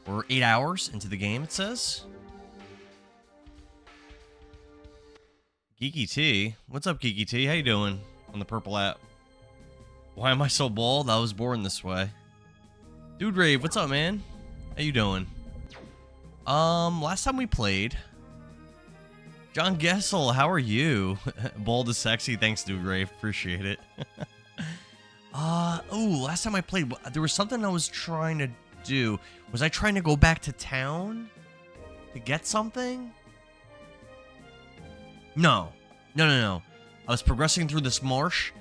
We're 8 hours into the game, it says. Geeky T. What's up, Geeky T? How you doing on the purple app? Why am I so bald? I was born this way. Dude Rave, what's up, man? How you doing? Last time we played... John Gessel, how are you? Bald is sexy. Thanks, Dude Rave. Appreciate it. Last time I played, there was something I was trying to do. Was I trying to go back to town to get something? No. I was progressing through this marsh,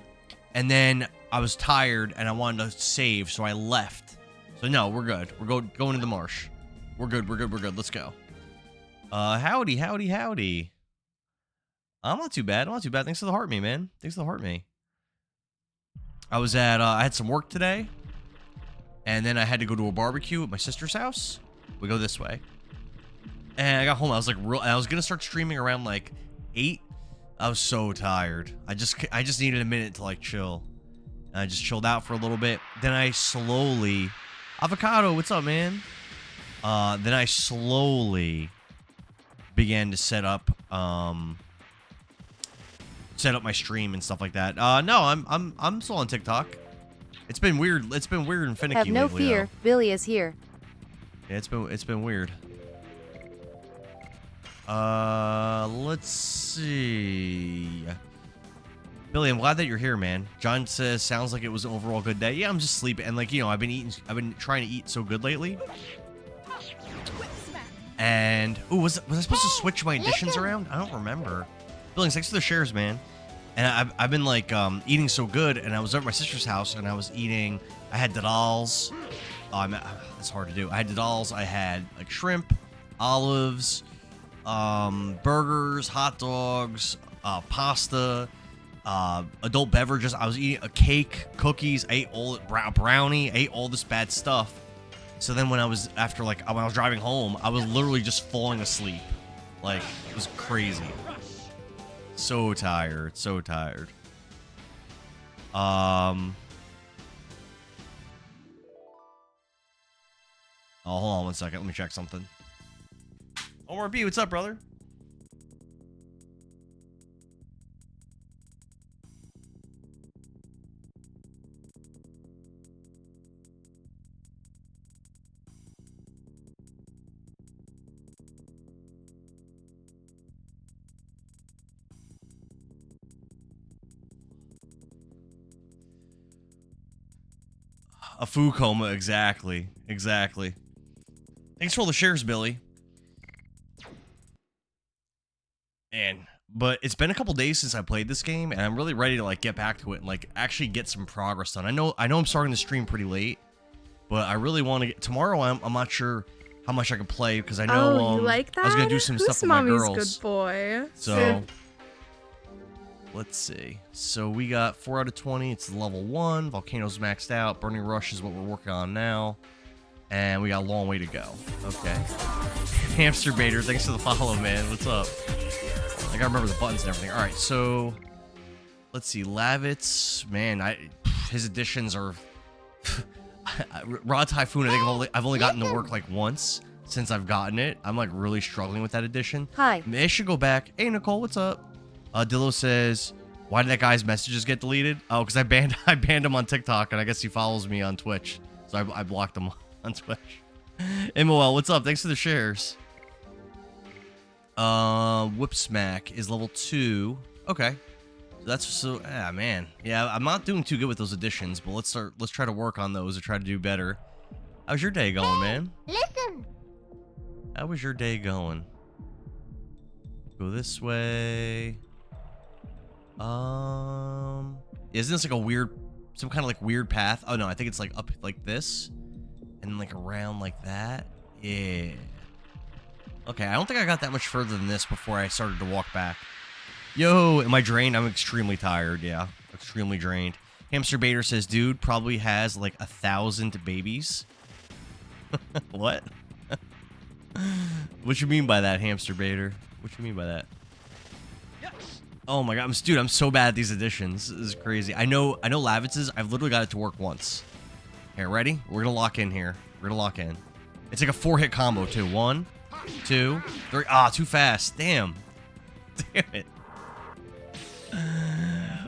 and then I was tired, and I wanted to save, so I left. So no, we're good. We're going to the marsh. We're good. Let's go. Howdy. I'm not too bad. Thanks for the heart me, man. I was at, I had some work today, and then I had to go to a barbecue at my sister's house. We go this way. And I got home, I was like, I was gonna start streaming around like 8. I was so tired. I just needed a minute to like chill. And I just chilled out for a little bit. Then I slowly, Avocado, what's up, man? Then I slowly began to set up my stream and stuff like that. No, I'm still on TikTok. It's been weird. It's been weird and finicky lately. Have no fear. Though. Billy is here. Yeah, it's been weird. Let's see. Billy, I'm glad that you're here, man. John says sounds like it was an overall good day. Yeah, I'm just sleeping, and like, you know, I've been trying to eat so good lately. And was I supposed to switch my additions around? I don't remember. Billy, thanks for the shares, man. And I've been like eating so good, and I was over at my sister's house, and I was eating. I had dadals. That's hard to do. I had dadals. I had like shrimp, olives, burgers, hot dogs, pasta, adult beverages. I was eating a cake, cookies. I ate all brownie. I ate all this bad stuff. So then when I was when I was driving home, I was literally just falling asleep. Like, it was crazy. So tired. Oh, hold on one second. Let me check something. Omar B, what's up, brother? A food coma, exactly. Thanks for all the shares, Billy. But it's been a couple days since I played this game, and I'm really ready to like get back to it and like actually get some progress done. I know I'm starting the stream pretty late, but I really want to get tomorrow. I'm not sure how much I can play because I know you like that? I was gonna do some stuff with my girls. Good boy. So let's see. So we got 4 out of 20. It's level 1. Volcano's maxed out. Burning Rush is what we're working on now. And we got a long way to go. Okay. Hamster Baiter, thanks for the follow, man. What's up? I gotta remember the buttons and everything. Alright, so let's see. Lavitz, man, his additions are Raw Typhoon, I think I've only gotten to work like once since I've gotten it. I'm like really struggling with that addition. Hi. Maybe I should go back. Hey Nicole, what's up? Dillo says, why did that guy's messages get deleted? Oh, because I banned him on TikTok, and I guess he follows me on Twitch. So I blocked him on Twitch. MOL, what's up? Thanks for the shares. Whip Smack is level 2. Okay. Man. Yeah, I'm not doing too good with those additions, but let's try to work on those and try to do better. How's your day going, man? Listen. How was your day going? Go this way. Isn't this like some kind of like weird path? Oh no, I think it's like up like this and then like around like that. Yeah. Okay, I don't think I got that much further than this before I started to walk back. Yo, am I drained? I'm extremely tired. Yeah, extremely drained. Hamster Baiter says, dude probably has like 1,000 babies. What? What you mean by that, Hamster Baiter? What you mean by that? Oh my god, dude, I'm so bad at these additions. This is crazy. I know Lavitz's. I've literally got it to work once. Here, ready? We're gonna lock in here. We're gonna lock in. It's like a 4-hit combo, too. 1, 2, 3. Ah, too fast. Damn. Damn it.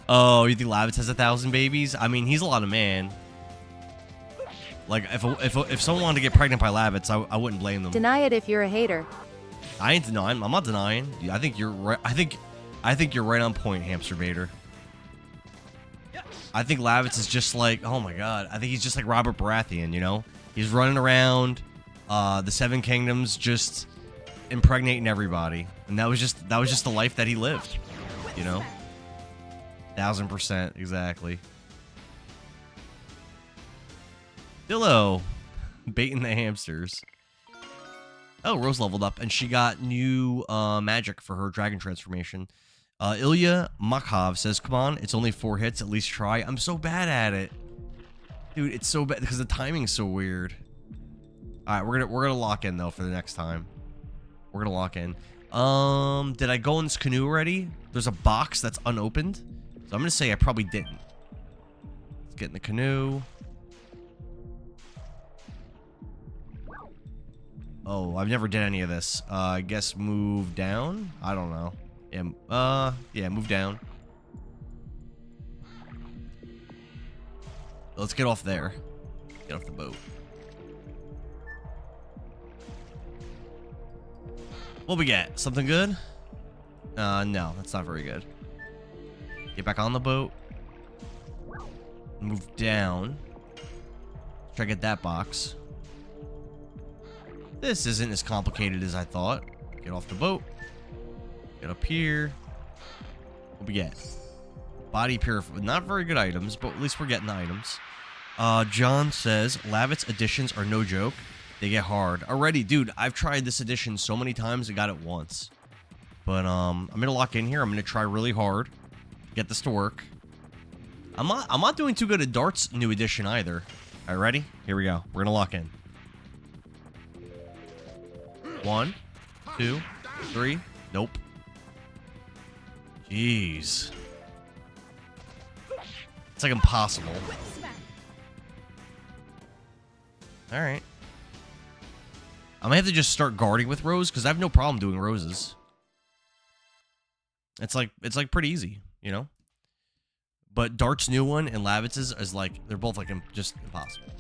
Oh, you think Lavitz has 1,000 babies? I mean, he's a lot of man. Like, if someone wanted to get pregnant by Lavitz, I wouldn't blame them. Deny it if you're a hater. I ain't denying. I'm not denying. I think you're right. I think you're right on point, Hamster Vader. I think Lavitz is just like, oh my god. I think he's just like Robert Baratheon, you know? He's running around the Seven Kingdoms, just impregnating everybody, and that was just the life that he lived, you know? 1000% exactly. Dillo, baiting the hamsters. Oh, Rose leveled up, and she got new magic for her dragon transformation. Ilya Makhov says, come on, it's only 4 hits, at least try. I'm so bad at it. Dude, it's so bad, because the timing's so weird. Alright, we're gonna lock in, though, for the next time. We're gonna lock in. Did I go in this canoe already? There's a box that's unopened. So I'm gonna say I probably didn't. Let's get in the canoe. Oh, I've never did any of this. I guess move down? I don't know. Yeah, move down. Let's get off there. Get off the boat. What we get? Something good? No, that's not very good. Get back on the boat. Move down. Try to get that box. This isn't as complicated as I thought. Get off the boat. Get up here. What we get? Body purifier. Not very good items, but at least we're getting the items. John says, Lavitz editions are no joke. They get hard. Already, dude, I've tried this edition so many times, I got it once. But, I'm gonna lock in here. I'm gonna try really hard. Get this to work. I'm not doing too good at Dart's new edition either. Alright, ready? Here we go. We're gonna lock in. 1, 2, 3. Nope. Jeez. It's like impossible. Alright. I might have to just start guarding with Rose, because I have no problem doing Roses. It's like pretty easy, you know? But Dart's new one and Lavitz's is like, they're both like just impossible.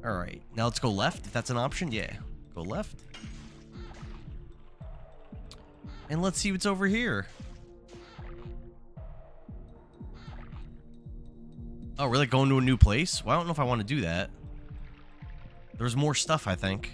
Alright, now let's go left, if that's an option. Yeah, go left. And let's see what's over here. Oh, really? Going to a new place? Well, I don't know if I want to do that. There's more stuff, I think.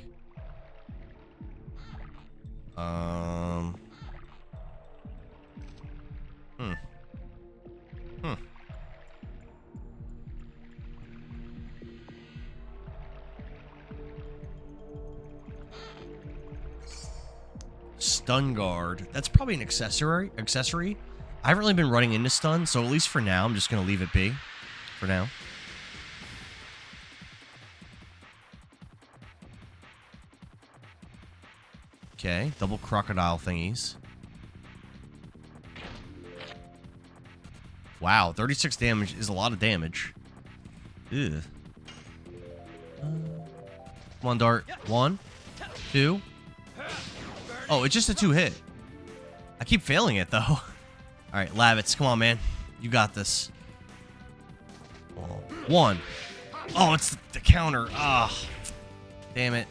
Stun guard. That's probably an accessory. I haven't really been running into stun, so at least for now, I'm just going to leave it be. For now. Okay, double crocodile thingies. Wow, 36 damage is a lot of damage. Ew. Come on, Dart. 1, 2. Oh, it's just a 2-hit. I keep failing it, though. Alright, Lavitz, come on, man. You got this. 1. Oh, it's the counter. Ah, damn it.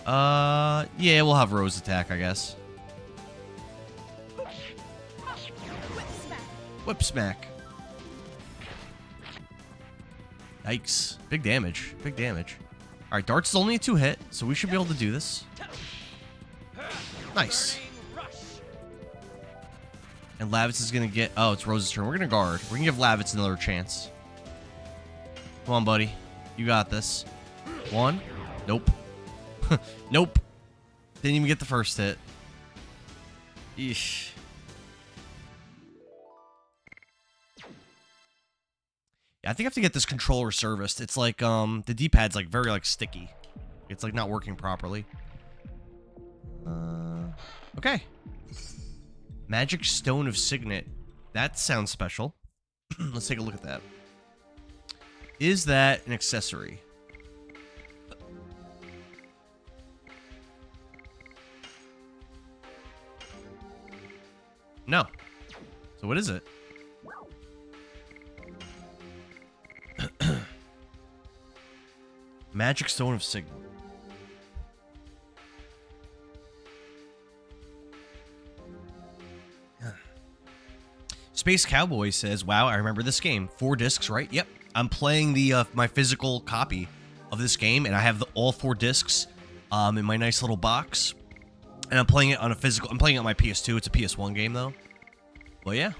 Yeah, we'll have Rose attack, I guess. Whip smack. Yikes. Big damage. Big damage. Alright, Dart's is only a 2-hit, so we should be able to do this. Nice. And Lavitz is going to get... Oh, it's Rose's turn. We're going to guard. We're going to give Lavitz another chance. Come on, buddy. You got this. 1. Nope. Nope. Didn't even get the first hit. Eesh. Yeah, I think I have to get this controller serviced. It's like, the D-pad's like very, like, sticky. It's like not working properly. Okay. Magic Stone of Signet. That sounds special. Let's take a look at that. Is that an accessory? No. So what is it? Magic Stone of Sigma. Space Cowboy says, wow, I remember this game. 4 discs, right? Yep. I'm playing the my physical copy of this game, and I have all 4 discs in my nice little box. And I'm playing it on a physical... I'm playing it on my PS2. It's a PS1 game, though. Well, yeah.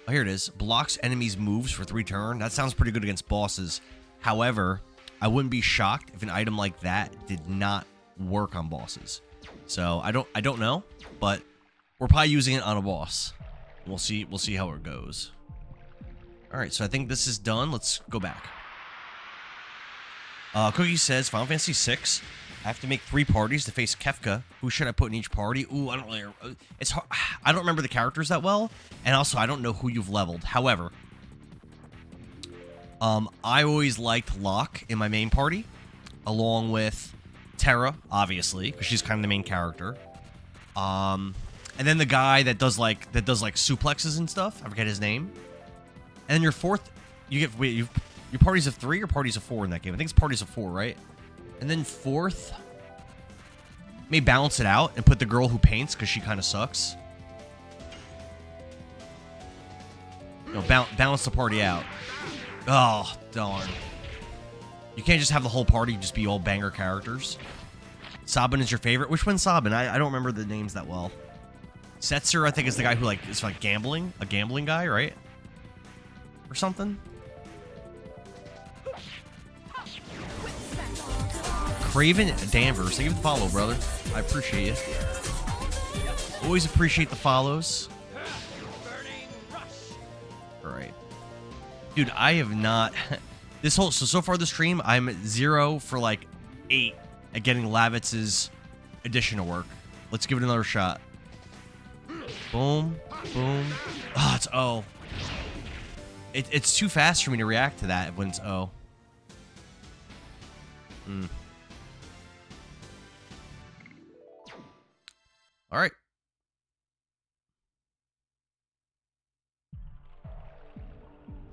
Oh, here it is. Blocks enemies' moves for 3 turns. That sounds pretty good against bosses. However, I wouldn't be shocked if an item like that did not work on bosses. So, I don't know, but we're probably using it on a boss. We'll see how it goes. All right, so I think this is done. Let's go back. Cookie says, Final Fantasy VI. I have to make 3 parties to face Kefka. Who should I put in each party? Ooh, I don't really... It's hard. I don't remember the characters that well, and also I don't know who you've leveled. However, I always liked Locke in my main party, along with Terra, obviously, because she's kind of the main character. And then the guy that does like suplexes and stuff. I forget his name. And then your 4th, you get your parties of 3 or parties of 4 in that game. I think it's parties of 4, right? And then 4th, may balance it out and put the girl who paints because she kind of sucks. You know, balance the party out. Oh, darn. You can't just have the whole party just be all banger characters. Sabin is your favorite? Which one's Sabin? I don't remember the names that well. Setzer, I think, is the guy who is gambling. A gambling guy, right? Or something? Craven Danvers. Thank you for the follow, brother. I appreciate it. Always appreciate the follows. Alright. Dude, I have not... So far this stream, I'm at 0 for 8 at getting Lavitz's addition to work. Let's give it another shot. Boom. Boom. Oh, it's O. It's too fast for me to react to that when it's O. All right.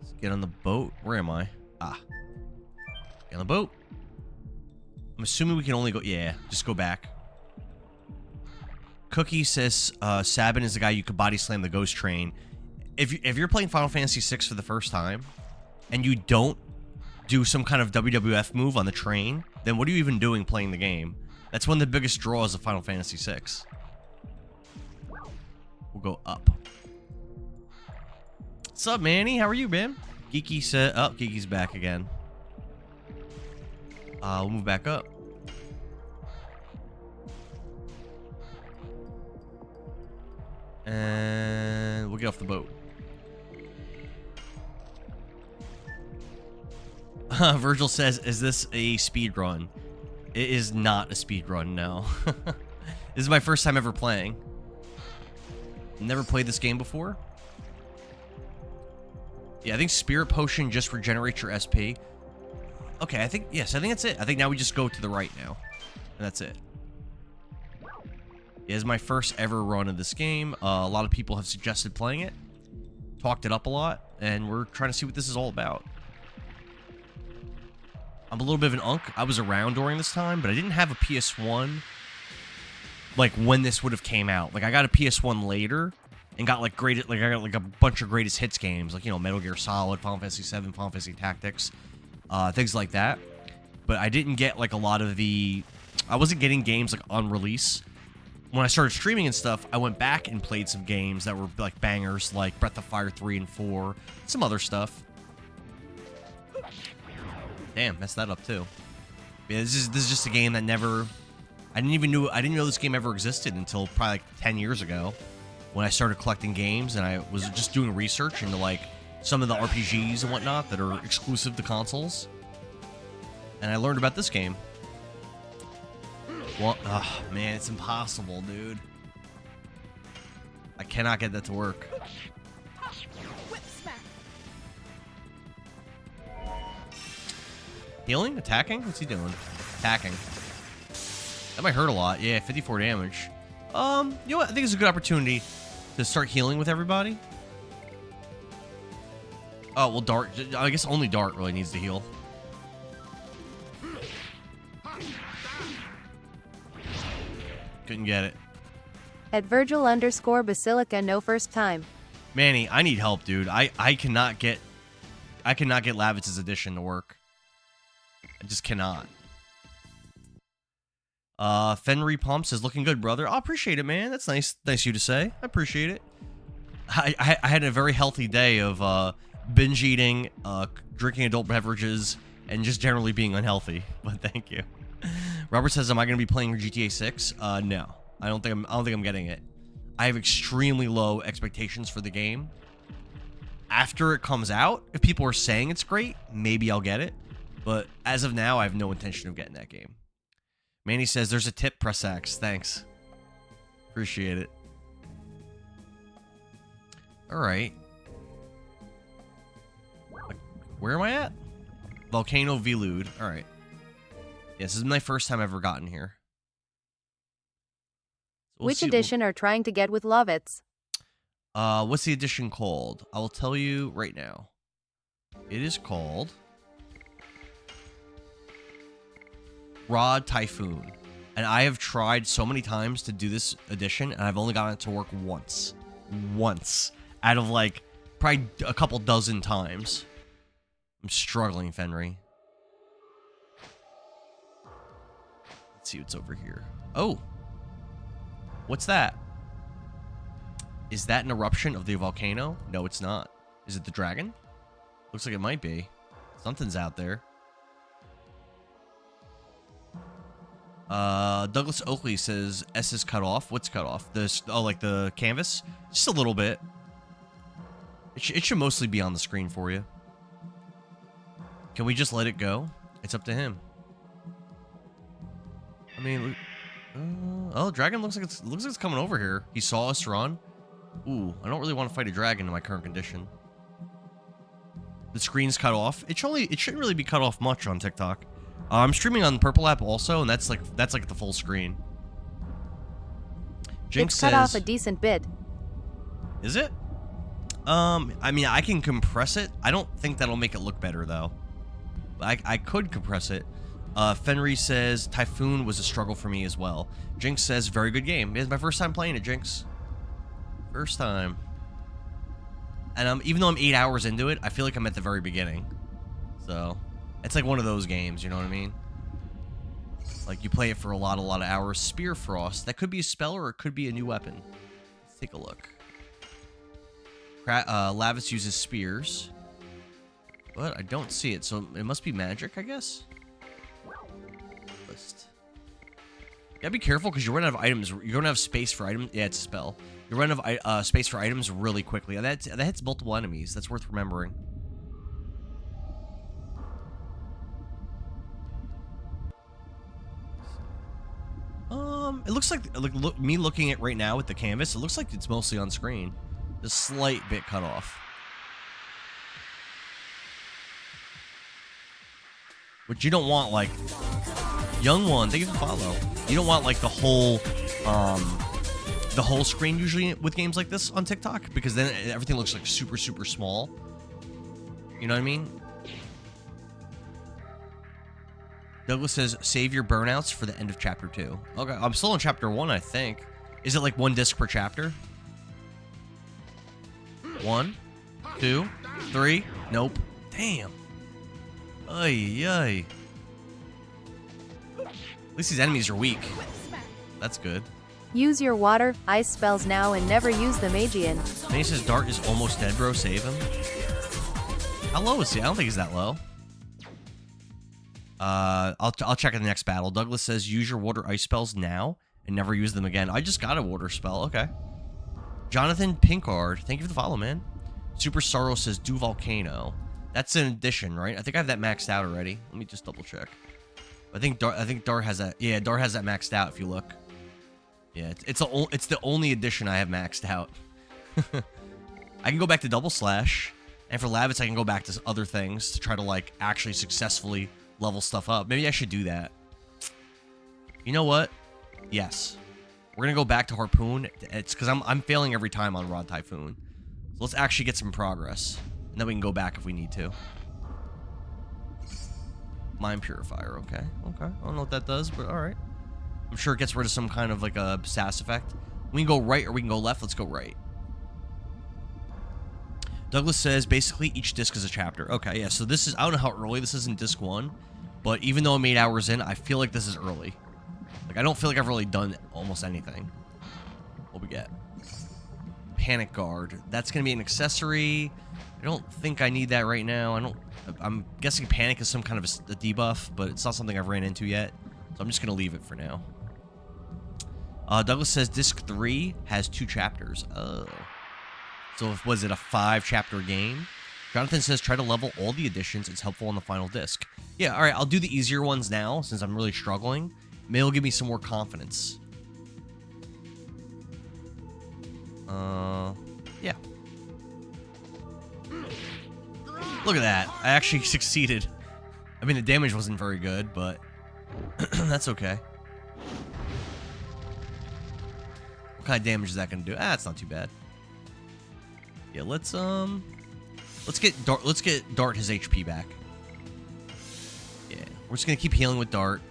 Let's get on the boat. Where am I? Ah. Get on the boat. I'm assuming we can only go... Yeah, just go back. Cookie says Sabin is the guy you could body slam the ghost train. If you're playing Final Fantasy VI for the first time and you don't do some kind of WWF move on the train, then what are you even doing playing the game? That's one of the biggest draws of Final Fantasy VI. We'll go up. What's up, Manny? How are you, man? Geeky said... Oh, Geeky's back again. We'll move back up. And we'll get off the boat. Virgil says, is this a speed run? It is not a speed run, no. This is my first time ever playing. Never played this game before. Yeah, I think Spirit Potion just regenerates your SP. Okay, I think that's it. I think now we just go to the right now. And that's it. It is my first ever run of this game. A lot of people have suggested playing it. Talked it up a lot. And we're trying to see what this is all about. I'm a little bit of an unk. I was around during this time, but I didn't have a PS1 when this would have came out. I got a PS1 later and got I got a bunch of greatest hits games, Metal Gear Solid, Final Fantasy 7, Final Fantasy Tactics, things like that. But I didn't get a lot of the... I wasn't getting games on release. When I started streaming and stuff, I went back and played some games that were bangers, like Breath of Fire 3 and 4, some other stuff. Damn, messed that up too. Yeah, this is just a game that never... I didn't know this game ever existed until probably 10 years ago, when I started collecting games and I was just doing research into some of the RPGs and whatnot that are exclusive to consoles. And I learned about this game. Well, oh, man, it's impossible, dude. I cannot get that to work. Healing? Attacking? What's he doing? Attacking. That might hurt a lot. Yeah, 54 damage. You know what? I think it's a good opportunity To start healing with everybody? Oh, well, Dart... I guess only Dart really needs to heal. Couldn't get it. At Virgil_Basilica no first time. Manny, I need help, dude. I cannot get Lavitz's addition to work. I just cannot. Fenry Pump says, looking good, brother. I appreciate it, man. That's nice of you to say. I appreciate it. I had a very healthy day of binge eating, drinking adult beverages, and just generally being unhealthy. But thank you. Robert says, am I going to be playing GTA 6? No. I don't think I'm getting it. I have extremely low expectations for the game. After it comes out, if people are saying it's great, maybe I'll get it. But as of now, I have no intention of getting that game. Manny says, there's a tip, press X. Thanks. Appreciate it. Alright. Where am I at? Volcano Velude. Alright. Yeah, this is my first time I've ever gotten here. So Which edition are trying to get with Lovitz? What's the edition called? I will tell you right now. It is called Rod Typhoon. And I have tried so many times to do this edition, and I've only gotten it to work once. Once. Out of, like, probably a couple dozen times. I'm struggling, Fenry. Let's see what's over here. Oh! What's that? Is that an eruption of the volcano? No, it's not. Is it the dragon? Looks like it might be. Something's out there. Douglas Oakley says S is cut off. What's cut off? Like the canvas? Just a little bit. It should mostly be on the screen for you. Can we just let it go? It's up to him. I mean, oh, dragon looks like it's coming over here. He saw us run. Ooh, I don't really want to fight a dragon in my current condition. The screen's cut off. It shouldn't really be cut off much on TikTok. I'm streaming on the Purple app also, and that's like the full screen. Jinx it's cut off a decent bit. Is it? I mean, I can compress it. I don't think that'll make it look better though. I could compress it. Fenry says Typhoon was a struggle for me as well. Jinx says very good game. It's my first time playing it, Jinx. First time. And even though I'm 8 hours into it, I feel like I'm at the very beginning. So, it's like one of those games, you know what I mean? Like, you play it for a lot of hours. Spear Frost. That could be a spell or it could be a new weapon. Let's take a look. Lavis uses spears. But I don't see it, so it must be magic, I guess? List. You gotta be careful because you run out of items. You're gonna have space for items. Yeah, it's a spell. You run out of space for items really quickly. That hits multiple enemies. That's worth remembering. It looks like me looking at right now with the canvas. It looks like it's mostly on screen. A slight bit cut off. But you don't want like young one. Thank you for the follow. You don't want like the whole screen usually with games like this on TikTok because then everything looks like super small. You know what I mean? Douglas says, save your burnouts for the end of chapter 2. Okay, I'm still in chapter 1, I think. Is it like 1 disc per chapter? 1, 2, 3. Nope. Damn. Ay. At least these enemies are weak. That's good. Use your water, ice spells now and never use the Magian. And he says Dart is almost dead, bro. Save him. How low is he? I don't think he's that low. I'll check in the next battle. Douglas says use your water ice spells now and never use them again. I just got a water spell. Okay. Jonathan Pinkard, thank you for the follow, man. Super Sorrow says do volcano. That's an addition, right? I think I have that maxed out already. Let me just double check. I think Dart has that. Yeah, Dart has that maxed out. If you look. Yeah, it's the only addition I have maxed out. I can go back to Double Slash, and for Lavitz I can go back to other things to try to like actually successfully level stuff up. Maybe I should do that. You know what? Yes. We're gonna go back to Harpoon. It's because I'm failing every time on Rod Typhoon. So let's actually get some progress. And then we can go back if we need to. Mind Purifier, okay. Okay. I don't know what that does, but alright. I'm sure it gets rid of some kind of like a sass effect. We can go right or we can go left. Let's go right. Douglas says basically each disc is a chapter. Okay, yeah, so this is, I don't know how early this is in disc 1, but even though I'm 8 hours in, I feel like this is early. Like, I don't feel like I've really done almost anything. What we get? Panic Guard. That's going to be an accessory. I don't think I need that right now. I'm guessing Panic is some kind of a debuff, but it's not something I've ran into yet. So I'm just going to leave it for now. Douglas says disc 3 has 2 chapters. Oh. So was it a 5-chapter game? Jonathan says try to level all the additions. It's helpful on the final disc. Yeah, all right. I'll do the easier ones now since I'm really struggling. Maybe it'll give me some more confidence. Yeah. Look at that. I actually succeeded. I mean, the damage wasn't very good, but that's okay. What kind of damage is that going to do? Ah, it's not too bad. Yeah, let's get Dart his HP back. Yeah, we're just gonna keep healing with Dart.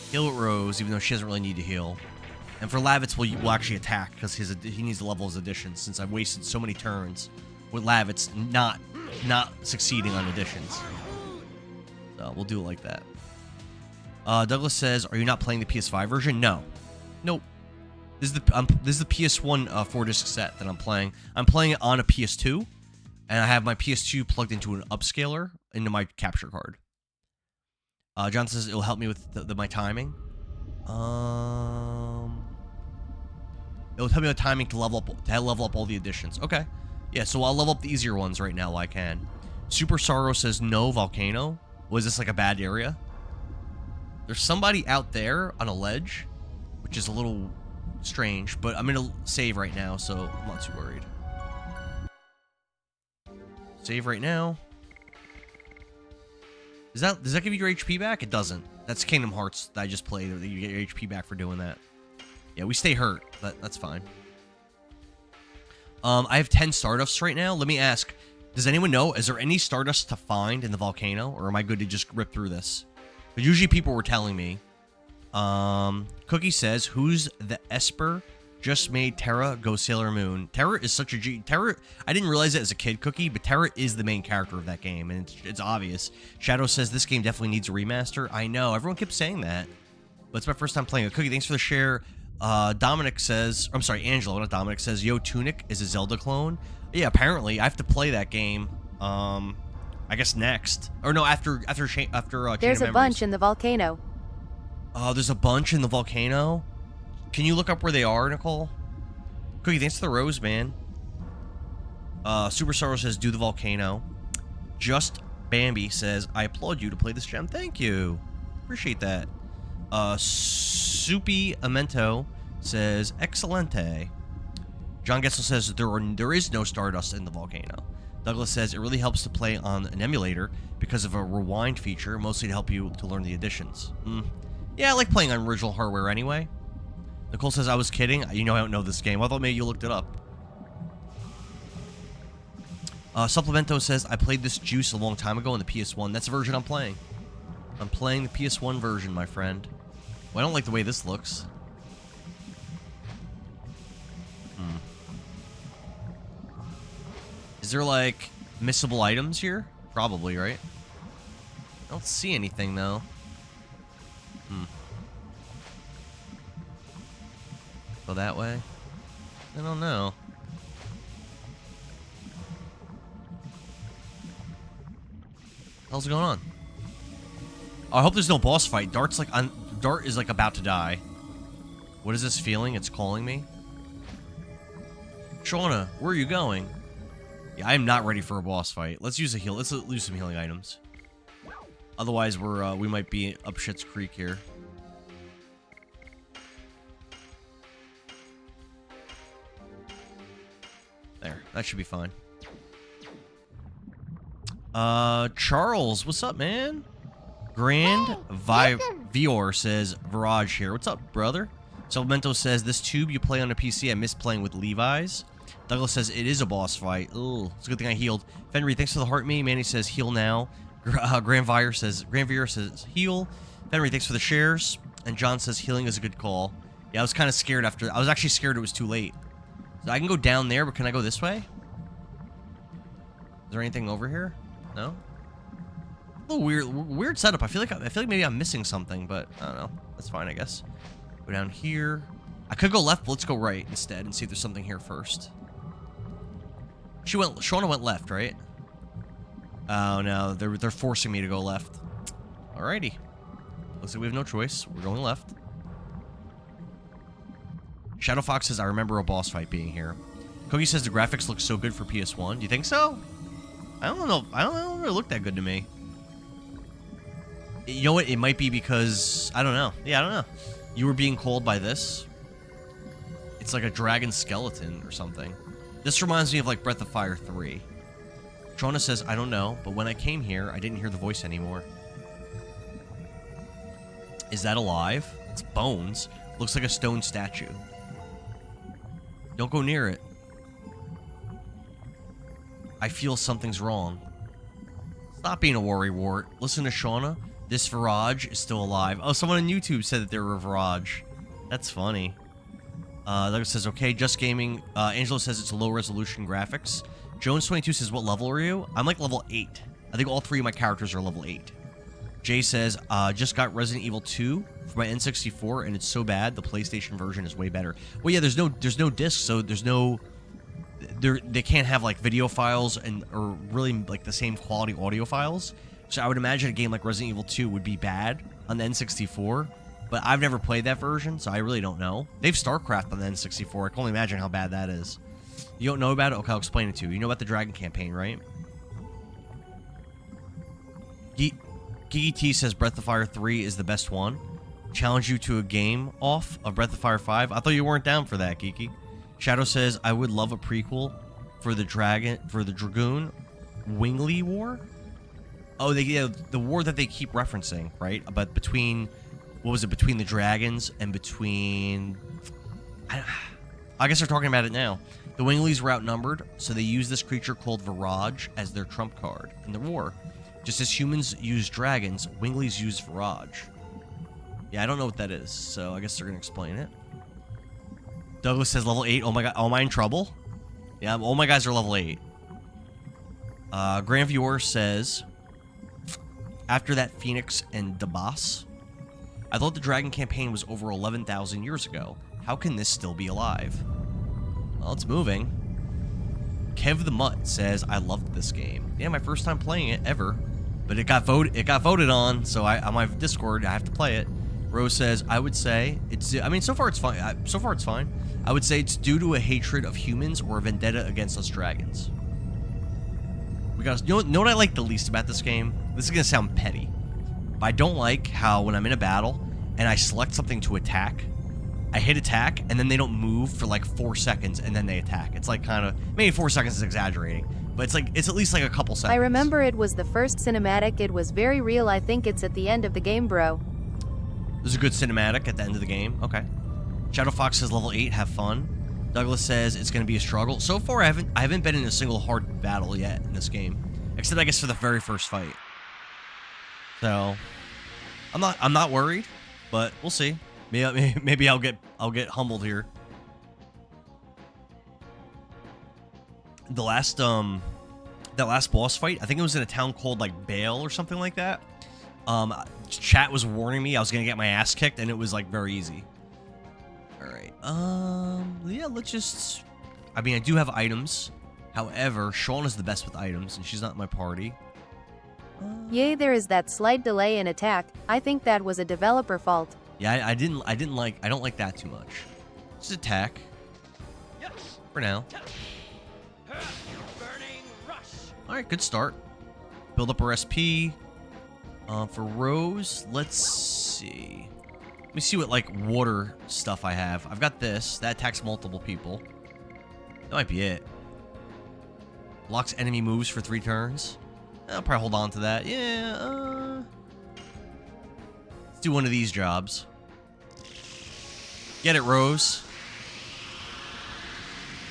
Heal with Rose, even though she doesn't really need to heal. And for Lavitz, we'll actually attack because he needs to level his additions. Since I've wasted so many turns with Lavitz not succeeding on additions, so we'll do it like that. Douglas says, "Are you not playing the PS5 version?" No, nope. This is the PS1 4-disc set that I'm playing. I'm playing it on a PS2, and I have my PS2 plugged into an upscaler into my capture card. John says it'll help me with my timing. It'll help me with timing to level up all the additions. Okay, yeah. So I'll level up the easier ones right now while I can. Super Sorrow says no volcano. Was this like a bad area? There's somebody out there on a ledge, which is a little strange, but I'm gonna save right now, so I'm not too worried. Save right now. Does that give you your HP back? It doesn't. That's Kingdom Hearts that I just played. That you get your HP back for doing that. Yeah, we stay hurt. That's fine. I have 10 Stardusts right now. Let me ask, does anyone know, is there any Stardust to find in the volcano, or am I good to just rip through this? But usually people were telling me. Cookie says, who's the Esper just made Terra go Sailor Moon? Terra is such a G. Terra, I didn't realize it as a kid, Cookie, but Terra is the main character of that game, and it's obvious. Shadow says, this game definitely needs a remaster. I know, everyone keeps saying that, but it's my first time playing it. Cookie, thanks for the share. Dominic says, I'm sorry, Angelo, not Dominic, says, Yo, Tunic is a Zelda clone. Yeah, apparently, I have to play that game, I guess next. Or no, after There's a bunch in the volcano. Oh, there's a bunch in the volcano. Can you look up where they are, Nicole? Cookie, thanks for the rose, man. Super Sorrow says, do the volcano. Just Bambi says, I applaud you to play this gem. Thank you. Appreciate that. Soupy Amento says, excelente. John Gessel says, there is no Stardust in the volcano. Douglas says, it really helps to play on an emulator because of a rewind feature, mostly to help you to learn the additions. Yeah, I like playing on original hardware anyway. Nicole says, I was kidding. You know I don't know this game. I thought maybe you looked it up. Supplemento says, I played this juice a long time ago on the PS1. That's the version I'm playing. I'm playing the PS1 version, my friend. Well, I don't like the way this looks. Is there, like, missable items here? Probably, right? I don't see anything, though. Go that way? I don't know. How's it going on? Oh, I hope there's no boss fight. Dart is like about to die. What is this feeling? It's calling me. Shauna, where are you going? Yeah, I am not ready for a boss fight. Let's use a heal. Let's use some healing items. Otherwise, we might be up shit's creek here. There, that should be fine. Charles, what's up, man? Grand Vior says, Virage here. What's up, brother? Supplemento says, this tube you play on a PC, I miss playing with Levi's. Douglas says, it is a boss fight. Ooh, it's a good thing I healed. Fenry, thanks for the heart me. Manny says, heal now. Granvire says, heal. Fenry, thanks for the shares. And John says, healing is a good call. Yeah, I was kind of scared after. I was actually scared it was too late. So I can go down there, but can I go this way? Is there anything over here? No? A little weird setup. I feel like maybe I'm missing something, but I don't know. That's fine, I guess. Go down here. I could go left, but let's go right instead and see if there's something here first. Shauna went left, right? Oh no, they're forcing me to go left. Alrighty. Looks like we have no choice. We're going left. Shadow Fox says, I remember a boss fight being here. Cookie says the graphics look so good for PS1. Do you think so? I don't know. I don't know if it looked that good to me. You know what? It might be because... I don't know. Yeah, I don't know. You were being called by this. It's like a dragon skeleton or something. This reminds me of like Breath of Fire 3. Trona says, I don't know, but when I came here, I didn't hear the voice anymore. Is that alive? It's bones. Looks like a stone statue. Don't go near it. I feel something's wrong. Stop being a worrywart. Listen to Shauna. This Virage is still alive. Oh, someone on YouTube said that they were a Virage. That's funny. Douglas says, okay, Just Gaming. Angelo says it's low resolution graphics. Jones22 says, what level are you? I'm like level 8. I think all 3 of my characters are level 8. Jay says, just got Resident Evil 2 for my N64, and it's so bad, the PlayStation version is way better. Well, yeah, there's no disc, so there's no... They can't have, like, video files or really, like, the same quality audio files. So I would imagine a game like Resident Evil 2 would be bad on the N64, but I've never played that version, so I really don't know. They have StarCraft on the N64. I can only imagine how bad that is. You don't know about it? Okay, I'll explain it to you. You know about the Dragon campaign, right? Geeky T says Breath of Fire 3 is the best one. Challenge you to a game off of Breath of Fire 5. I thought you weren't down for that, Geeky. Shadow says, I would love a prequel for the Dragoon Wingly War. Oh, the war that they keep referencing, right? But between, what was it, between the dragons and between... I guess they're talking about it now. The Winglies were outnumbered, so they used this creature called Virage as their trump card in the war. Just as humans use dragons, Winglies use Virage. Yeah, I don't know what that is, so I guess they're going to explain it. Douglas says level 8. Oh my god, am I in trouble? Yeah, all my guys are level 8. Grand Viewer says, after that Phoenix and the boss, I thought the Dragon campaign was over 11,000 years ago. How can this still be alive? Well, it's moving. Kev the Mutt says, I loved this game. Yeah, my first time playing it ever. But it got voted on, so on my Discord, I have to play it. Rose says, I would say it's... I mean, so far it's fine. So far it's fine. I would say it's due to a hatred of humans or a vendetta against us dragons. We got... You know what I like the least about this game? This is going to sound petty. But I don't like how when I'm in a battle and I select something to attack, I hit attack, and then they don't move for like 4 seconds, and then they attack. It's like kind of... Maybe 4 seconds is exaggerating. But it's like, it's at least like a couple seconds. I remember it was the first cinematic. It was very real. I think it's at the end of the game, bro. There's a good cinematic at the end of the game. Okay. Shadow Fox says level 8, have fun. Douglas says it's going to be a struggle. So far, I haven't been in a single hard battle yet in this game, except I guess for the very first fight. So, I'm not worried, but we'll see. Maybe I'll get humbled here. The last that last boss fight, I think it was in a town called like Bale or something like that. Chat was warning me I was gonna get my ass kicked, and it was like very easy. All right. Yeah, let's just... I mean, I do have items. However, Sean is the best with items, and she's not in my party. Yay, there is that slight delay in attack. I think that was a developer fault. Yeah, I don't like that too much. Just attack. For now. All right, good start. Build up our SP. For Rose, let's see. Let me see what, like, water stuff I have. I've got this. That attacks multiple people. That might be it. Locks enemy moves for 3 turns. I'll probably hold on to that. Yeah, let's do one of these jobs. Get it, Rose.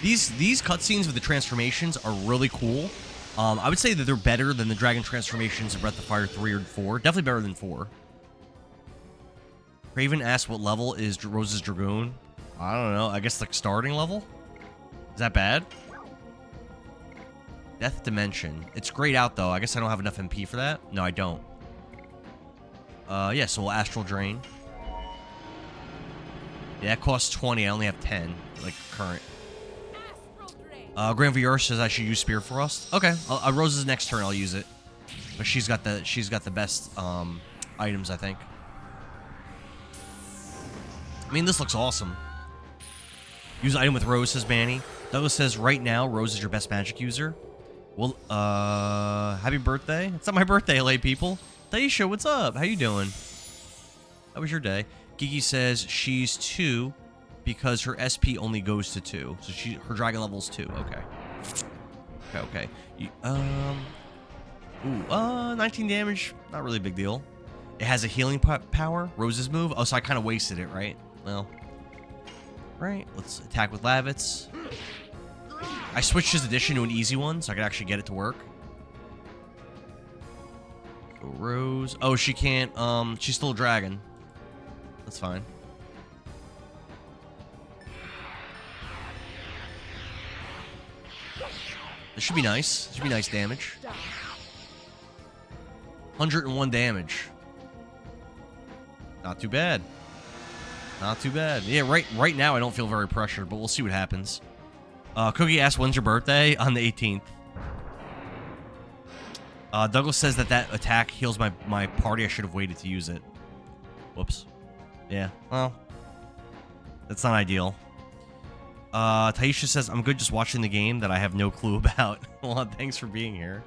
These cutscenes with the transformations are really cool. I would say that they're better than the dragon transformations in Breath of Fire 3 or 4. Definitely better than 4. Craven asked what level is Rose's Dragoon. I don't know. I guess like starting level? Is that bad? Death Dimension. It's grayed out though. I guess I don't have enough MP for that. No, I don't. Yeah, so we'll Astral Drain. Yeah, it costs 20. I only have 10, like current. Grand VR says I should use Spear Frost. Okay, Rose's next turn I'll use it, but she's got the best items, I think. I mean, this looks awesome. Use item with Rose, says Manny. Douglas says right now Rose is your best magic user. Well, happy birthday! It's not my birthday, LA people. Taisha, what's up? How you doing? How was your day? Gigi says she's 2 because her SP only goes to 2. So her dragon level's 2. Okay. Okay. 19 damage. Not really a big deal. It has a healing power. Rose's move. Oh, so I kind of wasted it, right? Well. Right. Let's attack with Lavitz. I switched his addition to an easy one so I could actually get it to work. So Rose. Oh, she can't. She's still a dragon. That's fine. This should be nice. This should be nice damage. 101 damage. Not too bad. Not too bad. Yeah, right now I don't feel very pressured, but we'll see what happens. Cookie asked, when's your birthday? On the 18th. Douglas says that attack heals my party. I should have waited to use it. Whoops. Yeah, well, that's not ideal. Taisha says, I'm good just watching the game that I have no clue about. Well, thanks for being here.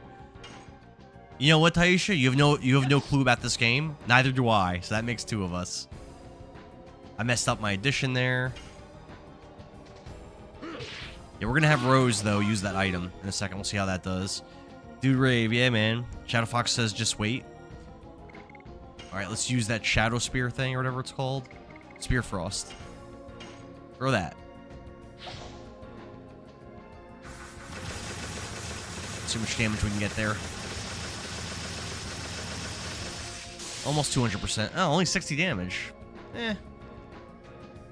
You know what, Taisha? You have no clue about this game? Neither do I, so that makes 2 of us. I messed up my addition there. Yeah, we're gonna have Rose, though, use that item in a second. We'll see how that does. Dude Rave, yeah, man. Shadow Fox says, just wait. Alright, let's use that Shadow Spear thing, or whatever it's called. Spear Frost. Throw that. See how much damage we can get there. Almost 200%. Oh, only 60 damage. Eh.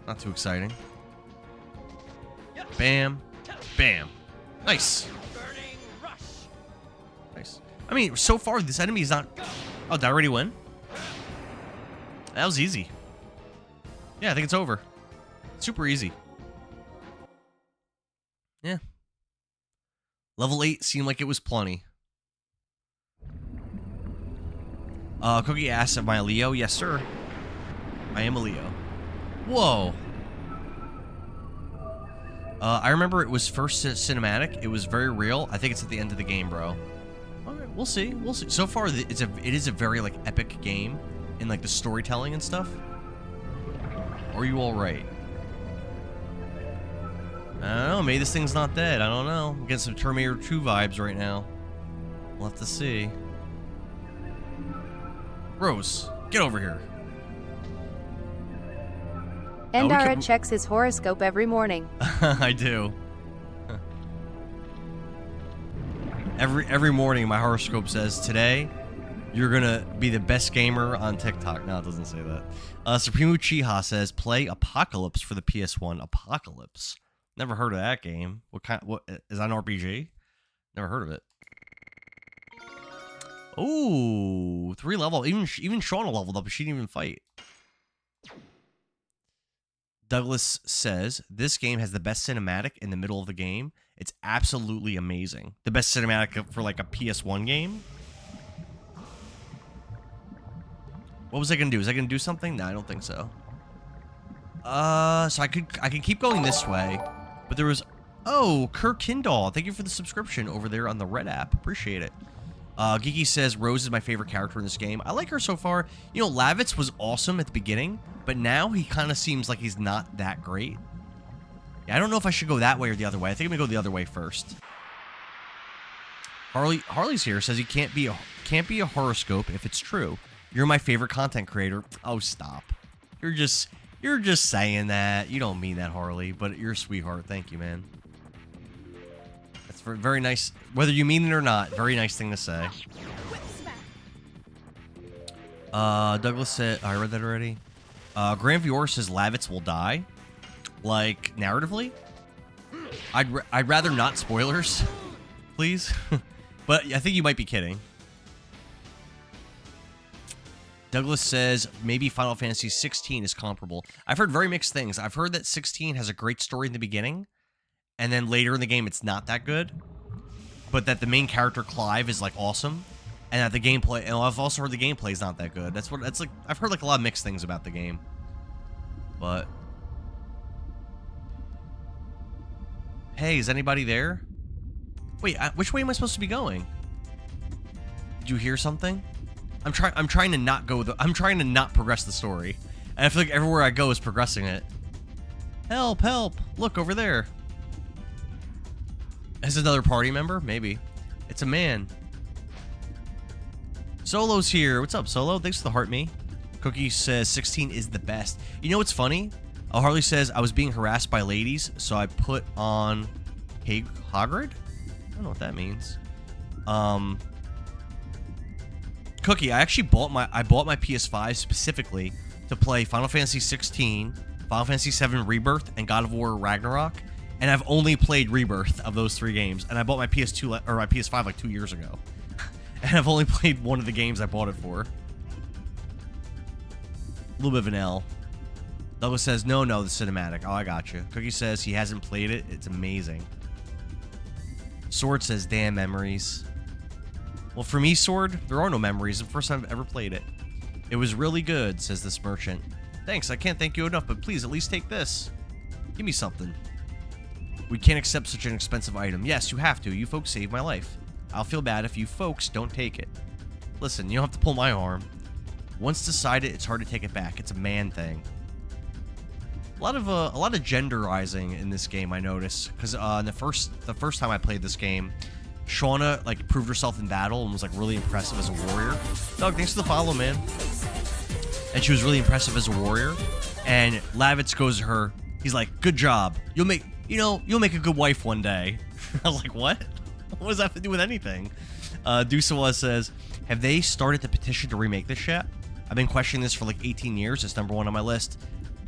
Not too exciting. Bam. Bam. Nice. Nice. I mean, so far, this enemy is not... Oh, did I already win? That was easy. Yeah, I think it's over. Super easy. Yeah. Level 8 seemed like it was plenty. Cookie asks, am I a Leo? Yes, sir. I am a Leo. Whoa. I remember it was first cinematic. It was very real. I think it's at the end of the game, bro. Okay, we'll see. We'll see. So far, it is a very, like, epic game in, like, the storytelling and stuff. Are you all right? I don't know. Maybe this thing's not dead. I don't know. I'm getting some Terminator 2 vibes right now. We'll have to see. Rose, get over here. Endara checks his horoscope every morning. I do. Every morning, my horoscope says, today, you're gonna be the best gamer on TikTok. No, it doesn't say that. Supremo Chiha says, play Apocalypse for the PS1. Apocalypse. Never heard of that game. What is that, an RPG? Never heard of it. Oh, 3 level. Even Shauna leveled up, but she didn't even fight. Douglas says, this game has the best cinematic in the middle of the game. It's absolutely amazing. The best cinematic for like a PS1 game. What was I gonna do? Was I gonna do something? No, I don't think so. So I could keep going this way, but there was... Oh, Kirk Kindall. Thank you for the subscription over there on the Red app. Appreciate it. Geeky says, Rose is my favorite character in this game. I like her so far. You know, Lavitz was awesome at the beginning, but now he kind of seems like he's not that great. Yeah, I don't know if I should go that way or the other way. I think I'm gonna go the other way first. Harley's here, says he can't be a horoscope if it's true. You're my favorite content creator. Oh, stop. You're just You're just saying that. You don't mean that, Harley, but you're a sweetheart. Thank you, man. That's very nice. Whether you mean it or not, very nice thing to say. Douglas said, I read that already. Grand Viewer says Lavitz will die. Like, narratively? I'd rather not spoilers, please. But I think you might be kidding. Douglas says maybe Final Fantasy 16 is comparable. I've heard very mixed things. I've heard that 16 has a great story in the beginning, and then later in the game it's not that good. But that the main character Clive is like awesome, and that the gameplay. And I've also heard the gameplay is not that good. That's like. I've heard like a lot of mixed things about the game. But hey, is anybody there? Wait, which way am I supposed to be going? Did you hear something? I'm trying to not go. I'm trying to not progress the story, and I feel like everywhere I go is progressing it. Help! Help! Look over there. Is another party member? Maybe. It's a man. Solo's here. What's up, Solo? Thanks for the heart, me. Cookie says 16 is the best. You know what's funny? Harley says I was being harassed by ladies, so I put on Hagrid. I don't know what that means. Cookie, I actually bought my PS5 specifically to play Final Fantasy 16, Final Fantasy 7 Rebirth, and God of War Ragnarok, and I've only played Rebirth of those 3 games, and I bought my PS2 or my PS5 like 2 years ago, and I've only played one of the games I bought it for. A little bit of an L. Douglas says no, the cinematic. Oh, I got you. Cookie says he hasn't played it. It's amazing. Sword says damn memories. Well, for me, Sword, there are no memories. The first time I've ever played it. It was really good, says this merchant. Thanks, I can't thank you enough, but please at least take this. Give me something. We can't accept such an expensive item. Yes, you have to. You folks saved my life. I'll feel bad if you folks don't take it. Listen, you don't have to pull my arm. Once decided, it's hard to take it back. It's a man thing. A lot of genderizing in this game, I noticed, because the first time I played this game, Shauna like proved herself in battle and was like really impressive as a warrior. Doug, thanks for the follow, man. And she was really impressive as a warrior. And Lavitz goes to her. He's like, "Good job. You'll make a good wife one day." I was like, "What? What does that have to do with anything?" Dusawa says, "Have they started the petition to remake this yet? I've been questioning this for like 18 years. It's #1 on my list.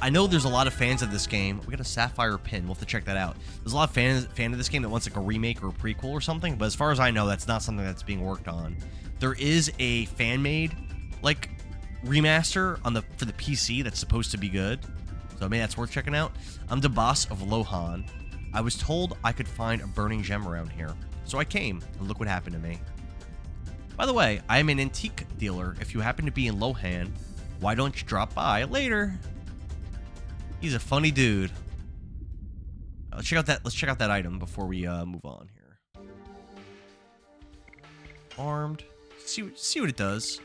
I know there's a lot of fans of this game. We got a sapphire pin. We'll have to check that out. There's a lot of fan of this game that wants like a remake or a prequel or something, but as far as I know, that's not something that's being worked on. There is a fan-made like remaster for the PC that's supposed to be good, so maybe that's worth checking out. I'm the boss of Lohan. I was told I could find a burning gem around here, so I came, and look what happened to me. By the way, I am an antique dealer. If you happen to be in Lohan, why don't you drop by later?" He's a funny dude. Let's check out that item before we move on here. Armed. See what it does.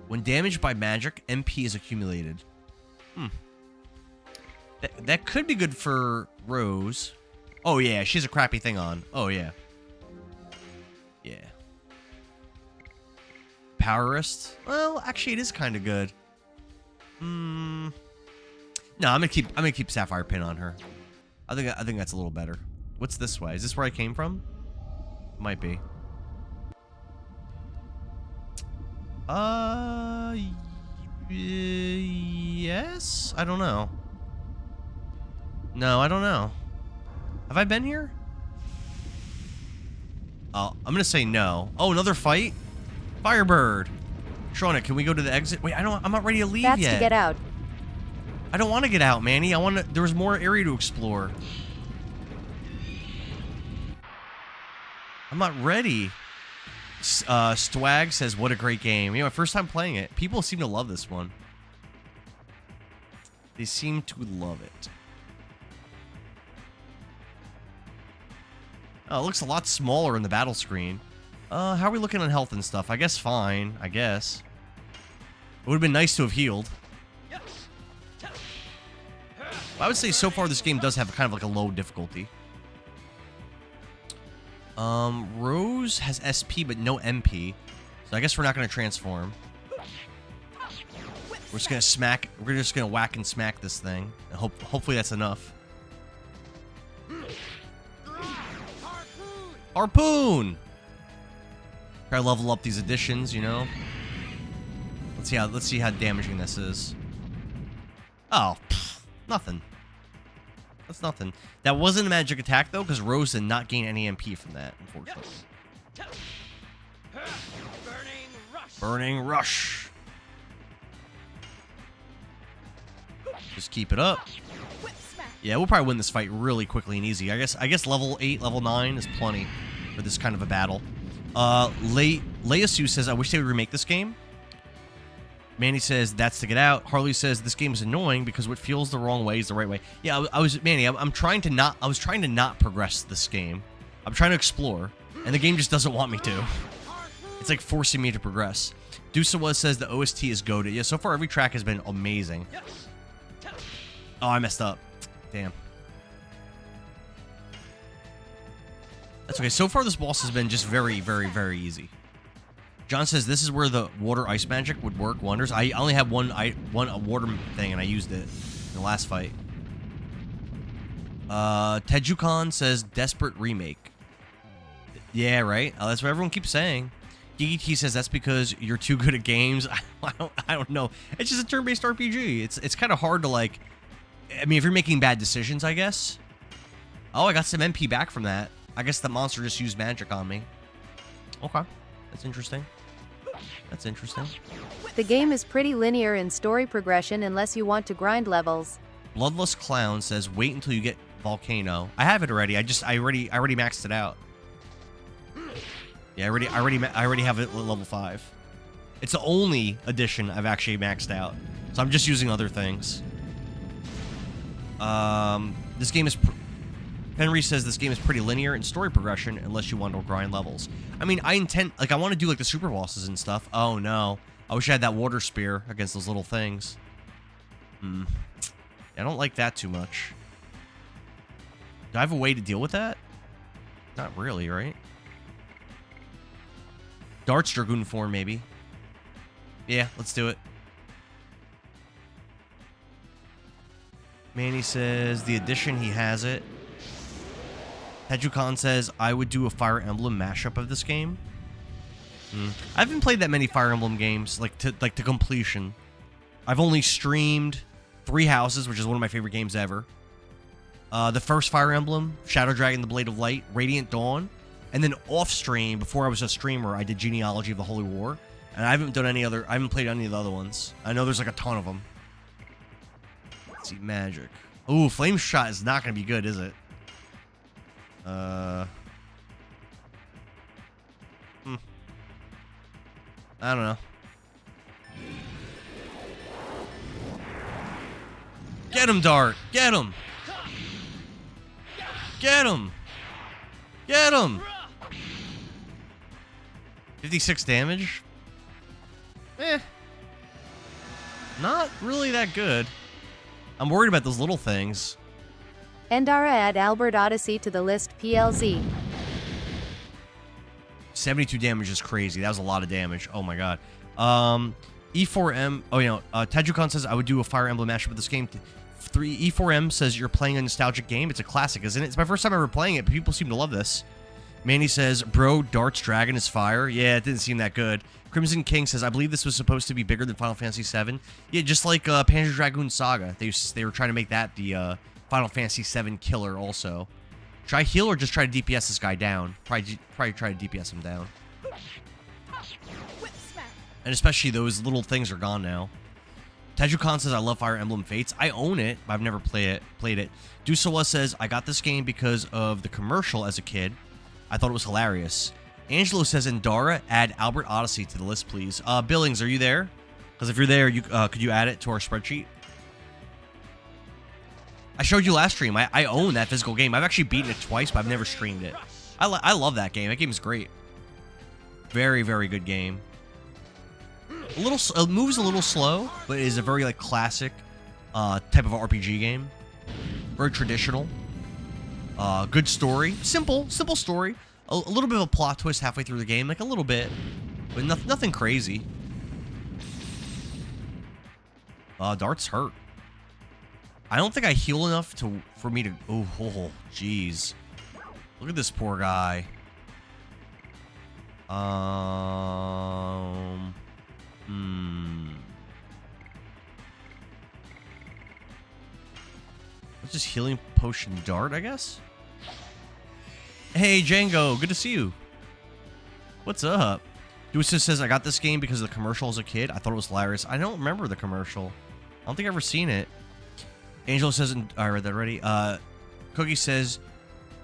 When damaged by magic, MP is accumulated. That could be good for Rose. Oh yeah, she has a crappy thing on. Oh yeah. Yeah. Power wrist. Well, actually, it is kind of good. No, I'm gonna keep Sapphire Pin on her. I think that's a little better. What's this way? Is this where I came from? Might be. Yes? I don't know. No, I don't know. Have I been here? Oh, I'm gonna say no. Oh, another fight? Firebird. Shauna, can we go to the exit? Wait, I'm not ready to leave yet. That's to get out. I don't want to get out, Manny. There was more area to explore. I'm not ready. Swag says, what a great game. You know, my first time playing it. People seem to love this one. They seem to love it. Oh, it looks a lot smaller in the battle screen. How are we looking on health and stuff? I guess fine, I guess. It would have been nice to have healed. I would say so far this game does have kind of like a low difficulty. Rose has SP but no MP. So I guess we're not going to transform. We're just gonna smack. We're just gonna whack and smack this thing. And hopefully that's enough. Harpoon. Try to level up these additions, you know. Let's see how damaging this is. Oh, nothing. That's nothing. That wasn't a magic attack though, because Rose did not gain any MP from that, unfortunately. Burning rush. Just keep it up. Yeah, we'll probably win this fight really quickly and easy. I guess level 8, level 9 is plenty for this kind of a battle. Leasu says, I wish they would remake this game. Manny says, that's to get out. Harley says, this game is annoying because what feels the wrong way is the right way. Yeah, Manny, I'm trying to not progress this game. I'm trying to explore, and the game just doesn't want me to. It's like forcing me to progress. Dusawa says the OST is goated. Yeah, so far every track has been amazing. Oh, I messed up. Damn. That's okay. So far, this boss has been just very, very, very easy. John says this is where the water ice magic would work wonders. I only have one water thing, and I used it in the last fight. Tejukan says desperate remake. Yeah, right. That's what everyone keeps saying. DDT says that's because you're too good at games. I don't know. It's just a turn-based RPG. It's kind of hard to like. I mean, if you're making bad decisions, I guess. Oh, I got some MP back from that. I guess the monster just used magic on me. Okay. That's interesting. That's interesting. The game is pretty linear in story progression unless you want to grind levels. Bloodless Clown says, wait until you get Volcano. I have it already. I already maxed it out. Yeah, I already have it at level 5. It's the only edition I've actually maxed out. So I'm just using other things. This game is... Henry says this game is pretty linear in story progression unless you want to grind levels. I mean, I want to do like the super bosses and stuff. Oh no. I wish I had that water spear against those little things. I don't like that too much. Do I have a way to deal with that? Not really, right? Darts Dragoon form, maybe. Yeah, let's do it. Manny says the addition, he has it. Tejukan says, I would do a Fire Emblem mashup of this game. I haven't played that many Fire Emblem games, like to completion. I've only streamed 3 Houses, which is one of my favorite games ever. The first Fire Emblem, Shadow Dragon, the Blade of Light, Radiant Dawn. And then off stream, before I was a streamer, I did Genealogy of the Holy War. And I haven't played any of the other ones. I know there's like a ton of them. Let's see, magic. Ooh, Flame Shot is not going to be good, is it? I don't know. Get him, Dart! Get him! Get him! Get him! 56 damage? Not really that good. I'm worried about those little things. Endara add Albert Odyssey to the list PLZ. 72 damage is crazy. That was a lot of damage. Oh my god. E4M. Oh, Tejukan says I would do a Fire Emblem mashup with this game. E4M says you're playing a nostalgic game. It's a classic, isn't it? It's my first time ever playing it, but people seem to love this. Manny says, bro, Dart's Dragon is fire. Yeah, it didn't seem that good. Crimson King says, I believe this was supposed to be bigger than Final Fantasy VII. Yeah, just like Panzer Dragoon Saga. They were trying to make that the Final Fantasy VII killer also. Try heal or just try to DPS this guy down? Probably try to DPS him down. And especially those little things are gone now. Tejukan says, I love Fire Emblem Fates. I own it, but I've never played it. Dusawa says, I got this game because of the commercial as a kid. I thought it was hilarious. Angelo says, Endara, add Albert Odyssey to the list, please. Billings, are you there? Because if you're there, could you add it to our spreadsheet? I showed you last stream. I own that physical game. I've actually beaten it twice, but I've never streamed it. I love that game. That game is great. Very, very good game. It moves a little slow, but it is a very like classic type of RPG game. Very traditional. Good story. Simple story. A little bit of a plot twist halfway through the game, like a little bit, but nothing crazy. Darts hurt. I don't think I heal enough for me to... Oh, jeez. Look at this poor guy. What's this healing potion dart, I guess? Hey, Django. Good to see you. What's up? Duisa says, I got this game because of the commercial as a kid. I thought it was hilarious. I don't remember the commercial. I don't think I've ever seen it. Angel says, I read that already. Cookie says,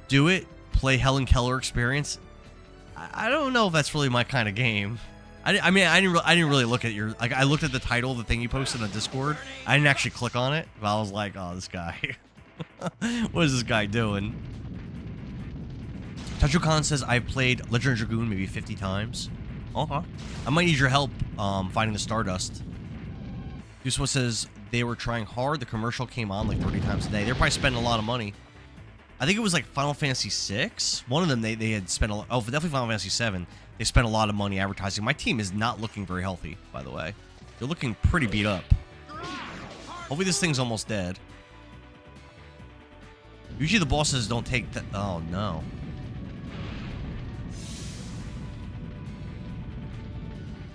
do it. Play Helen Keller Experience. I don't know if that's really my kind of game. I mean, I didn't really look at your... Like, I looked at the title of the thing you posted on Discord. I didn't actually click on it. But I was like, oh, this guy. What is this guy doing? Tachukan says, I've played Legend of Dragoon maybe 50 times. Okay. I might need your help finding the Stardust. Yusuf says, they were trying hard. The commercial came on like 30 times a day. They're probably spending a lot of money. I think it was like Final Fantasy VI. One of them, they had spent a lot. Oh, definitely Final Fantasy VII. They spent a lot of money advertising. My team is not looking very healthy, by the way. They're looking pretty beat up. Hopefully this thing's almost dead. Usually the bosses don't take that. Oh, no.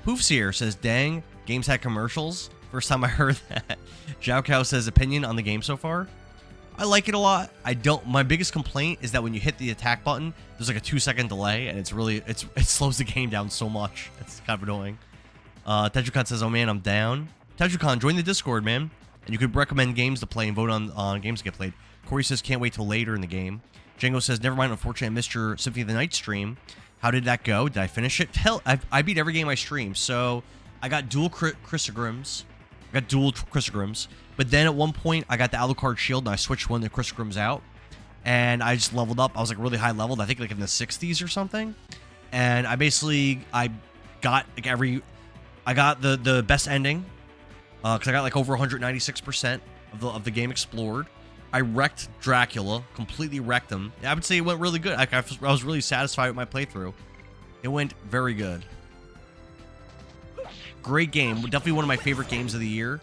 Poofs here says, dang, games had commercials. First time I heard that. Zhao Cow says, opinion on the game so far. I like it a lot. My biggest complaint is that when you hit the attack button, there's like a 2-second delay, and it slows the game down so much. It's kind of annoying. Tejukan says, oh man, I'm down. Tejukan, join the Discord, man. And you could recommend games to play and vote on games to get played. Corey says, can't wait till later in the game. Django says, never mind, unfortunately, I missed your Symphony of the Night stream. How did that go? Did I finish it? Hell, I beat every game I streamed. So I got dual Chrysogrims. But then at one point, I got the Alucard shield, and I switched one of the Chrysogrims out. And I just leveled up. I was like really high leveled. I think like in the 60s or something. And I got like I got the best ending. Because I got like over 196% of the game explored. I wrecked Dracula, completely wrecked him. I would say it went really good. I was really satisfied with my playthrough. It went very good. Great game. Definitely one of my favorite games of the year.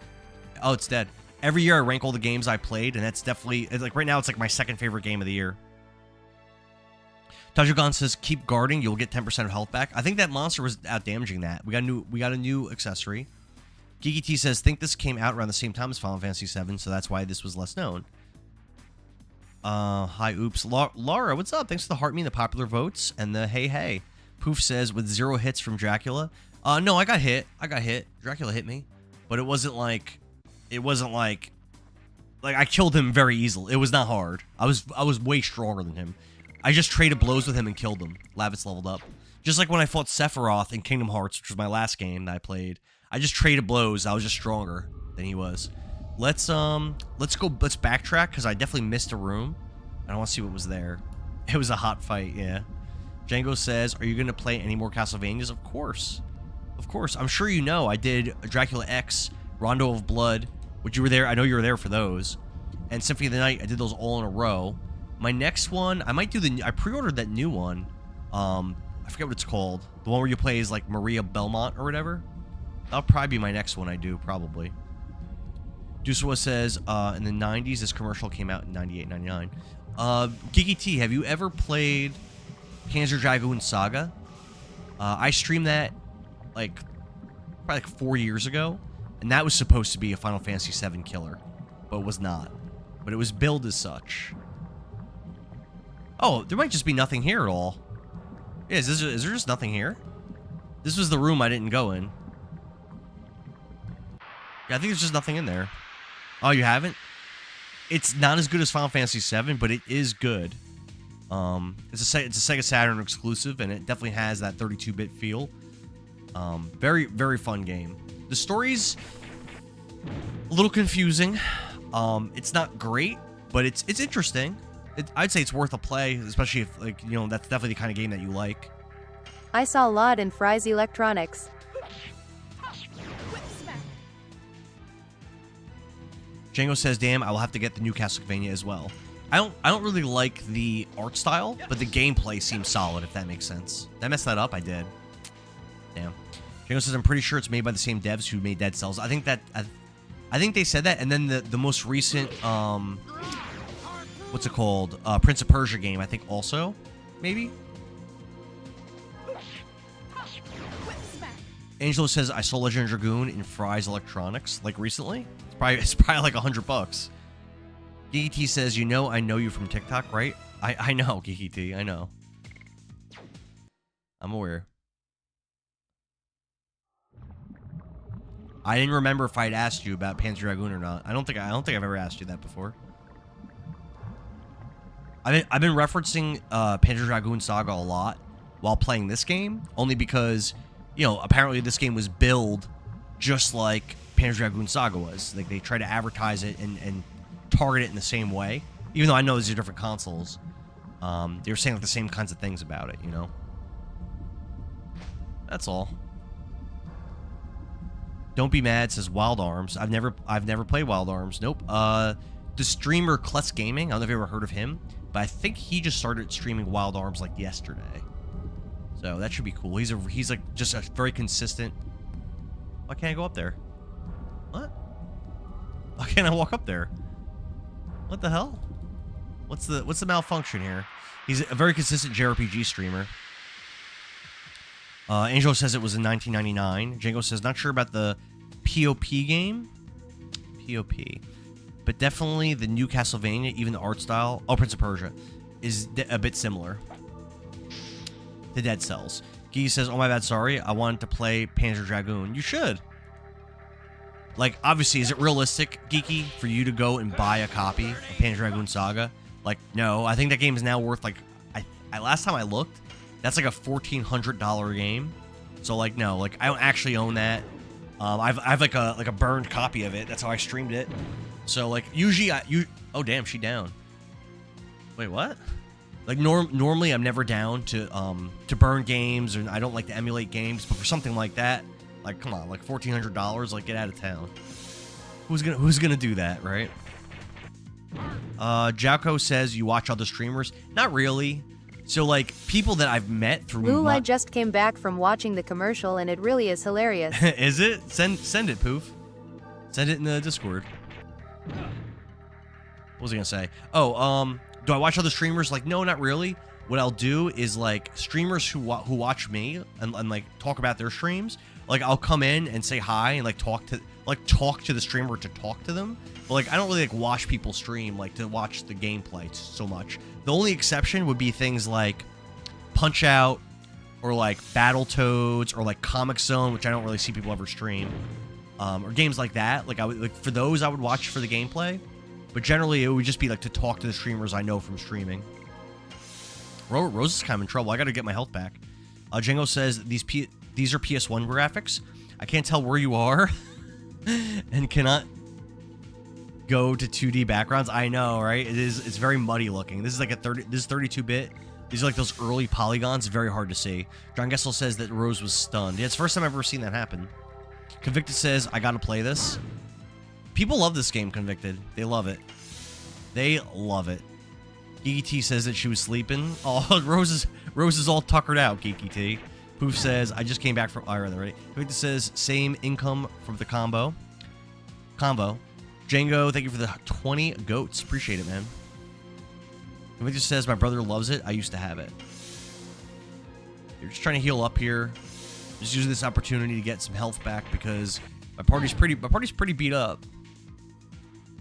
Oh, it's dead. Every year I rank all the games I played, and that's definitely... Like right now, it's like my second favorite game of the year. Tajugan says, keep guarding. You'll get 10% of health back. I think that monster was out damaging that. We got a new accessory. Geeky T says, think this came out around the same time as Final Fantasy VII, so that's why this was less known. Hi, oops. Laura, what's up? Thanks for the heart me and the popular votes and the hey. Poof says, with 0 hits from Dracula. No, I got hit. Dracula hit me. But it wasn't like I killed him very easily. It was not hard. I was way stronger than him. I just traded blows with him and killed him. Lavitz leveled up. Just like when I fought Sephiroth in Kingdom Hearts, which was my last game that I played. I just traded blows. I was just stronger than he was. Let's backtrack, because I definitely missed a room. I want to see what was there. It was a hot fight, yeah. Django says, are you going to play any more Castlevanias? Of course. Of course. I'm sure you know I did Dracula X, Rondo of Blood, which you were there. I know you were there for those. And Symphony of the Night, I did those all in a row. My next one, I might do I pre-ordered that new one. I forget what it's called. The one where you play as like Maria Belmont or whatever. That'll probably be my next one I do, probably. Duswa says, in the 90s, this commercial came out in 98, 99. Geeky T, have you ever played Panzer Dragoon Saga? I streamed that, like, probably like 4 years ago. And that was supposed to be a Final Fantasy VII killer. But it was not. But it was billed as such. Oh, there might just be nothing here at all. Yeah, is there just nothing here? This was the room I didn't go in. Yeah, I think there's just nothing in there. Oh, you haven't? It's not as good as Final Fantasy VII, but it is good. It's a Sega Saturn exclusive, and it definitely has that 32-bit feel. Very, very fun game. The story's a little confusing. It's not great, but it's interesting. I'd say it's worth a play, especially if, like, you know, that's definitely the kind of game that you like. I saw Laud in Fry's Electronics. Django says, damn, I will have to get the new Castlevania as well. I don't really like the art style, but the gameplay seems solid, if that makes sense. Did I mess that up? I did. Damn. Django says, I'm pretty sure it's made by the same devs who made Dead Cells. I think that... I think they said that, and then the most recent what's it called? Prince of Persia game, I think also, maybe. Angelo says I saw Legend of Dragoon in Fry's Electronics like recently. It's probably like $100. Geeky T says, I know you from TikTok, right? I know, Geeky T, I know. I'm aware. I didn't remember if I'd asked you about Panzer Dragoon or not. I don't think I've ever asked you that before. I've been referencing Panzer Dragoon Saga a lot while playing this game, only because, apparently this game was billed just like Panzer Dragoon Saga was. Like, they try to advertise it and target it in the same way. Even though I know these are different consoles, they were saying like the same kinds of things about it, That's all. Don't be mad says Wild Arms. I've never played Wild Arms. Nope. The streamer Klutz Gaming. I don't know if you ever heard of him, but I think he just started streaming Wild Arms like yesterday. So that should be cool. He's like just a very consistent. Why can't I go up there? What? Why can't I walk up there? What the hell? What's the malfunction here? He's a very consistent JRPG streamer. Angelo says it was in 1999. Django says, not sure about the POP game. POP. But definitely the new Castlevania, even the art style. Oh, Prince of Persia. Is a bit similar. The Dead Cells. Gee says, oh my bad, sorry. I wanted to play Panzer Dragoon. You should. Like, obviously, is it realistic, Geeky, for you to go and buy a copy of Panzer Dragoon Saga? Like, no. I think that game is now worth, like, last time I looked, that's like a $1,400 game. So like no, like I don't actually own that. I've like a burned copy of it. That's how I streamed it. So like usually oh damn, she down. Wait, what? Like normally I'm never down to burn games, and I don't like to emulate games, but for something like that, like come on, like $1,400, like get out of town. Who's gonna do that, right? Jauko says you watch other streamers. Not really. So, like, people that I've met through... Lul, I just came back from watching the commercial, and it really is hilarious. Is it? Send it, Poof. Send it in the Discord. What was I gonna say? Oh, do I watch other streamers? Like, no, not really. What I'll do is, like, streamers who watch me and, like, talk about their streams, like, I'll come in and say hi and, like, talk to the streamer to talk to them. But, like, I don't really, like, watch people stream, like, to watch the gameplay so much. The only exception would be things like Punch-Out or, like, Battletoads or, like, Comic Zone, which I don't really see people ever stream. Or games like that. Like, for those, I would watch for the gameplay. But generally, it would just be, like, to talk to the streamers I know from streaming. Rose is kind of in trouble. I got to get my health back. Django says, these are PS1 graphics. I can't tell where you are and cannot go to 2D backgrounds. I know, right? It's very muddy looking. This is like this is 32-bit. These are like those early polygons. Very hard to see. John Gessel says that Rose was stunned. Yeah, it's the first time I've ever seen that happen. Convicted says, I gotta play this. People love this game, Convicted. They love it. They love it. Geeky T says that she was sleeping. Oh, Rose is all tuckered out, Geeky T. Poof says, I just came back from Ireland already. Convicted says, same income from the combo. Django, thank you for the 20 goats. Appreciate it, man. Convicted says, my brother loves it. I used to have it. You're just trying to heal up here. Just using this opportunity to get some health back because my party's pretty beat up.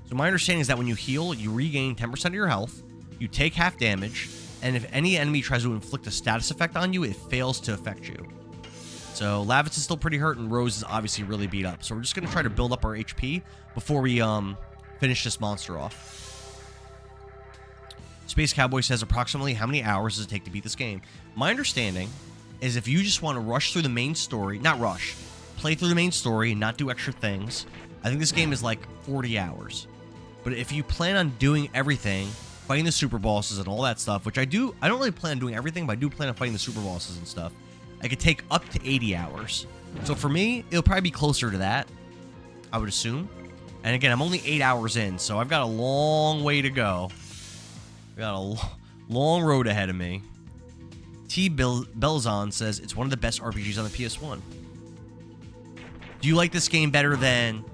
So my understanding is that when you heal, you regain 10% of your health, you take half damage, and if any enemy tries to inflict a status effect on you, it fails to affect you. So Lavitz is still pretty hurt, and Rose is obviously really beat up. So we're just going to try to build up our HP before we finish this monster off. Space Cowboy says, approximately how many hours does it take to beat this game? My understanding is if you just want to rush through the main story, not rush, play through the main story and not do extra things, I think this game is like 40 hours. But if you plan on doing everything, fighting the super bosses and all that stuff, which I don't really plan on doing everything, but I do plan on fighting the super bosses and stuff, I could take up to 80 hours. So for me, it'll probably be closer to that, I would assume. And again, I'm only 8 hours in, so I've got a long way to go. I got a long road ahead of me. T. Belzon says, it's one of the best RPGs on the PS1. Do you like this game better than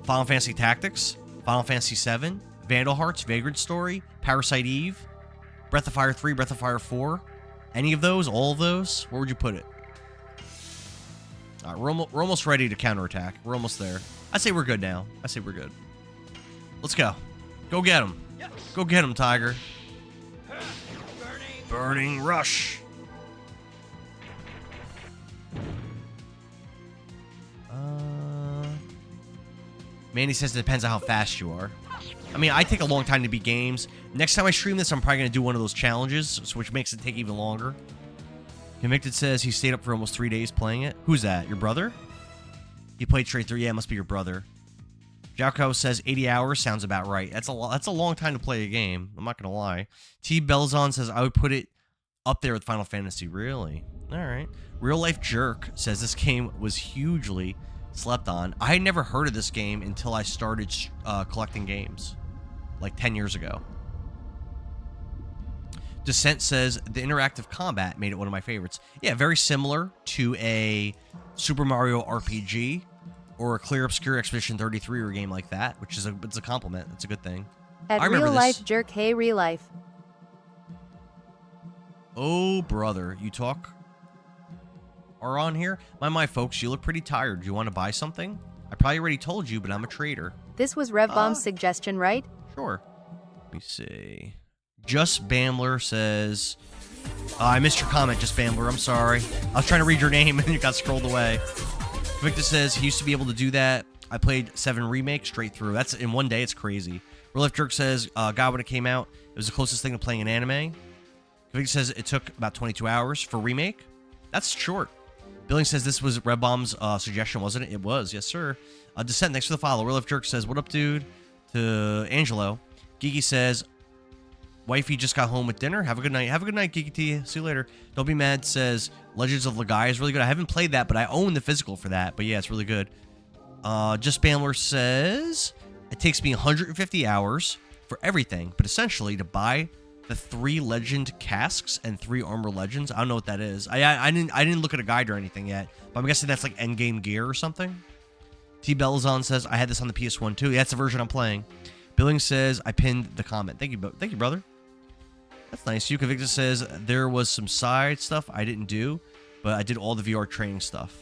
Final Fantasy Tactics, Final Fantasy 7, Vandal Hearts, Vagrant Story, Parasite Eve, Breath of Fire 3, Breath of Fire 4. Any of those? All of those? Where would you put it? All right, we're almost ready to counterattack. We're almost there. I say we're good now. I say we're good. Let's go. Go get him. Go get him, Tiger. Burning Rush. Mandy says it depends on how fast you are. I mean, I take a long time to beat games. Next time I stream this, I'm probably going to do one of those challenges, which makes it take even longer. Convicted says he stayed up for almost 3 days playing it. Who's that? Your brother? He played straight through. Yeah, it must be your brother. Jacko says 80 hours sounds about right. That's a long time to play a game. I'm not going to lie. T. Belzon says I would put it up there with Final Fantasy. Really? All right. Real Life Jerk says this game was hugely slept on. I had never heard of this game until I started collecting games like 10 years ago. Descent says the interactive combat made it one of my favorites. Yeah, very similar to a Super Mario RPG or a Clear Obscure Expedition 33 or a game like that, which is it's a compliment. It's a good thing. At Real Life Jerk, hey Real Life. Oh, brother, you are on here? My folks, you look pretty tired. Do you want to buy something? I probably already told you, but I'm a trader. This was RevBomb's suggestion, right? Sure. Let me see. Just Bambler says... I missed your comment, Just Bambler. I'm sorry. I was trying to read your name and you got scrolled away. Victor says he used to be able to do that. I played 7 Remake straight through. That's in one day. It's crazy. Real Life Jerk says, God, when it came out, it was the closest thing to playing an anime. Victor says it took about 22 hours for Remake. That's short. Billing says this was Red Bomb's suggestion, wasn't it? It was, yes, sir. Descent, thanks for the follow. Real Life Jerk says, what up, dude? To Angelo. Geeky says, wifey just got home with dinner. Have a good night. Have a good night, Geeky T. See you later. Don't Be Mad says, Legends of Dragoon is really good. I haven't played that, but I own the physical for that. But yeah, it's really good. Just Bambler says, it takes me 150 hours for everything, but essentially to buy the 3 legend casks and 3 armor legends. I don't know what that is. I didn't look at a guide or anything yet, but I'm guessing that's like endgame gear or something. T Belzon says I had this on the PS1 too. Yeah, that's the version I'm playing. Billing says I pinned the comment. Thank you, brother. That's nice. Yuka Victor says there was some side stuff I didn't do, but I did all the VR training stuff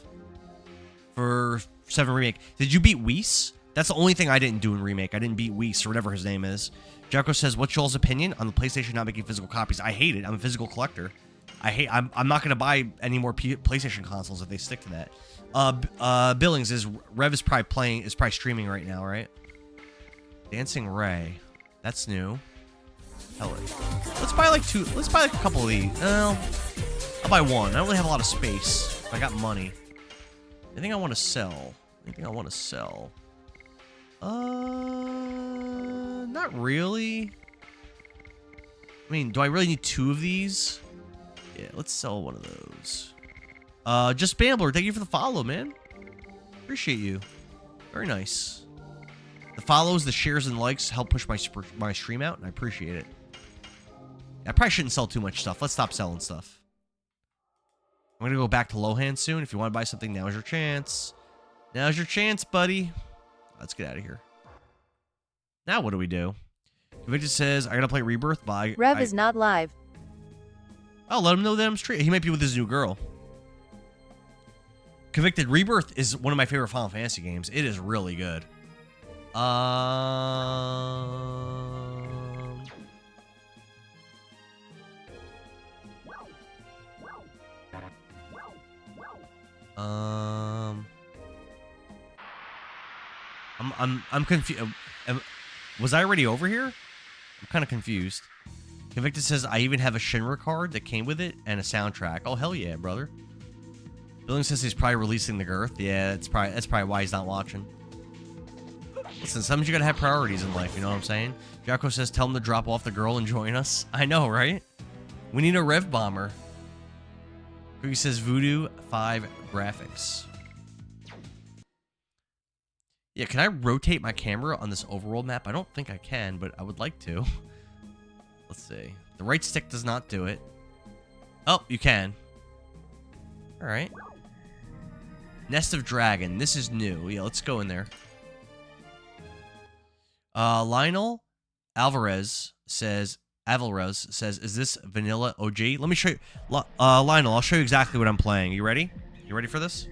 for 7 Remake. Did you beat Whis? That's the only thing I didn't do in Remake. I didn't beat Whis or whatever his name is. Jacko says, what's y'all's opinion on the PlayStation not making physical copies? I hate it. I'm a physical collector. I'm not going to buy any more PlayStation consoles if they stick to that. Billings is Rev is probably streaming right now, right? Dancing Ray. That's new. Hell it. Let's buy like a couple of these. Well, I'll buy one. I don't really have a lot of space. I got money. Anything I want to sell? Not really. I mean, do I really need 2 of these? Yeah, let's sell one of those. Just Bambler, thank you for the follow, man. Appreciate you. Very nice. The follows, the shares, and likes help push my stream out, and I appreciate it. I probably shouldn't sell too much stuff. Let's stop selling stuff. I'm gonna go back to Lohan soon. If you want to buy something, now's your chance. Now's your chance, buddy. Let's get out of here. Now what do we do? Victor says, I gotta play Rebirth, but Rev is not live. I'll let him know that I'm straight. He might be with his new girl. Convicted Rebirth is one of my favorite Final Fantasy games. It is really good. I'm confused. Was I already over here? I'm kind of confused. Convicted says I even have a Shinra card that came with it and a soundtrack. Oh hell yeah, brother. Billing says he's probably releasing the girth. Yeah, that's probably why he's not watching. Listen, sometimes you gotta have priorities in life. You know what I'm saying? Jacko says tell him to drop off the girl and join us. I know, right? We need a Rev Bomber. Cookie says Voodoo 5 graphics. Yeah, can I rotate my camera on this overworld map? I don't think I can, but I would like to. Let's see. The right stick does not do it. Oh, you can. All right. Nest of Dragon. This is new. Yeah, let's go in there. Lionel Alvarez says, is this vanilla OG? Let me show you. Lionel, I'll show you exactly what I'm playing. You ready? You ready for this?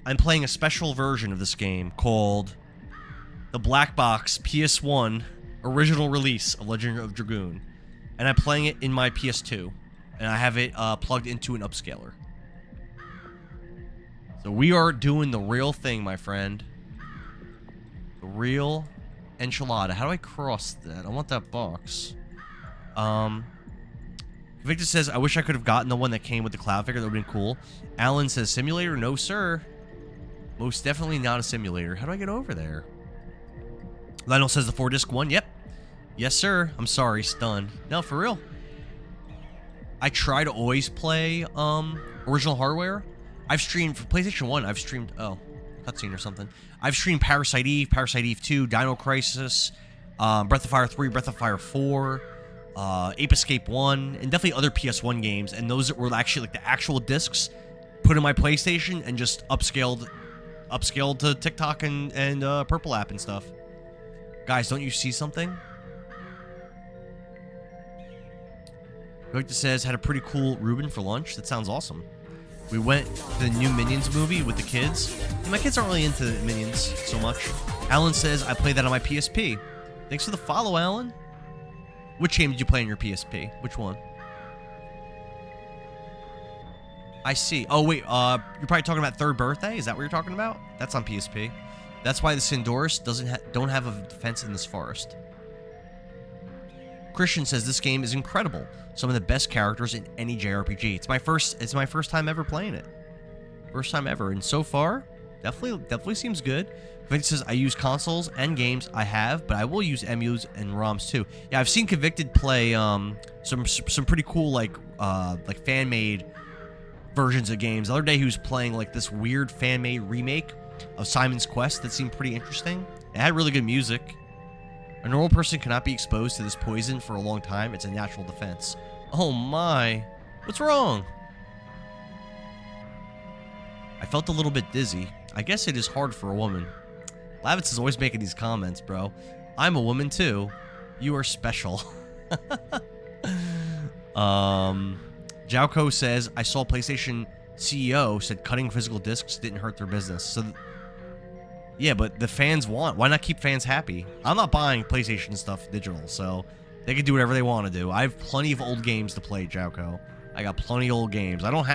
I'm playing a special version of this game called the Black Box PS1 original release of Legend of Dragoon. And I'm playing it in my PS2. And I have it plugged into an upscaler. So we are doing the real thing, my friend. The real enchilada. How do I cross that? I want that box. Victor says, I wish I could have gotten the one that came with the cloud figure. That would have been cool. Alan says, simulator? No, sir. Most definitely not a simulator. How do I get over there? Lionel says the 4-disc one. Yep. Yes, sir. I'm sorry. Stunned. No, for real. I try to always play original hardware. I've streamed for PlayStation 1. I've streamed, cutscene or something. I've streamed Parasite Eve 2, Dino Crisis, Breath of Fire 3, Breath of Fire 4, Ape Escape 1, and definitely other PS1 games. And those that were actually like the actual discs put in my PlayStation and just upscaled to TikTok and Purple app and stuff. Guys, don't you see something? Victor says, had a pretty cool Reuben for lunch. That sounds awesome. We went to the new Minions movie with the kids. And my kids aren't really into Minions so much. Alan says, I played that on my PSP. Thanks for the follow, Alan. Which game did you play on your PSP? Which one? I see. Oh, wait. You're probably talking about Third Birthday? Is that what you're talking about? That's on PSP. That's why the Sindoris don't have a defense in this forest. Christian says this game is incredible. Some of the best characters in any JRPG. It's my first time ever playing it. First time ever, and so far, definitely seems good. Convicted says I use consoles and games. I have, but I will use emus and ROMs too. Yeah, I've seen Convicted play some pretty cool like fan made versions of games. The other day he was playing like this weird fan made remake of Simon's Quest that seemed pretty interesting. It had really good music. A normal person cannot be exposed to this poison for a long time. It's a natural defense. Oh my. What's wrong? I felt a little bit dizzy. I guess it is hard for a woman. Lavitz is always making these comments, bro. I'm a woman too. You are special. Jauko says, I saw PlayStation CEO said cutting physical discs didn't hurt their business. So yeah, but the fans want. Why not keep fans happy? I'm not buying PlayStation stuff digital, so they can do whatever they want to do. I have plenty of old games to play, Jauko. I got plenty of old games. I don't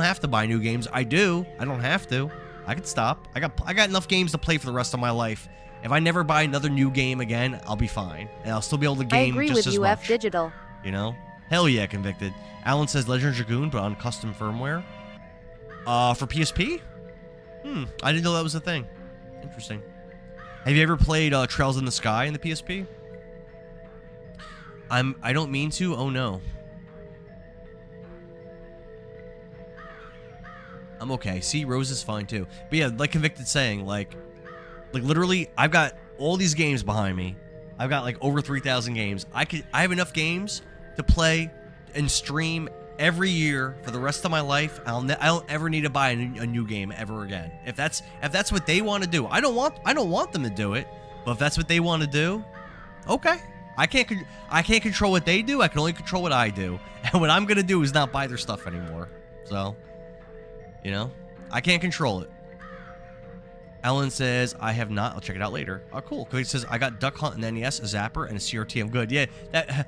have to buy new games. I do. I don't have to. I could stop. I got enough games to play for the rest of my life. If I never buy another new game again, I'll be fine, and I'll still be able to game just as much. I agree with you, F Digital. You know? Hell yeah, Convicted. Alan says Legend of Dragoon, but on custom firmware. For PSP? I didn't know that was a thing. Interesting. Have you ever played Trails in the Sky in the PSP? I don't mean to. Oh no. I'm okay. See, Rose is fine too. But yeah, like Convicted saying, like literally, I've got all these games behind me. I've got like over 3,000 games. I have enough games to play and stream every year for the rest of my life. I don't ever need to buy a new game ever again. If that's what they want to do, I don't want them to do it. But if that's what they want to do, okay. I can't control what they do. I can only control what I do. And what I'm gonna do is not buy their stuff anymore. So, you know, I can't control it. Ellen says, I have not. I'll check it out later. Oh, cool. Cody says, I got Duck Hunt and NES, a Zapper, and a CRT. I'm good. Yeah, that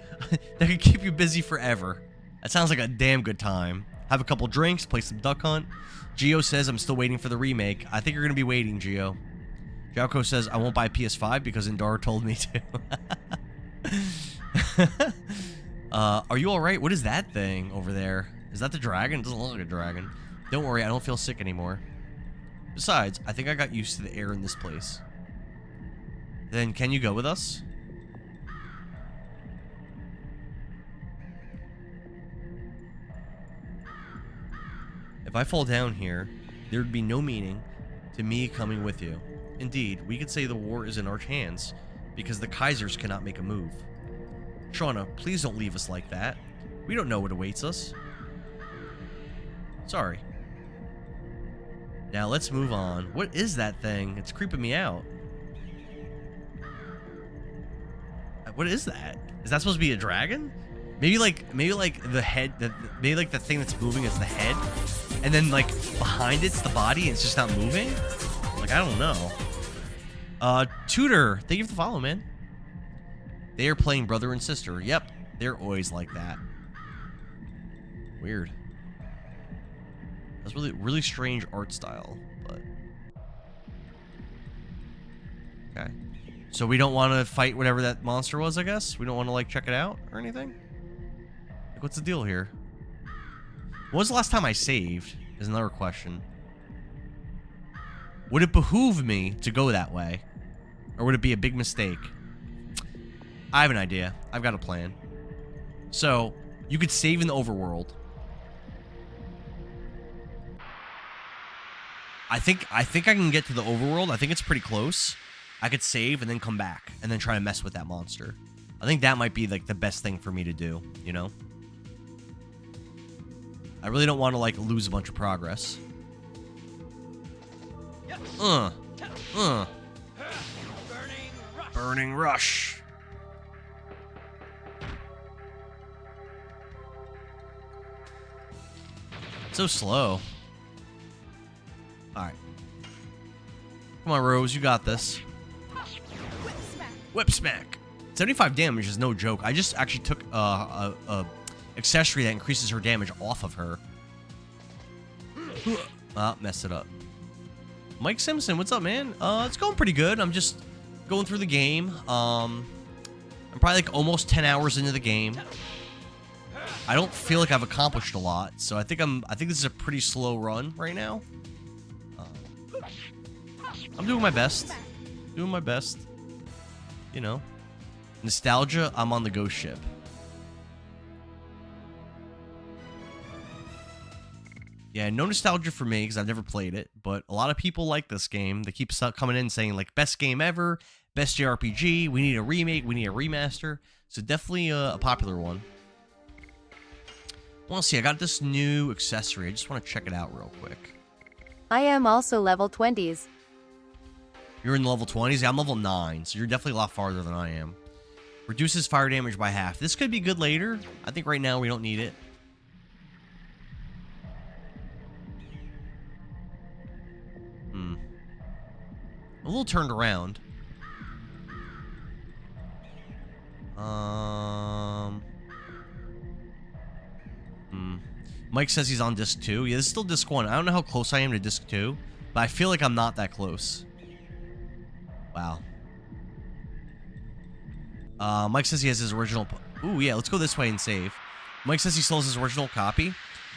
can keep you busy forever. That sounds like a damn good time. Have a couple drinks, play some Duck Hunt. Geo says, I'm still waiting for the remake. I think you're going to be waiting, Geo. Jalco says, I won't buy PS5 because Indar told me to. Are you alright? What is that thing over there? Is that the dragon? It doesn't look like a dragon. Don't worry, I don't feel sick anymore. Besides, I think I got used to the air in this place. Then, can you go with us? If I fall down here, there would be no meaning to me coming with you. Indeed, we could say the war is in our hands, because the Kaisers cannot make a move. Shauna, please don't leave us like that. We don't know what awaits us. Sorry. Now let's move on. What is that thing? It's creeping me out. What is that? Is that supposed to be a dragon? Maybe like the head, maybe like the thing that's moving is the head, and then like behind it's the body and it's just not moving? Like, I don't know. Tutor, thank you for the follow, man. They are playing brother and sister. Yep, they're always like that. Weird. That's really strange art style, but okay. So we don't want to fight whatever that monster was, I guess? We don't want to, like, check it out or anything? Like, what's the deal here? When was the last time I saved? Is another question. Would it behoove me to go that way? Or would it be a big mistake? I have an idea. I've got a plan. So, you could save in the overworld. I think I can get to the overworld. I think it's pretty close. I could save and then come back and then try to mess with that monster. I think that might be like the best thing for me to do, you know? I really don't want to like lose a bunch of progress. Burning rush. So slow. Alright. Come on, Rose, you got this. Whip smack. 75 damage is no joke. I just actually took a accessory that increases her damage off of her. Ah, messed it up. Mike Simpson, what's up, man? It's going pretty good. I'm just going through the game. I'm probably like almost 10 hours into the game. I don't feel like I've accomplished a lot, so I think this is a pretty slow run right now. I'm doing my best. Doing my best. You know. Nostalgia, I'm on the ghost ship. Yeah, no nostalgia for me because I've never played it, but a lot of people like this game. They keep coming in saying, like, best game ever, best JRPG, we need a remake, we need a remaster. So definitely a popular one. Well, see, I got this new accessory. I just want to check it out real quick. I am also level 20s. You're in the level 20s? Yeah, I'm level 9, so you're definitely a lot farther than I am. Reduces fire damage by half. This could be good later. I think right now we don't need it. A little turned around. Mike says he's on disc 2. Yeah, this is still disc 1. I don't know how close I am to disc 2, but I feel like I'm not that close. Wow. Mike says he has his original... Ooh, yeah, let's go this way and save. Mike says he still has his original copy.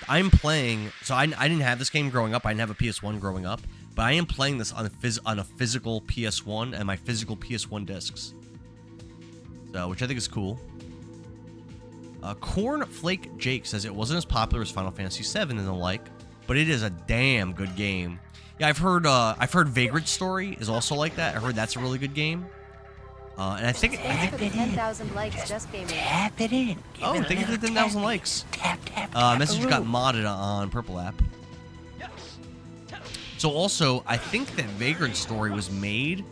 I'm playing... So I didn't have this game growing up. I didn't have a PS1 growing up. But I am playing this on a physical PS1 and my physical PS1 discs. So, which I think is cool. Cornflake Jake says it wasn't as popular as Final Fantasy VII and the like, but it is a damn good game. Yeah, I've heard Vagrant Story is also like that. I heard that's a really good game. And I think Thanks for the 10,000 likes, just gaming. Tap it in. Oh, thank you for the 10,000 likes. Tap. Message got modded on Purple App. So also, I think that Vagrant Story was made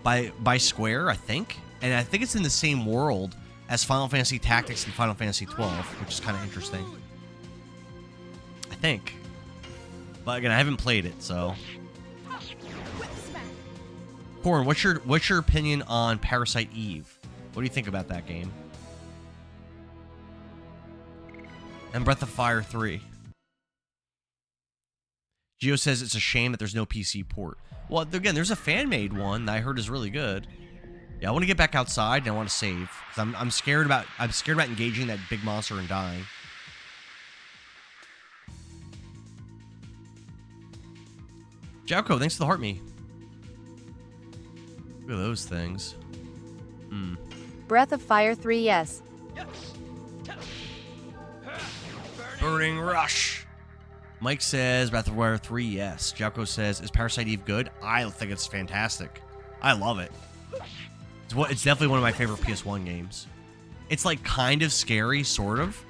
by Square, I think. And I think it's in the same world as Final Fantasy Tactics and Final Fantasy 12, which is kind of interesting. I think. But again, I haven't played it, so... Corn, what's your opinion on Parasite Eve? What do you think about that game? And Breath of Fire 3. Gio says it's a shame that there's no PC port. Well, again, there's a fan-made one that I heard is really good. Yeah, I want to get back outside and I want to save because I'm scared about engaging that big monster and dying. Jauko, thanks for the heart me. Look at those things. Breath of Fire 3, yes. Burning Rush. Mike says Breath of Fire 3, yes. Jauko says, is Parasite Eve good? I think it's fantastic. I love it. It's definitely one of my favorite PS1 games. It's like kind of scary, sort of.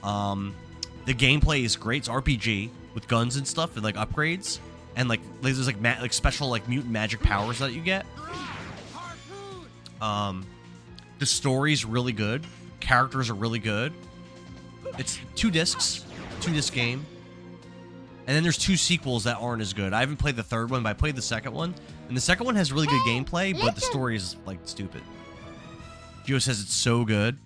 The gameplay is great. It's RPG with guns and stuff and like upgrades. And like there's like special like mutant magic powers that you get. The story's really good. Characters are really good. It's 2 disc game. And then there's 2 sequels that aren't as good. I haven't played the 3rd one, but I played the 2nd one. And the 2nd one has really good gameplay, but the story is, like, stupid. Gio says it's so good.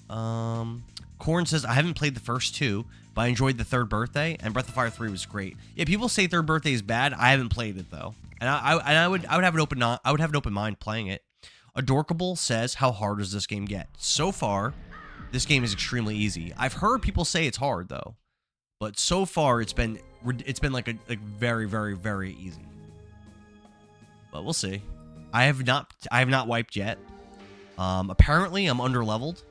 Corn says, I haven't played the first 2, but I enjoyed the 3rd birthday, and Breath of Fire 3 was great. Yeah, people say 3rd birthday is bad. I haven't played it, though. And I would have an open mind playing it. Adorkable says, how hard does this game get? So far, this game is extremely easy. I've heard people say it's hard, though. But so far, it's been like very, very, very easy. But we'll see. I have not wiped yet. Apparently, I'm underleveled,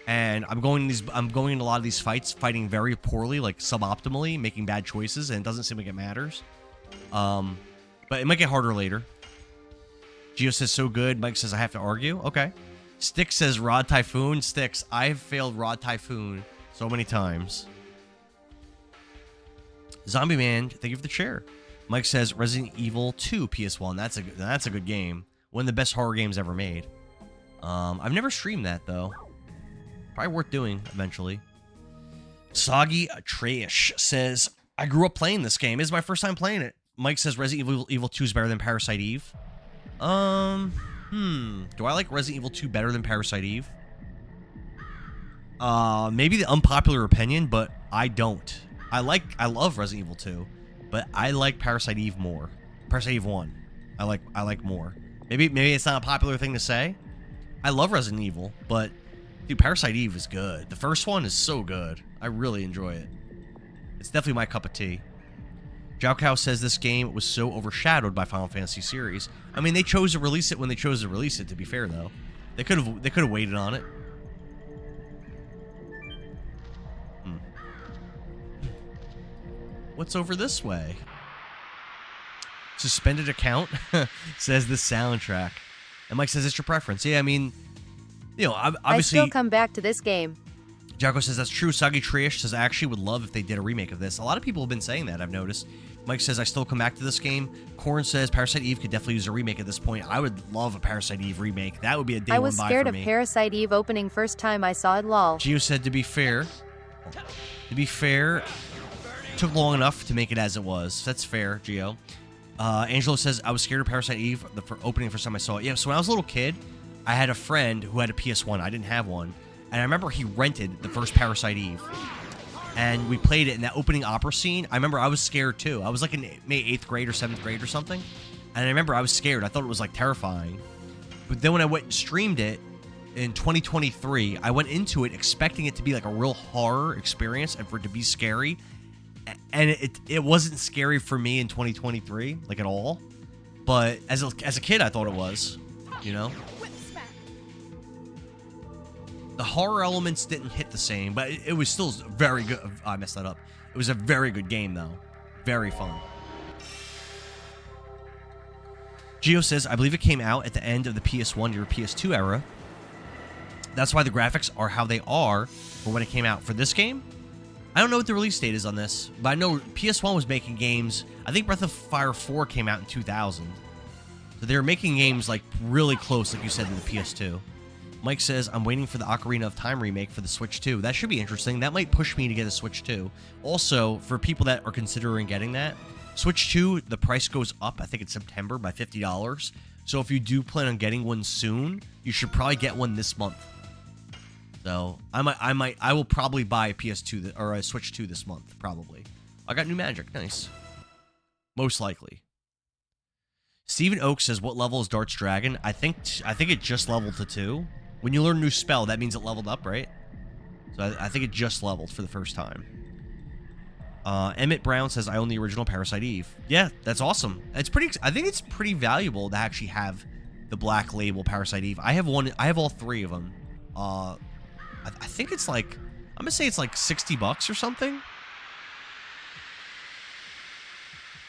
and I'm going in a lot of these fights, fighting very poorly, like suboptimally, making bad choices, and it doesn't seem like it matters. But it might get harder later. Gio says so good. Mike says I have to argue. Okay. Styx says Rod Typhoon. Styx, I've failed Rod Typhoon so many times. Zombie Man, thank you for the chair. Mike says Resident Evil 2 PS1. That's a good game. One of the best horror games ever made. I've never streamed that though. Probably worth doing eventually. Soggy Trash says I grew up playing this game. This is my first time playing it. Mike says Resident Evil 2 is better than Parasite Eve. Do I like Resident Evil 2 better than Parasite Eve? Maybe the unpopular opinion, but I don't. I love Resident Evil 2, but I like Parasite Eve more. Parasite Eve 1. I like more. Maybe it's not a popular thing to say. I love Resident Evil, but dude, Parasite Eve is good. The first one is so good. I really enjoy it. It's definitely my cup of tea. Joukow says this game was so overshadowed by Final Fantasy series. I mean, they chose to release it when they chose to release it, to be fair though. They could have waited on it. What's over this way? Suspended account says the soundtrack. And Mike says it's your preference. Yeah, I mean, you know, obviously I still come back to this game. Jocko says that's true. Sagi Trish says I actually would love if they did a remake of this. A lot of people have been saying that, I've noticed. Mike says I still come back to this game. Corn says Parasite Eve could definitely use a remake at this point. I would love a Parasite Eve remake. That would be a day one buy for me. I was scared of Parasite Eve opening first time I saw it, lol. Gio said to be fair, took long enough to make it as it was. That's fair, Gio. Angelo says I was scared of Parasite Eve for opening the first time I saw it. Yeah, so when I was a little kid, I had a friend who had a PS1. I didn't have one. And I remember he rented the first Parasite Eve. And we played it in that opening opera scene. I remember I was scared too. I was like in maybe 8th grade or 7th grade or something. And I remember I was scared. I thought it was like terrifying. But then when I went and streamed it in 2023, I went into it expecting it to be like a real horror experience and for it to be scary. And it wasn't scary for me in 2023, like at all. But as a kid, I thought it was, you know? The horror elements didn't hit the same, but it was still very good. I messed that up. It was a very good game, though. Very fun. Gio says, I believe it came out at the end of the PS1 or PS2 era. That's why the graphics are how they are for when it came out. For this game, I don't know what the release date is on this, but I know PS1 was making games. I think Breath of Fire 4 came out in 2000. So they were making games like really close, like you said, to the PS2. Mike says, I'm waiting for the Ocarina of Time remake for the Switch 2. That should be interesting. That might push me to get a Switch 2. Also, for people that are considering getting that, Switch 2, the price goes up, I think it's September, by $50. So if you do plan on getting one soon, you should probably get one this month. So I will probably buy a PS2 or a Switch 2 this month, probably. I got new magic. Nice. Most likely. Steven Oak says, what level is Dart's Dragon? I think it just leveled to 2. When you learn a new spell, that means it leveled up, right? So I think it just leveled for the first time. Emmett Brown says, I own the original Parasite Eve. Yeah, that's awesome. I think it's pretty valuable to actually have the black label Parasite Eve. I have all 3 of them. I think it's like, I'm gonna say it's like $60 or something.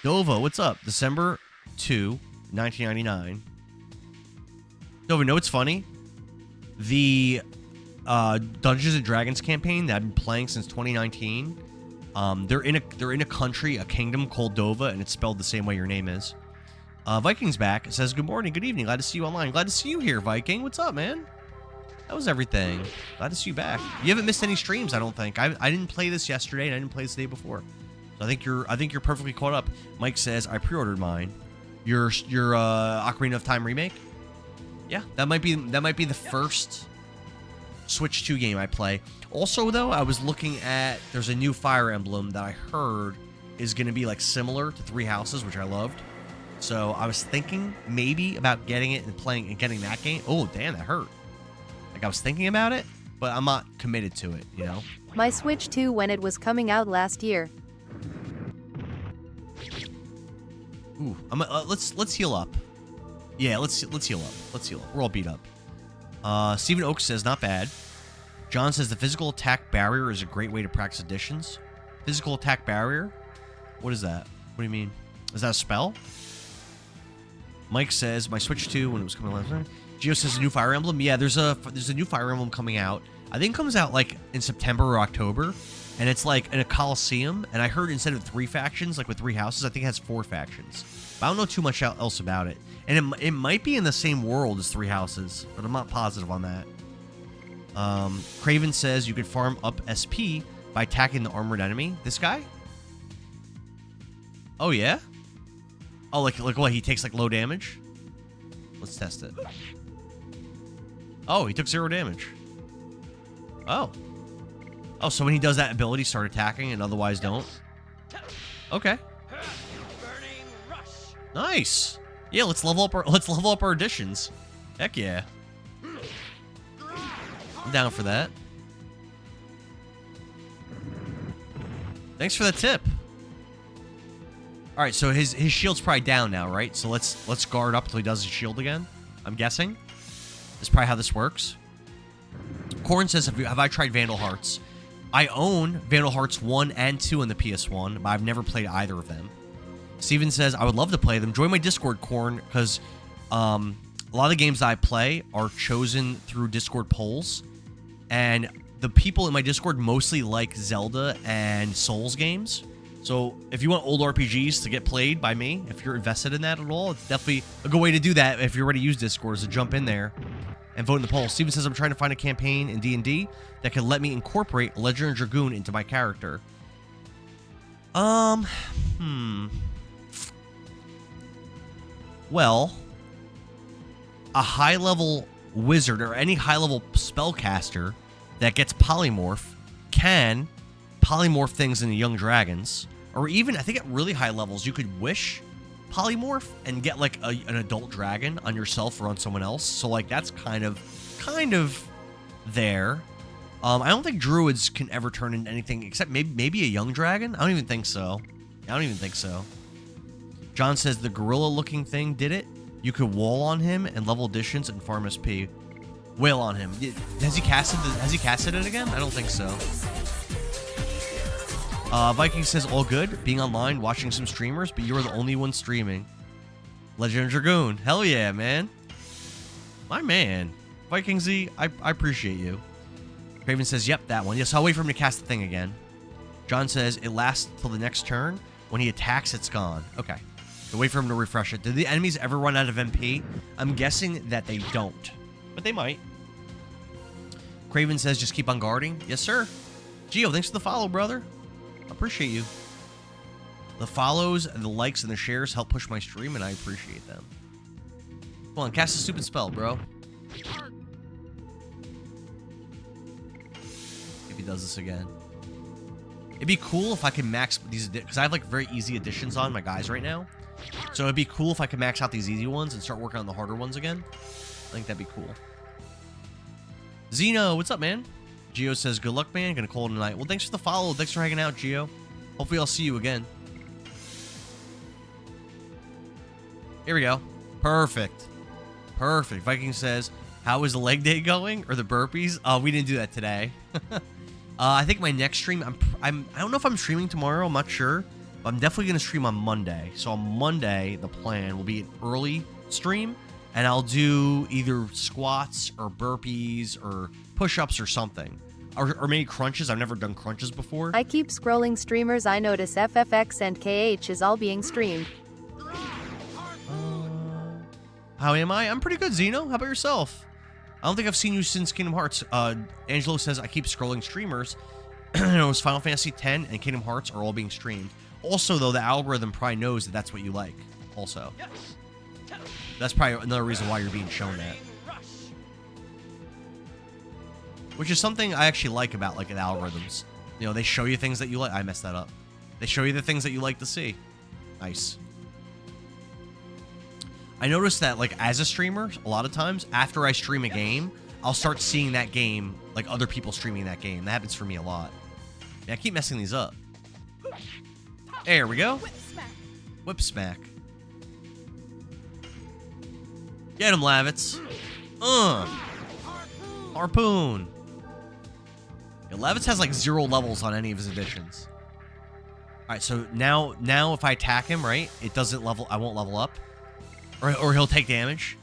Dova, what's up? December 2, 1999. Dova, you know what's funny? The Dungeons and Dragons campaign that I've been playing since 2019. They're in a country, a kingdom called Dova, and it's spelled the same way your name is. Viking's back. It says, good morning, good evening. Glad to see you online. Glad to see you here, Viking. What's up, man? That was everything. Glad to see you back. You haven't missed any streams, I don't think. I didn't play this yesterday, and I didn't play this the day before. So I think you're perfectly caught up. Mike says, I pre-ordered mine. Your Ocarina of Time remake? Yeah, that might be the first Switch 2 game I play. Also, though, I was looking at, there's a new Fire Emblem that I heard is going to be like similar to Three Houses, which I loved. So I was thinking maybe about getting it and playing and getting that game. Oh, damn, that hurt. Like I was thinking about it, but I'm not committed to it, you know? My Switch 2 when it was coming out last year. Ooh, let's heal up. Yeah, let's heal up. Let's heal up. We're all beat up. Stephen Oaks says, not bad. John says, the physical attack barrier is a great way to practice additions. Physical attack barrier? What is that? What do you mean? Is that a spell? Mike says, my Switch 2 when it was coming last night. Gio says, a new Fire Emblem? Yeah, there's a new Fire Emblem coming out. I think it comes out like in September or October. And it's like in a Coliseum. And I heard instead of 3 factions, like with 3 houses, I think it has 4 factions. But I don't know too much else about it. And it might be in the same world as 3 houses, but I'm not positive on that. Craven says you can farm up SP by attacking the armored enemy. This guy? Oh, yeah? Oh, like what? He takes like low damage? Let's test it. Oh, he took 0 damage. Oh. Oh, so when he does that ability, start attacking and otherwise don't? Okay. Nice. Yeah, let's level up our additions. Heck yeah. I'm down for that. Thanks for the tip. All right, so his shield's probably down now, right? So let's guard up until he does his shield again. I'm guessing. That's probably how this works. Corn says, have I tried Vandal Hearts? I own Vandal Hearts 1 and 2 on the PS1, but I've never played either of them. Steven says, I would love to play them. Join my Discord, Corn, because a lot of the games that I play are chosen through Discord polls. And the people in my Discord mostly like Zelda and Souls games. So if you want old RPGs to get played by me, if you're invested in that at all, it's definitely a good way to do that if you're ready to use Discord, is to jump in there and vote in the poll. Steven says, I'm trying to find a campaign in D&D that can let me incorporate Legend of Dragoon into my character. Well, a high-level wizard or any high-level spellcaster that gets polymorph can polymorph things into young dragons. Or even, I think at really high levels, you could wish polymorph and get like an adult dragon on yourself or on someone else. So like that's kind of there. I don't think druids can ever turn into anything except maybe a young dragon. I don't even think so. John says the gorilla-looking thing did it. You could wall on him and level additions and farm SP. Wail on him. Has he casted it again? I don't think so. Viking says, all good. Being online, watching some streamers, but you are the only one streaming. Legend of Dragoon. Hell yeah, man. My man. Viking Z, I appreciate you. Craven says, yep, that one. Yes, I'll wait for him to cast the thing again. John says, it lasts till the next turn. When he attacks, it's gone. Okay. So wait for him to refresh it. Did the enemies ever run out of MP? I'm guessing that they don't. But they might. Craven says, just keep on guarding. Yes, sir. Gio, thanks for the follow, brother. Appreciate you. The follows, and the likes, and the shares help push my stream, and I appreciate them. Come on, cast a stupid spell, bro. If he does this again. It'd be cool if I could max these, because I have like very easy additions on my guys right now. So it'd be cool if I could max out these easy ones and start working on the harder ones again. I think that'd be cool. Zeno, what's up, man? Gio says, good luck, man. Gonna call it a night. Well, thanks for the follow. Thanks for hanging out, Gio. Hopefully I'll see you again. Here we go. Perfect. Perfect. Viking says, how is the leg day going? Or the burpees? We didn't do that today. I think my next stream, I don't know if I'm streaming tomorrow. I'm not sure. But I'm definitely going to stream on Monday. So on Monday, the plan will be an early stream. And I'll do either squats or burpees or push-ups or something. Or maybe crunches. I've never done crunches before. I keep scrolling streamers. I notice FFX and KH is all being streamed. How am I? I'm pretty good, Zeno. How about yourself? I don't think I've seen you since Kingdom Hearts. Angelo says, I keep scrolling streamers. It's Final Fantasy X and Kingdom Hearts are all being streamed. Also, though, the algorithm probably knows that that's what you like. Also. That's probably another reason why you're being shown that. Which is something I actually like about, like, the algorithms. You know, they show you things that you like. I messed that up. They show you the things that you like to see. Nice. I noticed that, like, as a streamer, a lot of times, after I stream a game, I'll start seeing that game, like, other people streaming that game. That happens for me a lot. Yeah, I keep messing these up. There we go. Whip smack. Get him, Lavitz. Harpoon. Yeah, Lavitz has, like, 0 levels on any of his additions. Alright, so now if I attack him, right, it doesn't level, I won't level up. Or he'll take damage.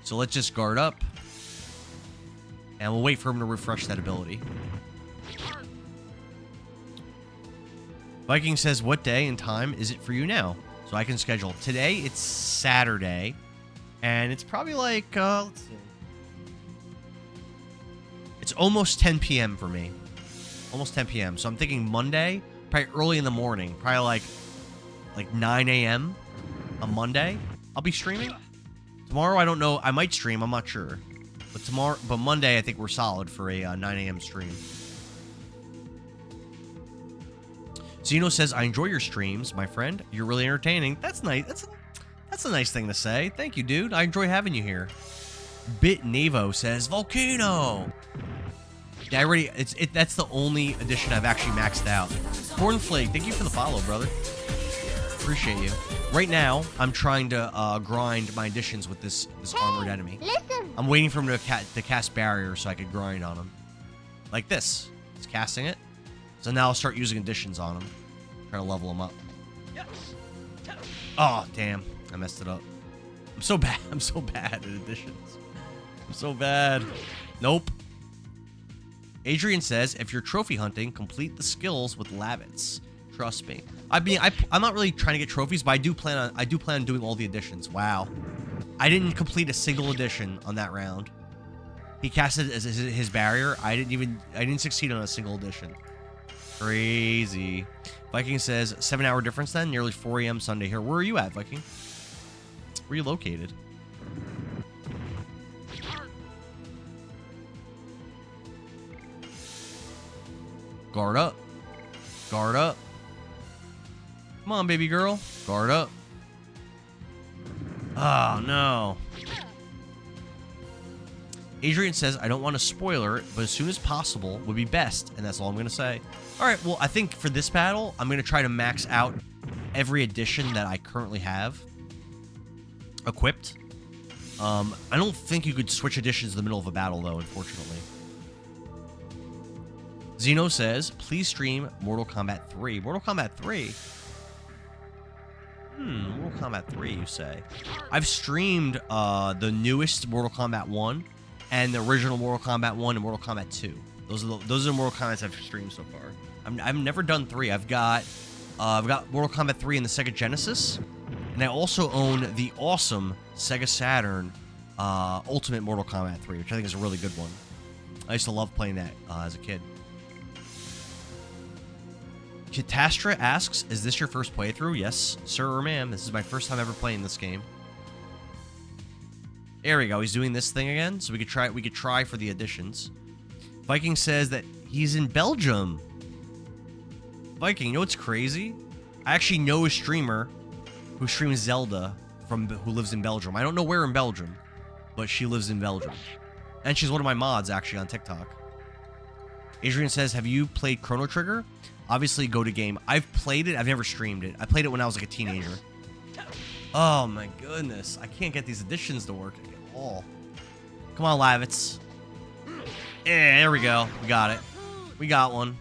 So let's just guard up. And we'll wait for him to refresh that ability. Viking says, what day and time is it for you now? So I can schedule. Today, it's Saturday. And it's probably like, let's see. It's almost 10 p.m. for me. Almost 10 p.m. So I'm thinking Monday, probably early in the morning. Probably like 9 a.m. on Monday. I'll be streaming. Tomorrow, I don't know. I might stream. I'm not sure. But Monday, I think we're solid for a 9 a.m. stream. Zeno says, I enjoy your streams, my friend. You're really entertaining. That's nice. That's a nice thing to say. Thank you, dude. I enjoy having you here. Bit Navo says, Volcano. Yeah, that's the only edition I've actually maxed out. Cornflake, thank you for the follow, brother. Appreciate you. Right now, I'm trying to grind my additions with this armored enemy. Listen. I'm waiting for him to cast barrier so I could grind on him. Like this. He's casting it. So now I'll start using additions on him. Try to level him up. Oh, damn. I messed it up. I'm so bad. I'm so bad at additions. I'm so bad. Nope. Adrian says, if you're trophy hunting, complete the skills with Lavitz. Trust me. I mean, I'm not really trying to get trophies, but I do plan on doing all the additions. Wow. I didn't complete a single addition on that round. He casted his barrier. I didn't succeed on a single addition. Crazy. Viking says, 7-hour difference then? Nearly 4 a.m. Sunday here. Where are you at, Viking? Where are you located? Guard up. Guard up. Come on, baby girl. Guard up. Oh, no. Adrian says, I don't want to spoiler it, but as soon as possible would be best, and that's all I'm going to say. All right, well, I think for this battle, I'm going to try to max out every addition that I currently have equipped. I don't think you could switch additions in the middle of a battle, though, unfortunately. Zeno says, please stream Mortal Kombat 3. Mortal Kombat 3? Mortal Kombat 3, you say? I've streamed the newest Mortal Kombat 1 and the original Mortal Kombat 1 and Mortal Kombat 2. Those are the Mortal Kombats I've streamed so far. I've never done 3. I've got Mortal Kombat 3 in the Sega Genesis, and I also own the awesome Sega Saturn Ultimate Mortal Kombat 3, which I think is a really good one. I used to love playing that as a kid. Katastra asks, is this your first playthrough? Yes, sir or ma'am. This is my first time ever playing this game. There we go. He's doing this thing again, so we could try for the additions. Viking says that he's in Belgium. Viking, you know what's crazy? I actually know a streamer who streams Zelda who lives in Belgium. I don't know where in Belgium, but she lives in Belgium. And she's one of my mods, actually, on TikTok. Adrian says, have you played Chrono Trigger? Obviously, go to game. I've played it. I've never streamed it. I played it when I was like a teenager. Oh, my goodness. I can't get these additions to work at all. Come on, Lavitz. Yeah, there we go. We got it. We got one.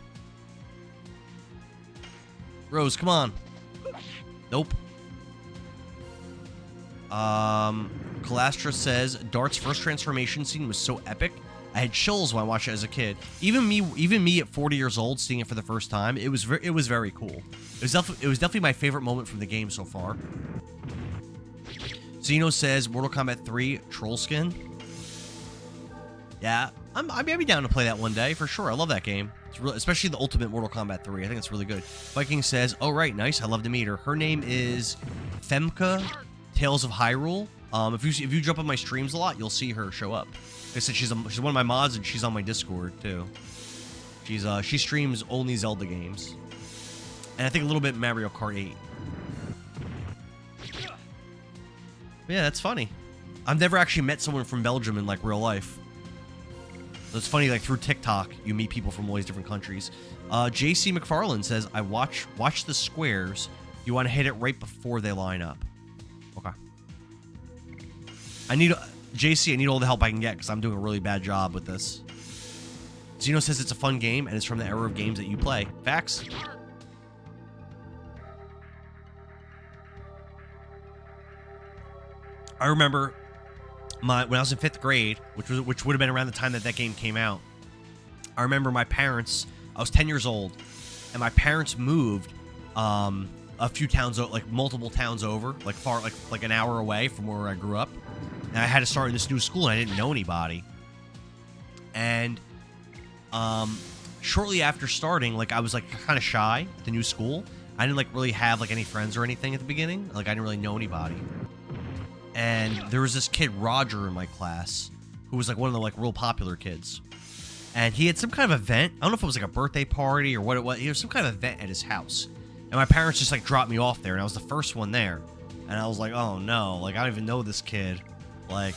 Rose, come on. Nope. Calastra says, Dart's first transformation scene was so epic. I had chills when I watched it as a kid. Even me at 40 years old, seeing it for the first time, it was very cool. It was definitely my favorite moment from the game so far. Zeno says Mortal Kombat 3 troll skin. Yeah, I'd be down to play that one day for sure. I love that game. It's really, especially the Ultimate Mortal Kombat 3. I think it's really good. Viking says, "Oh right, nice. I'd love to meet her. Her name is Femka, Tales of Hyrule. If you jump on my streams a lot, you'll see her show up. Like I said, she's one of my mods, and she's on my Discord too. She streams only Zelda games, and I think a little bit Mario Kart 8. Yeah, that's funny. I've never actually met someone from Belgium in like real life. So it's funny, like through TikTok, you meet people from all these different countries. JC McFarland says, "I watch the squares. You want to hit it right before they line up." Okay. JC, I need all the help I can get because I'm doing a really bad job with this. Zeno says it's a fun game and it's from the era of games that you play. Facts. I remember when I was in 5th grade, which would have been around the time that game came out. I remember my parents. I was 10 years old, and my parents moved a few towns, like multiple towns over, like far, like an hour away from where I grew up. And I had to start in this new school, and I didn't know anybody. And shortly after starting, like I was like kind of shy at the new school. I didn't like really have like any friends or anything at the beginning. Like I didn't really know anybody. And there was this kid, Roger, in my class, who was like one of the like real popular kids. And he had some kind of event. I don't know if it was like a birthday party or what it was. He was some kind of event at his house. And my parents just like dropped me off there, and I was the first one there. And I was like, oh no, like I don't even know this kid. Like,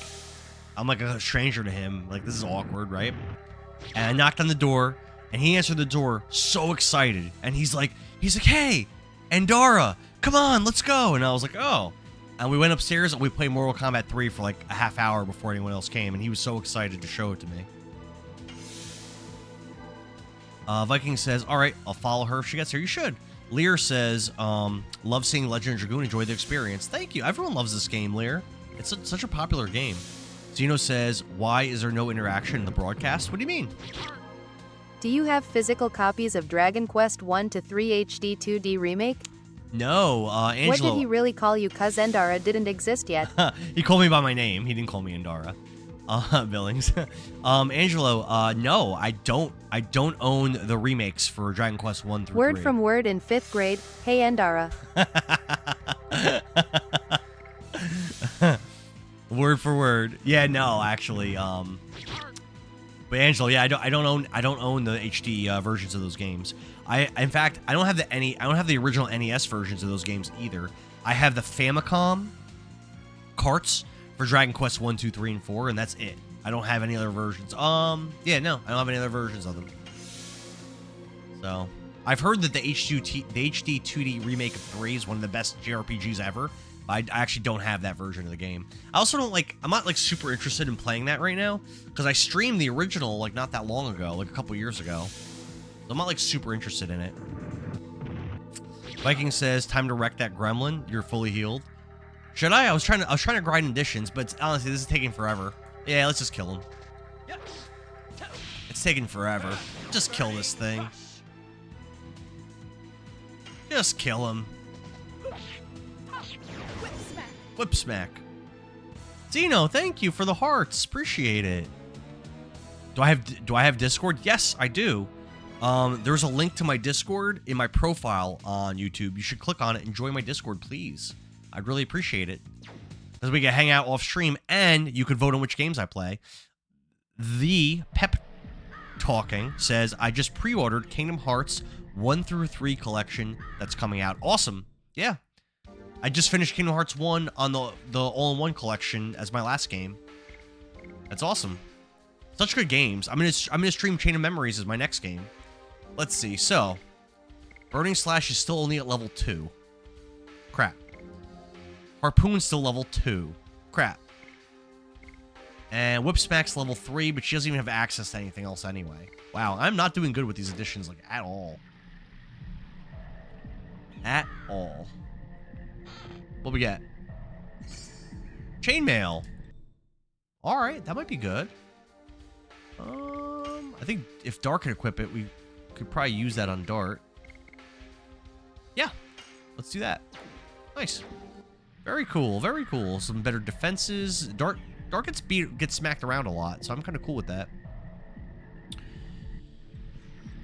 I'm like a stranger to him. Like, this is awkward, right? And I knocked on the door, and he answered the door so excited. And he's like, hey, Endara, come on, let's go. And I was like, oh. And we went upstairs and we played Mortal Kombat 3 for like a half hour before anyone else came, and he was so excited to show it to me. Viking says, all right, I'll follow her if she gets here. You should. Lear says, love seeing Legend of Dragoon. Enjoy the experience. Thank you. Everyone loves this game, Lear. It's such a popular game. Zeno says, why is there no interaction in the broadcast? What do you mean? Do you have physical copies of Dragon Quest 1 to 3 HD 2D Remake? No, Angelo. What did he really call you, cuz Endara didn't exist yet? He called me by my name. He didn't call me Endara. Billings. Angelo, no, I don't own the remakes for Dragon Quest 1 through 3. Word from word in 5th grade. Hey, Endara. Word for word. Yeah, no, actually. But Angelo, yeah, I don't own the HD versions of those games. In fact, I don't have the original NES versions of those games either. I have the Famicom carts for Dragon Quest 1, 2, 3, and 4, and that's it. I don't have any other versions. Yeah, no, I don't have any other versions of them. So, I've heard that the HD 2D remake of 3 is one of the best JRPGs ever. But I actually don't have that version of the game. I also don't I'm not like super interested in playing that right now because I streamed the original like not that long ago, like a couple years ago. So I'm not like super interested in it. Viking says, time to wreck that gremlin. You're fully healed. Should I? I was trying to grind additions, but honestly, this is taking forever. Yeah, let's just kill him. It's taking forever. Just kill this thing. Just kill him. Whip smack. Zeno, thank you for the hearts. Appreciate it. Do I have Discord? Yes, I do. There's a link to my Discord in my profile on YouTube. You should click on it and join my Discord, please. I'd really appreciate it. Because we can hang out off stream, and you could vote on which games I play. The Pep Talking says, I just pre-ordered Kingdom Hearts 1 through 3 collection that's coming out. Awesome. Yeah. I just finished Kingdom Hearts 1 on the all-in-one collection as my last game. That's awesome. Such good games. I'm gonna stream Chain of Memories as my next game. Let's see. So, Burning Slash is still only at level 2. Crap. Harpoon's still level 2. Crap. And Whip Smack's level 3, but she doesn't even have access to anything else anyway. Wow, I'm not doing good with these additions, like, at all. At all. What we got? Chainmail. Alright, that might be good. I think if Dart can equip it, we could probably use that on Dart. Yeah. Let's do that. Nice. Very cool, very cool. Some better defenses. Dark gets smacked around a lot, so I'm kind of cool with that.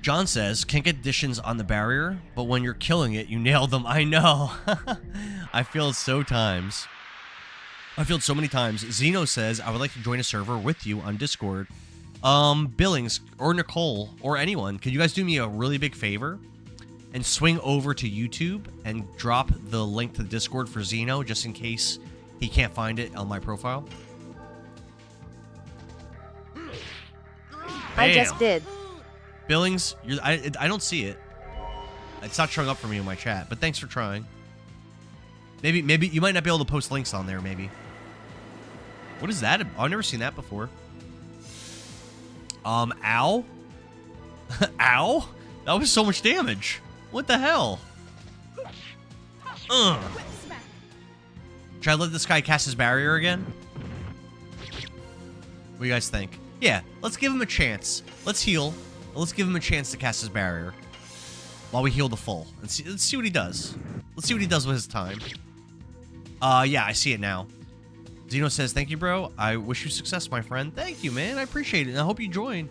John says, can't get additions on the barrier, but when you're killing it, you nail them. I know. I feel it so many times. Zeno says, I would like to join a server with you on Discord. Billings or Nicole or anyone, could you guys do me a really big favor and swing over to YouTube and drop the link to the Discord for Zeno just in case he can't find it on my profile? I just did. Billings, I don't see it. It's not showing up for me in my chat, but thanks for trying. Maybe you might not be able to post links on there, maybe. What is that? I've never seen that before. Ow? Ow? That was so much damage. What the hell? Should I let this guy cast his barrier again? What do you guys think? Yeah, let's give him a chance. Let's heal. Let's give him a chance to cast his barrier while we heal the full. Let's see what he does. Let's see what he does with his time. Yeah, I see it now. Zeno says, thank you, bro. I wish you success, my friend. Thank you, man. I appreciate it. And I hope you join.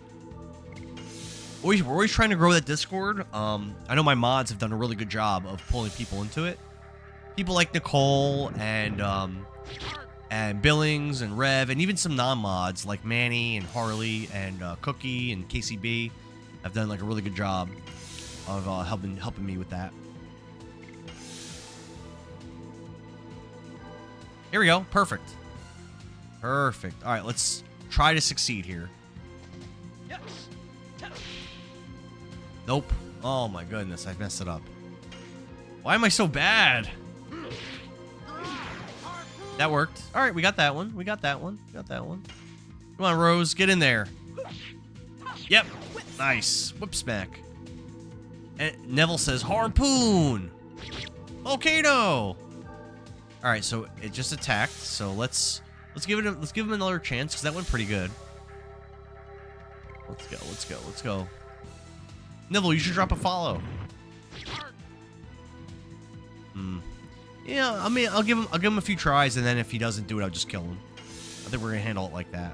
We're always trying to grow that Discord. I know my mods have done a really good job of pulling people into it. People like Nicole and Billings and Rev, and even some non-mods like Manny and Harley and Cookie and KCB have done like a really good job of helping me with that. Here we go. Perfect. Perfect. All right, let's try to succeed here. Nope. Oh my goodness, I messed it up. Why am I so bad? That worked. All right, we got that one. We got that one. We got that one. Come on, Rose, get in there. Yep. Nice. Whip smack. And Neville says harpoon. Volcano. All right, so it just attacked. So let's give him another chance because that went pretty good. Let's go. Let's go. Let's go. Neville, you should drop a follow. Yeah, I mean, I'll give him a few tries, and then if he doesn't do it, I'll just kill him. I think we're gonna handle it like that.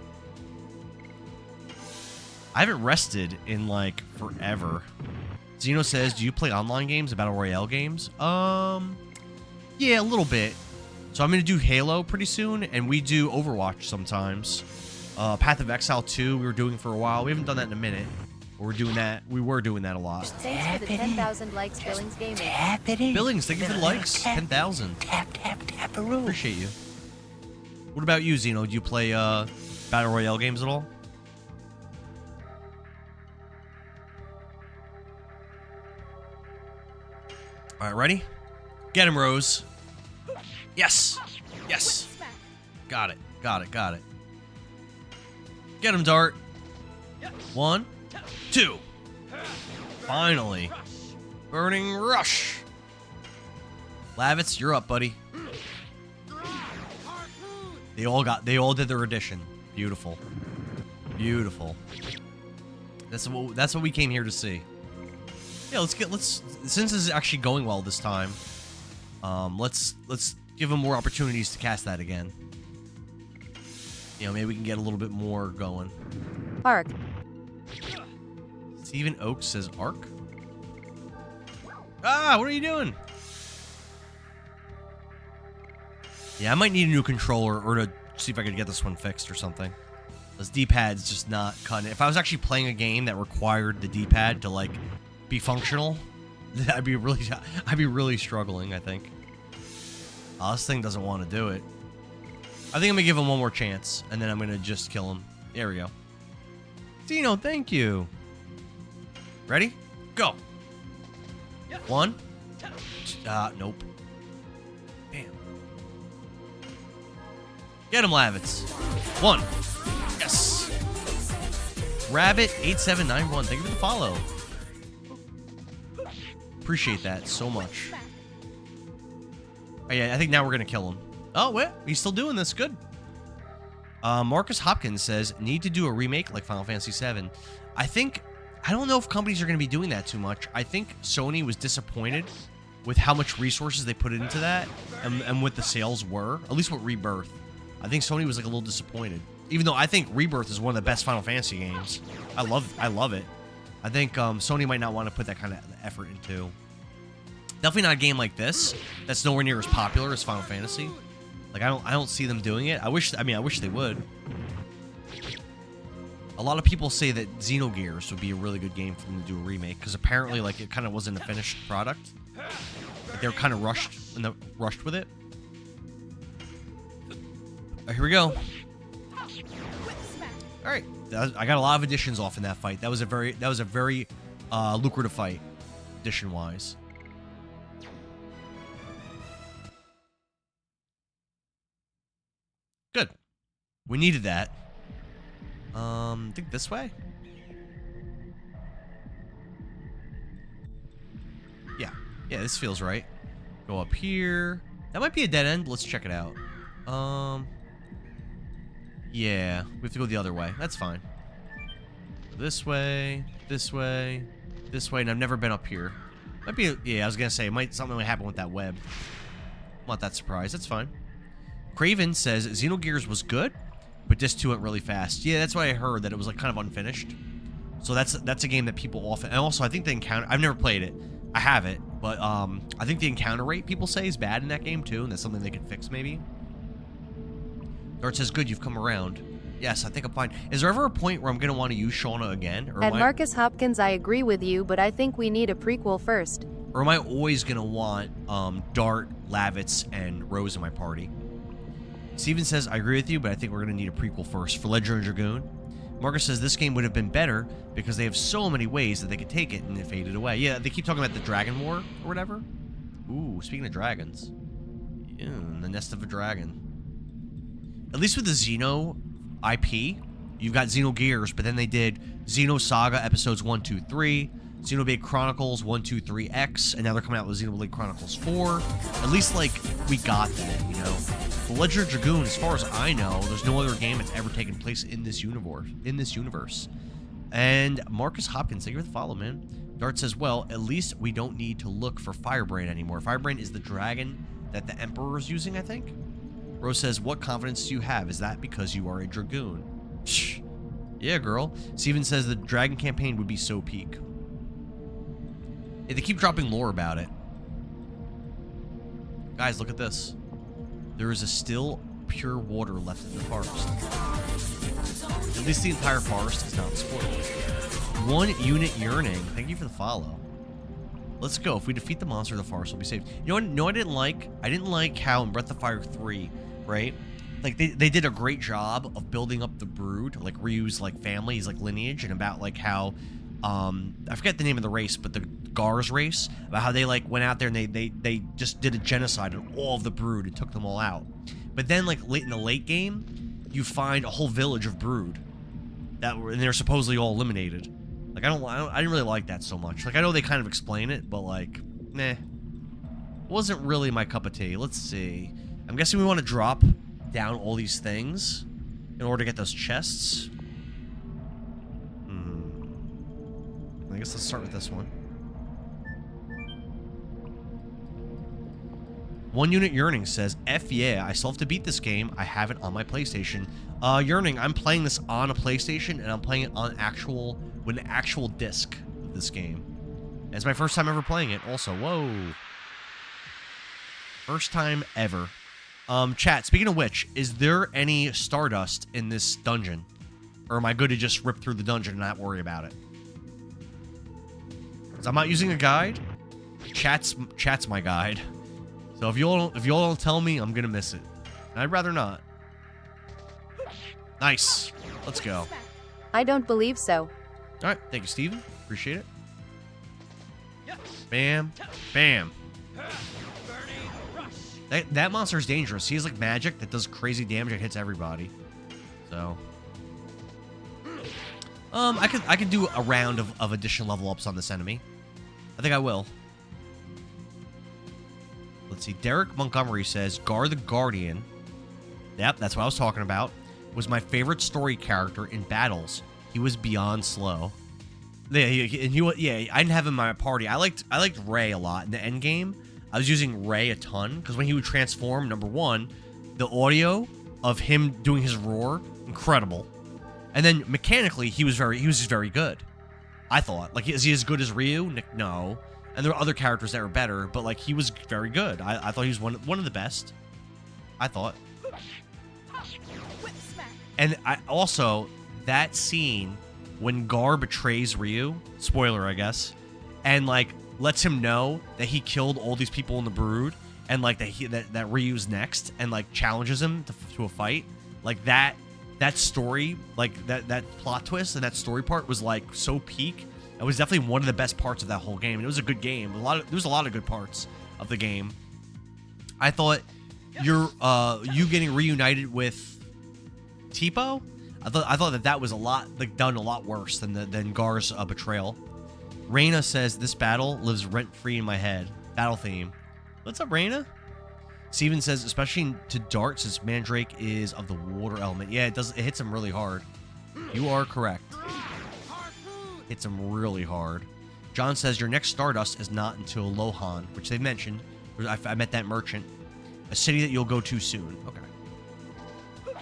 I haven't rested in like forever. Zeno says, "Do you play online games, battle royale games?" Yeah, a little bit. So I'm gonna do Halo pretty soon, and we do Overwatch sometimes. Path of Exile 2, we were doing for a while. We haven't done that in a minute. We're doing that. We were doing that a lot. Thanks for the 10,000 likes, Billings Gaming. Billings, thank you for the likes. 10,000. Tap a room. Appreciate you. What about you, Zeno? Do you play battle royale games at all? All right, ready? Get him, Rose. Yes. Yes. Got it. Got it. Got it. Get him, Dart. 1, 2. Finally. Burning Rush. Lavitz, you're up, buddy. They all did their addition. Beautiful. Beautiful. That's what we came here to see. Yeah, since this is actually going well this time, let's give them more opportunities to cast that again. You know, maybe we can get a little bit more going. Arc. Steven Oaks says Arc. Ah, what are you doing? Yeah, I might need a new controller or to see if I could get this one fixed or something. This D-pad's just not cutting it. If I was actually playing a game that required the D-pad to like be functional, I'd be really struggling, I think. Oh, this thing doesn't want to do it. I think I'm gonna give him one more chance, and then I'm gonna just kill him. There we go. Zeno, thank you. Ready? Go. 1. Nope. Bam. Get him, Lavitz. 1. Yes. Rabbit8791. Thank you for the follow. Appreciate that so much. Oh, yeah, I think now we're going to kill him. Oh, wait. He's still doing this. Good. Marcus Hopkins says, need to do a remake like Final Fantasy VII. I don't know if companies are going to be doing that too much. I think Sony was disappointed with how much resources they put into that and what the sales were. At least with Rebirth. I think Sony was like a little disappointed. Even though I think Rebirth is one of the best Final Fantasy games. I love it. I think Sony might not want to put that kind of effort into. Definitely not a game like this that's nowhere near as popular as Final Fantasy. Like I don't see them doing it. I wish they would. A lot of people say that Xenogears would be a really good game for them to do a remake because apparently like it kind of wasn't a finished product. Like, they were kind of rushed with it. Here we go. All right, I got a lot of additions off in that fight. That was a very lucrative fight, addition wise. Good. We needed that. I think this way. Yeah, this feels right. Go up here. That might be a dead end. Let's check it out. Yeah, we have to go the other way. That's fine. This way, this way, this way, and I've never been up here. Might be, yeah, I was gonna say, something might happen with that web. I'm not that surprised. That's fine. Craven says Xenogears was good, but Disc 2 went really fast. Yeah, that's what I heard, that it was like kind of unfinished. So that's a game that people often, and also I think the encounter, I've never played it. I have it, but I think the encounter rate people say is bad in that game too, and that's something they could fix maybe. Dart says, good, you've come around. Yes, I think I'm fine. Is there ever a point where I'm going to want to use Shauna again? Or At Marcus Hopkins, I agree with you, but I think we need a prequel first. Or am I always going to want Dart, Lavitz, and Rose in my party? Steven says, I agree with you, but I think we're going to need a prequel first for Legend of Dragoon. Marcus says, this game would have been better because they have so many ways that they could take it and it faded away. Yeah, they keep talking about the Dragon War or whatever. Ooh, speaking of dragons. Yeah, the nest of a dragon. At least with the Xeno IP, you've got Xenogears, but then they did Xenosaga episodes 1, 2, 3, Xenoblade Chronicles 1, 2, 3 X, and now they're coming out with Xenoblade Chronicles 4. At least, like, we got that, you know. The Legend of Dragoon, as far as I know, there's no other game that's ever taken place in this universe. And Marcus Hopkins, thank you for the follow, man. Dart says, well, at least we don't need to look for Firebrain anymore. Firebrain is the dragon that the Emperor is using, I think. Rose says, what confidence do you have? Is that because you are a Dragoon? Psh. Yeah, girl. Steven says the Dragon campaign would be so peak. Yeah, they keep dropping lore about it. Guys, look at this. There is a still pure water left in the forest. At least the entire forest is not spoiled. 1 unit yearning. Thank you for the follow. Let's go. If we defeat the monster, the forest will be saved. You know what? No, I didn't like. I didn't like how in Breath of Fire 3, right? Like they did a great job of building up the brood, like reuse like families, like lineage, and about like how I forget the name of the race, but the Gars race, about how they like went out there and they just did a genocide on all of the brood and took them all out. But then like late in the late game, you find a whole village of brood and they're supposedly all eliminated. Like I didn't really like that so much. Like I know they kind of explain it, but like, nah, wasn't really my cup of tea. Let's see. I'm guessing we want to drop down all these things in order to get those chests. I guess let's start with this one. 1 unit yearning says, F yeah, I still have to beat this game. I have it on my PlayStation. Yearning, I'm playing this on a PlayStation and I'm playing it on with an actual disc of this game. And it's my first time ever playing it also. Whoa. First time ever. Chat, speaking of which, is there any Stardust in this dungeon? Or am I good to just rip through the dungeon and not worry about it? Because I'm not using a guide. Chat's my guide. So if you all don't tell me, I'm gonna miss it. And I'd rather not. Nice. Let's go. I don't believe so. Alright, thank you, Steven. Appreciate it. Bam. Bam. That monster is dangerous. He has like magic that does crazy damage and hits everybody. So I could do a round of additional level ups on this enemy. I think I will. Let's see. Derek Montgomery says Gar the Guardian. Yep, that's what I was talking about. Was my favorite story character in battles. He was beyond slow. Yeah, I didn't have him in my party. I liked Ray a lot in the end game. I was using Ray a ton because when he would transform, number one, the audio of him doing his roar, incredible. And then mechanically, he was just very good. I thought, like, is he as good as Ryu? No. And there are other characters that were better, but like he was very good. I thought he was one of the best. I thought. And I also, that scene when Gar betrays Ryu, spoiler I guess, and like lets him know that he killed all these people in the Brood, and like that Ryu's next, and like challenges him to a fight, like that story, like that plot twist and that story part was like so peak. It was definitely one of the best parts of that whole game. It was a good game. There was a lot of good parts of the game. I thought you getting reunited with Tipo, I thought that was a lot, like, done a lot worse than Gar's betrayal. Reina says this battle lives rent free in my head. Battle theme. What's up, Reina? Steven says especially to Dart since Mandrake is of the water element. Yeah, it hits him really hard. You are correct. Hits him really hard. John says your next Stardust is not until Lohan, which they've mentioned. I met that merchant. A city that you'll go to soon. Okay.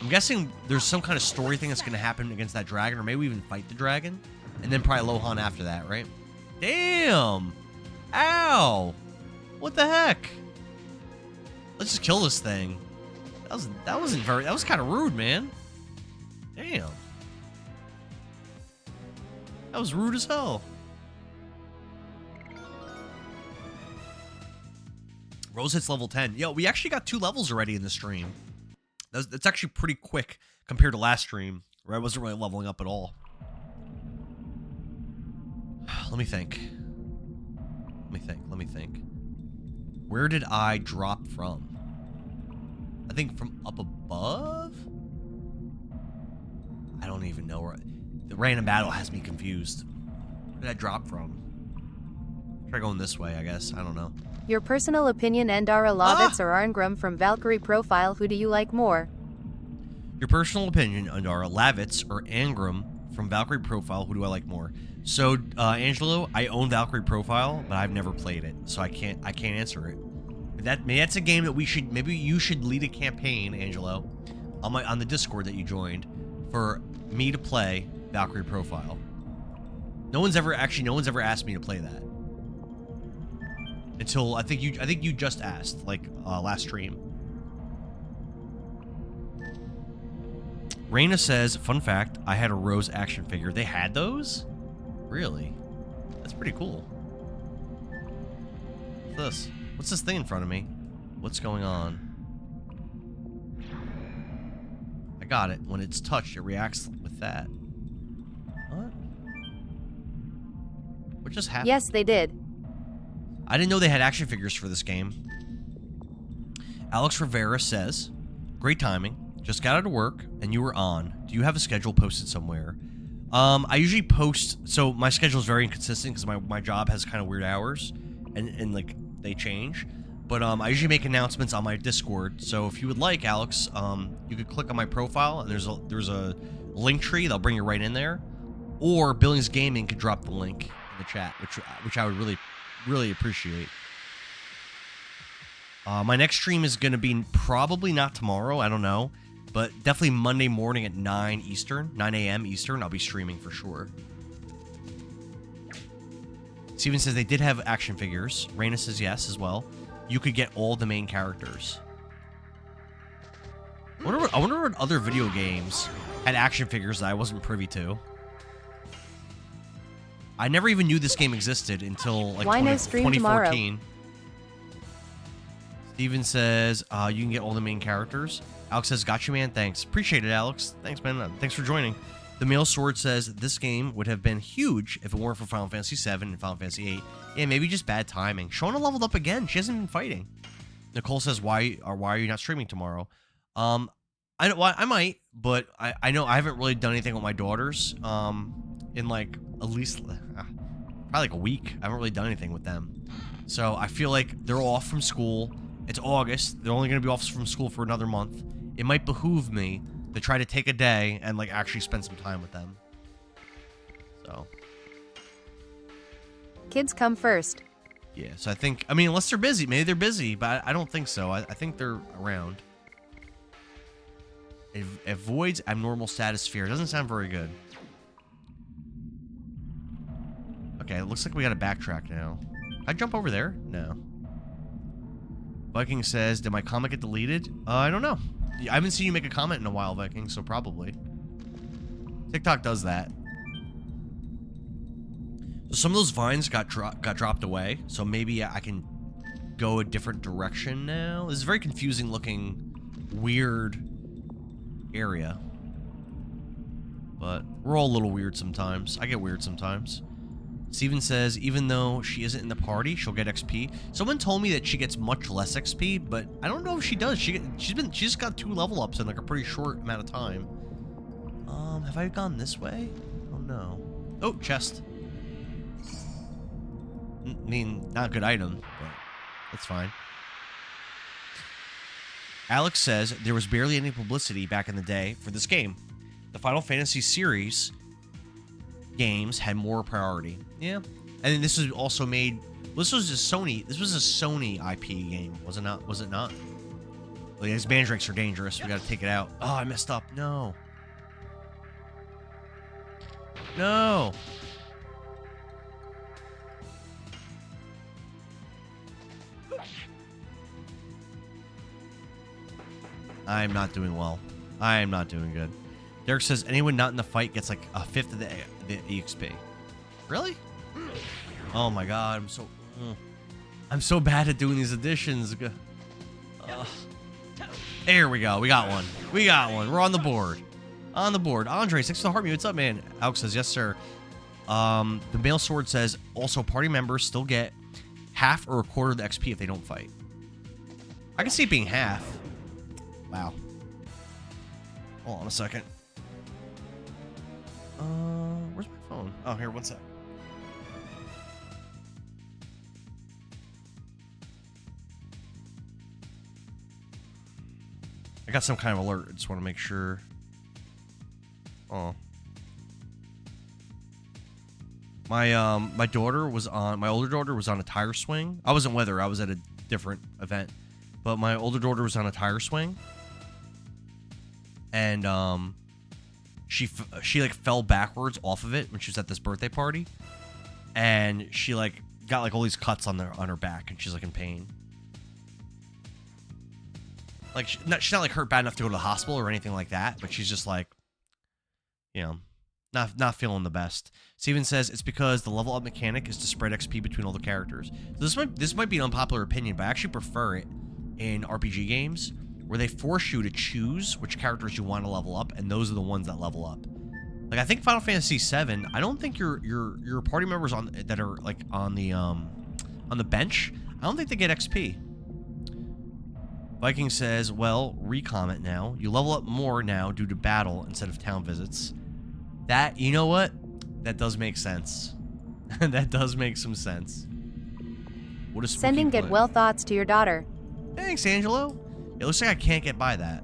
I'm guessing there's some kind of story thing that's going to happen against that dragon, or maybe we even fight the dragon, and then probably Lohan after that, right? Damn! Ow! What the heck? Let's just kill this thing. That was kind of rude, man. Damn. That was rude as hell. Rose hits level 10. Yo, we actually got 2 levels already in the stream. That's actually pretty quick compared to last stream, where I wasn't really leveling up at all. Let me think. Where did I drop from? I think from up above? I don't even know where. The random battle has me confused. Where did I drop from? Try going this way, I guess. I don't know. Your personal opinion, Endara Lovitz or Arngrim from Valkyrie Profile, who do you like more? Your personal opinion, Endara Lavitz or Angram from Valkyrie Profile, who do I like more? So, Angelo, I own Valkyrie Profile, but I've never played it, so I can't answer it. But maybe that's a game that maybe you should lead a campaign, Angelo, on the Discord that you joined, for me to play Valkyrie Profile. No one's ever asked me to play that. Until I think you just asked, like, last stream. Reina says, fun fact, I had a Rose action figure. They had those? Really? That's pretty cool. What's this? What's this thing in front of me? What's going on? I got it. When it's touched, it reacts with that. What? What just happened? Yes, they did. I didn't know they had action figures for this game. Alex Rivera says, great timing. Just got out of work and you were on. Do you have a schedule posted somewhere? I usually post, so my schedule is very inconsistent because my job has kind of weird hours and like they change. But I usually make announcements on my Discord. So if you would like, Alex, you could click on my profile and there's a link tree that'll bring you right in there. Or Billings Gaming could drop the link in the chat, which I would really appreciate. My next stream is going to be probably not tomorrow, I don't know, but definitely Monday morning at 9 a.m. Eastern, I'll be streaming for sure. Steven says they did have action figures. Raina says yes as well. You could get all the main characters. I wonder what other video games had action figures that I wasn't privy to. I never even knew this game existed until like 2014. Tomorrow? Steven says, you can get all the main characters. Alex says, got you, man. Thanks. Appreciate it, Alex. Thanks, man. Thanks for joining. The Male Sword says, this game would have been huge if it weren't for Final Fantasy VII and Final Fantasy VIII. Yeah, maybe just bad timing. Shona leveled up again. She hasn't been fighting. Nicole says, why are you not streaming tomorrow? I might, but I know I haven't really done anything with my daughters in like at least probably like a week. I haven't really done anything with them. So I feel like they're off from school. It's August. They're only going to be off from school for another month. It might behoove me to try to take a day and like actually spend some time with them. So. Kids come first. Yeah, so I think, I mean, unless they're busy. Maybe they're busy, but I don't think so. I think they're around. It avoids abnormal status sphere. It doesn't sound very good. Okay, it looks like we gotta backtrack now. I jump over there? No. Viking says, did my comment get deleted? I don't know. I haven't seen you make a comment in a while, Viking, so probably. TikTok does that. So some of those vines got dropped away, so maybe I can go a different direction now. This is a very confusing looking, weird area. But we're all a little weird sometimes. I get weird sometimes. Steven says, even though she isn't in the party, she'll get XP. Someone told me that she gets much less XP, but I don't know if she does. She's just got 2 level ups in like a pretty short amount of time. Have I gone this way? Oh no. Oh, chest. I mean, not a good item, but that's fine. Alex says there was barely any publicity back in the day for this game. The Final Fantasy series games had more priority. Yeah. And this was also made. This was a Sony. This was a Sony IP game, was it not? Was it not? Well, these mandrakes are dangerous. We got to take it out. Oh, I messed up. No. No. I'm not doing well. I am not doing good. Derek says anyone not in the fight gets like a fifth of the EXP. Really? Oh my god, I'm so bad at doing these additions. There we go. We got one. We got one. We're on the board. On the board. Andre, 6 for the heart me. What's up, man? Alex says, yes, sir. The male sword says also party members still get half or a quarter of the XP if they don't fight. I can see it being half. Wow. Hold on a second. Where's my phone? Oh, here, one sec. I got some kind of alert. I just want to make sure. Oh. My daughter was on, my older daughter was on a tire swing. I wasn't with her. I was at a different event. But my older daughter was on a tire swing. And she like fell backwards off of it when she was at this birthday party, and she like got like all these cuts on her back, and she's like in pain. Like she's not like hurt bad enough to go to the hospital or anything like that, but she's just like, you know, not feeling the best. Steven says it's because the level up mechanic is to spread XP between all the characters. So this might be an unpopular opinion, but I actually prefer it in RPG games, where they force you to choose which characters you want to level up, and those are the ones that level up. Like I think Final Fantasy VII, I don't think your party members that are like on the bench, I don't think they get XP. Viking says, well, recomment now. You level up more now due to battle instead of town visits. That, you know what? That does make sense. That does make some sense. What a spooky Sending get plan. well thoughts to your daughter. Thanks, Angelo. It looks like I can't get by that.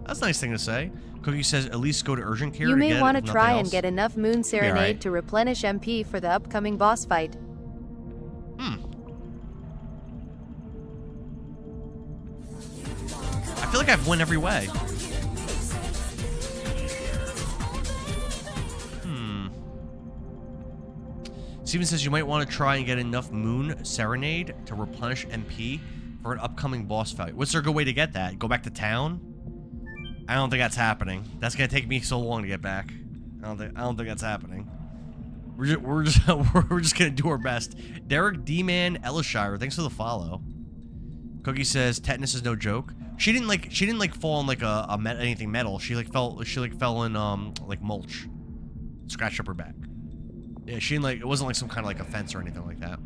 That's a nice thing to say. Cookie says, at least go to urgent care. You may want to to try and get enough Moon Serenade to replenish MP for the upcoming boss fight. I feel like I've won every way. Steven says you might want to try and get enough Moon Serenade to replenish MP for an upcoming boss fight. What's there a good way to get that? Go back to town? I don't think that's happening. That's gonna take me so long to get back. I don't think that's happening. We're just gonna do our best. Derek D-Man Elishire, thanks for the follow. Cookie says tetanus is no joke. She didn't like fall in like anything metal. She fell in like mulch. Scratched up her back. Yeah, she didn't it wasn't like some kind of like offense or anything like that.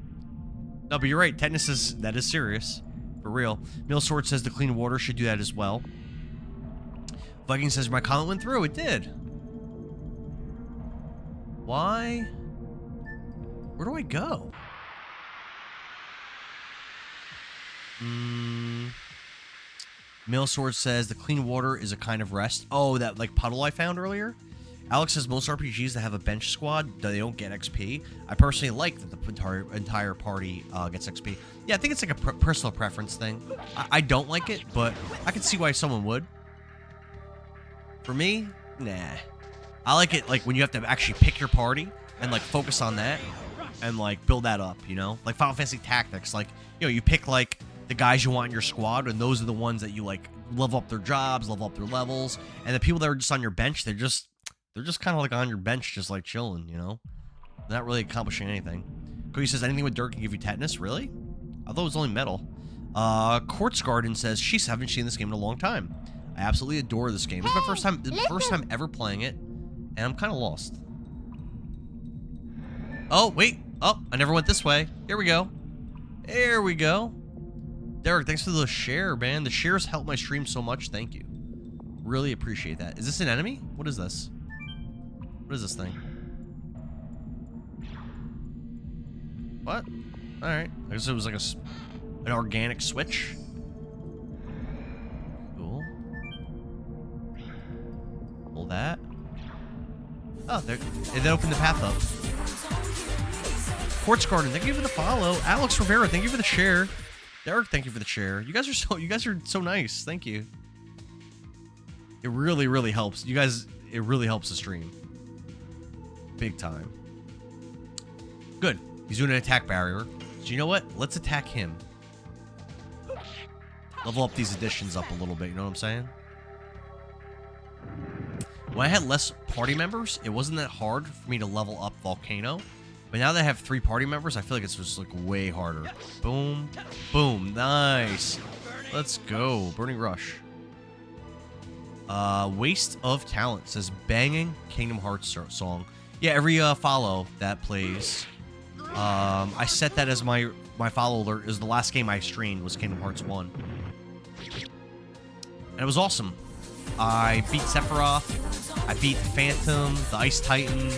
No, but you're right. Tetanus is serious. For real. Mill Sword says the clean water should do that as well. Viking says my comment went through. It did. Why? Where do I go? Mill Sword says the clean water is a kind of rest. Oh, that like puddle I found earlier? Alex says most RPGs that have a bench squad, they don't get XP. I personally like that the entire party gets XP. Yeah, I think it's like a personal preference thing. I don't like it, but I can see why someone would. For me, nah. I like it like when you have to actually pick your party and like focus on that and like build that up, you know? Like Final Fantasy Tactics, like, you know, you pick like the guys you want in your squad, and those are the ones that you like level up their jobs, level up their levels, and the people that are just on your bench, they're just kind of like on your bench, just like chilling, you know? They're not really accomplishing anything. Cody says, anything with dirt can give you tetanus? Really? I thought it was only metal. Quartz Garden says, she's haven't seen this game in a long time. I absolutely adore this game. It's my first time ever playing it, and I'm kind of lost. Oh, wait. Oh, I never went this way. Here we go. There we go. Derek, thanks for the share, man. The shares help my stream so much. Thank you. Really appreciate that. Is this an enemy? What is this? What is this thing? What? Alright. I guess it was like an organic switch. Cool. Pull that. Oh, there. It opened the path up. Quartz Garden, thank you for the follow. Alex Rivera, thank you for the share. Derek, thank you for the share. You guys are so nice. Thank you. It really, really helps. You guys, it really helps the stream. Big time. Good. He's doing an attack barrier. So you know what? Let's attack him. Level up these additions up a little bit. You know what I'm saying? When I had less party members, it wasn't that hard for me to level up Volcano. But now that I have 3 party members, I feel like it's just like way harder. Boom. Boom. Nice. Let's go. Burning Rush. Waste of Talent says banging Kingdom Hearts song. Yeah, every follow that plays. I set that as my follow alert. Is the last game I streamed was Kingdom Hearts 1. And it was awesome. I beat Sephiroth. I beat the Phantom, the Ice Titan,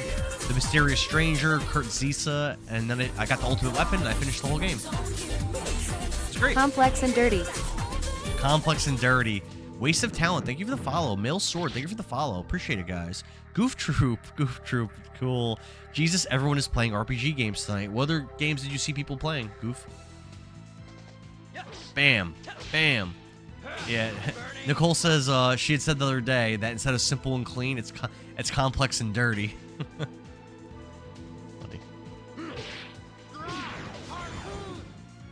the Mysterious Stranger, Kurt Zisa, and then I got the ultimate weapon and I finished the whole game. It's great. Complex and dirty. Complex and dirty. Waste of Talent, thank you for the follow. Male Sword, thank you for the follow. Appreciate it, guys. Goof Troop, cool. Jesus, everyone is playing RPG games tonight. What other games did you see people playing, Goof? Bam. Bam. Yeah. Nicole says she had said the other day that instead of simple and clean, it's complex and dirty. Funny.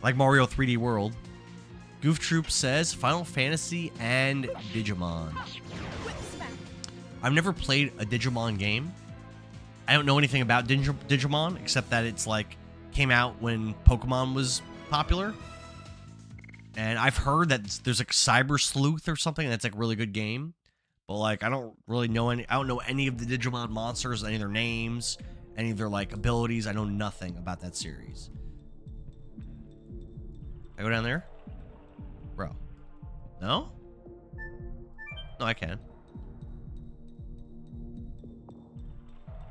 Like Mario 3D World. Goof Troop says Final Fantasy and Digimon. I've never played a Digimon game. I don't know anything about Digimon except that it's like came out when Pokemon was popular. And I've heard that there's like Cyber Sleuth or something that's like a really good game. But like I don't really know I don't know any of the Digimon monsters, any of their names, any of their like abilities. I know nothing about that series. I go down there? Bro. No? No, I can.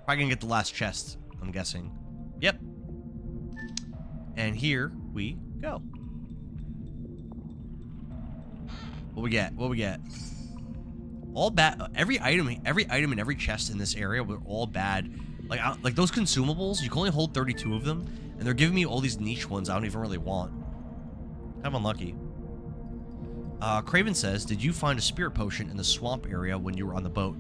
Probably gonna get the last chest, I'm guessing. Yep. And here we go. What we get? What we get? All bad. Every item in every chest in this area were all bad. Like those consumables, you can only hold 32 of them, and they're giving me all these niche ones I don't even really want. Kind of unlucky. Craven says, did you find a spirit potion in the swamp area when you were on the boat?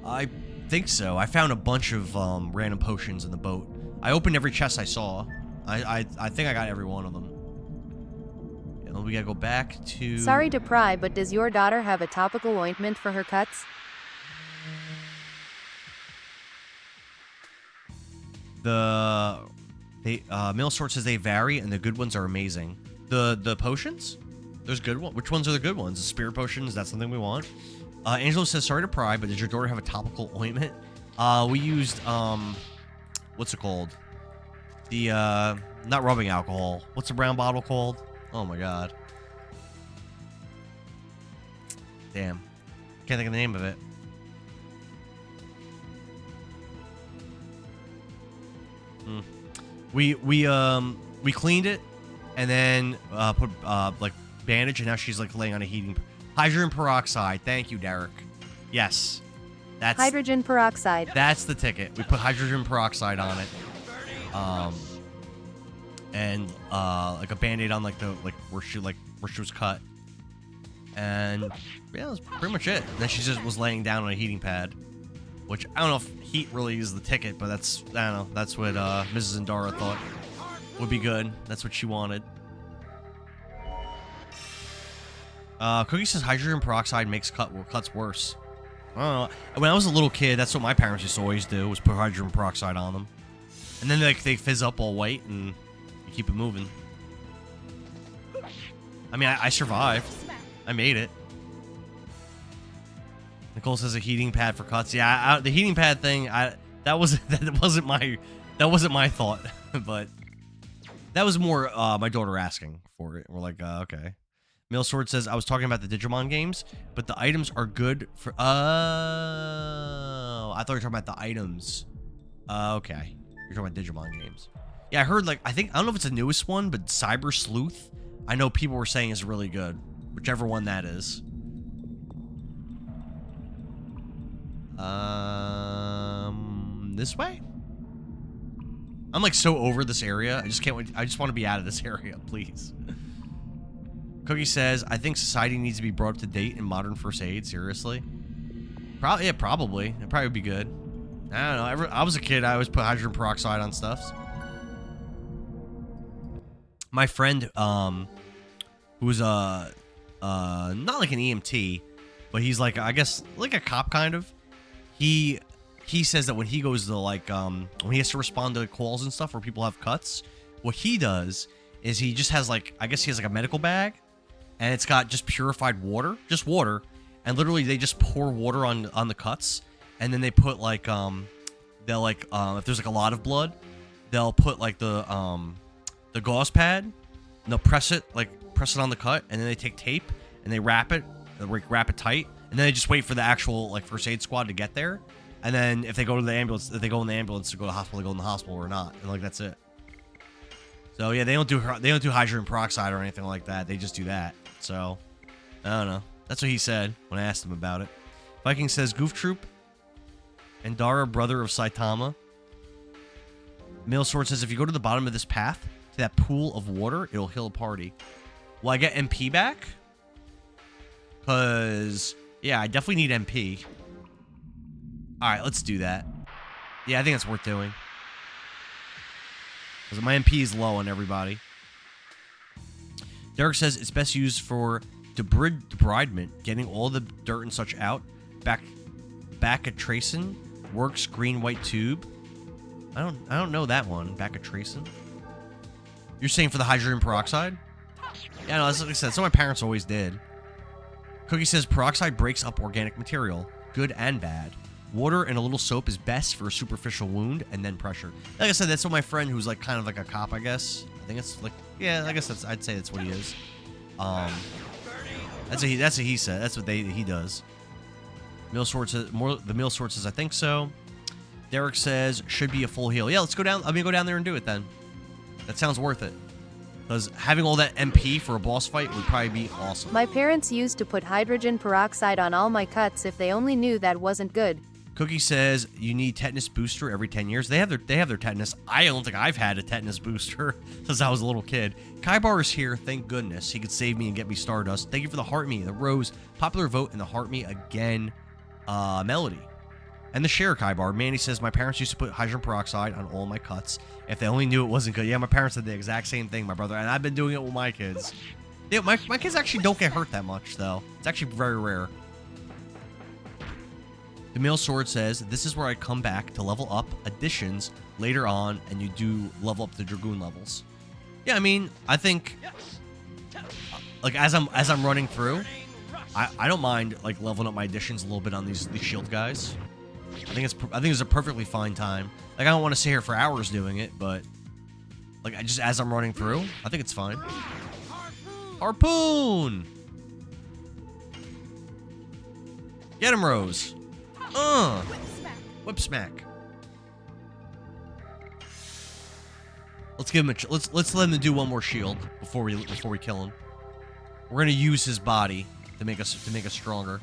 I think so. I found a bunch of random potions in the boat. I opened every chest I saw. I think I got every one of them. And then we gotta go back to... Sorry to pry, but does your daughter have a topical ointment for her cuts? Mill Sort says they vary, and the good ones are amazing. The potions? There's good ones. Which ones are the good ones? The spirit potions, that's something we want. Angelo says, sorry to pry, but does your daughter have a topical ointment? We used, what's it called? The, not rubbing alcohol. What's the brown bottle called? Oh my god. Damn. Can't think of the name of it. We cleaned it, and then, put, like, bandage, and now she's, like, laying on a heating... Hydrogen peroxide. Thank you, Derek. Yes. Hydrogen peroxide. That's the ticket. We put hydrogen peroxide on it. And like a band-aid on like where she was cut. And yeah, that's pretty much it. Then she just was laying down on a heating pad. Which I don't know if heat really is the ticket, but that's, I don't know, that's what Mrs. Indara thought would be good. That's what she wanted. Cookie says hydrogen peroxide makes cuts worse. I don't know. When I was a little kid, that's what my parents used to always do, was put hydrogen peroxide on them. And then they fizz up all white and you keep it moving. I mean, I survived. I made it. Nicole says a heating pad for cuts. Yeah, the heating pad thing, that wasn't my thought, but that was more my daughter asking for it. We're like, okay. Mill Sword says I was talking about the Digimon games, but the items are good for. Oh, I thought you were talking about the items. Okay, you're talking about Digimon games. Yeah, I heard I don't know if it's the newest one, but Cyber Sleuth. I know people were saying is really good, whichever one that is. This way? I'm so over this area. I just can't wait. I just want to be out of this area, please. Cookie says, I think society needs to be brought up to date in modern first aid. Seriously? Probably. Yeah, probably. It probably would be good. I don't know. I was a kid. I always put hydrogen peroxide on stuff. My friend, who's not like an EMT, but he's I guess like a cop kind of. He says that when he goes to when he has to respond to calls and stuff where people have cuts, what he does is he just has I guess he has a medical bag, and it's got just purified water, and literally they just pour water on the cuts, and then they put they'll if there's a lot of blood, they'll put the gauze pad, and they'll press it on the cut, and then they take tape and they wrap it tight. And then they just wait for the actual first aid squad to get there, and then if they go in the ambulance to go in the hospital, they go in the hospital or not, and that's it. So yeah, they don't do hydrogen peroxide or anything like that. They just do that. So I don't know. That's what he said when I asked him about it. Viking says Goof Troop, and Dara, brother of Saitama. Mill Sword says if you go to the bottom of this path to that pool of water, it'll heal a party. Will I get MP back? Because yeah, I definitely need MP. Alright, let's do that. Yeah, I think it's worth doing. Because my MP is low on everybody. Derek says it's best used for debridement, getting all the dirt and such out. Back at Tracin works green-white tube. I don't know that one. Back at Tracin. You're saying for the hydrogen peroxide? Yeah, no, that's what I said. That's what my parents always did. Cookie says peroxide breaks up organic material, good and bad. Water and a little soap is best for a superficial wound, and then pressure. Like I said, that's what my friend who's kind of like a cop, I guess. I think it's yeah, I guess I'd say that's what he is. That's what he said. That's what he does. Mill Sword says the Mill Sword says I think so. Derek says should be a full heal. Yeah, let's go down. Go down there and do it then. That sounds worth it. Because having all that MP for a boss fight would probably be awesome. My parents used to put hydrogen peroxide on all my cuts if they only knew that wasn't good. Cookie says you need tetanus booster every 10 years. They have their tetanus. I don't think I've had a tetanus booster since I was a little kid. Kaibar is here. Thank goodness. He could save me and get me Stardust. Thank you for the Heart Me, the Rose, popular vote, and the Heart Me again melody. And the share Kaibar. Manny says my parents used to put hydrogen peroxide on all my cuts. If they only knew it wasn't good. Yeah, my parents did the exact same thing, my brother. And I've been doing it with my kids. Yeah, my kids actually don't get hurt that much, though. It's actually very rare. The Mill Sword says, this is where I come back to level up additions later on, and you do level up the Dragoon levels. Yeah, I mean, I think, as I'm running through, I don't mind, leveling up my additions a little bit on these shield guys. I think it's a perfectly fine time. I don't want to sit here for hours doing it, but, just as I'm running through, I think it's fine. Harpoon! Get him, Rose. Whip smack. Let's give him let's let him do one more shield before we kill him. We're gonna use his body to make us stronger.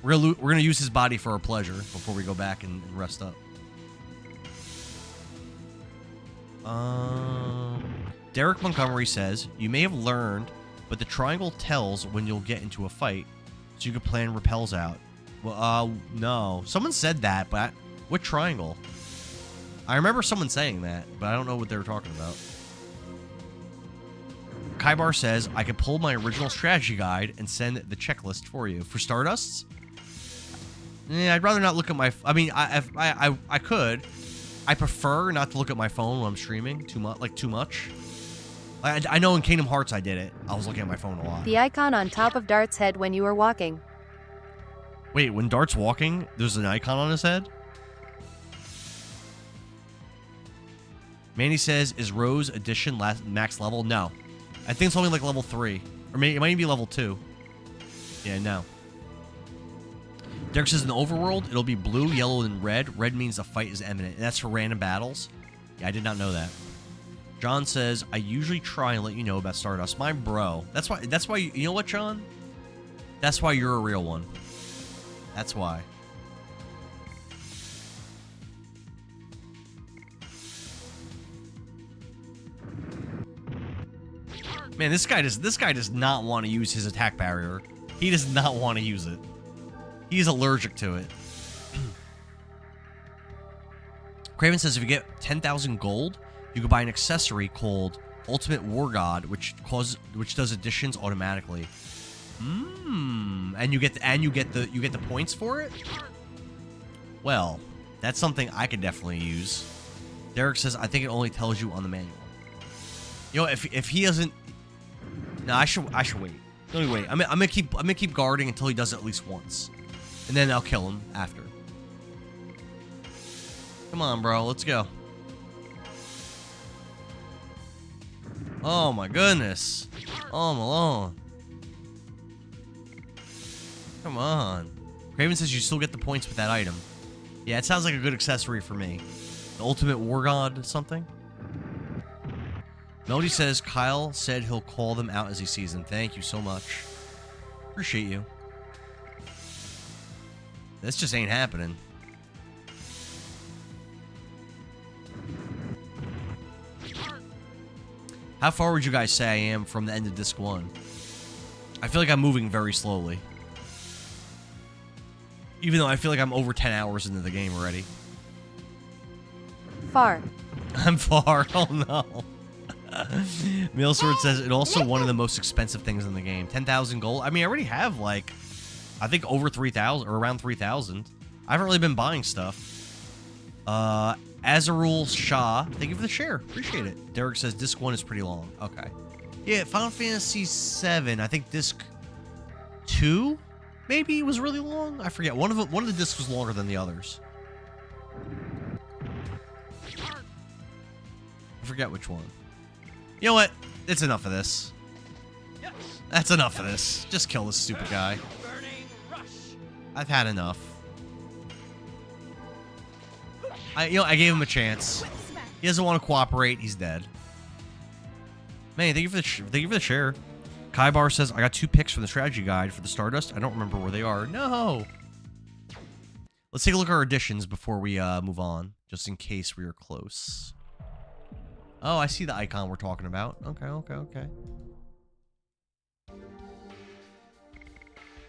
We're gonna use his body for our pleasure before we go back and rest up. Derek Montgomery says, you may have learned, but the triangle tells when you'll get into a fight, so you can plan repels out. Well, no. Someone said that, but what triangle? I remember someone saying that, but I don't know what they were talking about. Kaibar says, I could pull my original strategy guide and send the checklist for you. For Stardusts? Yeah, I'd rather not look at my... I mean, I could. I prefer not to look at my phone when I'm streaming too much. I know in Kingdom Hearts I did it. I was looking at my phone a lot. The icon on top of Dart's head when you were walking. Wait, when Dart's walking, there's an icon on his head? Manny says, is Rose Edition max level? No. I think it's only like level 3. Or maybe it might even be level 2. Yeah, no. Derek says, in the overworld, it'll be blue, yellow, and red. Red means the fight is imminent. And that's for random battles. Yeah, I did not know that. John says, I usually try and let you know about Stardust. My bro. That's why, you know what, John? That's why you're a real one. That's why. Man, this guy does not want to use his attack barrier. He does not want to use it. He's allergic to it. Craven says if you get 10,000 gold, you can buy an accessory called Ultimate War God, which does additions automatically. And you get the points for it? Well, that's something I could definitely use. Derek says I think it only tells you on the manual. You know, if he doesn't, no, I should wait. Let me wait. I'm gonna keep guarding until he does it at least once, and then I'll kill him after. Come on, bro. Let's go. Oh my goodness. Oh, Malone. Come on. Craven says you still get the points with that item. Yeah, it sounds like a good accessory for me. The Ultimate War God something. Melody says Kyle said he'll call them out as he sees them. Thank you so much. Appreciate you. This just ain't happening. How far would you guys say I am from the end of Disc 1? I feel like I'm moving very slowly. Even though I feel like I'm over 10 hours into the game already. Far. I'm far. Oh no. Mailsword says it's also one of the most expensive things in the game. 10,000 gold. I mean, I already have like, I think over 3,000 or around 3,000. I haven't really been buying stuff. Azarul Shah, thank you for the share. Appreciate it. Derek says Disc 1 is pretty long. Okay. Yeah, Final Fantasy 7. I think Disc 2 maybe was really long. I forget. One of the discs was longer than the others. I forget which one. You know what? It's enough of this. That's enough of this. Just kill this stupid guy. I've had enough. I gave him a chance. He doesn't want to cooperate. He's dead. Man, thank you for the share. Kaibar says I got 2 picks from the strategy guide for the Stardust. I don't remember where they are. No. Let's take a look at our additions before we move on, just in case we are close. Oh, I see the icon we're talking about. Okay.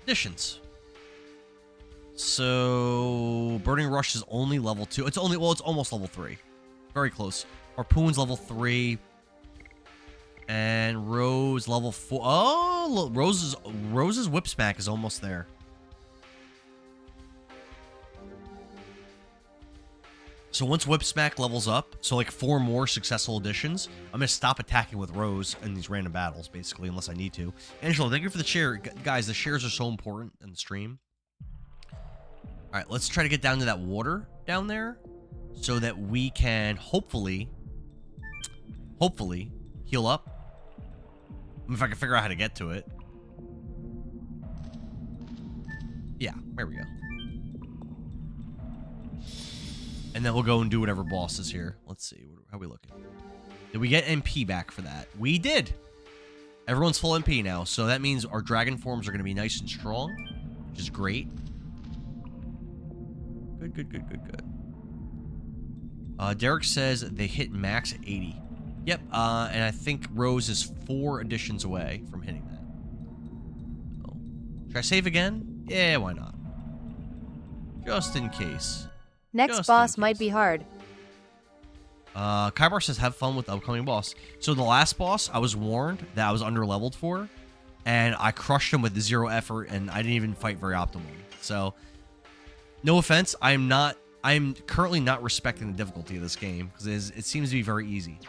Additions. So, Burning Rush is only level 2. It's almost level 3. Very close. Harpoon's level 3. And Rose level 4. Oh, Rose's Whip Smack is almost there. So once Whip Smack levels up, so like 4 more successful additions, I'm going to stop attacking with Rose in these random battles, basically, unless I need to. Angelo, thank you for the share. Guys, the shares are so important in the stream. All right, let's try to get down to that water down there so that we can hopefully heal up. If I can figure out how to get to it. Yeah, there we go. And then we'll go and do whatever boss is here. Let's see. How are we looking? Did we get MP back for that? We did. Everyone's full MP now. So that means our dragon forms are going to be nice and strong, which is great. Good, good, good, good, good. Derek says they hit max at 80. Yep, and I think Rose is 4 additions away from hitting that. Oh. Should I save again? Yeah, why not? Just in case. Next Just boss in might case. be hard. Kybar says have fun with the upcoming boss. So the last boss, I was warned that I was under-leveled for, and I crushed him with 0 effort, and I didn't even fight very optimally. So, no offense, I'm currently not respecting the difficulty of this game, because it seems to be very easy.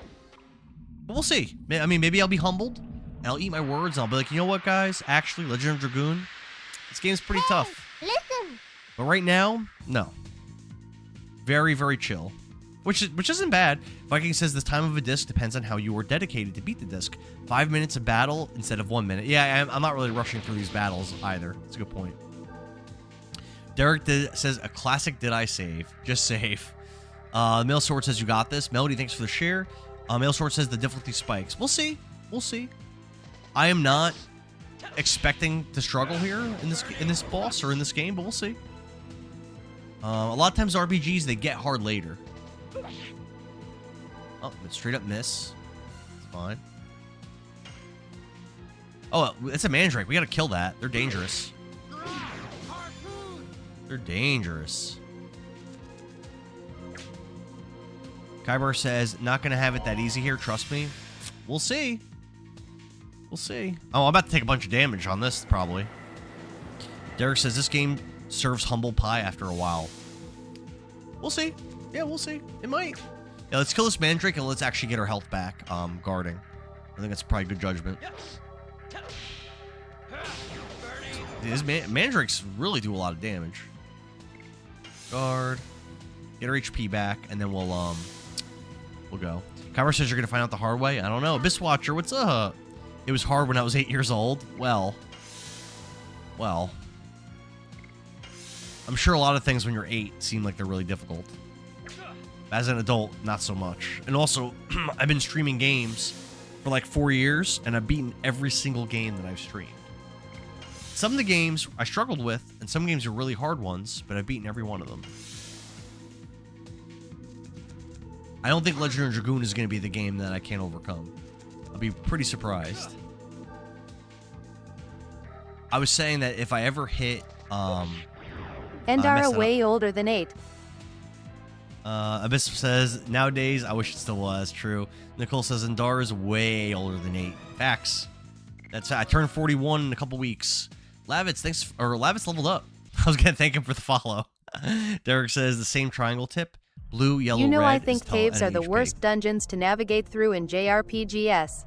But we'll see. I mean, maybe I'll be humbled, and I'll eat my words, and I'll be like, you know what, guys? Actually, Legend of Dragoon, this game's pretty tough. Listen. But right now, no. Very, very chill. Which isn't bad. Viking says the time of a disc depends on how you are dedicated to beat the disc. 5 minutes of battle instead of 1 minute. Yeah, I'm not really rushing through these battles either. That's a good point. Derek says, a classic did I save. Just save. Mail Sword says, you got this. Melody, thanks for the share. Mail Sword says, the difficulty spikes. We'll see. We'll see. I am not expecting to struggle here in this boss or in this game, but we'll see. A lot of times RPGs, they get hard later. Oh, straight up miss. It's fine. Oh, it's a mandrake. We gotta kill that. They're dangerous. They're dangerous. Kyber says, not gonna have it that easy here. Trust me. We'll see. We'll see. Oh, I'm about to take a bunch of damage on this, probably. Derek says, this game serves humble pie after a while. We'll see. Yeah, we'll see. It might. Yeah, let's kill this mandrake and let's actually get our health back, guarding. I think that's probably good judgment. These mandrakes really do a lot of damage. Guard. Get our HP back, and then we'll go. Kyber says you're gonna find out the hard way. I don't know. Abyss Watcher, what's up? It was hard when I was 8 years old. Well. I'm sure a lot of things when you're 8 seem like they're really difficult. As an adult, not so much. And also, I've been streaming games for like 4 years, and I've beaten every single game that I've streamed. Some of the games I struggled with, and some games are really hard ones, but I've beaten every one of them. I don't think Legend of Dragoon is going to be the game that I can't overcome. I'll be pretty surprised. I was saying that if I ever hit... Endara way older than 8. Abyss says, nowadays, I wish it still was. True. Nicole says, Endara is way older than 8. Facts. I turned 41 in a couple weeks. Lavitz, thanks. Or Lavitz leveled up. I was gonna thank him for the follow. Derek says, the same triangle tip. Blue, yellow, you know, red. I think caves are the worst dungeons to navigate through in JRPGs.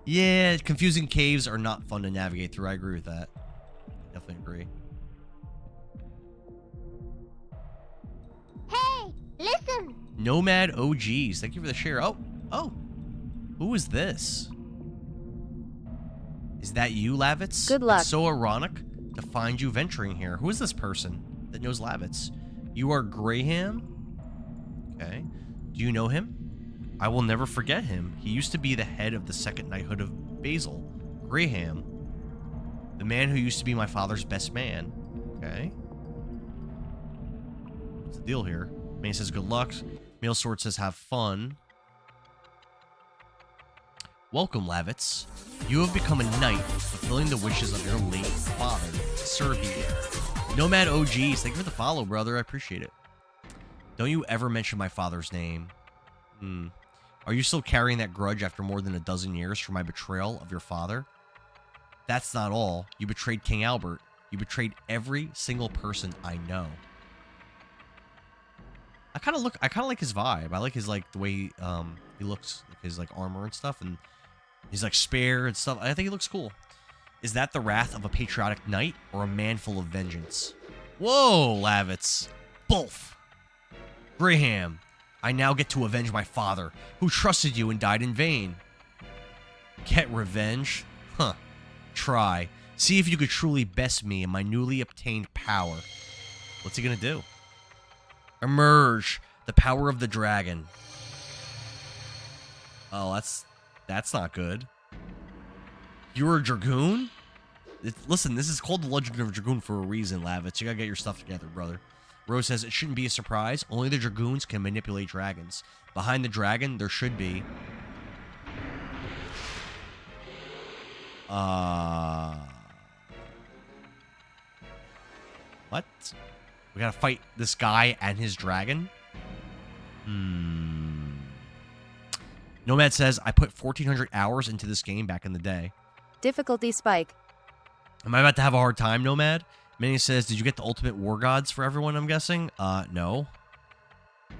Yeah, confusing caves are not fun to navigate through. I agree with that. Definitely agree. Hey, listen. Nomad OGs, thank you for the share. Oh, who is this? Is that you, Lavitz? Good luck. It's so ironic to find you venturing here. Who is this person that knows Lavitz? You are Graham? Okay. Do you know him? I will never forget him. He used to be the head of the Second Knighthood of Basil. Graham. The man who used to be my father's best man. Okay. What's the deal here? Man says good luck. Mail Sword says have fun. Welcome, Lavitz. You have become a knight, fulfilling the wishes of your late father to serve you. Nomad OGs, thank you for the follow, brother. I appreciate it. Don't you ever mention my father's name. Are you still carrying that grudge after more than a dozen years for my betrayal of your father? That's not all. You betrayed King Albert. You betrayed every single person I know. I kind of like his vibe. I like his, like, the way he looks, like his, like, armor and stuff, and he's, like, spare and stuff. I think he looks cool. Is that the wrath of a patriotic knight or a man full of vengeance? Whoa, Lavitz. Both. Graham, I now get to avenge my father, who trusted you and died in vain. Get revenge? Huh. Try. See if you could truly best me in my newly obtained power. What's he gonna do? Emerge. The power of the dragon. Oh, that's not good. You're a dragoon? Listen, this is called the Legend of Dragoon for a reason, Lavitz. You gotta get your stuff together, brother. Rose says it shouldn't be a surprise. Only the Dragoons can manipulate dragons. Behind the dragon, there should be... What? We gotta fight this guy and his dragon? Nomad says, I put 1,400 hours into this game back in the day. Difficulty spike. Am I about to have a hard time, Nomad? Manny says, did you get the ultimate war gods for everyone, I'm guessing? No.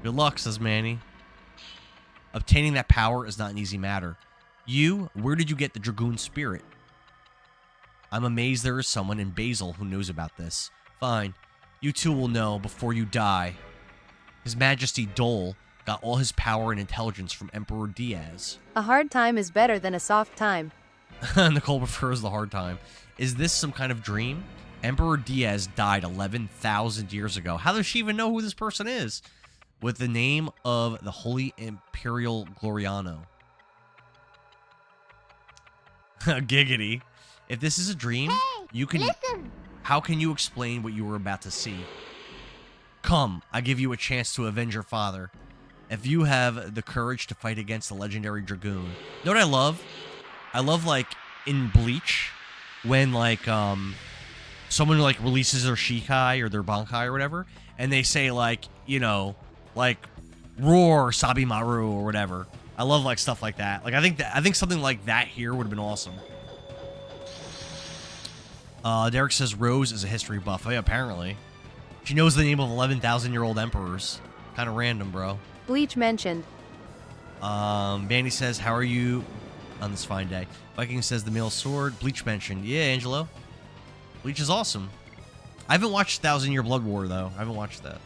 Good luck, says Manny. Obtaining that power is not an easy matter. Where did you get the Dragoon spirit? I'm amazed there is someone in Basil who knows about this. Fine. You two will know before you die. His Majesty Dole got all his power and intelligence from Emperor Diaz. A hard time is better than a soft time. Nicole prefers the hard time. Is this some kind of dream? Emperor Diaz died 11,000 years ago. How does she even know who this person is? With the name of the Holy Imperial Gloriano. Giggity. If this is a dream, you can... Listen. How can you explain what you were about to see? Come, I give you a chance to avenge your father. If you have the courage to fight against the legendary Dragoon. You know what I love? I love, like, in Bleach, when, like, someone, like, releases their Shikai or their Bankai or whatever, and they say, like, you know, like, roar Sabimaru or whatever. I love, like, stuff like that. Like, I think something like that here would have been awesome. Derek says Rose is a history buff. Oh, yeah, apparently. She knows the name of 11,000-year-old emperors. Kind of random, bro. Bleach mentioned. Bandy says, how are you on this fine day? Viking says the male sword. Bleach mentioned. Yeah, Angelo. Bleach is awesome. I haven't watched 1,000-Year Blood War, though. I haven't watched that.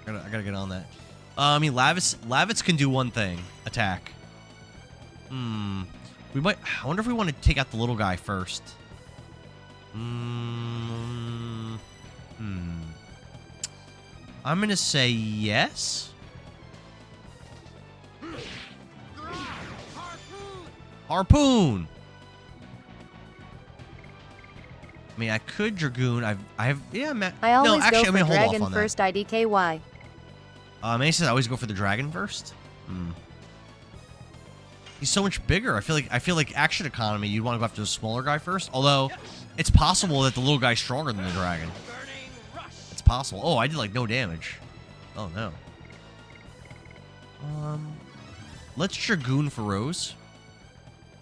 I gotta get on that. I mean, Lavitz can do one thing. Attack. We might... I wonder if we want to take out the little guy first. I'm gonna say yes. Harpoon. I mean, I could Dragoon. I have. Yeah, I always no, actually, go I'm for gonna hold dragon off on first. IDKY. Manny says I always go for the dragon first. He's so much bigger. I feel like action economy. You'd want to go after the smaller guy first. Although, it's possible that the little guy's stronger than the dragon. It's possible. Oh, I did like no damage. Oh no. Let's Dragoon for Rose.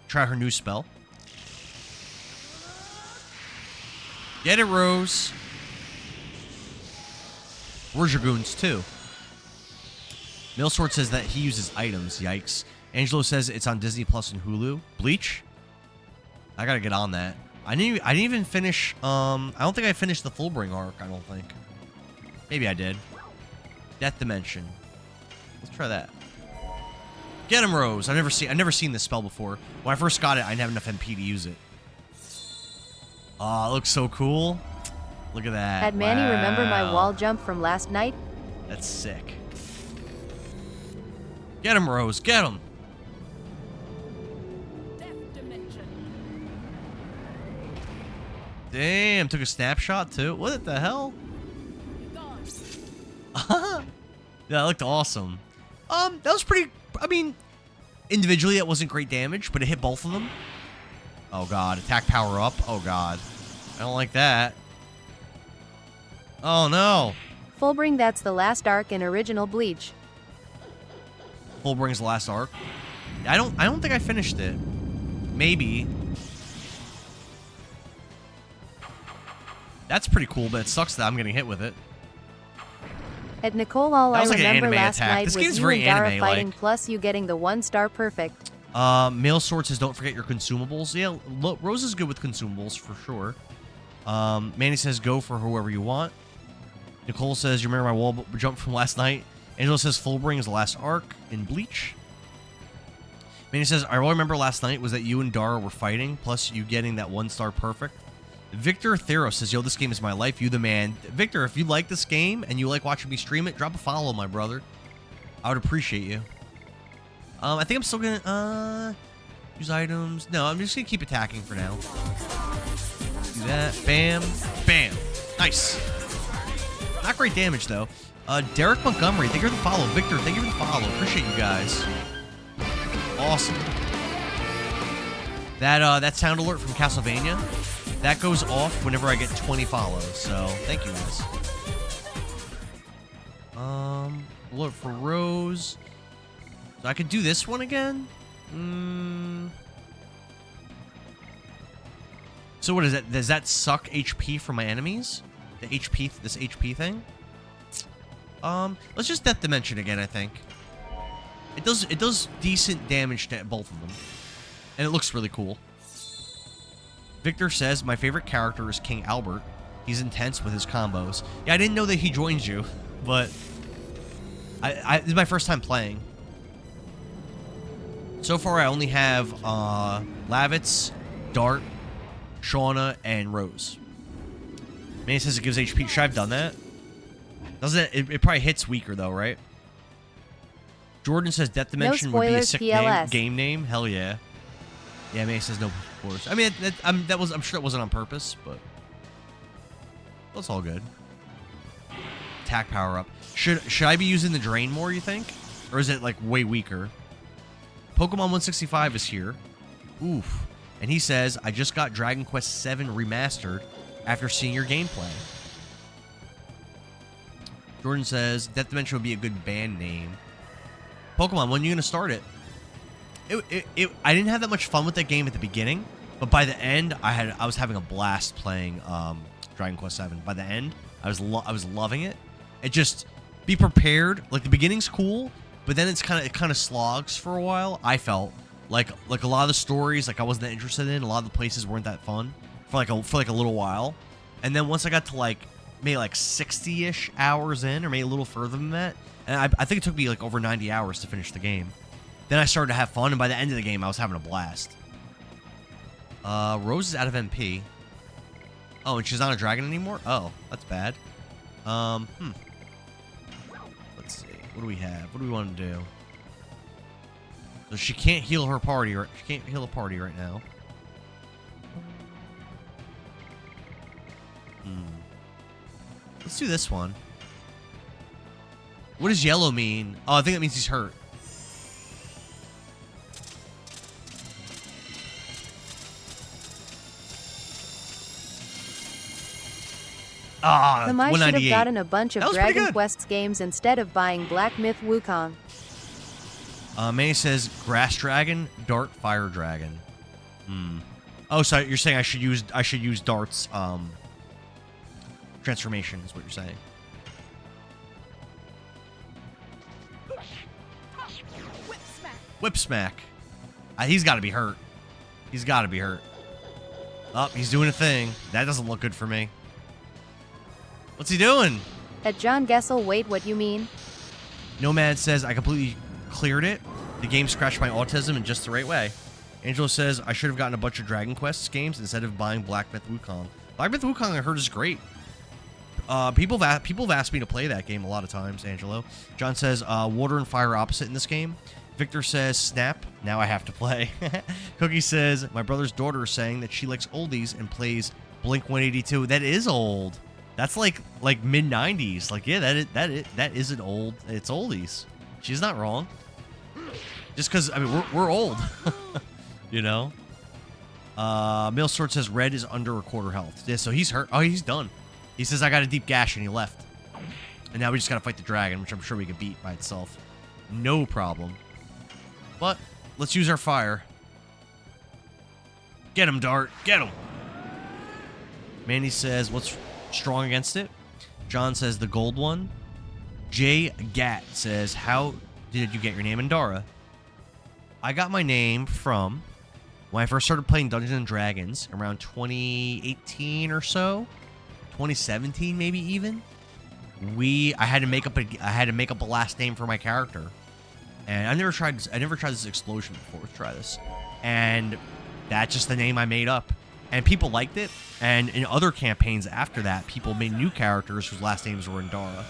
Try her new spell. Get it, Rose. We're Dragoons too. Millsword says that he uses items. Yikes. Angelo says it's on Disney Plus and Hulu. Bleach? I gotta get on that. I didn't even finish, I don't think I finished the Fullbring arc, I don't think. Maybe I did. Death Dimension. Let's try that. Get him, Rose. I've never seen this spell before. When I first got it, I didn't have enough MP to use it. Oh, it looks so cool. Look at that. Had Manny remember my Wow. wall jump from last night? That's sick. Get him, Rose. Get him. Damn, took a snapshot too. What the hell? Yeah, that looked awesome. That was pretty. I mean, individually, that wasn't great damage, but it hit both of them. Oh god, attack power up. Oh god, I don't like that. Oh no. Fullbring, that's the last arc in original Bleach. Fullbring's the last arc. I don't think I finished it. Maybe. That's pretty cool, but it sucks that I'm getting hit with it. At Nicole, all That I was like an remember anime last attack. night This was game's you very and Dara anime-like. fighting, plus you getting the 1-star perfect. Male Sword says don't forget your consumables. Yeah, Rose is good with consumables for sure. Manny says go for whoever you want. Nicole says you remember my wall jump from last night. Angelo says Fullbring is the last arc in Bleach. Manny says I all remember last night was that you and Dara were fighting, plus you getting that 1-star perfect. Victor Theros says, yo, this game is my life. You the man. Victor, if you like this game and you like watching me stream it, drop a follow, my brother. I would appreciate you. I think I'm still gonna, use items. No, I'm just gonna keep attacking for now. Do that. Bam. Bam. Nice. Not great damage, though. Derek Montgomery, thank you for the follow. Victor, thank you for the follow. Appreciate you guys. Awesome. That sound alert from Castlevania, that goes off whenever I get 20 follows. So thank you guys. Look for Rose. So I could do this one again. So what is that? Does that suck HP from my enemies? The HP, this HP thing. Let's just Death Dimension again. I think it does decent damage to both of them, and it looks really cool. Victor says my favorite character is King Albert. He's intense with his combos. Yeah, I didn't know that he joined you, but this is my first time playing. So far, I only have Lavitz, Dart, Shauna, and Rose. Manny says it gives HP. Should I have done that? Doesn't it? It probably hits weaker though, right? Jordan says Death Dimension would be a sick game name. Hell yeah. Yeah, Manny says no spoilers. I mean, I'm sure that wasn't on purpose, but that's all good. Attack power up. Should I be using the Drain more, you think? Or is it like way weaker? Pokemon 165 is here. Oof. And he says, I just got Dragon Quest VII Remastered after seeing your gameplay. Jordan says, Death Dimension would be a good band name. Pokemon, when are you going to start it? I didn't have that much fun with that game at the beginning, but by the end, I was having a blast playing Dragon Quest VII. By the end, I was loving it. It just, be prepared. Like, the beginning's cool, but then it kind of slogs for a while. I felt like a lot of the stories, like I wasn't that interested in. A lot of the places weren't that fun for like a little while. And then once I got to like maybe like 60-ish hours in, or maybe a little further than that, and I think it took me like over 90 hours to finish the game. Then I started to have fun, and by the end of the game, I was having a blast. Rose is out of MP. Oh, and she's not a dragon anymore? Oh, that's bad. Let's see. What do we have? What do we want to do? So she can't heal her party. She can't heal a party right now. Let's do this one. What does yellow mean? Oh, I think that means he's hurt. I should have gotten a bunch of Dragon Quest games instead of buying Black Myth Wukong. May says Grass Dragon, Dart, Fire Dragon. Oh, so you're saying I should use Dart's transformation is what you're saying. Whip smack. He's got to be hurt. He's got to be hurt. Oh, he's doing a thing. That doesn't look good for me. What's he doing? At John Gessel, wait, what you mean? Nomad says, I completely cleared it. The game scratched my autism in just the right way. Angelo says, I should have gotten a bunch of Dragon Quest games instead of buying Black Myth Wukong. Black Myth Wukong, I heard, is great. People have asked me to play that game a lot of times, Angelo. John says, water and fire opposite in this game. Victor says, snap, now I have to play. Cookie says, my brother's daughter is saying that she likes oldies and plays Blink-182. That is old. That's like mid-90s. Like, yeah, that is an old, it's oldies. She's not wrong. Just because, I mean, we're old. You know? Mill Sword says red is under a quarter health. Yeah, so he's hurt. Oh, he's done. He says, I got a deep gash, and he left. And now we just got to fight the dragon, which I'm sure we could beat by itself. No problem. But let's use our fire. Get him, Dart. Get him. Mandy says, what's strong against it? John says, the gold one. Jay Gat says, how did you get your name, Indara? I got my name from when I first started playing Dungeons and Dragons around 2018 or so. 2017 maybe even. I had to make up a last name for my character. And I never tried this explosion before. Let's try this. And that's just the name I made up. And people liked it. And in other campaigns after that, people made new characters whose last names were Indara.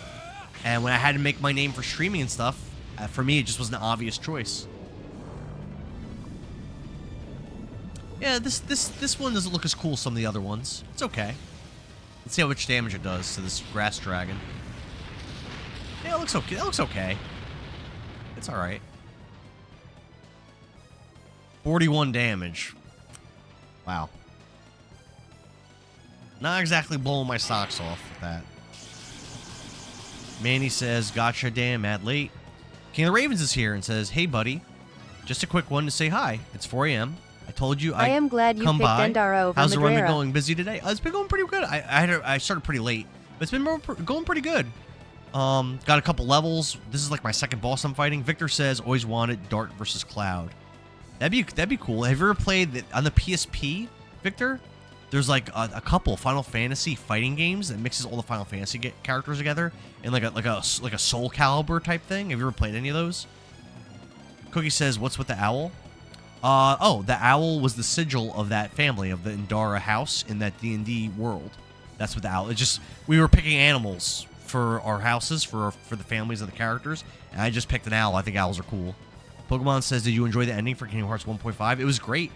And when I had to make my name for streaming and stuff, for me, it just was an obvious choice. Yeah, this one doesn't look as cool as some of the other ones. It's okay. Let's see how much damage it does to this grass dragon. Yeah, it looks okay. It looks okay. It's all right. 41 damage. Wow. Not exactly blowing my socks off with that. Manny says, gotcha, damn, mad late. King of the Ravens is here and says, hey, buddy. Just a quick one to say hi. It's 4 a.m. I told you I am glad you picked Endara over How's the run been Madrera. going? Busy today? It's been going pretty good. I started pretty late, but it's been going pretty good. Got a couple levels. This is like my second boss I'm fighting. Victor says, always wanted Dart versus Cloud. That'd be cool. Have you ever played on the PSP, Victor? There's like a couple Final Fantasy fighting games that mixes all the Final Fantasy characters together in like a Soul Calibur type thing. Have you ever played any of those? Cookie says, "What's with the owl?" Oh, the owl was the sigil of that family of the Endara house in that D&D world. That's what the owl. It's just we were picking animals for our houses for the families of the characters, and I just picked an owl. I think owls are cool. Pokemon says, "Did you enjoy the ending for Kingdom Hearts 1.5?" It was great.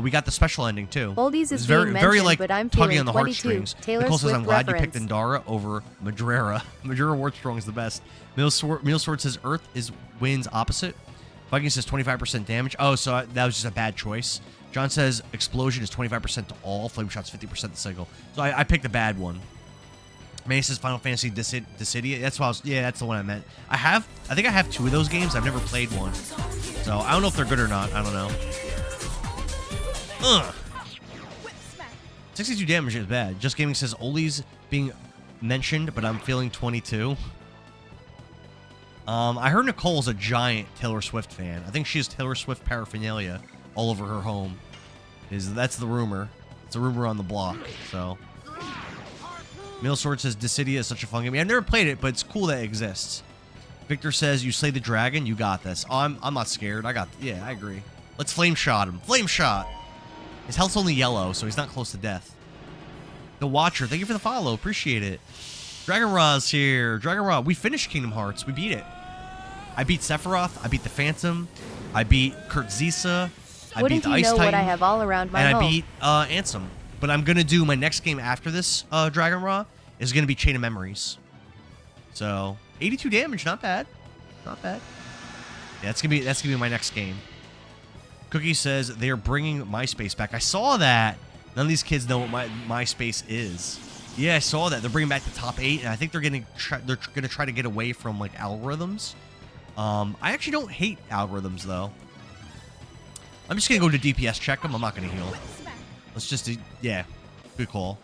We got the special ending too. Oldies is very, being very mentioned, like but I'm tugging feeling on the 22. heartstrings. Taylor Nicole says, Swift "I'm glad reference. you picked Endara over Madrera. Madrera Warpstrong is the best." Meal Sword says, "Earth is wins opposite." Viking says 25% damage. Oh, so that was just a bad choice. John says explosion is 25% to all. Flame shot's 50% to single. So I picked the bad one. May says Final Fantasy Dissidia. That's what I was. Yeah, that's the one I meant. I think I have 2 of those games. I've never played one. So I don't know if they're good or not. I don't know. Ugh. 62 damage is bad. Just Gaming says Oli's being mentioned, but I'm feeling 22. I heard Nicole's a giant Taylor Swift fan. I think she has Taylor Swift paraphernalia all over her home. That's the rumor. It's a rumor on the block. So, Meal Sword says Dissidia is such a fun game. I've never played it, but it's cool that it exists. Victor says you slay the dragon. You got this. Oh, I'm not scared. Yeah, I agree. Let's flame shot him. Flame shot. His health's only yellow, so he's not close to death. The Watcher, thank you for the follow. Appreciate it. Dragon Raw's here. Dragon Raw, we finished Kingdom Hearts. We beat it. I beat Sephiroth. I beat the Phantom. I beat Kurt Zisa. I beat the Ice know Titan. what I have all around my and home? I beat Ansem. But I'm going to do my next game after this Dragon Raw is going to be Chain of Memories. So, 82 damage. Not bad. Not bad. Yeah, that's gonna be my next game. Cookie says they are bringing MySpace back. I saw that. None of these kids know what MySpace is. Yeah, I saw that. They're bringing back the top 8, and I think they're gonna try to get away from like algorithms. I actually don't hate algorithms though. I'm just gonna go to DPS check them. I'm not gonna heal. Let's just yeah, good call.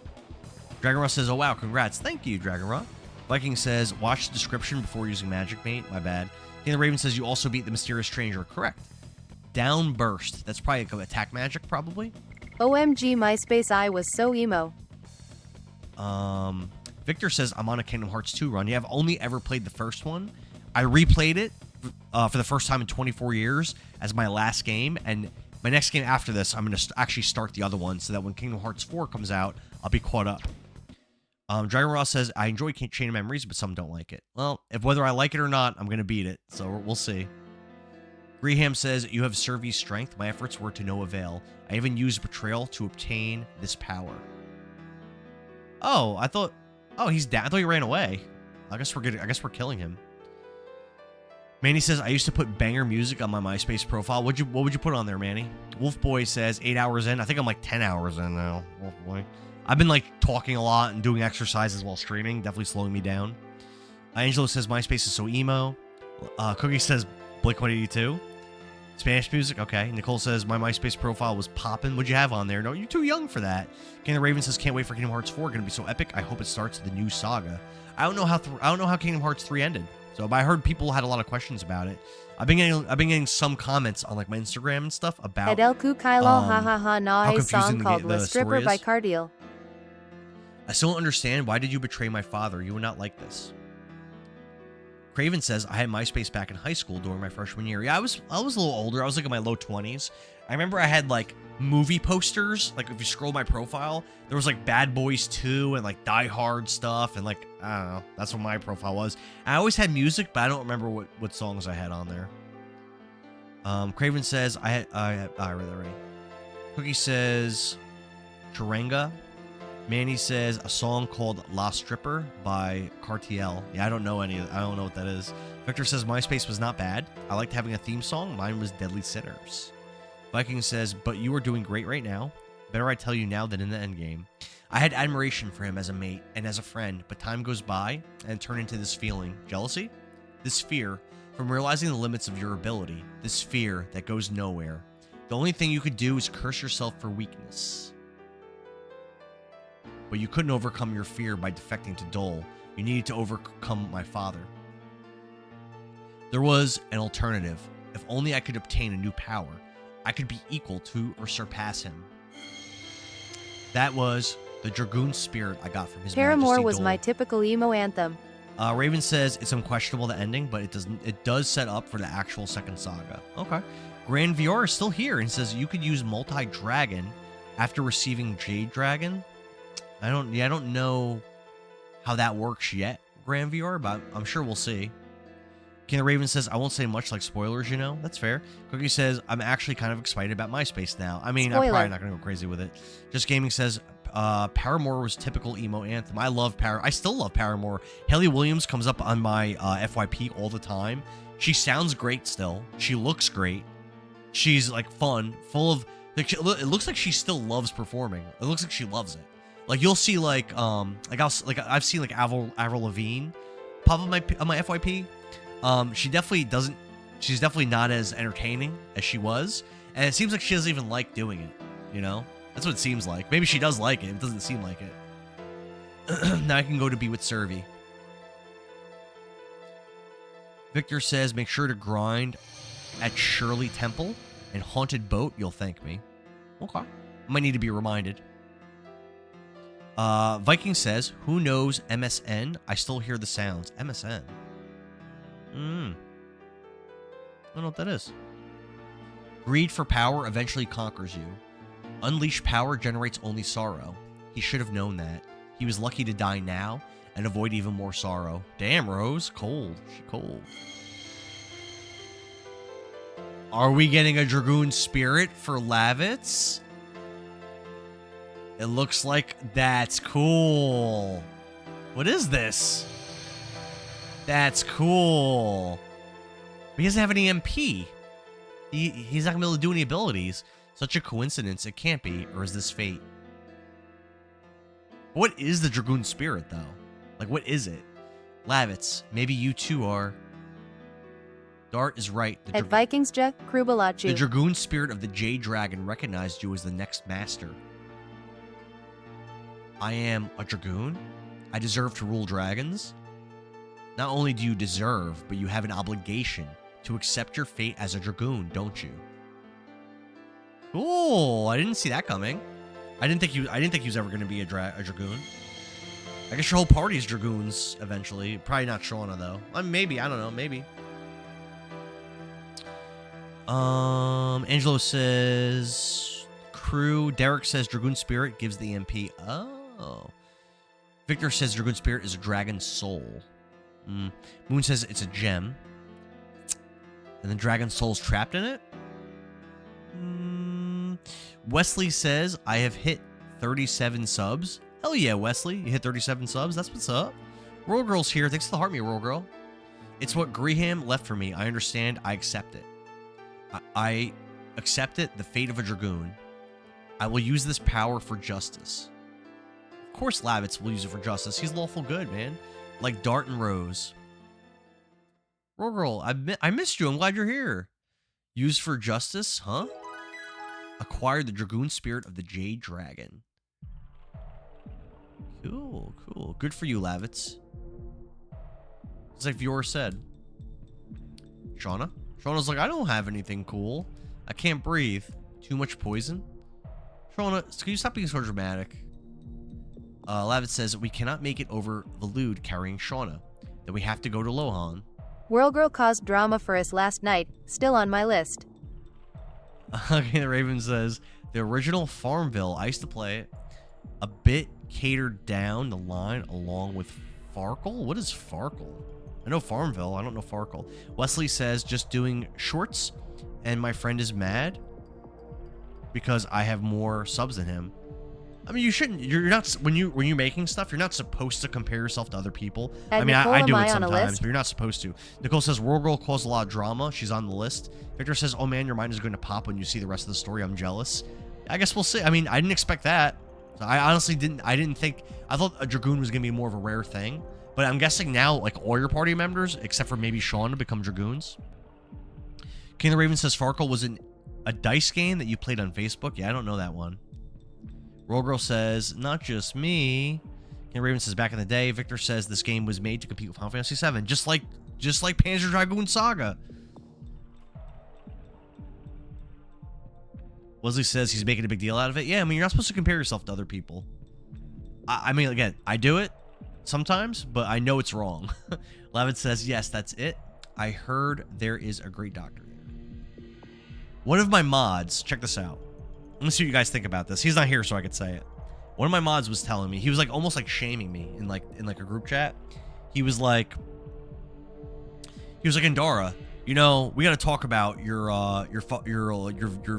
Dragon Raw says, "Oh wow, congrats, thank you, Dragon Raw." Viking says, "Watch the description before using Magic Mate." My bad. King of the Raven says, "You also beat the Mysterious Stranger." Correct. Downburst. That's probably like attack magic, probably. OMG, MySpace, I was so emo. Victor says, "I'm on a Kingdom Hearts 2 run." Yeah, I've only ever played the first one. I replayed it for the first time in 24 years as my last game, and my next game after this, I'm going to actually start the other one so that when Kingdom Hearts 4 comes out, I'll be caught up. Dragon Ross says, "I enjoy Chain of Memories, but some don't like it." Well, whether I like it or not, I'm going to beat it, so we'll see. Greham says, "You have Servy's strength. My efforts were to no avail. I even used betrayal to obtain this power." Oh, I thought he's down. I thought he ran away. I guess we're good. I guess we're killing him. Manny says, "I used to put banger music on my MySpace profile." What would you put on there, Manny? Wolf Boy says, 8 hours in. I think I'm like 10 hours in now. Wolf Boy. I've been like talking a lot and doing exercises while streaming. Definitely slowing me down. Angelo says, "MySpace is so emo." Cookie says, "Blink-182." Spanish music, okay. Nicole says, "My MySpace profile was popping." What'd you have on there? No, you're too young for that. King of the Raven says, "Can't wait for Kingdom Hearts 4. Gonna be so epic. I hope it starts the new saga." I don't know how Kingdom Hearts 3 ended. So, but I heard people had a lot of questions about it. I've been getting some comments on like my Instagram and stuff about Edelku Kylo hahaha na a confusing song called the "The Stripper" story by is. Cardiel. I still don't understand. Why did you betray my father? You would not like this. Craven says, "I had MySpace back in high school during my freshman year." Yeah, I was a little older. I was like in my low 20s. I remember I had like movie posters. Like if you scroll my profile, there was like Bad Boys 2 and like Die Hard stuff, and like I don't know. That's what my profile was. I always had music, but I don't remember what songs I had on there. Craven says, I read that already. Cookie says, "Chirenga." Manny says a song called La Stripper by Cartiel. Yeah, I don't know what that is. Victor says MySpace was not bad. I liked having a theme song. Mine was Deadly Sinners. Viking says, but you are doing great right now. Better I tell you now than in the end game. I had admiration for him as a mate and as a friend, but time goes by and it turned into this feeling. Jealousy? This fear from realizing the limits of your ability. This fear that goes nowhere. The only thing you could do is curse yourself for weakness. But you couldn't overcome your fear by defecting to Dole. You needed to overcome my father. There was an alternative. If only I could obtain a new power, I could be equal to or surpass him. That was the Dragoon spirit I got from his Paramore Majesty was Dole. my typical emo anthem. Raven says it's unquestionable the ending, but it does set up for the actual second saga. Okay. Grand VR is still here and says you could use multi-dragon after receiving Jade Dragon. I don't know how that works yet, Grand VR, but I'm sure we'll see. King of Raven says, I won't say much like spoilers, you know. That's fair. Cookie says, I'm actually kind of excited about MySpace now. I mean, I'm probably not going to go crazy with it. Just Gaming says, Paramore was typical emo anthem. I still love Paramore. Haley Williams comes up on my FYP all the time. She sounds great still. She looks great. She's like fun, full of... Like, it looks like she still loves performing. It looks like she loves it. Like you'll see I've seen like Avril Lavigne pop up on my FYP. She definitely doesn't. She's definitely not as entertaining as she was, and it seems like she doesn't even like doing it. You know, that's what it seems like. Maybe she does like it. It doesn't seem like it. Now I can go to be with Servi. Victor says, make sure to grind at Shirley Temple and Haunted Boat. You'll thank me. Okay, I might need to be reminded. Viking says, who knows MSN? I still hear the sounds. MSN. I don't know what that is. Greed for power eventually conquers you. Unleashed power generates only sorrow. He should have known that. He was lucky to die now and avoid even more sorrow. Damn, Rose. Cold. She cold. Are we getting a Dragoon spirit for Lavitz? It looks like that's cool. What is this? That's cool. But he doesn't have any MP. He's not going to be able to do any abilities. Such a coincidence. It can't be. Or is this fate? What is the Dragoon spirit, though? Like, what is it? Lavitz, maybe you too are. Dart is right. At Vikingsja, Krubalachu. The Dragoon spirit of the Jade Dragon recognized you as the next master. I am a Dragoon? I deserve to rule dragons? Not only do you deserve, but you have an obligation to accept your fate as a Dragoon, don't you? Cool. I didn't see that coming. I didn't think he was ever going to be a Dragoon. I guess your whole party's Dragoons eventually. Probably not Shauna though. Maybe, I don't know, maybe. Angelo says crew. Derek says Dragoon Spirit gives the MP. Oh. Victor says Dragoon Spirit is a dragon soul. Moon says it's a gem. And then dragon soul's trapped in it? Wesley says I have hit 37 subs. Hell yeah, Wesley. You hit 37 subs. That's what's up. Roll Girl's here. Thanks for the heart me, Roll Girl. It's what Greham left for me. I understand. I accept it. I accept it. The fate of a Dragoon. I will use this power for justice. Of course Lavitz will use it for justice. He's lawful good, man. Like Dart and Rose. Roll Girl, I missed you. I'm glad you're here. Used for justice, huh? Acquired the Dragoon spirit of the Jade Dragon. Cool, cool. Good for you, Lavitz. It's like viewer said. Shauna? Shauna's like, I don't have anything cool. I can't breathe. Too much poison? Shauna, can you stop being so dramatic? Lavitz says, we cannot make it over Valud carrying Shauna. Then we have to go to Lohan. Whirl Girl caused drama for us last night. Still on my list. Okay, the Raven says, the original Farmville, I used to play it. A bit catered down the line along with Farkle? What is Farkle? I know Farmville, I don't know Farkle. Wesley says, just doing shorts, and my friend is mad because I have more subs than him. I mean, you shouldn't. You're not when you're making stuff. You're not supposed to compare yourself to other people. At I mean, Nicole, I do am it I on a sometimes, list? but you're not supposed to. Nicole says World Girl caused a lot of drama. She's on the list. Victor says, "Oh man, your mind is going to pop when you see the rest of the story. I'm jealous." I guess we'll see. I mean, I didn't expect that. So I honestly didn't. I didn't think. I thought a Dragoon was going to be more of a rare thing. But I'm guessing now, like all your party members, except for maybe Sean, become Dragoons. King of the Raven says Farkle was a dice game that you played on Facebook. Yeah, I don't know that one. Roll Girl says, not just me. King Raven says, back in the day. Victor says this game was made to compete with Final Fantasy VII, just like Panzer Dragoon Saga. Leslie says he's making a big deal out of it. Yeah, I mean, you're not supposed to compare yourself to other people. I mean, again, I do it sometimes, but I know it's wrong. Lavin says, yes, that's it. I heard there is a great doctor there. One of my mods, check this out. Let me see what you guys think about this. He's not here, so I could say it. One of my mods was telling me, he was like almost like shaming me in like a group chat. He was like, Indara, you know, we got to talk about your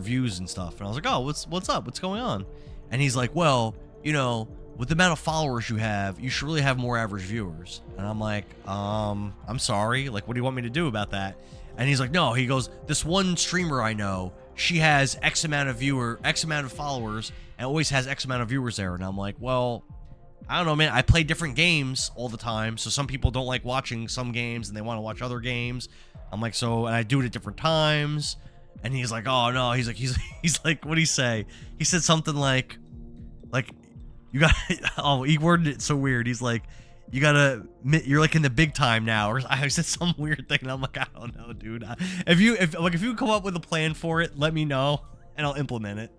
views and stuff. And I was like, oh, what's up? What's going on? And he's like, well, you know, with the amount of followers you have, you should really have more average viewers. And I'm like, I'm sorry. Like, what do you want me to do about that? And he's like, no. He goes, this one streamer I know, she has X amount of followers, and always has X amount of viewers there. And I'm like, well, I don't know, man. I play different games all the time, so some people don't like watching some games, and they want to watch other games. I'm like, so, and I do it at different times. And he's like, oh no. He's like, what'd he say? He said something like, you got, oh, he worded it so weird. He's like, you're like in the big time now, or I said some weird thing, and I'm like, I don't know, dude. If you come up with a plan for it, let me know, and I'll implement it.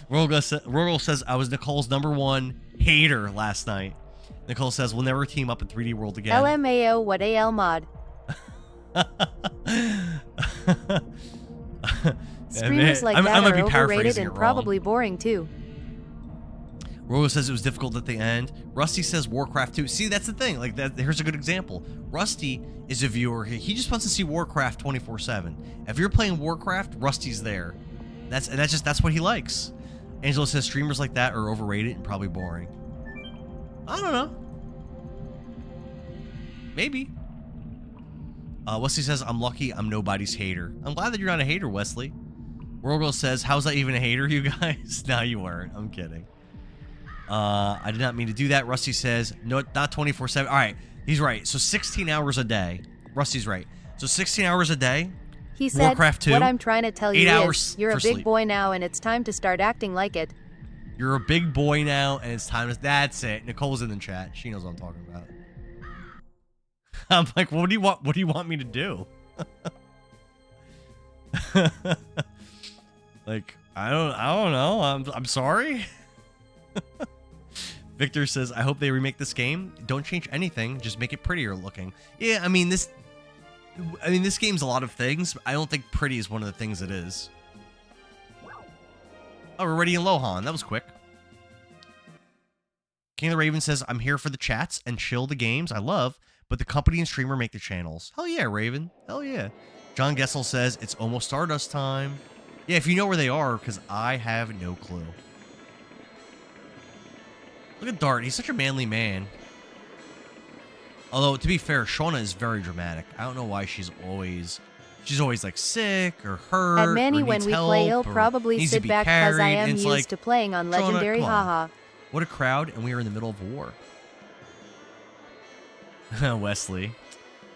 Rogel says I was Nicole's #1 hater last night. Nicole says we'll never team up in 3D World again. LMAO, what AL mod? Streamers like that are overrated and probably boring too. Rolo says it was difficult at the end. Rusty says Warcraft 2. See, that's the thing. Like that. Here's a good example. Rusty is a viewer. He just wants to see Warcraft 24/7. If you're playing Warcraft, Rusty's there. That's what he likes. Angela says streamers like that are overrated and probably boring. I don't know. Maybe. Wesley says I'm lucky I'm nobody's hater. I'm glad that you're not a hater, Wesley. Rolo says, how's that even a hater, you guys? No, you weren't. I'm kidding. I did not mean to do that. Rusty says, no, not 24/7. All right, he's right. So 16 hours a day. Rusty's right. So 16 hours a day. He said, Warcraft 2, what I'm trying to tell 8 you hours is, you're a big sleep. boy now, and it's time to start acting like it. You're a big boy now, and it's time to... That's it. Nicole's in the chat. She knows what I'm talking about. I'm like, what do you want? What do you want me to do? Like, I don't know. I'm sorry. Victor says, I hope they remake this game. Don't change anything. Just make it prettier looking. Yeah, I mean, this game's a lot of things. But I don't think pretty is one of the things it is. Oh, we're ready in Lohan. That was quick. King of the Raven says, I'm here for the chats and chill the games I love, but the company and streamer make the channels. Hell yeah, Raven. Hell yeah. John Gessel says, it's almost Stardust time. Yeah, if you know where they are, because I have no clue. Look at Dart. He's such a manly man. Although, to be fair, Shauna is very dramatic. I don't know why she's always like sick or hurt. At Manny, or when needs we help, play, he'll or probably needs to sit be back because I carried, am and it's used like, to playing on Shauna, Legendary, come on. haha. What a crowd, and we are in the middle of war. Wesley.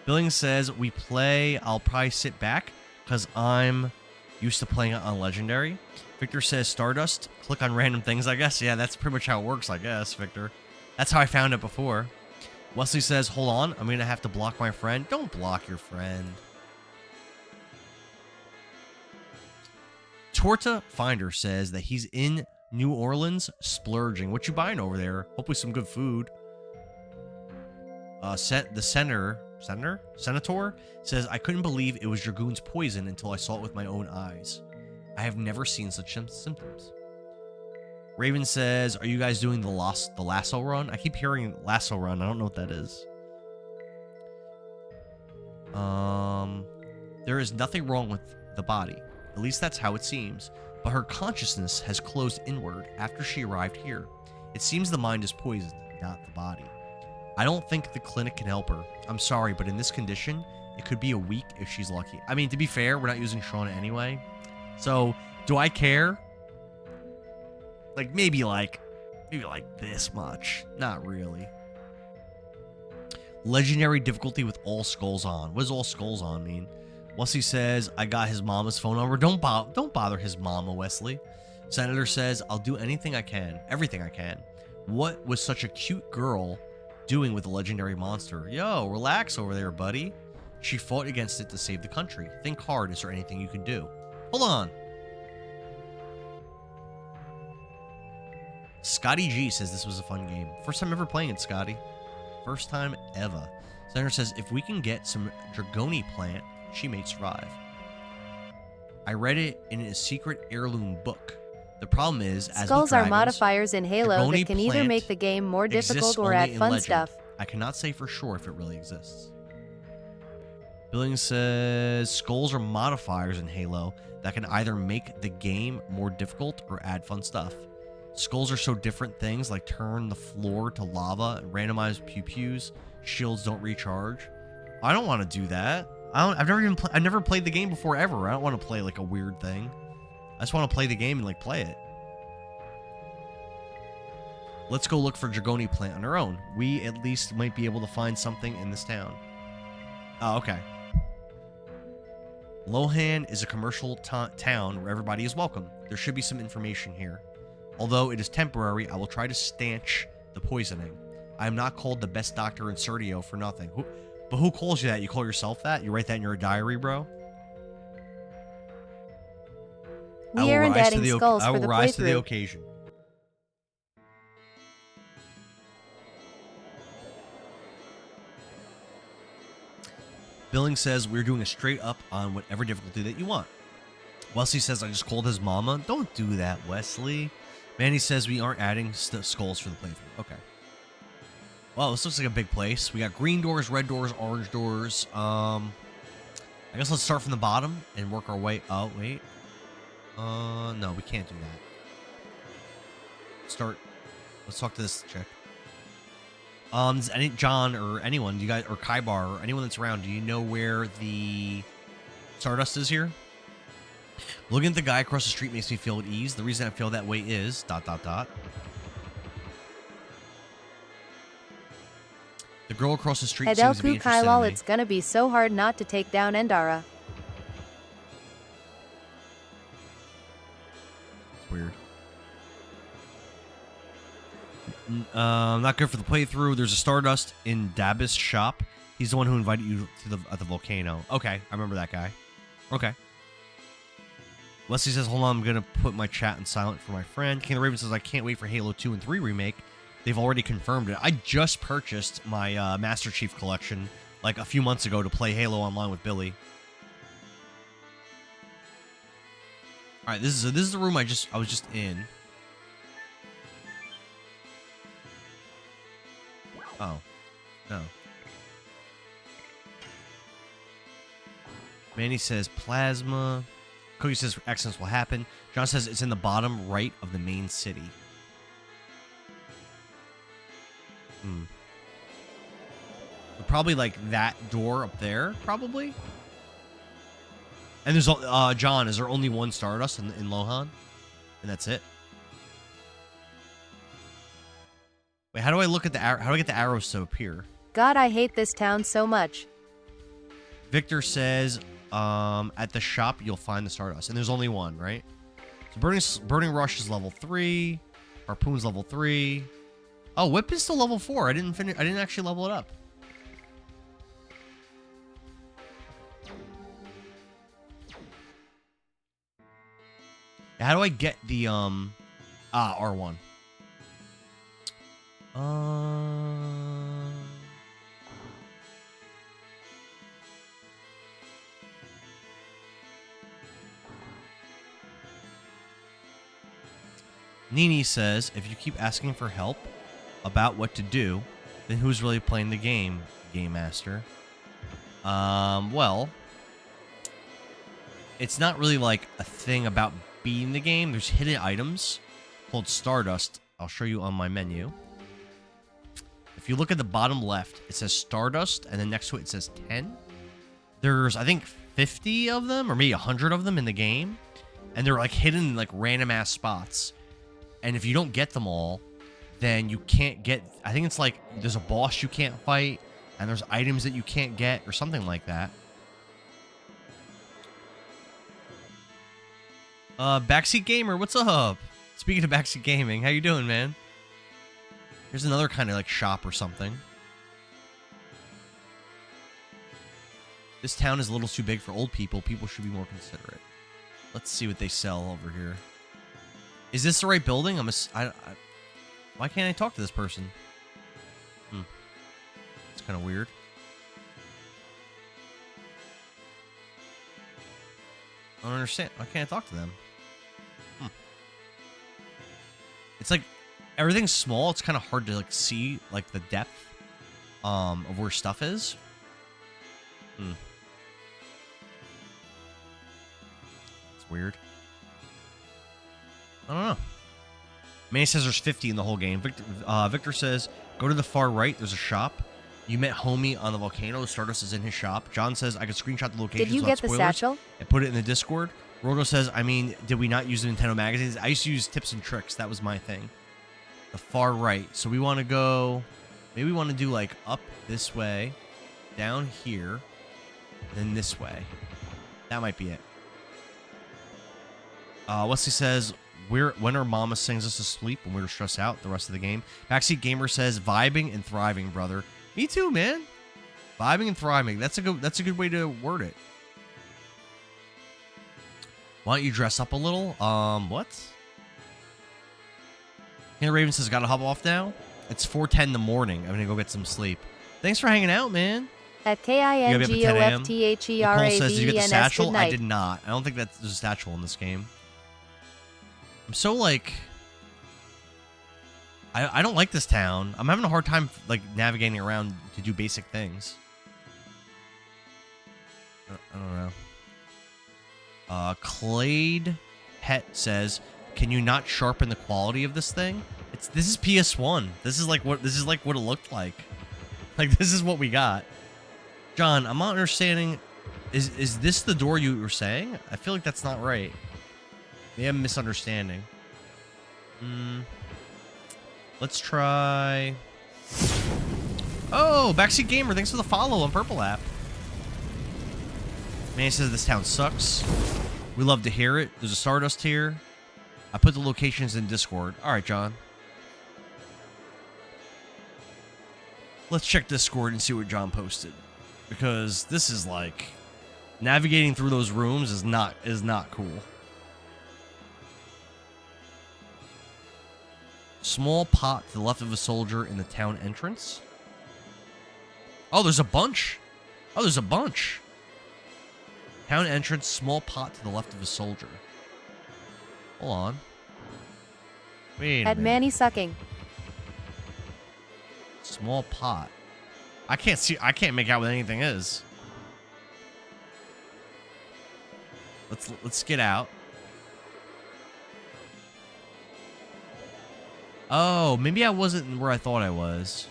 Billings says, I'll probably sit back because I'm used to playing it on Legendary. Victor says, Stardust. Click on random things, I guess. Yeah, that's pretty much how it works, I guess, Victor. That's how I found it before. Wesley says, hold on, I'm going to have to block my friend. Don't block your friend. Torta Finder says that he's in New Orleans splurging. What you buying over there? Hopefully some good food. The senator says, I couldn't believe it was Dragoon's poison until I saw it with my own eyes. I have never seen such symptoms. Raven says, are you guys doing the lasso run? I keep hearing lasso run. I don't know what that is. There is nothing wrong with the body. At least that's how it seems. but her consciousness has closed inward after she arrived here. It seems the mind is poisoned, not the body. I don't think the clinic can help her. I'm sorry, but in this condition, it could be a week if she's lucky. I mean, to be fair, we're not using Shauna anyway. So, do I care? Like, maybe like this much. Not really. Legendary difficulty with all skulls on. What does all skulls on mean? Wesley says, I got his mama's phone number. Don't bother his mama, Wesley. Senator says, I'll do anything I can. Everything I can. What was such a cute girl doing with a legendary monster? Yo, relax over there, buddy. She fought against it to save the country. Think hard. Is there anything you can do? Hold on. Scotty G says this was a fun game. First time ever playing it, Scotty. First time ever. Senator says, if we can get some Dragoni plant, she may survive. I read it in a secret heirloom book. The problem is, as skulls with dragons, are modifiers in Halo Dragoni that can either plant make the game more difficult or only add in fun Legend. stuff. I cannot say for sure if it really exists. Billings says, skulls are modifiers in Halo that can either make the game more difficult or add fun stuff. Skulls are so different things like turn the floor to lava and randomize pew-pews. Shields don't recharge. I don't want to do that. I've never played the game before ever. I don't want to play like a weird thing. I just want to play the game and like play it. Let's go look for Dragoni plant on our own. We at least might be able to find something in this town. Oh, okay. Lohan is a commercial town where everybody is welcome. There should be some information here. Although it is temporary, I will try to stanch the poisoning. I am not called the best doctor in Serdio for nothing. But who calls you that? You call yourself that? You write that in your diary, bro? We aren't adding skulls I for will the rise to the playthrough. occasion. Billing says we're doing a straight up on whatever difficulty that you want. Wesley says I just called his mama. Don't do that, Wesley. Manny says we aren't adding skulls for the playthrough. Okay. Well, this looks like a big place. We got green doors, red doors, orange doors. I guess let's start from the bottom and work our way. Oh, wait. No, we can't do that. Let's talk to this chick. Does John or anyone, you guys, or Kaibar or anyone that's around, do you know where the Stardust is here? Looking at the guy across the street makes me feel at ease. The reason I feel that way is ... The girl across the street seems to be interested in Kailal, me. it's gonna be so hard not to take down Endara. It's weird. Not good for the playthrough. There's a Stardust in Dabis' shop. He's the one who invited you to at the volcano. Okay, I remember that guy. Okay. Leslie says, hold on, I'm going to put my chat in silent for my friend. King of the Raven says, I can't wait for Halo 2 and 3 remake. They've already confirmed it. I just purchased my Master Chief collection like a few months ago to play Halo Online with Billy. All right, this is the room I was just in. Oh. No. Manny says plasma. Cookie says accidents will happen. John says it's in the bottom right of the main city. Probably like that door up there, probably. And there's John, is there only one Stardust in Lohan? And that's it? Wait, how do I look at the arrow? How do I get the arrows to appear? God, I hate this town so much. Victor says, at the shop you'll find the Stardust, and there's only one, right? So burning rush is level 3, harpoon's level 3. Oh, whip is still level 4. I didn't actually level it up. How do I get the R1? Nini says, if you keep asking for help about what to do, then who's really playing the game, Game Master? Well, it's not really like a thing about beating the game, there's hidden items called Stardust. I'll show you on my menu. If you look at the bottom left, it says Stardust, and then next to it, it says 10. There's, I think, 50 of them, or maybe 100 of them in the game, and they're like hidden in like random-ass spots. And if you don't get them all, then you can't get... I think it's like there's a boss you can't fight, and there's items that you can't get, or something like that. Backseat Gamer, what's up? Speaking of Backseat Gaming, how you doing, man? Here's another kind of like shop or something. This town is a little too big for old people. People should be more considerate. Let's see what they sell over here. Is this the right building? Why can't I talk to this person? It's kind of weird. I don't understand. Why can't I talk to them? It's like everything's small. It's kind of hard to like see like the depth of where stuff is. It's weird. I don't know. Manny says there's 50 in the whole game. Victor says go to the far right. There's a shop. You met Homie on the volcano. Stardust is in his shop. John says I could screenshot the location. Did you get the satchel? And put it in the Discord. Rogo says, I mean, did we not use the Nintendo magazines? I used to use tips and tricks. That was my thing. The far right. So we want to go... Maybe we want to do, like, up this way. Down here. Then this way. That might be it. Wesley says, when our mama sings us to sleep when we're stressed out the rest of the game. Backseat Gamer says, vibing and thriving, brother. Me too, man. Vibing and thriving. That's a good way to word it. Why don't you dress up a little? What? Hannah Raven says, gotta hop off now. It's 4:10 in the morning. I'm gonna go get some sleep. Thanks for hanging out, man. At KINGOFTHERAVENS. Nicole says, did you get the satchel? Good night. I did not. I don't think there's a satchel in this game. I'm so, like... I don't like this town. I'm having a hard time, like, navigating around to do basic things. I don't know. Clade Pet says, "Can you not sharpen the quality of this thing?" This is PS1. This is like what it looked like. Like this is what we got. John, I'm not understanding. Is this the door you were saying? I feel like that's not right. Maybe I'm misunderstanding. Let's try. Oh, Backseat Gamer, thanks for the follow on Purple App. Man says this town sucks. We love to hear it. There's a Stardust here. I put the locations in Discord. All right, John. Let's check Discord and see what John posted. Because this is like... Navigating through those rooms is not cool. Small pot to the left of a soldier in the town entrance. Oh, there's a bunch. Oh, there's a bunch. Town entrance, small pot to the left of a soldier. Hold on. Wait a At minute. Manny sucking. Small pot. I can't make out what anything is. Let's get out. Oh, maybe I wasn't where I thought I was.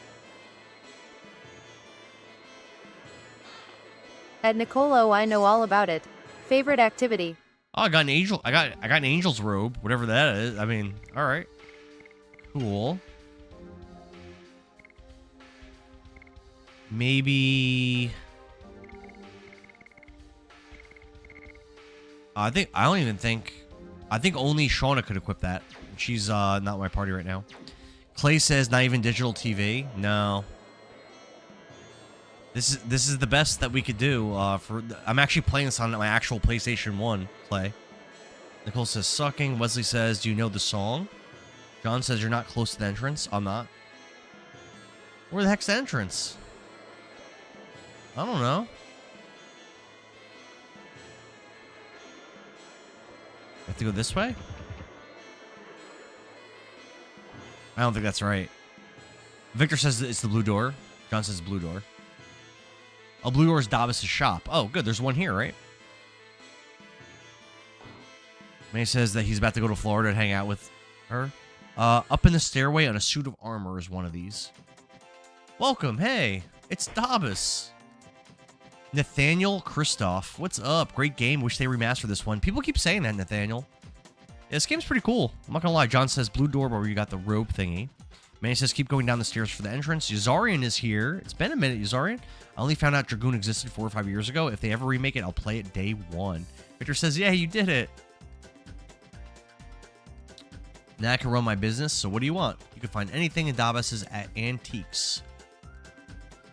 At Nicolo, I know all about it. Favorite activity. Oh, I got an angel. I got an angel's robe, whatever that is. I mean, all right, cool. Maybe. I think only Shauna could equip that. She's not my party right now. Clay says not even digital TV. No. This is the best that we could do. I'm actually playing this on my actual PlayStation 1. Clay. Nicole says sucking. Wesley says, do you know the song? John says you're not close to the entrance. I'm not. Where the heck's the entrance? I don't know. I have to go this way? I don't think that's right. Victor says it's the blue door. John says blue door. Oh, blue door is Davis' shop. Oh, good. There's one here, right? May says that he's about to go to Florida and hang out with her. Up in the stairway on a suit of armor is one of these. Welcome, hey, it's Dabas. Nathaniel Kristoff, what's up? Great game. Wish they remastered this one. People keep saying that, Nathaniel. Yeah, this game's pretty cool. I'm not gonna lie. John says blue door where you got the rope thingy. Manny says keep going down the stairs for the entrance. Yazarian is here. It's been a minute, Yazarian. I only found out Dragoon existed 4 or 5 years ago. If they ever remake it, I'll play it day one. Victor says, yeah, you did it. Now I can run my business, so what do you want? You can find anything in Dabas's at Antiques.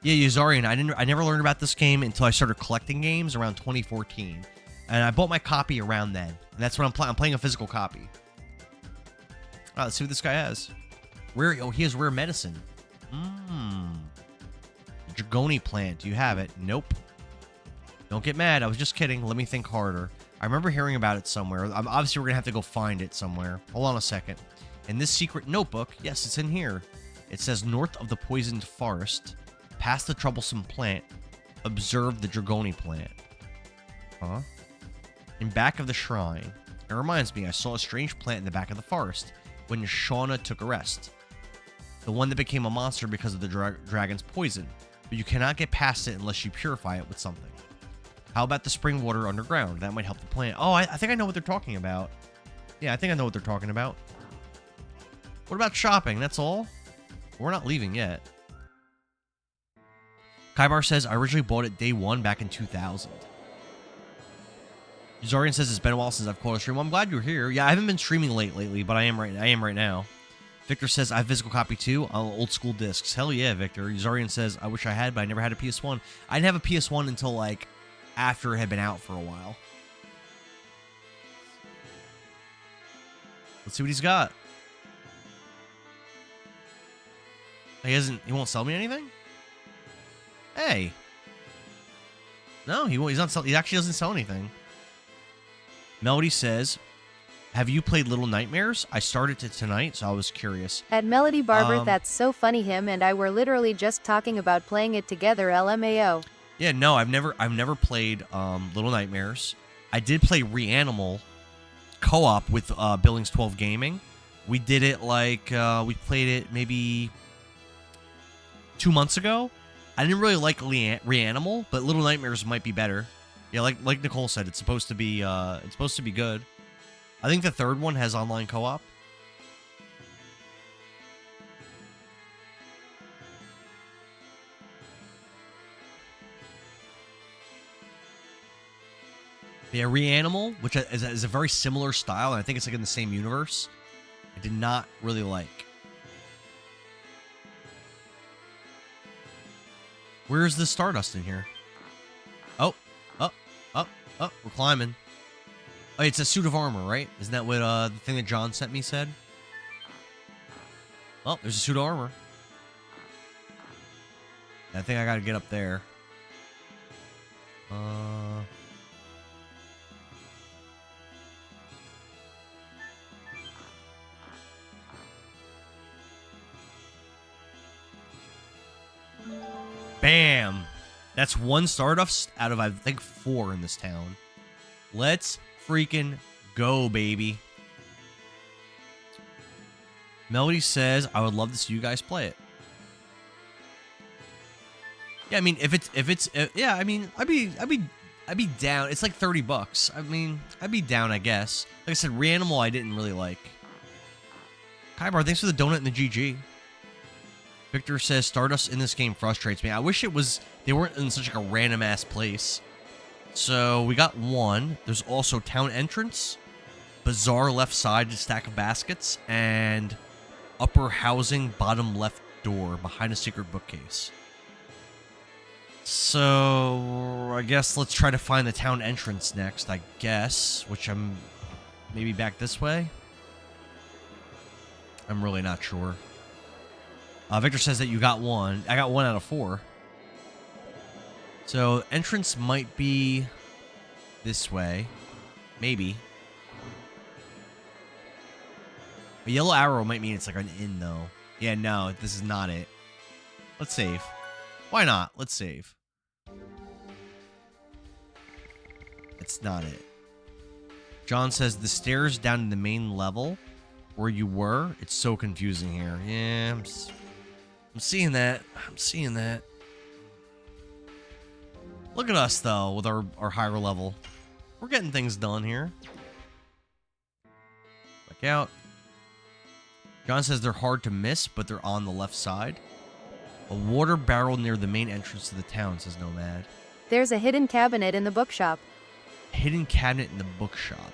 Yeah, Yazarian, I never learned about this game until I started collecting games around 2014. And I bought my copy around then. And that's what I'm playing. I'm playing a physical copy. All right, let's see what this guy has. He has rare medicine. Dragoni plant. Do you have it? Nope. Don't get mad. I was just kidding. Let me think harder. I remember hearing about it somewhere. Obviously, we're going to have to go find it somewhere. Hold on a second. In this secret notebook, yes, it's in here. It says north of the poisoned forest, past the troublesome plant, observe the Dragoni plant. Huh? In back of the shrine. It reminds me, I saw a strange plant in the back of the forest when Shauna took a rest. The one that became a monster because of the dragon's poison. But you cannot get past it unless you purify it with something. How about the spring water underground? That might help the plant. Oh, I think I know what they're talking about. Yeah, I think I know what they're talking about. What about shopping? That's all? We're not leaving yet. Kaibar says, I originally bought it day one back in 2000. Zorian says, it's been a while since I've caught a stream. Well, I'm glad you're here. Yeah, I haven't been streaming lately, but I am right now. Victor says, I have physical copy too, on old school discs. Hell yeah, Victor. Zorian says, I wish I had, but I never had a PS1. I didn't have a PS1 until, like, after it had been out for a while. Let's see what he's got. He won't sell me anything? Hey. No, he's not he actually doesn't sell anything. Melody says, have you played Little Nightmares? I started it tonight, so I was curious. At Melody Barber, that's so funny. Him and I were literally just talking about playing it together, LMAO. Yeah, no, I've never played Little Nightmares. I did play Reanimal co-op with Billings 12 Gaming. We did it like we played it maybe 2 months ago. I didn't really like Reanimal, but Little Nightmares might be better. Yeah, like Nicole said, it's supposed to be good. I think the third one has online co-op. Yeah, Reanimal, which is a very similar style, and I think it's like in the same universe. I did not really like. Where's the Stardust in here? Oh, we're climbing. Oh, it's a suit of armor, right? Isn't that what the thing that John sent me said? Oh, there's a suit of armor. I think I gotta get up there. Bam! That's one Stardust out of, I think, 4 in this town. Let's freaking go, baby. Melody says, I would love to see you guys play it. Yeah, I mean, yeah, I mean, I'd be down. It's like $30. I mean, I'd be down, I guess. Like I said, Reanimal I didn't really like. Kaibar, thanks for the donut and the GG. Victor says, Stardust in this game frustrates me. I wish they weren't in such like a random ass place. So we got one. There's also town entrance, bazaar left side stack of baskets, and upper housing bottom left door behind a secret bookcase. So I guess let's try to find the town entrance next, I guess, which I'm maybe back this way. I'm really not sure. Victor says that you got one. I got 1 out of 4. So entrance might be this way. Maybe. A yellow arrow might mean it's like an inn, though. Yeah, no, this is not it. Let's save. Why not? Let's save. It's not it. John says the stairs down in the main level where you were, it's so confusing here. Yeah, I'm seeing that. I'm seeing that. Look at us, though, with our higher level. We're getting things done here. Back out. John says they're hard to miss, but they're on the left side. A water barrel near the main entrance to the town, says Nomad. There's a hidden cabinet in the bookshop. Hidden cabinet in the bookshop.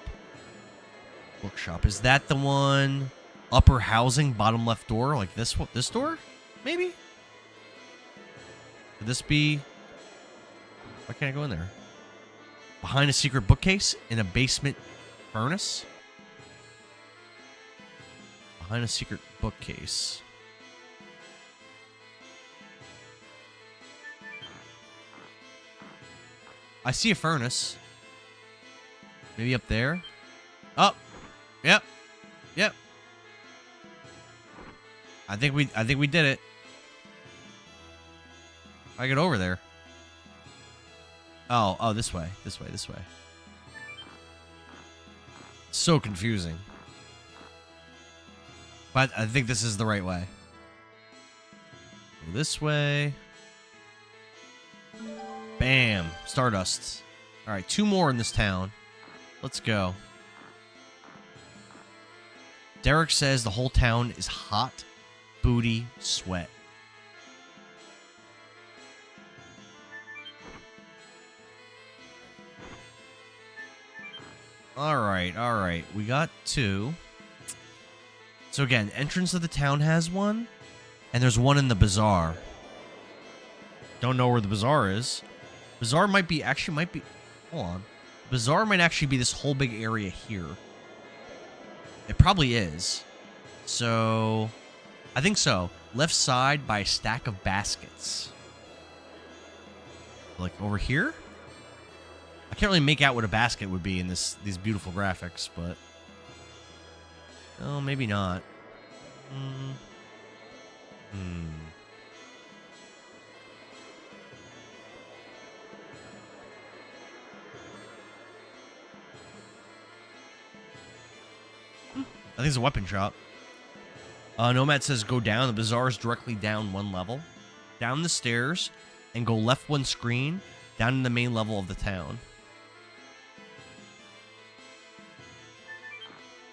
Bookshop. Is that the one? Upper housing, bottom left door? Like this one? This door? Maybe? Could this be... Why can't I go in there? Behind a secret bookcase in a basement furnace? Behind a secret bookcase. I see a furnace. Maybe up there. Oh, yep, yep. I think we did it. I get over there. Oh, this way, this way, this way. So confusing. But I think this is the right way. Go this way. Bam, Stardust. All right, 2 more in this town. Let's go. Derek says the whole town is hot, booty, sweat. All right. We got 2. So again, entrance of the town has one, and there's one in the bazaar. Don't know where the bazaar is. Bazaar might be, hold on. Bazaar might actually be this whole big area here. It probably is. So, I think so. Left side by a stack of baskets. Like over here? I can't really make out what a basket would be in these beautiful graphics, but... Oh, maybe not. I think it's a weapon shop. Nomad says go down. The bazaar is directly down 1 level. Down the stairs and go left 1 screen down in the main level of the town.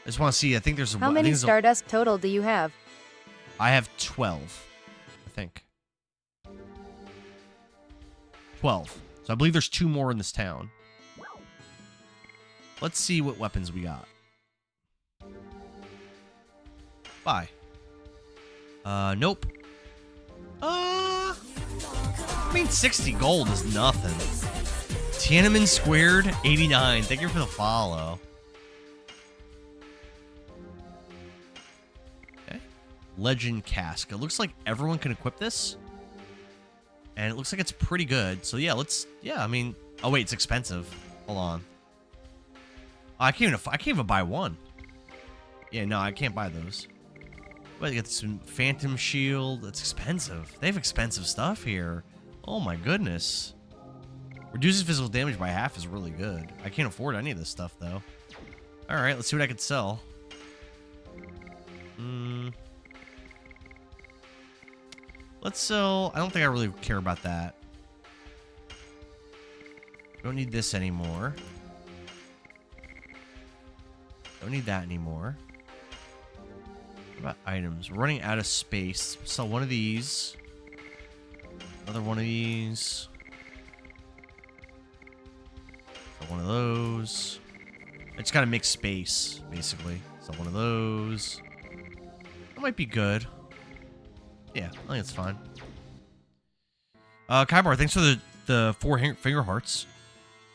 I just want to see. I think there's a... How many Stardust total do you have? I have 12, I think. 12. So I believe there's 2 more in this town. Let's see what weapons we got. Bye. Nope. I mean, 60 gold is nothing. Tiananmen Squared, 89. Thank you for the follow. Okay. Legend Cask. It looks like everyone can equip this. And it looks like it's pretty good. So, yeah, I mean... Oh, wait, it's expensive. Hold on. Oh, I can't even buy one. Yeah, no, I can't buy those. But you get some Phantom Shield. It's expensive. They have expensive stuff here. Oh my goodness. Reduces physical damage by half is really good. I can't afford any of this stuff though. Alright, let's see what I could sell. Let's sell... I don't think I really care about that. Don't need this anymore. Don't need that anymore. What about items? We're running out of space. Sell one of these. Another one of these. Sell one of those. I just gotta make space, basically. Sell one of those. That might be good. Yeah, I think it's fine. Kaibar, thanks for the 4 finger hearts.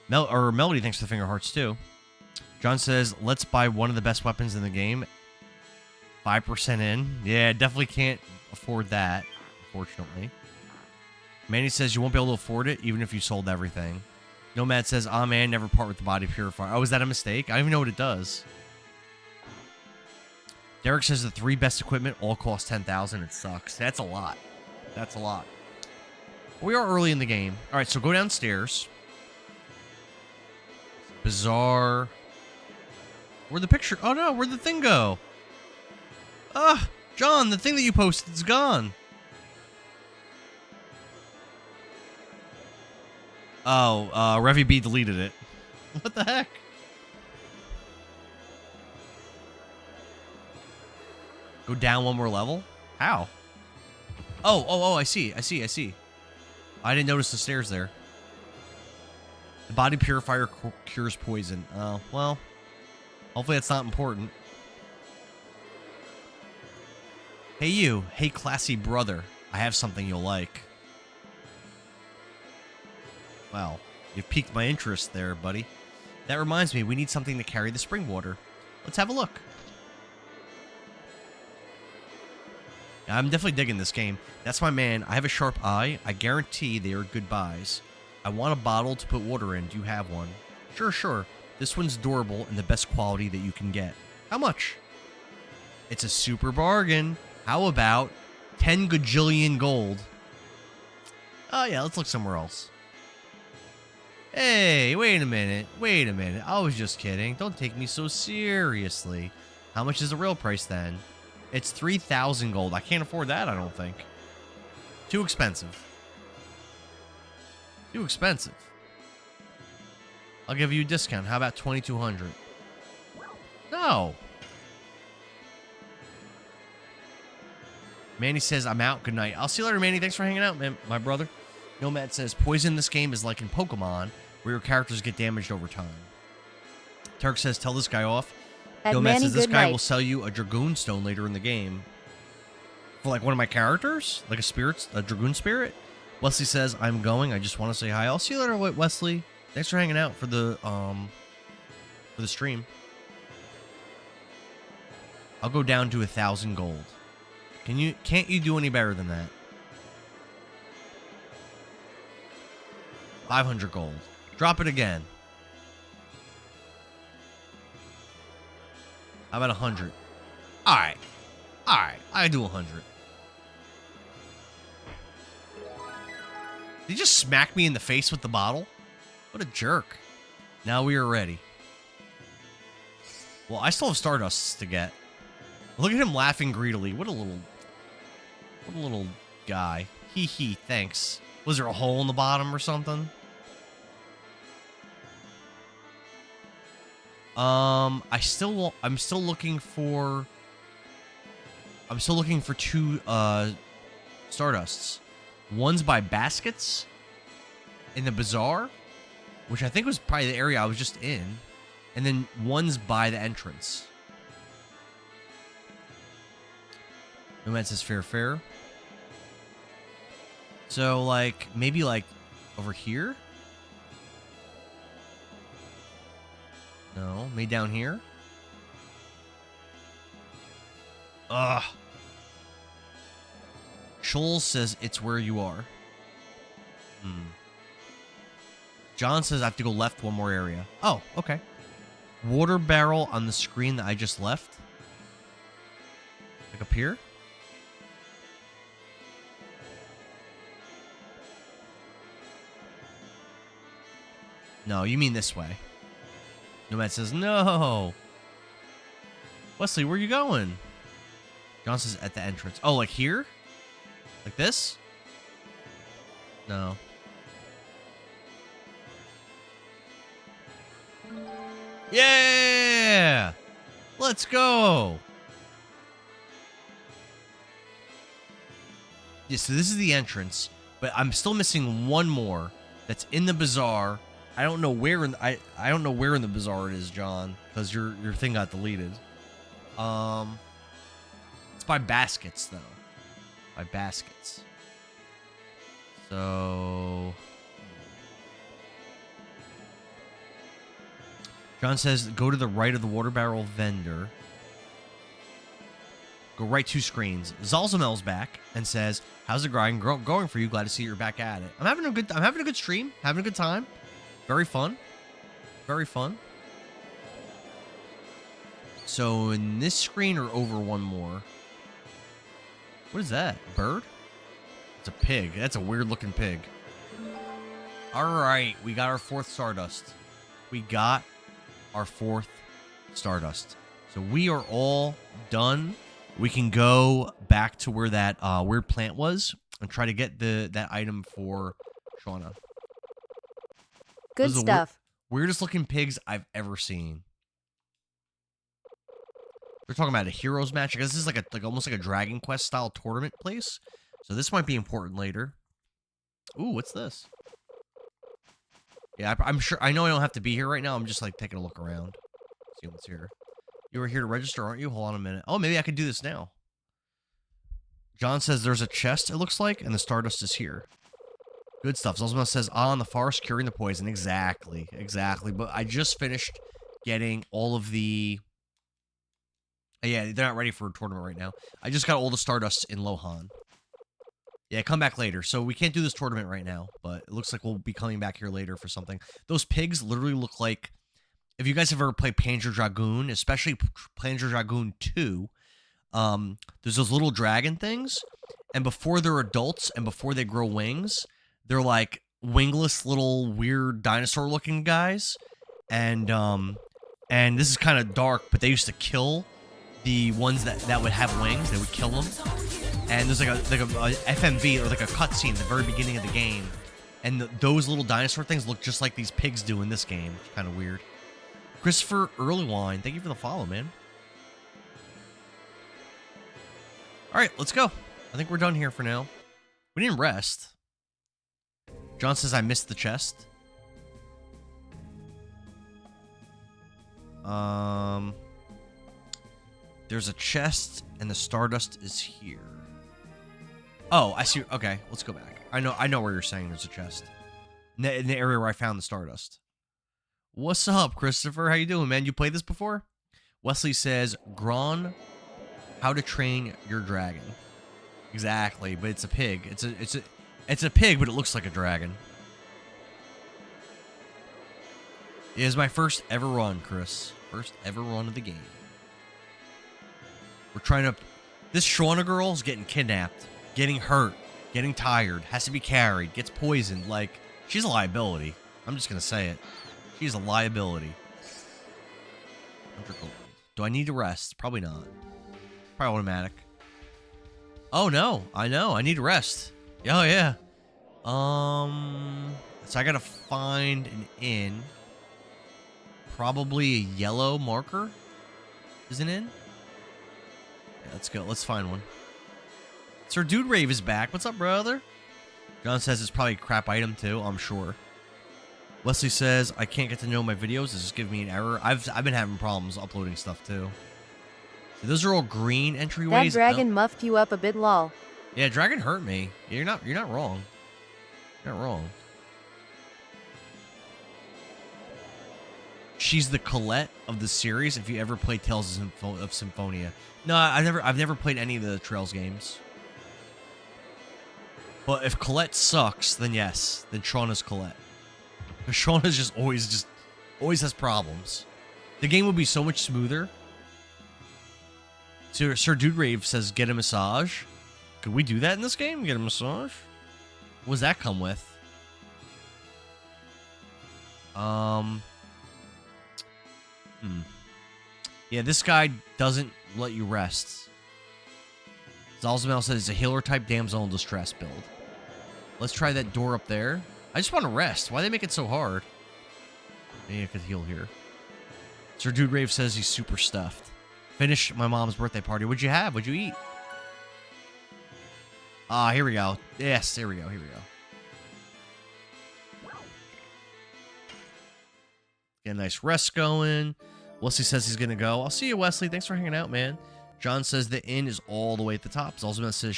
Melody, thanks for the finger hearts too. John says, let's buy one of the best weapons in the game. 5% in. Yeah, definitely can't afford that, unfortunately. Manny says you won't be able to afford it even if you sold everything. Nomad says, ah man, never part with the body purifier. Oh, is that a mistake? I don't even know what it does. Derek says the 3 best equipment all cost 10,000. It sucks. That's a lot. That's a lot. We are early in the game. All right, so go downstairs. Bazaar. Where'd the picture? Oh no, where'd the thing go? Ah, John, the thing that you posted is gone. Oh, Revy B deleted it. What the heck? Go down one more level? How? Oh, I see. I didn't notice the stairs there. The body purifier cures poison. Oh, well. Hopefully that's not important. Hey you. Hey classy brother. I have something you'll like. Well, you've piqued my interest there, buddy. That reminds me, we need something to carry the spring water. Let's have a look. I'm definitely digging this game. That's my man. I have a sharp eye. I guarantee they are good buys. I want a bottle to put water in. Do you have one? Sure. This one's durable and the best quality that you can get. How much? It's a super bargain. How about 10 gajillion gold? Oh yeah, let's look somewhere else. Hey, wait a minute. I was just kidding. Don't take me so seriously. How much is the real price then? It's 3,000 gold. I can't afford that, I don't think. Too expensive. I'll give you a discount. How about 2,200? No. Manny says, I'm out. Good night. I'll see you later, Manny. Thanks for hanging out, man, my brother. Nomad says, poison in this game is like in Pokemon, where your characters get damaged over time. Turk says, tell this guy off. Nomad says, this guy will sell you a Dragoon stone later in the game. For like one of my characters? Like a Dragoon spirit? Wesley says, I'm going. I just want to say hi. I'll see you later, Wesley. Thanks for hanging out for the stream. I'll go down to 1,000 gold. Can't you do any better than that? 500 gold. Drop it again. How about 100? All right. I do 100. Did he just smack me in the face with the bottle? What a jerk. Now we are ready. Well, I still have Stardust to get. Look at him laughing greedily. What a little guy. Hee, thanks. Was there a hole in the bottom or something? I'm still looking for 2 Stardusts. One's by Baskets in the bazaar, which I think was probably the area I was just in, and then one's by the entrance. Nomad says fair. So like maybe like over here? No, maybe down here? Ugh. Scholl says it's where you are. John says I have to go left one more area. Oh, okay. Water barrel on the screen that I just left. Like up here? No, you mean this way. Nomad says, no. Wesley, where are you going? John says at the entrance. Oh, like here? Like this? No. Yeah! Let's go! Yeah, so this is the entrance, but I'm still missing one more that's in the bazaar. I don't know where in I don't know where in the bazaar it is, John, because your thing got deleted. It's by Baskets though. By Baskets. So John says go to the right of the water barrel vendor. Go right 2 screens. Zalzamel's back and says, "How's the grind going for you? Glad to see you're back at it. I'm having a good stream, having a good time. Very fun. Very fun." So in this screen or over one more? What is that? A bird? It's a pig. That's a weird looking pig. All right, we got our 4th Stardust. Stardust. So we are all done. We can go back to where that weird plant was and try to get that item for Shauna. Good Those are stuff. Weirdest looking pigs I've ever seen. We're talking about a heroes match. I guess this is like almost like a Dragon Quest style tournament place. So this might be important later. Ooh, what's this? Yeah, I'm sure. I know I don't have to be here right now. I'm just like taking a look around. See what's here. You were here to register, aren't you? Hold on a minute. Oh, maybe I could do this now. John says there's a chest, it looks like, and the Stardust is here. Good stuff. Zalzman says, on the forest, curing the poison. Exactly. Exactly. But I just finished getting all of the... Yeah, they're not ready for a tournament right now. I just got all the Stardust in Lohan. Yeah, come back later. So we can't do this tournament right now, but it looks like we'll be coming back here later for something. Those pigs literally look like... If you guys have ever played Panzer Dragoon, especially Panzer Dragoon 2, there's those little dragon things, and before they're adults and before they grow wings, they're like wingless little weird dinosaur-looking guys, and this is kind of dark, but they used to kill the ones that would have wings. They would kill them, and there's like a FMV or like a cutscene at the very beginning of the game, and those little dinosaur things look just like these pigs do in this game. It's kind of weird. Christopher Earlywine, thank you for the follow, man. All right, let's go. I think we're done here for now. We didn't rest. John says I missed the chest. There's a chest and the Stardust is here. Oh, I see. Okay, let's go back. I know where you're saying there's a chest. In the area where I found the Stardust. What's up, Christopher? How you doing, man? You played this before? Wesley says, Gron, how to train your dragon. Exactly, but it's a pig. It's a pig, but it looks like a dragon. It is my first ever run, Chris. First ever run of the game. We're trying to... This Shauna girl's getting kidnapped, getting hurt, getting tired, has to be carried, gets poisoned. Like, she's a liability. I'm just going to say it. She's a liability. 100 gold. Do I need to rest? Probably not. Probably automatic. Oh, no. I know. I need to rest. Oh, yeah. So I gotta find an inn. Probably a yellow marker is an inn. Yeah, let's go. Let's find one. Sir Dude Rave is back. What's up, brother? John says it's probably a crap item, too. I'm sure. Wesley says, I can't get to know my videos. Does this give me an error? I've been having problems uploading stuff, too. So those are all green entryways. That dragon muffed you up a bit, lol. Yeah, dragon hurt me. You're not wrong. You're not wrong. She's the Colette of the series. If you ever played Tales of Symphonia. No, I've never played any of the Trails games. But if Colette sucks, then yes. Then Shauna's Colette. Because Shauna's just always has problems. The game would be so much smoother. Sir Dude Rave says, get a massage. Could we do that in this game? Get a massage? What does that come with? Yeah, this guy doesn't let you rest. Zalzamel says it's a healer type damsel in distress build. Let's try that door up there. I just want to rest. Why do they make it so hard? Maybe I could heal here. Sir Dude Rave says he's super stuffed. Finished my mom's birthday party. What'd you have? What'd you eat? Ah, here we go. Yes, here we go. Here we go. Get a nice rest going. Wesley says he's going to go. I'll see you, Wesley. Thanks for hanging out, man. John says the inn is all the way at the top. Zalzman says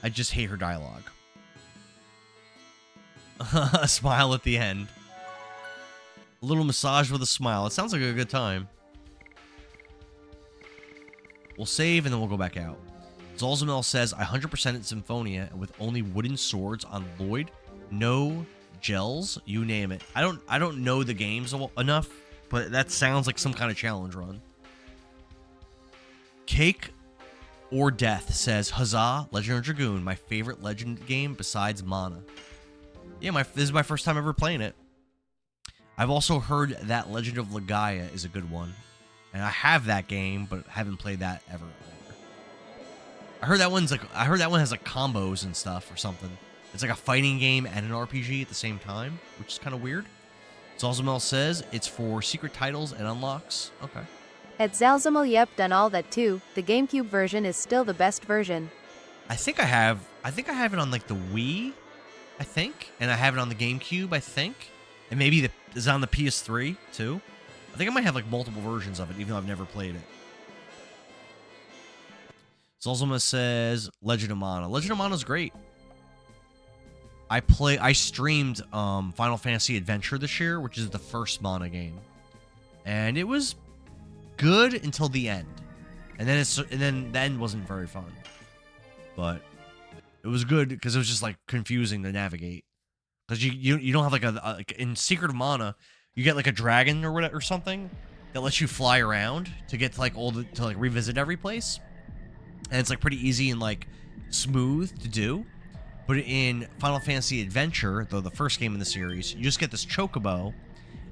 I just hate her dialogue. A smile at the end. A little massage with a smile. It sounds like a good time. We'll save and then we'll go back out. Zalzamel says, I 100% at Symphonia with only wooden swords on Lloyd. No gels, you name it. I don't know the games enough, but that sounds like some kind of challenge run. Cake or Death says, Huzzah, Legend of Dragoon, my favorite Legend game besides Mana. Yeah, this is my first time ever playing it. I've also heard that Legend of Legaia is a good one. And I have that game, but haven't played that ever. I heard that one has like combos and stuff or something. It's like a fighting game and an RPG at the same time, which is kind of weird. Zalzamel says it's for secret titles and unlocks. Okay. At Zalzamel, yep, done all that too. The GameCube version is still the best version. I think I have it on like the Wii, I think, and I have it on the GameCube, I think, and maybe it's on the PS3 too. I think I might have like multiple versions of it, even though I've never played it. Zalzama says Legend of Mana. Legend of Mana is great. I streamed Final Fantasy Adventure this year, which is the first Mana game, and it was good until the end, and then the end wasn't very fun, but it was good because it was just like confusing to navigate. Because you don't have like in Secret of Mana, you get like a dragon or whatever or something that lets you fly around to get to like to like revisit every place, and it's like pretty easy and like smooth to do. But in Final Fantasy Adventure, though the first game in the series, you just get this chocobo,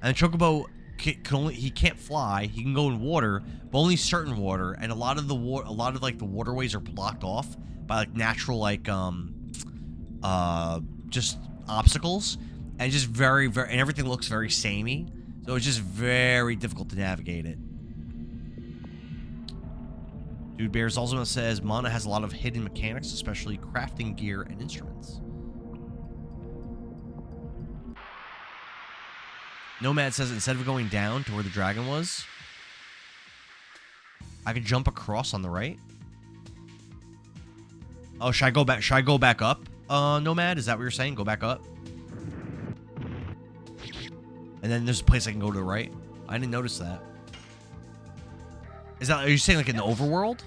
and the chocobo he can't fly. He can go in water, but only certain water, and a lot of the waterways are blocked off by like natural like just obstacles, and just very and everything looks very samey, so it's just very difficult to navigate it. Dude Bears also says Mana has a lot of hidden mechanics, especially crafting gear and instruments. Nomad says instead of going down to where the dragon was, I could jump across on the right. Oh, should I go back? Should I go back up? Nomad, is that what you're saying? Go back up. And then there's a place I can go to the right. I didn't notice that. Are you saying like in the overworld?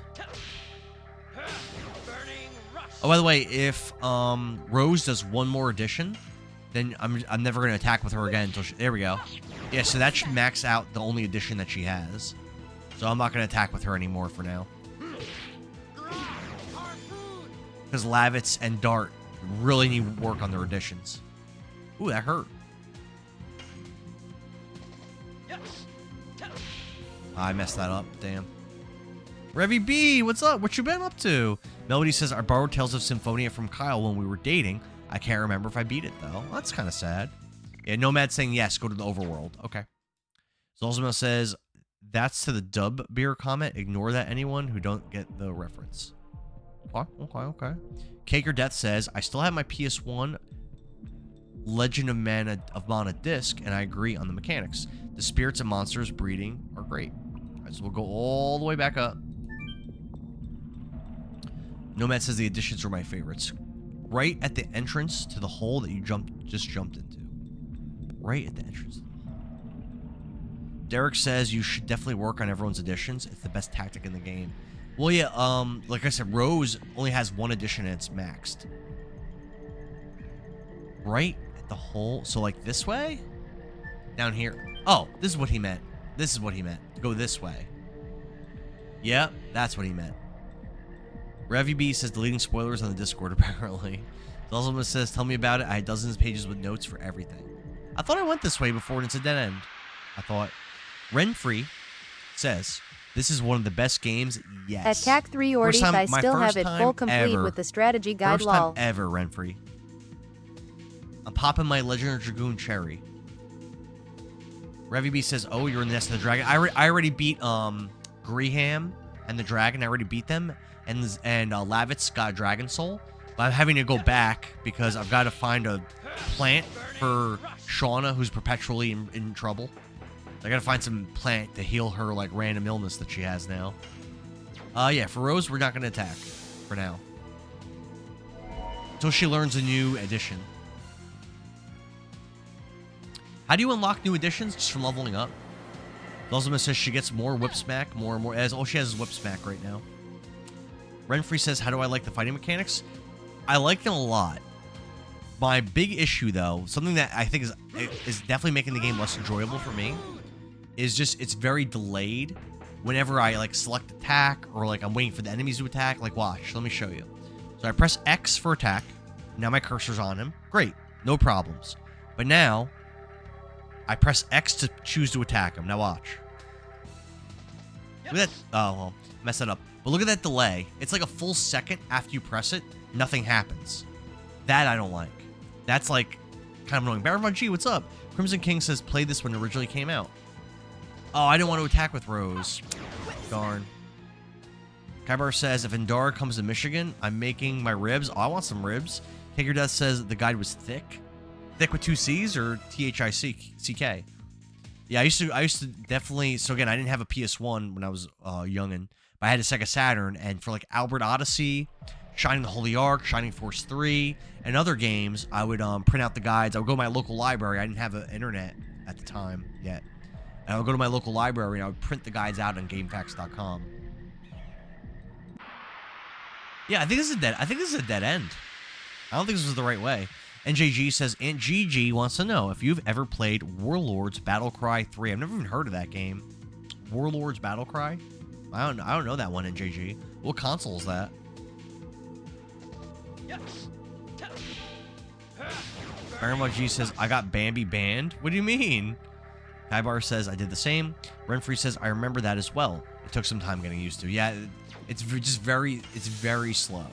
Oh, by the way, if Rose does one more addition, then I'm never gonna attack with her again until there we go. Yeah, so that should max out the only addition that she has. So I'm not gonna attack with her anymore for now. Because Lavitz and Dart really need work on their additions. Ooh, that hurt. I messed that up. Damn. Revy B, what's up? What you been up to? Melody says, I borrowed Tales of Symphonia from Kyle when we were dating. I can't remember if I beat it, though. Well, that's kind of sad. Yeah, Nomad saying yes, go to the overworld. Okay. Zolzma says, that's to the dub beer comment. Ignore that, anyone who don't get the reference. Okay. Cake or Death says, I still have my PS1 Legend of Mana disc, and I agree on the mechanics. The spirits and monsters breeding are great. All right, so we'll go all the way back up. Nomad says the additions were my favorites. Right at the entrance to the hole that you just jumped into. Right at the entrance. Derek says you should definitely work on everyone's additions. It's the best tactic in the game. Well, yeah, like I said, Rose only has one addition and it's maxed. Right at the hole. So like this way? Down here. Oh, this is what he meant. This is what he meant. Go this way. Yeah, that's what he meant. Revy B says deleting spoilers on the Discord, apparently. Zelzama says, tell me about it. I had dozens of pages with notes for everything. I thought I went this way before and it's a dead end. I thought. Renfree says, this is one of the best games, yes. At CAC 3 Ortiz, I still have it full complete with the strategy guide lol. First time ever, Renfree. I'm popping my Legend of Dragoon cherry. Revy B says, oh, you're in the Nest of the Dragon. I already beat Greham and the Dragon. I already beat them. And Lavitz got a Dragon Soul. But I'm having to go back because I've got to find a plant for Shauna, who's perpetually in trouble. I got to find some plant to heal her like random illness that she has now. Yeah, for Rose, we're not going to attack for now. Until she learns a new addition. How do you unlock new additions? Just from leveling up. Lozuma says she gets more whip smack, more and more. All she has is whip smack right now. Renfree says, how do I like the fighting mechanics? I like them a lot. My big issue, though, something that I think is definitely making the game less enjoyable for me, is just it's very delayed whenever I like select attack or like I'm waiting for the enemies to attack. Like, watch, let me show you. So I press X for attack. Now my cursor's on him. Great, no problems. But now I press X to choose to attack him. Now watch. Look at that. Oh, well, mess that up. But look at that delay. It's like a full second after you press it, nothing happens. That I don't like. That's like kind of annoying. Baron G, what's up? Crimson King says play this when it originally came out. Oh, I didn't want to attack with Rose. Darn. Kybar says if Indara comes to Michigan, I'm making my ribs. Oh, I want some ribs. Take Your Death says the guide was thick. Thick with 2 C's or Thick? Yeah, I used to definitely. So again, I didn't have a PS1 when I was youngin', but I had a Sega Saturn, and for like Albert Odyssey, Shining the Holy Ark, Shining Force 3, and other games, I would print out the guides. I would go to my local library. I didn't have an internet at the time yet. And I would go to my local library and I would print the guides out on GameFAQs.com. Yeah, I think this is a dead end. I don't think this was the right way. NJG says Aunt GG wants to know if you've ever played Warlords Battlecry 3. I've never even heard of that game. Warlords Battlecry? I don't know that one, NJG. What console is that? Iron G says I got Bambi banned. What do you mean? Kybar says I did the same. Renfrey says I remember that as well. It took some time getting used to. Yeah, it's very slow.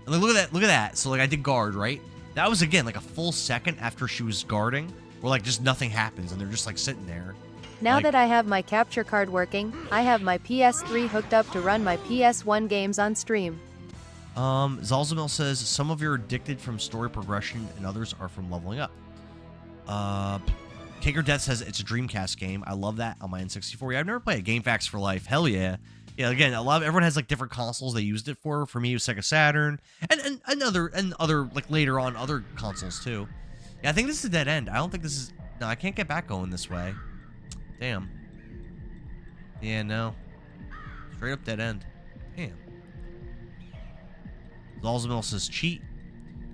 And look at that. So like I did guard, right? That was again like a full second after she was guarding, where like just nothing happens and they're just like sitting there. Now like, that I have my capture card working, I have my PS3 hooked up to run my PS1 games on stream. Zalzamel says some of you are addicted from story progression and others are from leveling up. Kaker Death says it's a Dreamcast game. I love that on my N64. Yeah, I've never played a GameFAQs for life. Hell yeah. Yeah, again, everyone has like different consoles they used it for. For me, it was Sega Saturn, and other like later on other consoles too. Yeah, I think this is a dead end. I don't think this is. No, I can't get back going this way. Damn. Yeah, no. Straight up dead end. Damn. Zalzamil says cheat.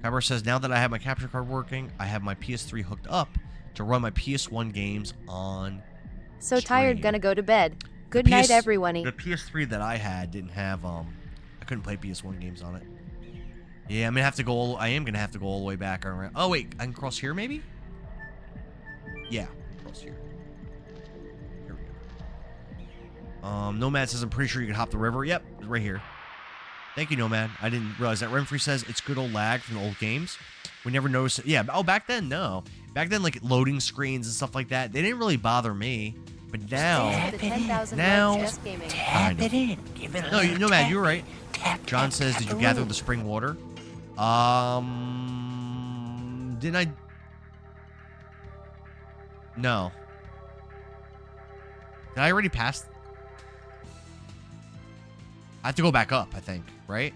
Kyber says now that I have my capture card working, I have my PS3 hooked up to run my PS1 games on. So stream. tired, gonna go to bed. Good night, everyone. The PS3 that I had didn't have I couldn't play PS1 games on it. Yeah, I'm gonna have to go. I am gonna have to go all the way back around. Oh wait, I can cross here maybe. Yeah, cross here. Here we go. Nomad says I'm pretty sure you can hop the river. Yep, it's right here. Thank you, Nomad. I didn't realize that. Renfrey says it's good old lag from the old games. We never noticed it. Yeah. Oh, back then, no. Back then, like loading screens and stuff like that, they didn't really bother me. But now, Tap it in. Give it no, Nomad, you were right. John says, did you gather the spring water? Didn't I? No. Did I already pass? I have to go back up, I think, right?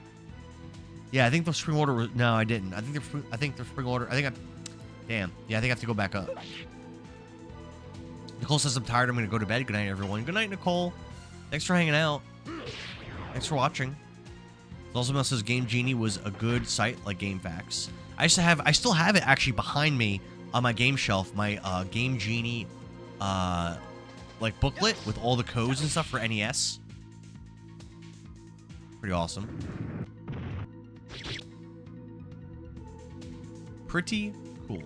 Yeah, I think the spring water was... No, I didn't. I think the spring water... Damn. Yeah, I think I have to go back up. Nicole says, I'm tired. I'm going to go to bed. Good night, everyone. Good night, Nicole. Thanks for hanging out. Thanks for watching. Also says Game Genie was a good site like GameFAQs. I still have it actually behind me on my game shelf. My Game Genie like booklet with all the codes and stuff for NES. Pretty awesome. Pretty cool.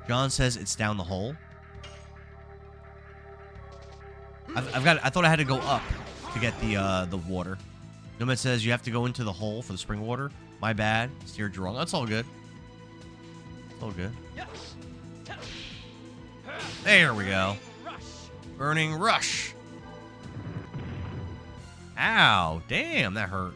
John says it's down the hole. I thought I had to go up to get the water. Nomad says you have to go into the hole for the spring water. My bad. Steered you wrong. That's all good. It's all good. There we go. Burning Rush. Ow. Damn, that hurt.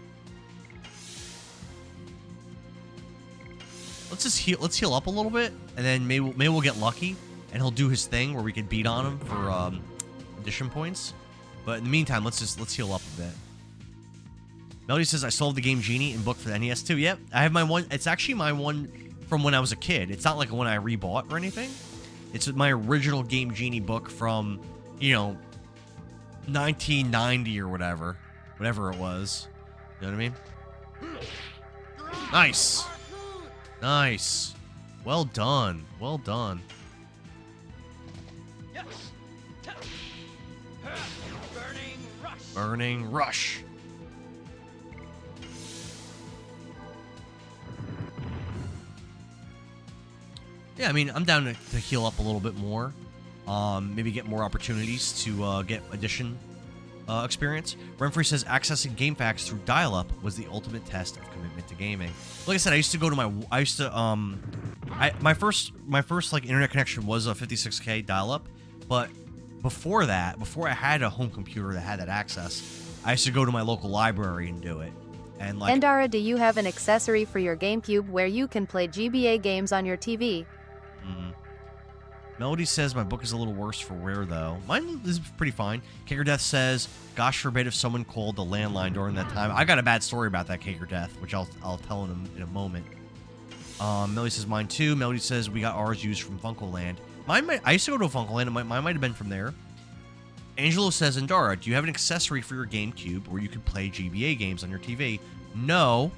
Let's heal up a little bit, and then maybe we'll get lucky, and he'll do his thing where we can beat on him for addition points. But in the meantime, let's heal up a bit. Melody says I still have the Game Genie in book for the NES too. Yep, I have my one. It's actually my one from when I was a kid. It's not like one I rebought or anything. It's my original Game Genie book from, 1990 or whatever it was. You know what I mean? Nice. Nice. Well done. Well done. Burning Rush. Yeah, I mean, I'm down to heal up a little bit more. Maybe get more opportunities to get addition experience. Renfrey says accessing game facts through dial-up was the ultimate test of commitment to gaming. Like I said, I used to go to my first like internet connection was a 56K dial-up, but before that, before I had a home computer that had that access, I used to go to my local library and do it. And like, Endara, do you have an accessory for your GameCube where you can play GBA games on your TV? Melody says my book is a little worse for wear, though. Mine is pretty fine. Kicker Death says, gosh forbid if someone called the landline during that time. I got a bad story about that, Kicker Death, which I'll tell in a moment. Melody says mine too. Melody says we got ours used from Funkoland. I used to go to a Funkoland, and mine might have been from there. Angelo says, Endara, do you have an accessory for your GameCube where you could play GBA games on your TV? No.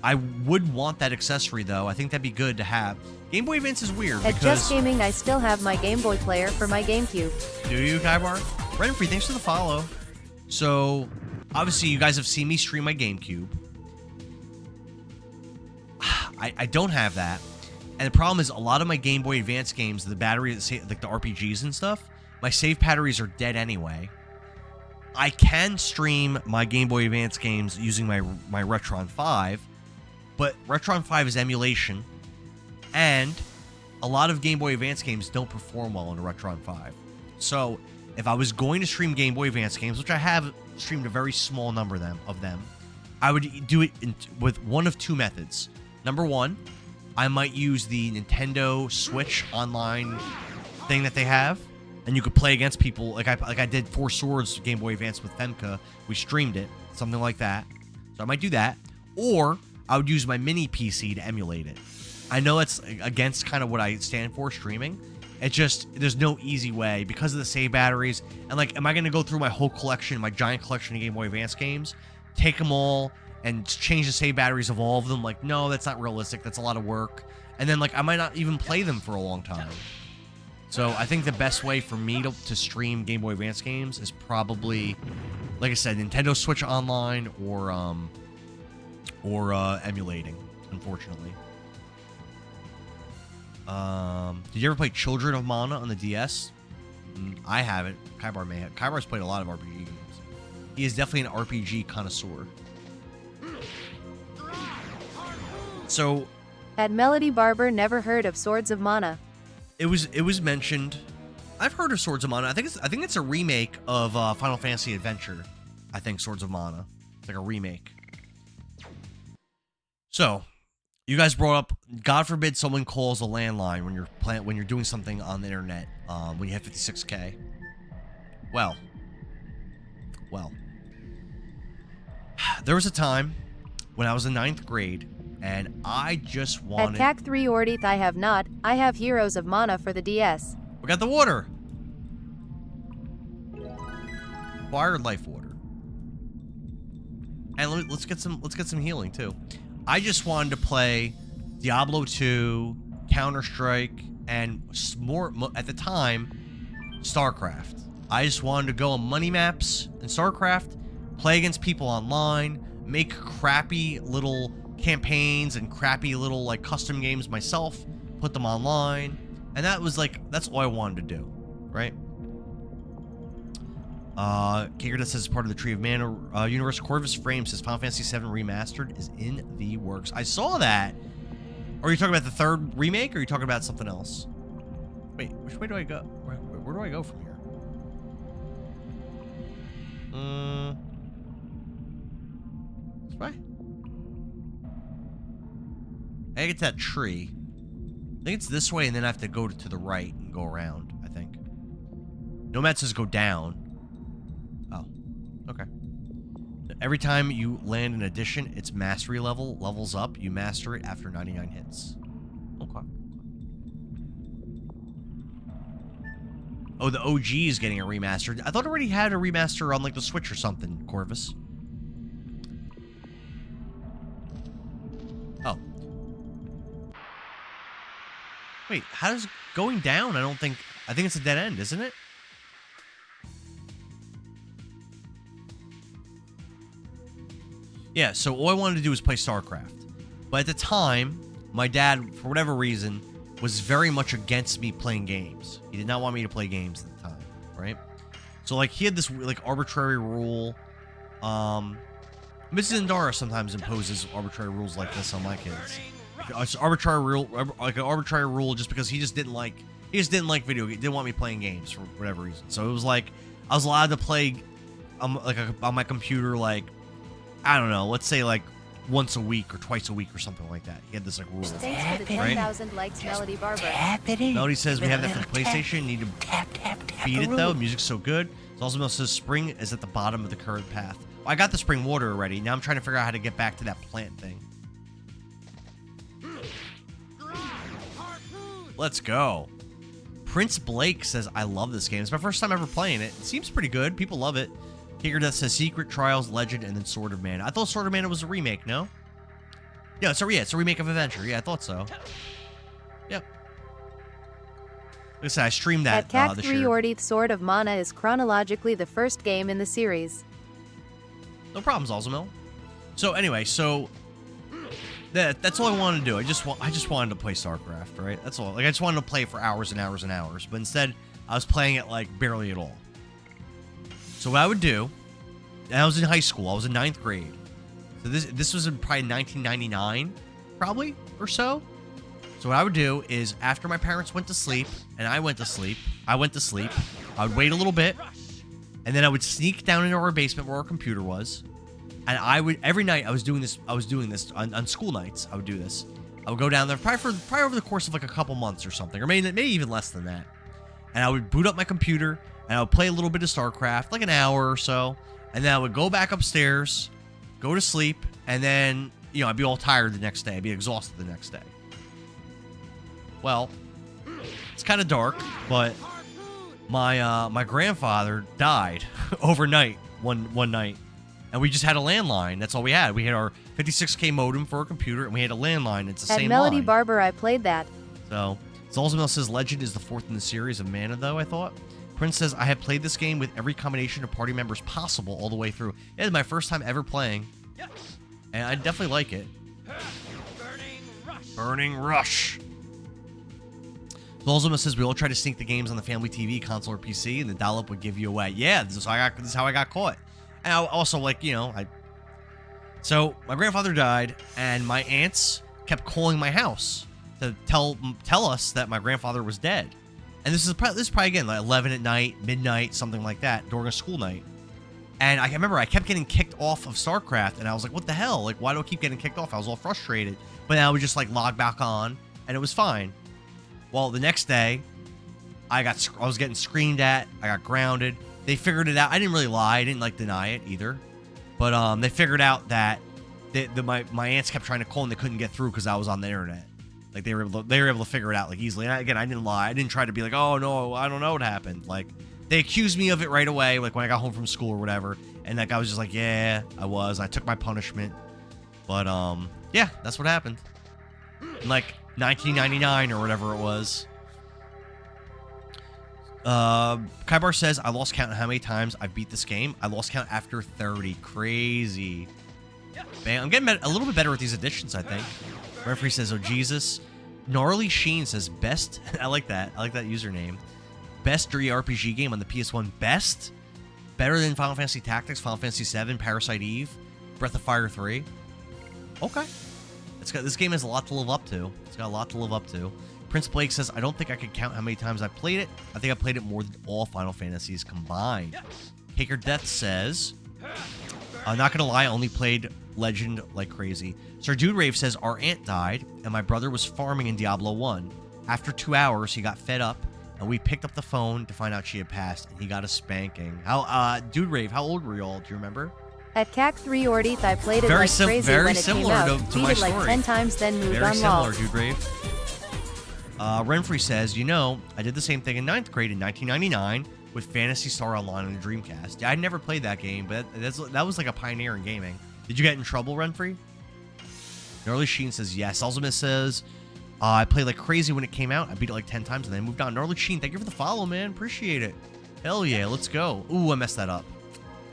I would want that accessory, though. I think that'd be good to have. Game Boy Advance is weird At Just Gaming, I still have my Game Boy player for my GameCube. Do you, Kaibar? Renfrey, thanks for the follow. So, obviously, you guys have seen me stream my GameCube. I don't have that. And the problem is, a lot of my Game Boy Advance games, the battery, like the RPGs and stuff, my save batteries are dead anyway. I can stream my Game Boy Advance games using my Retron 5, but Retron 5 is emulation, and a lot of Game Boy Advance games don't perform well on a Retron 5. So, if I was going to stream Game Boy Advance games, which I have streamed a very small number of them, I would do it with one of two methods. Number one, I might use the Nintendo Switch online thing that they have, and you could play against people like I did Four Swords Game Boy Advance with Femka. We streamed it, something like that. So I might do that, or I would use my mini PC to emulate it. I know it's against kind of what I stand for, streaming. It just, there's no easy way because of the save batteries. And like, am I going to go through my whole collection, my giant collection of Game Boy Advance games, take them all and change the save batteries of all of them? Like, no, that's not realistic. That's a lot of work. And then like, I might not even play them for a long time. So I think the best way for me to stream Game Boy Advance games is probably, like I said, Nintendo Switch Online or emulating, unfortunately. Did you ever play Children of Mana on the DS? I haven't. Kaibar may have. Kaibar's played a lot of RPG games. He is definitely an RPG connoisseur. So, At Melody Barber, never heard of Swords of Mana. It was mentioned. I've heard of Swords of Mana. I think it's a remake of Final Fantasy Adventure. I think Swords of Mana. It's like a remake. So, you guys brought up, God forbid someone calls a landline when you're doing something on the internet, when you have 56K. Well, there was a time when I was in 9th grade, and I just wanted... At CAC3 Ordith, I have not. I have Heroes of Mana for the DS. We got the water. Acquired life water. And let's get some healing too. I just wanted to play Diablo 2, Counter-Strike, and more at the time, StarCraft. I just wanted to go on money maps in StarCraft, play against people online, make crappy little campaigns and crappy little like custom games myself, put them online, and that's all I wanted to do, right? Kigerda says part of the Tree of Mana universe. Corvus Frame says Final Fantasy VII Remastered is in the works. I saw that. Are you talking about the third remake, or are you talking about something else? Wait, which way do I go? Where do I go from here? This way? I get to that tree. I think it's this way, and then I have to go to the right and go around, I think. Nomad says go down. Oh, okay. Every time you land an addition, its mastery levels up. You master it after 99 hits. Okay. Oh, the OG is getting a remaster. I thought it already had a remaster on like the Switch or something, Corvus. Oh. Wait, how does going down? I think it's a dead end, isn't it? Yeah, so all I wanted to do was play StarCraft. But at the time, my dad, for whatever reason, was very much against me playing games. He did not want me to play games at the time, right? So like he had this like arbitrary rule. Mrs. Indara sometimes imposes arbitrary rules like this on my kids. It's arbitrary rule, like an arbitrary rule, just because he just didn't like video games. Didn't want me playing games for whatever reason. So it was like I was allowed to play, on my computer, like I don't know, let's say like once a week or twice a week or something like that. He had this like rule. Thanks for the 10,000 likes, Melody Barber. Melody says we have that for PlayStation. Need to beat it though. Music's so good. It also says spring is at the bottom of the current path. Well, I got the spring water already. Now I'm trying to figure out how to get back to that plant thing. Let's go. Prince Blake says, I love this game. It's my first time ever playing it. It seems pretty good. People love it. Kicker Death says Secret, Trials, Legend, and then Sword of Mana. I thought Sword of Mana was a remake, no? Yeah, it's a remake of Adventure. Yeah, I thought so. Yep. Like I said, I streamed that At this CAC 3 year. Ordith Sword of Mana is chronologically the first game in the series. No problems, Alzamil. So anyway, that's all I wanted to do. I just wanted to play StarCraft, right? That's all. Like I just wanted to play for hours and hours and hours. But instead, I was playing it like barely at all. So what I would do, and I was in high school. I was in 9th grade. So this was in probably 1999, probably or so. So what I would do is after my parents went to sleep and I went to sleep, I would wait a little bit, and then I would sneak down into our basement where our computer was. And I would, every night I was doing this on school nights. I would do this. I would go down there probably over the course of like a couple months or something, or maybe even less than that. And I would boot up my computer and I would play a little bit of StarCraft, like an hour or so. And then I would go back upstairs, go to sleep, and then, I'd be all tired the next day. I'd be exhausted the next day. Well, it's kind of dark, but my grandfather died overnight one night. And we just had a landline. That's all we had. We had our 56K modem for our computer, and we had a landline. It's the At same Melody line. Barber, I played that. So, Zalzamel says Legend is the fourth in the series of Mana, though, I thought. Prince says, I have played this game with every combination of party members possible all the way through. It is my first time ever playing. And I definitely like it. Burning Rush. Zalzamel says, we all try to sneak the games on the family TV, console, or PC, and the dollop would give you away. Yeah, this is how I got caught. And I also, so my grandfather died, and my aunts kept calling my house to tell us that my grandfather was dead. And this is probably again like 11 at night, midnight, something like that, during a school night. And I remember I kept getting kicked off of StarCraft, and I was like, what the hell? Like, why do I keep getting kicked off? I was all frustrated. But then I would just log back on, and it was fine. Well, the next day, I was getting screamed at. I got grounded. They figured it out. I didn't really lie. I didn't deny it either. But they figured out that my aunts kept trying to call and they couldn't get through because I was on the internet. Like they were able to figure it out easily. And again, I didn't lie. I didn't try to be like, oh no, I don't know what happened. They accused me of it right away. When I got home from school or whatever. And I was just like, yeah, I was. I took my punishment. But yeah, that's what happened. In 1999 or whatever it was. Kaibar says, I lost count on how many times I beat this game. I lost count after 30. Crazy. Man, I'm getting a little bit better with these additions, I think. Referee says, oh, Jesus. Gnarly Sheen says, best. I like that. I like that username. Best RPG game on the PS1. Best? Better than Final Fantasy Tactics, Final Fantasy 7, Parasite Eve, Breath of Fire 3. Okay. This game has a lot to live up to. It's got a lot to live up to. Prince Blake says, I don't think I could count how many times I've played it. I think I played it more than all Final Fantasies combined. Haker Death says, I'm not going to lie, I only played Legend like crazy. Sir Dude Rave says, our aunt died, and my brother was farming in Diablo 1. After 2 hours, he got fed up, and we picked up the phone to find out she had passed, and he got a spanking. Dude Rave, how old were you all? Do you remember? At CAC 3 Ordith, I played it Very like crazy very when it came similar out. to Beat my it like story. 10 times, then moved Very on similar, walls. Dude Rave. Renfrey says, I did the same thing in 9th grade in 1999 with Phantasy Star Online on the Dreamcast. Yeah, I'd never played that game, but that was like a pioneer in gaming. Did you get in trouble, Renfrey? Gnarly Sheen says, yes. Alzamith says, I played like crazy when it came out. I beat it like 10 times and then moved on. Gnarly Sheen, thank you for the follow, man. Appreciate it. Hell yeah, let's go. Ooh, I messed that up.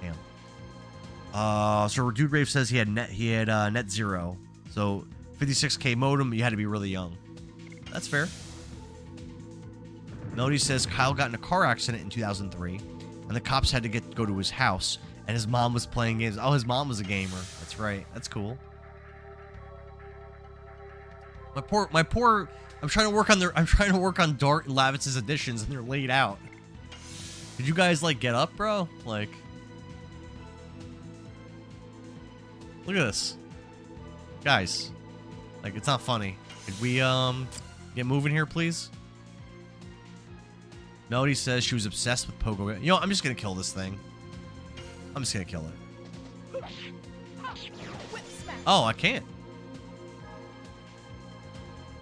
Damn. So Dude Rave says he had net zero. So 56K modem, you had to be really young. That's fair. Melody says Kyle got in a car accident in 2003, and the cops had to go to his house, and his mom was playing games. Oh, his mom was a gamer. That's right. That's cool. My poor. I'm trying to work on Dart and Lavitz's additions, and they're laid out. Did you guys like get up, bro? Like, look at this, guys. Like, it's not funny. Could we get moving here, please? Melody says she was obsessed with Pogo. You know, I'm just gonna kill this thing. I'm just gonna kill it. Oh, I can't.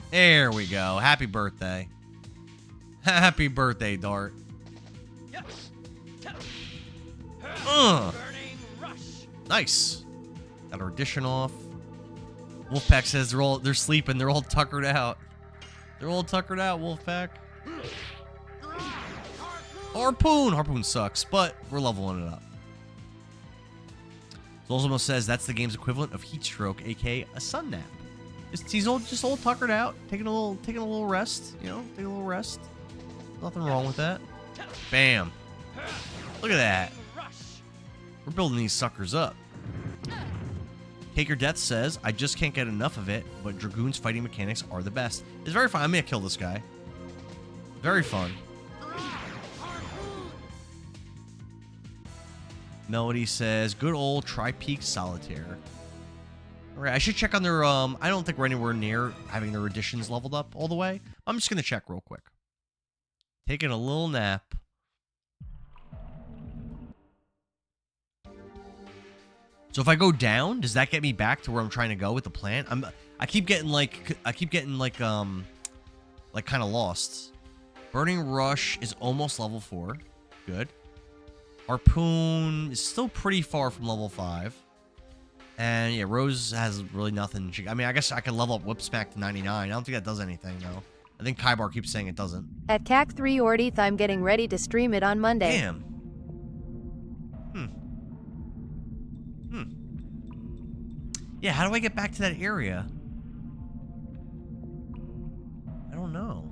There we go. Happy birthday. Happy birthday, Dart. Nice. Got our addition off. Wolfpack says they're sleeping. They're all tuckered out. They're all tuckered out, Wolfpack. Harpoon! Harpoon sucks, but we're leveling it up. Zolzimo says that's the game's equivalent of heat stroke, aka a sun nap. He's just all tuckered out, taking a little rest, you know, taking a little rest. Nothing wrong with that. Bam. Look at that. We're building these suckers up. Cake or Death says, I just can't get enough of it, but Dragoon's fighting mechanics are the best. It's very fun. I'm gonna kill this guy. Very fun. Melody says, good old Tri-Peak Solitaire. Alright, I should check on their, I don't think we're anywhere near having their additions leveled up all the way. I'm just gonna check real quick. Taking a little nap. So if I go down, does that get me back to where I'm trying to go with the plant? I keep getting like kind of lost. Burning Rush is almost level 4. Good. Harpoon is still pretty far from level 5. And yeah, Rose has really nothing. I mean, I guess I can level up Whip Smack to 99. I don't think that does anything though. I think Kaibar keeps saying it doesn't. At CAC3 Ordith, I'm getting ready to stream it on Monday. Damn. Yeah, how do I get back to that area? I don't know.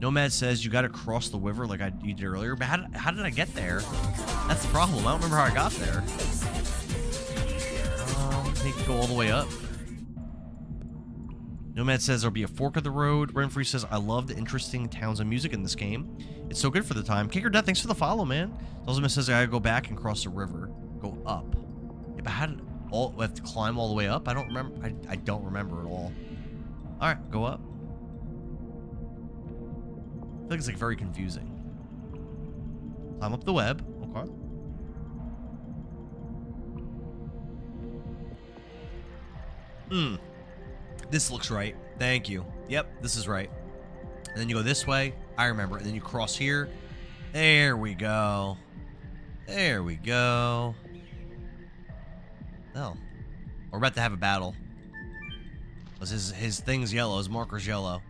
Nomad says you got to cross the river like you did earlier, but how did I get there? That's the problem. I don't remember how I got there. I need to go all the way up. Nomad says there'll be a fork of the road. Renfrey says, I love the interesting towns and music in this game. It's so good for the time. Kicker Death, thanks for the follow, man. Zolzima says I gotta go back and cross the river. Go up. Yeah, but how did I have to climb all the way up? I don't remember. I don't remember at all. Alright, go up. I feel like it's like very confusing. Climb up the web. Okay. This looks right. Thank you. Yep, this is right. And then you go this way. I remember. And then you cross here. There we go. There we go. Oh. We're about to have a battle. His thing's yellow. His marker's yellow.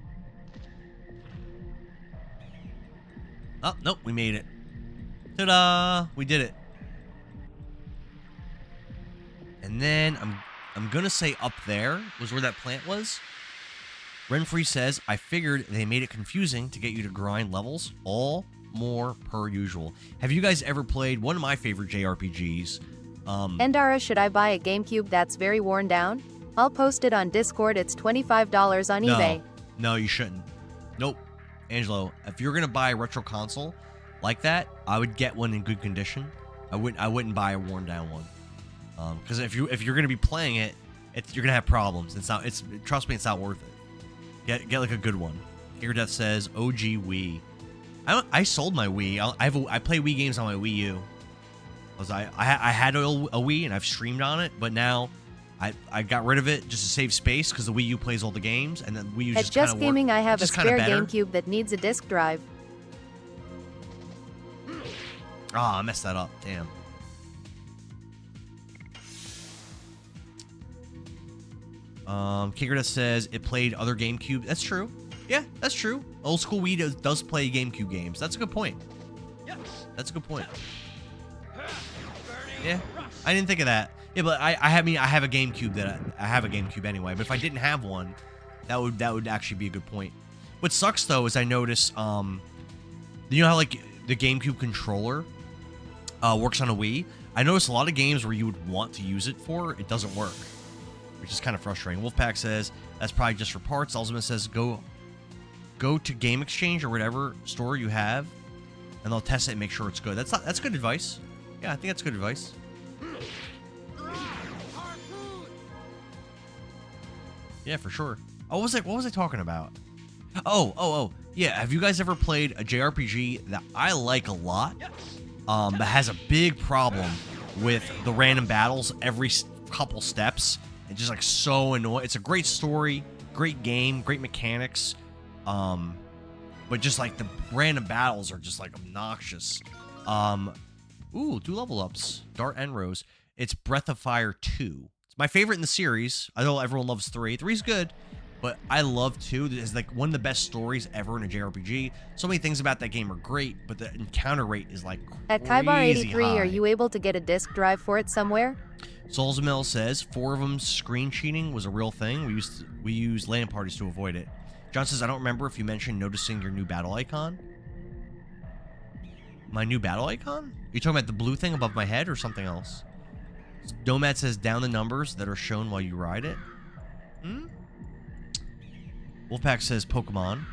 Oh, nope. We made it. Ta-da! We did it. And then I'm gonna say up there was where that plant was. Renfrey says, I figured they made it confusing to get you to grind levels, all more per usual. Have you guys ever played one of my favorite JRPGs? Endara, should I buy a GameCube that's very worn down? I'll post it on Discord. It's $25 on eBay. No, you shouldn't. Nope. Angelo, if you're gonna buy a retro console like that, I would get one in good condition. I wouldn't buy a worn down one. Because if you're gonna be playing it, you're gonna have problems. Trust me, it's not worth it. Get like a good one. Kicker Death says OG Wii. I sold my Wii. I play Wii games on my Wii U. I had a Wii and I've streamed on it, but now I got rid of it just to save space because the Wii U plays all the games, and then Wii U just kind of Just Gaming, I have a spare better. GameCube that needs a disc drive. I messed that up. Damn. Kicker says it played other GameCube. That's true. Yeah, that's true. Old school Wii does play GameCube games. That's a good point. That's a good point. Yeah, I didn't think of that. Yeah, but I have a GameCube I have a GameCube anyway. But if I didn't have one, that would actually be a good point. What sucks though is I notice, you know how like the GameCube controller works on a Wii. I notice a lot of games where you would want to use it for, it doesn't work, which is kind of frustrating. Wolfpack says that's probably just for parts. Ultimate says go to Game Exchange or whatever store you have, and they'll test it and make sure it's good. That's good advice. Yeah, I think that's good advice. Yeah, for sure. Oh, what was I talking about? Oh. Yeah, have you guys ever played a JRPG that I like a lot, that has a big problem with the random battles every couple steps? It's just like so annoying. It's a great story, great game, great mechanics, but just like the random battles are just like obnoxious. Ooh, 2 level ups, Dart and Rose. It's Breath of Fire 2. It's my favorite in the series. I know everyone loves 3. 3's good, but I love 2. It's like one of the best stories ever in a JRPG. So many things about that game are great, but the encounter rate is like At crazy Kaibar83, high. are you able to get a disk drive for it somewhere? Soulsmill says 4 of them screen cheating was a real thing. We used LAN parties to avoid it. John says, I don't remember if you mentioned noticing your new battle icon. My new battle icon? Are you talking about the blue thing above my head or something else? Nomad says down the numbers that are shown while you ride it. Wolfpack says Pokemon.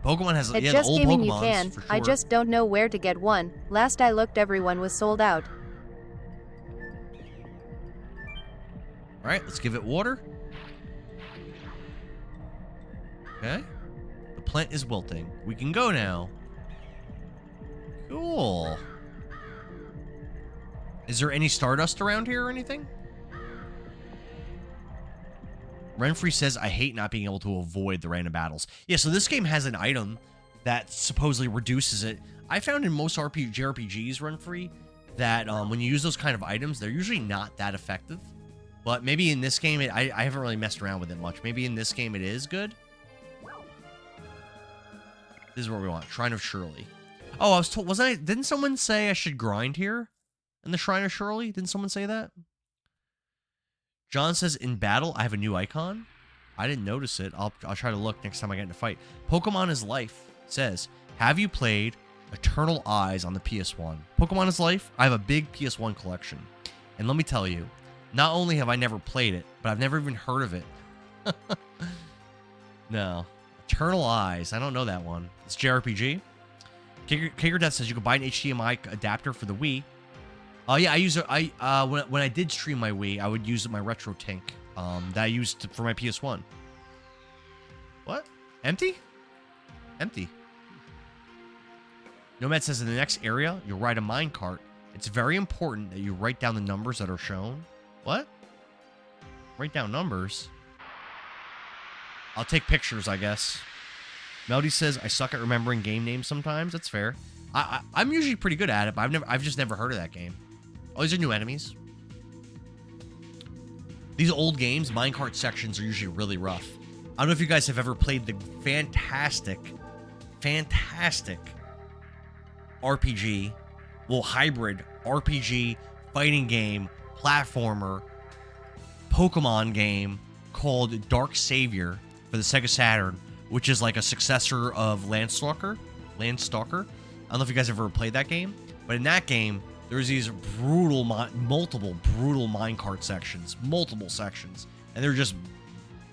Pokemon has At the Just old Gaming Pokemons you can. for sure. I just don't know where to get one. Last I looked, everyone was sold out. All right, let's give it water. Okay. The plant is wilting. We can go now. Cool. Is there any Stardust around here or anything? Renfrey says, I hate not being able to avoid the random battles. Yeah, so this game has an item that supposedly reduces it. I found in most JRPGs, Renfrey, that when you use those kind of items, they're usually not that effective. But maybe in this game, I haven't really messed around with it much. Maybe in this game it is good. This is where we want. Shrine of Shirley. Oh, I was told, didn't someone say I should grind here? In the Shrine of Shirley? Didn't someone say that? John says, in battle, I have a new icon. I didn't notice it. I'll try to look next time I get in a fight. Pokemon is Life says, have you played Eternal Eyes on the PS1? Pokemon is Life? I have a big PS1 collection. And let me tell you, not only have I never played it, but I've never even heard of it. No. Eternal Eyes. I don't know that one. It's JRPG. Kicker Death says you can buy an HDMI adapter for the Wii. Oh yeah, I use it. When I did stream my Wii, I would use my Retro Tink that I used for my PS1. What? Empty? Empty. Nomad says in the next area, you'll ride a minecart. It's very important that you write down the numbers that are shown. What? Write down numbers? I'll take pictures, I guess. Melody says, I suck at remembering game names sometimes. That's fair. I'm usually pretty good at it, but I've just never heard of that game. Oh, these are new enemies. These old games, minecart sections are usually really rough. I don't know if you guys have ever played the fantastic RPG, well, hybrid RPG, fighting game, platformer, Pokemon game called Dark Savior for the Sega Saturn, which is like a successor of Landstalker. I don't know if you guys ever played that game, but in that game, there's these multiple brutal minecart sections, and they're just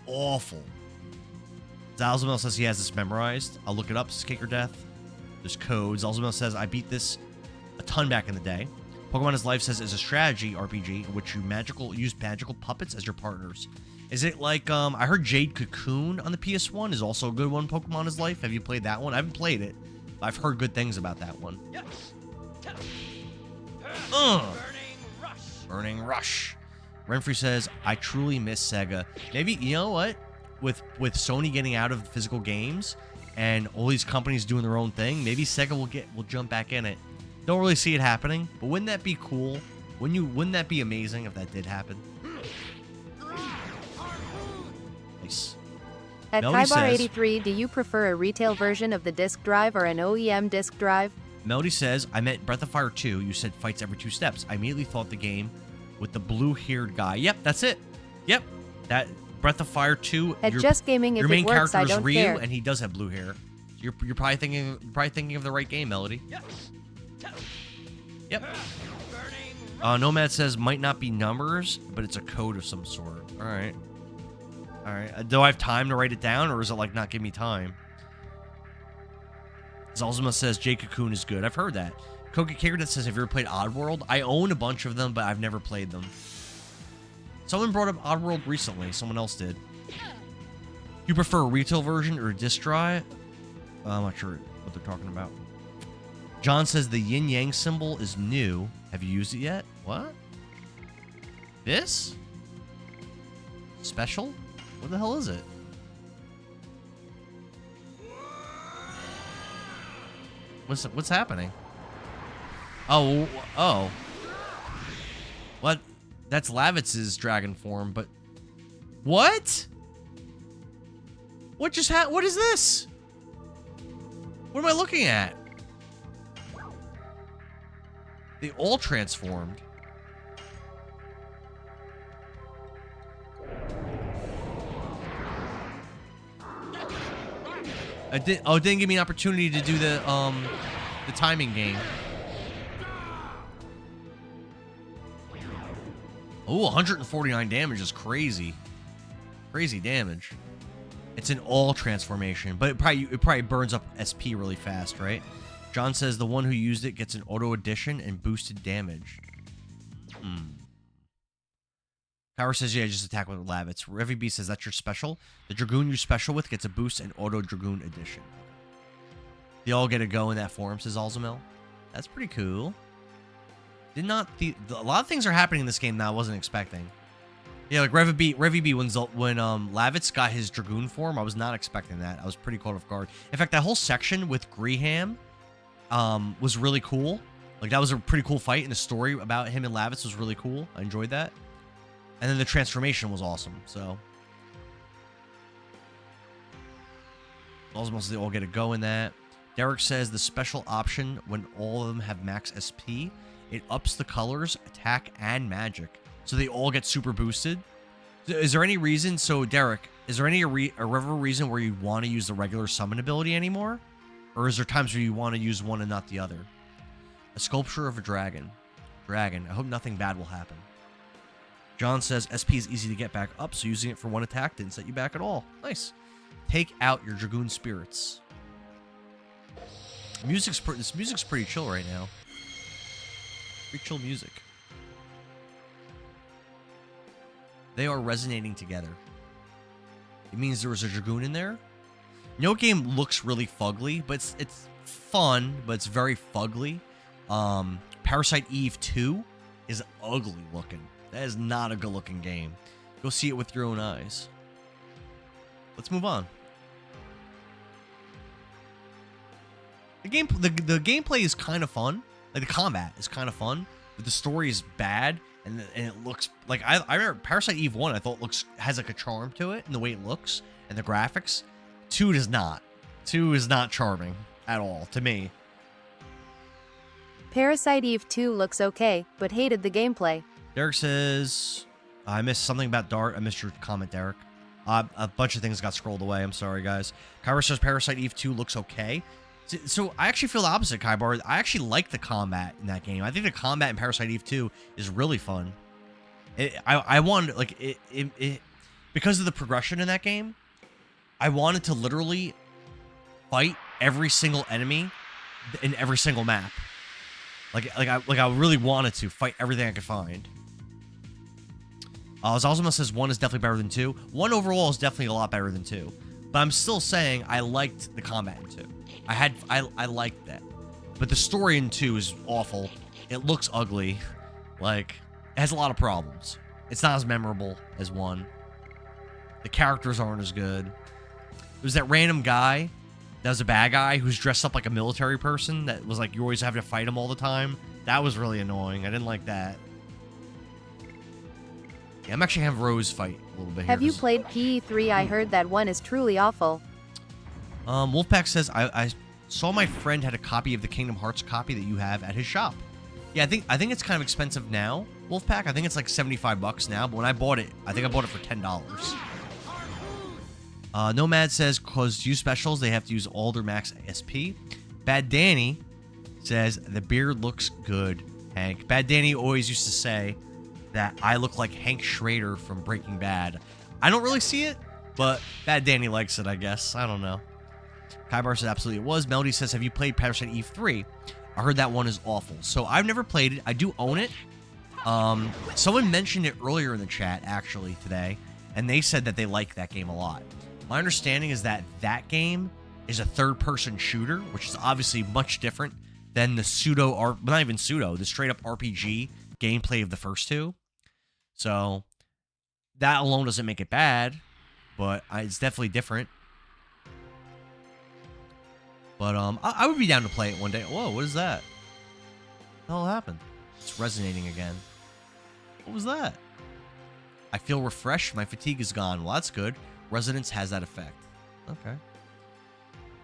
awful. Zalzamel says he has this memorized. I'll look it up. Kicker Death. There's codes. Zalzamel says I beat this a ton back in the day. Pokemon is Life says is a strategy RPG in which you use magical puppets as your partners. Is it like, I heard Jade Cocoon on the PS1 is also a good one, Pokemon is Life. Have you played that one? I haven't played it, but I've heard good things about that one. Burning Rush. Renfrey says, I truly miss Sega. Maybe, you know what? With Sony getting out of physical games and all these companies doing their own thing, maybe Sega will jump back in it. Don't really see it happening, but wouldn't that be cool? Wouldn't that be amazing if that did happen? Nice. At Kaibar83, do you prefer a retail version of the disk drive or an OEM disk drive? Melody says, I meant Breath of Fire 2. You said fights every 2 steps. I immediately thought the game with the blue-haired guy. Yep, that's it. Yep, that Breath of Fire 2. At Just Gaming, your if main it works, character I is don't Ryu, care. and he does have blue hair. You're probably thinking of the right game, Melody. Yep. Nomad says might not be numbers, but it's a code of some sort. All right. Do I have time to write it down, or is it like not give me time? Zalzima says J Cocoon is good. I've heard that. Koki Kagert says, have you ever played Oddworld? I own a bunch of them, but I've never played them. Someone brought up Oddworld recently. Someone else did. You prefer a retail version or a disc drive? I'm not sure what they're talking about. John says the yin yang symbol is new. Have you used it yet? What? This? Special? What the hell is it? What's happening? Oh. What? That's Lavitz's dragon form, but what? What is this? What am I looking at? They all transformed. It didn't give me an opportunity to do the timing game. Oh, 149 damage is crazy. Crazy damage. It's an all transformation, but it probably burns up SP really fast, right? John says the one who used it gets an auto addition and boosted damage. Kyra says, yeah, just attack with Lavitz. Revy B says that's your special. The Dragoon you special with gets a boost and auto Dragoon addition. They all get a go in that form, says Alzamel. That's pretty cool. A lot of things are happening in this game that I wasn't expecting. Yeah, like Revy B when Lavitz got his Dragoon form, I was not expecting that. I was pretty caught off guard. In fact, that whole section with Greham was really cool. Like, that was a pretty cool fight, and the story about him and Lavitz was really cool. I enjoyed that. And then the transformation was awesome, so. Almost they all get a go in that. Derek says the special option when all of them have max SP, it ups the colors, attack, and magic. So they all get super boosted. Is there any reason, so Derek, is there any reason where you want to use the regular summon ability anymore? Or is there times where you want to use one and not the other? A sculpture of a dragon. Dragon. I hope nothing bad will happen. John says SP is easy to get back up, so using it for one attack didn't set you back at all. Nice. Take out your Dragoon spirits. This music's pretty chill right now. Pretty chill music. They are resonating together. It means there was a Dragoon in there. No game looks really fugly, but it's fun, but it's very fugly. Parasite Eve 2 is ugly looking. That is not a good looking game. Go see it with your own eyes. Let's move on. The gameplay is kind of fun. Like, the combat is kind of fun, but the story is bad, and it looks like I remember Parasite Eve 1. I thought has like a charm to it in the way it looks and the graphics. 2 does not. 2 is not charming at all to me. Parasite Eve 2 looks okay, but hated the gameplay. Derek says, I missed something about Dart. I missed your comment, Derek. A bunch of things got scrolled away. I'm sorry, guys. Kyra says Parasite Eve 2 looks okay. So I actually feel the opposite, Kybar. I actually like the combat in that game. I think the combat in Parasite Eve 2 is really fun. I wanted, like, because of the progression in that game, I wanted to literally fight every single enemy in every single map. I really wanted to fight everything I could find. Zalzima says 1 is definitely better than 2. 1 overall is definitely a lot better than 2. But I'm still saying I liked the combat in 2. I liked that. But the story in 2 is awful. It looks ugly. Like, it has a lot of problems. It's not as memorable as 1. The characters aren't as good. There's that random guy that was a bad guy who's dressed up like a military person that was like, you always have to fight him all the time. That was really annoying. I didn't like that. Yeah, I'm actually going to have Rose fight a little bit here. Have you played PE3? I heard that one is truly awful. Wolfpack says, I saw my friend had a copy of the Kingdom Hearts copy that you have at his shop. Yeah, I think it's kind of expensive now, Wolfpack. I think it's like $75 now, but when I bought it, I think I bought it for $10. Nomad says, cause to use specials, they have to use all their max SP. Bad Danny says, the beard looks good, Hank. Bad Danny always used to say that I look like Hank Schrader from Breaking Bad. I don't really see it, but Bad Danny likes it, I guess. I don't know. Kybar says, absolutely it was. Melody says, have you played Parasite Eve 3? I heard that one is awful. So I've never played it. I do own it. Someone mentioned it earlier in the chat, actually, today, and they said that they like that game a lot. My understanding is that that game is a third-person shooter, which is obviously much different than the not even pseudo, the straight-up RPG gameplay of the first two. So that alone doesn't make it bad, but it's definitely different. But I would be down to play it one day. Whoa, what is that? What the hell happened? It's resonating again. What was that? I feel refreshed. My fatigue is gone. Well, that's good. Resonance has that effect. Okay.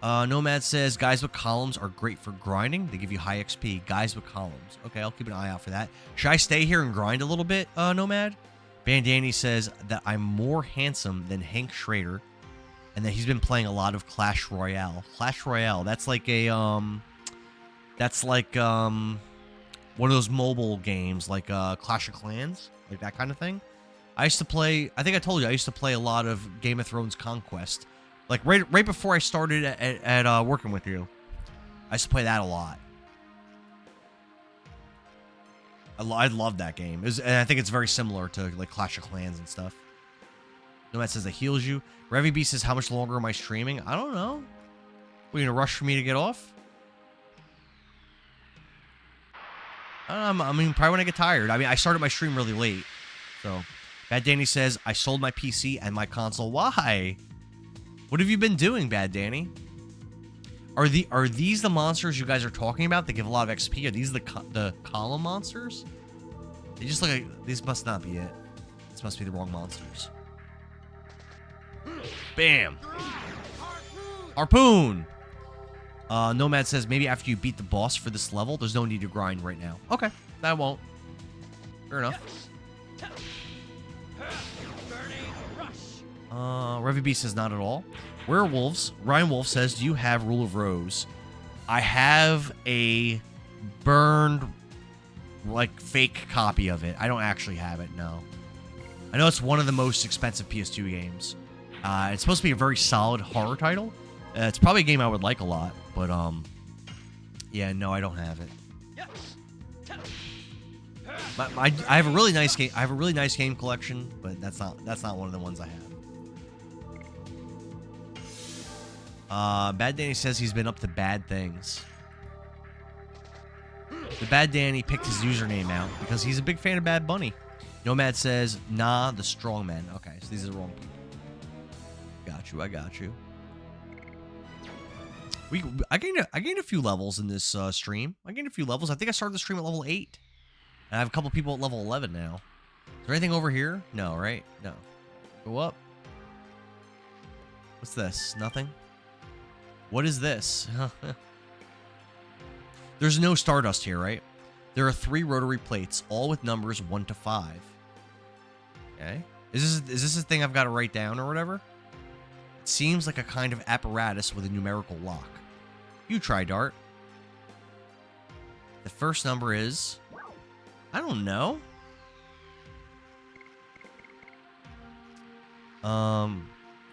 Nomad says, guys with columns are great for grinding. They give you high XP. Guys with columns. Okay, I'll keep an eye out for that. Should I stay here and grind a little bit, Nomad? Bandani says that I'm more handsome than Hank Schrader, and that he's been playing a lot of Clash Royale. Clash Royale, that's like a, one of those mobile games, like Clash of Clans, like that kind of thing. I used to play, I think I told you, I used to play a lot of Game of Thrones Conquest. Like, right before I started at working with you. I used to play that a lot. I love that game. And I think it's very similar to, like, Clash of Clans and stuff. Nomad says it heals you. Revy B says, how much longer am I streaming? I don't know. Are you going to rush for me to get off? I mean, probably when I get tired. I mean, I started my stream really late. So, Bad Danny says, I sold my PC and my console. Why? What have you been doing, Bad Danny? Are these the monsters you guys are talking about that give a lot of XP? Are these the column monsters? They just look like... These must not be it. This must be the wrong monsters. Bam! Harpoon! Nomad says, maybe after you beat the boss for this level, there's no need to grind right now. Okay, that won't. Fair enough. Revy B says not at all. Werewolves. Ryan Wolf says, do you have Rule of Rose? I have a burned, like, fake copy of it. I don't actually have it, no. I know it's one of the most expensive PS2 games. It's supposed to be a very solid horror title. It's probably a game I would like a lot, but, yeah, no, I don't have it. I have a really nice game. I have a really nice game collection, but that's not one of the ones I have. Bad Danny says he's been up to bad things. The Bad Danny picked his username out because he's a big fan of Bad Bunny. Nomad says, nah, the strong men. Okay, so these are the wrong people. I got you. I gained a few levels in this stream. I gained a few levels. I think I started the stream at level 8. And I have a couple people at level 11 now. Is there anything over here? No, right? No. Go up. What's this? Nothing? What is this? There's no Stardust here, right? There are 3 rotary plates, all with numbers 1 to 5. Okay. Is this a thing I've got to write down or whatever? It seems like a kind of apparatus with a numerical lock. You try, Dart. The first number is... I don't know.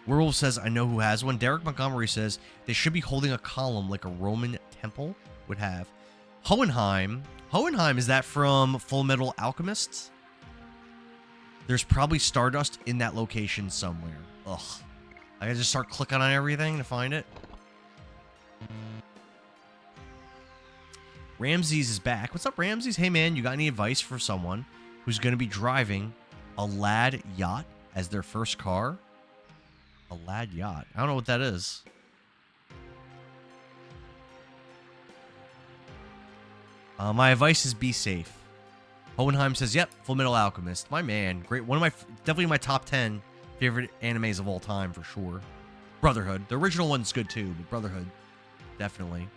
Werewolf says, I know who has one. Derek Montgomery says, they should be holding a column like a Roman temple would have. Hohenheim. Hohenheim, is that from Full Metal Alchemist? There's probably Stardust in that location somewhere. Ugh. I gotta just start clicking on everything to find it. Ramses is back. What's up, Ramses? Hey, man, you got any advice for someone who's going to be driving a Lad yacht as their first car? A Lad yacht. I don't know what that is. My advice is be safe. Hohenheim says, yep, Full Metal Alchemist. My man. Great. One of my, definitely my top 10 favorite animes of all time, for sure. Brotherhood. The original one's good, too, but Brotherhood, definitely.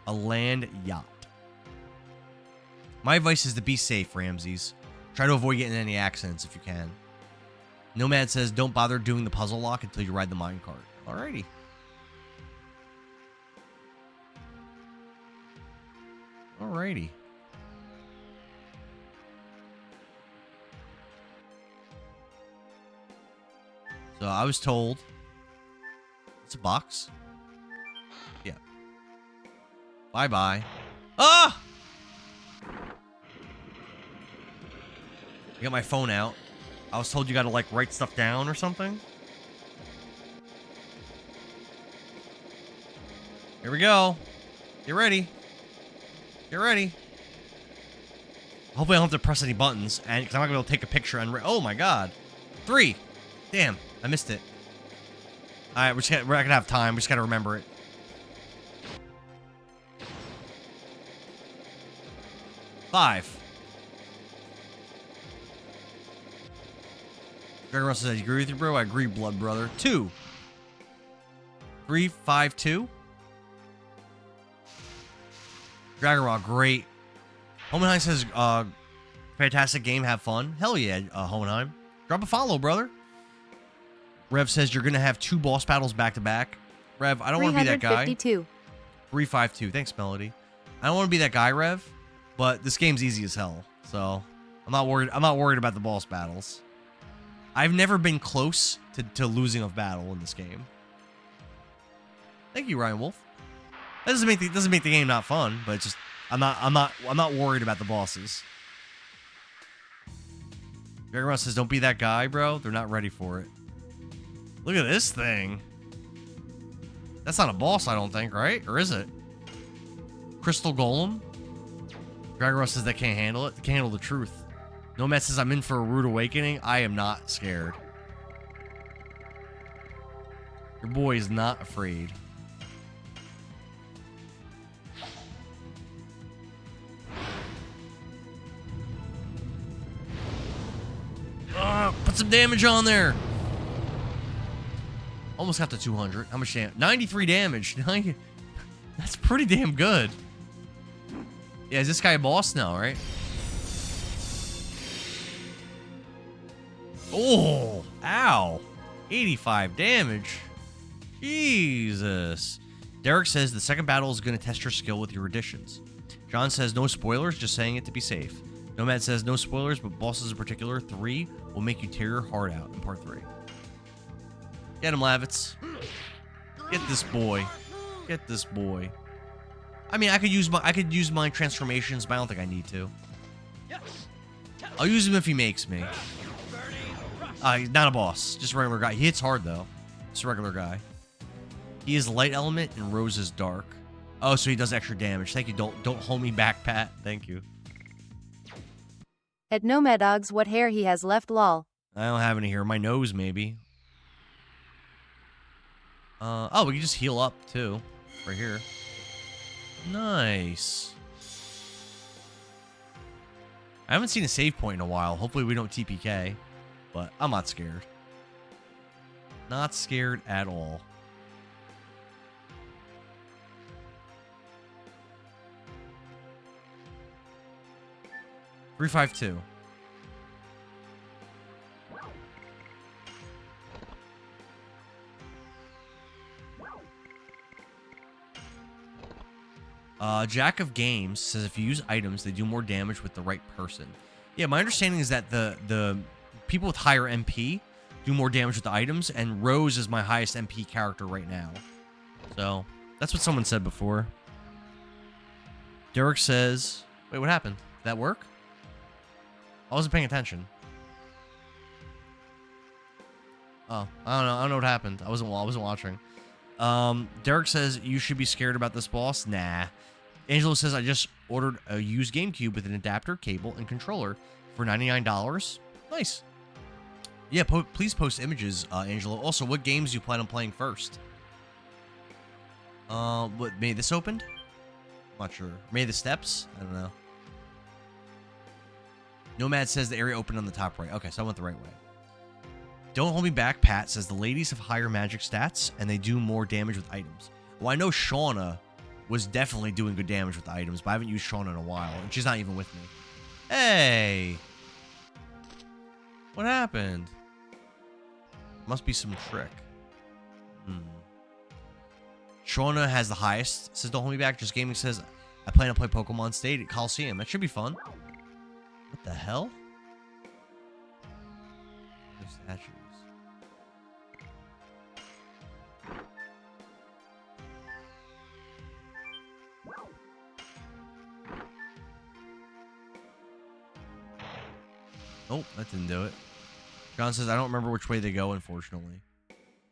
A land yacht. My advice is to be safe, Ramses. Try to avoid getting in any accidents if you can. Nomad says, don't bother doing the puzzle lock until you ride the minecart. Alrighty. Alrighty. So I was told it's a box. Yeah. Bye-bye. Ah! I got my phone out. I was told you gotta, like, write stuff down or something. Here we go. Get ready. Get ready. Hopefully I don't have to press any buttons, and because I'm not gonna be able to take a picture and... Oh my god. 3. Damn, I missed it. Alright, we're not gonna have time. We just gotta remember it. Five. Dragon Russell says, I agree with you, bro. I agree, blood brother. 2. 3, 5, 2. Dragon Raw, great. Hohenheim says, fantastic game, have fun. Hell yeah, Hohenheim. Drop a follow, brother. Rev says you're going to have 2 boss battles back to back. Rev, I don't want to be that guy. 352. Thanks, Melody. I don't want to be that guy, Rev, but this game's easy as hell. So, I'm not worried about the boss battles. I've never been close to losing a battle in this game. Thank you, Ryan Wolf. That doesn't make the game not fun, but it's just I'm not worried about the bosses. Dragon Russ says, don't be that guy, bro. They're not ready for it. Look at this thing. That's not a boss, I don't think, right? Or is it? Crystal Golem? Dragon Russ says they can't handle it. They can't handle the truth. Nomad says I'm in for a rude awakening. I am not scared. Your boy is not afraid. Put some damage on there. Almost got to 200. How much damage? 93 damage. That's pretty damn good. Yeah, is this guy a boss now, right? Oh, ow. 85 damage. Jesus. Derek says the second battle is going to test your skill with your additions. John says no spoilers, just saying it to be safe. Nomad says no spoilers, but bosses in particular, 3 will make you tear your heart out in part 3. Get him, Lavitz. Get this boy. Get this boy. I mean, I could use my transformations, but I don't think I need to. I'll use him if he makes me. He's not a boss, just a regular guy. He hits hard though. Just a regular guy. He is light element and Rose is dark. Oh, so he does extra damage. Thank you. Don't hold me back, Pat. Thank you. At Nomadogs, what hair he has left, lol. I don't have any here. My nose, maybe. Oh, we can just heal up, too. Right here. Nice. I haven't seen a save point in a while. Hopefully we don't TPK. But I'm not scared. Not scared at all. $352. Jack of Games says if you use items, they do more damage with the right person. Yeah, my understanding is that the people with higher MP do more damage with the items, and Rose is my highest MP character right now. So, that's what someone said before. Derek says... Wait, what happened? Did that work? I wasn't paying attention. Oh, I don't know. I don't know what happened. I wasn't watching. Derek says, you should be scared about this boss. Nah. Angelo says, I just ordered a used GameCube with an adapter, cable, and controller for $99. Nice. Yeah, please post images, Angelo. Also, what games do you plan on playing first? What, maybe this opened? I'm not sure. Maybe the steps? I don't know. Nomad says the area opened on the top right. Okay, so I went the right way. Don't hold me back, Pat says the ladies have higher magic stats, and they do more damage with items. Well, I know Shauna was definitely doing good damage with the items, but I haven't used Shauna in a while, and she's not even with me. Hey! What happened? Must be some trick. Shauna has the highest. Says, don't hold me back. Just Gaming says, I plan to play Pokemon State at Coliseum. That should be fun. What the hell? There's statues. Nope, that didn't do it. John says, I don't remember which way they go, unfortunately.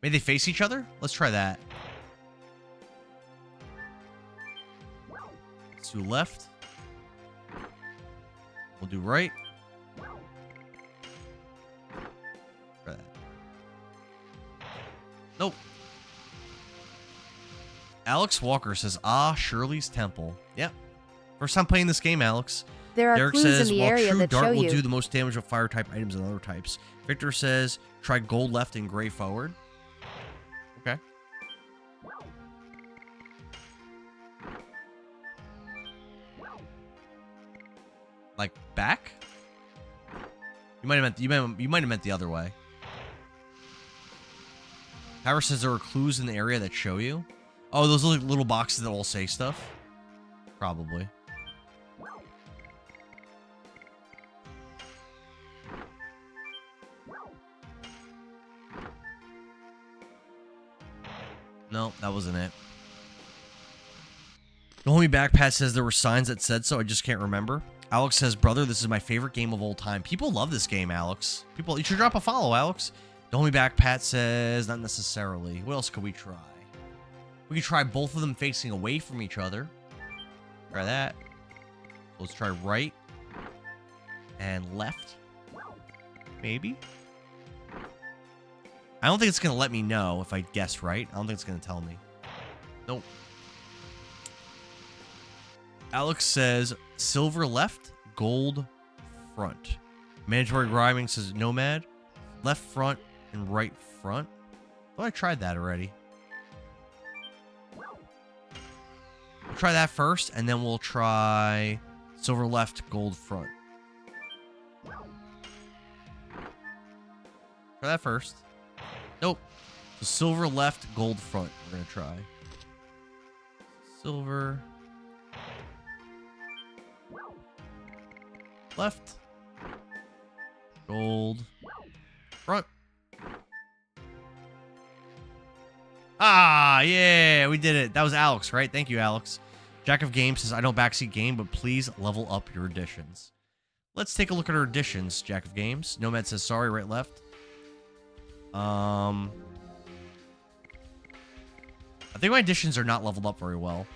Maybe they face each other? Let's try that. Let's do left. We'll do right. Try that. Nope. Alex Walker says, Shirley's Temple. Yep. First time playing this game, Alex. There are Derek clues says, in the while area True that Dart show will you. do the most damage with fire type items and other types. Victor says, try gold left and gray forward. Okay. Like back? You might have meant the other way. Howard says there are clues in the area that show you. Oh, those are like little boxes that all say stuff. Probably. No, that wasn't it. The homie Backpat says there were signs that said so. I just can't remember. Alex says, brother, this is my favorite game of all time. People love this game, Alex. You should drop a follow, Alex. The homie Backpat says, not necessarily. What else could we try? We could try both of them facing away from each other. Try that. Let's try right and left. Maybe. I don't think it's going to let me know if I guess right. I don't think it's going to tell me. Nope. Alex says, silver left, gold front. Mandatory Grinding says, Nomad. Left front and right front. Oh, I tried that already. We'll try that first, and then we'll try silver left, gold front. Try that first. Nope. So silver left, gold front. We're going to try. Silver. Left. Gold. Front. Yeah, we did it. That was Alex, right? Thank you, Alex. Jack of Games says, I don't backseat game, but please level up your additions. Let's take a look at our additions, Jack of Games. Nomad says, sorry, right, left. I think my additions are not leveled up very well.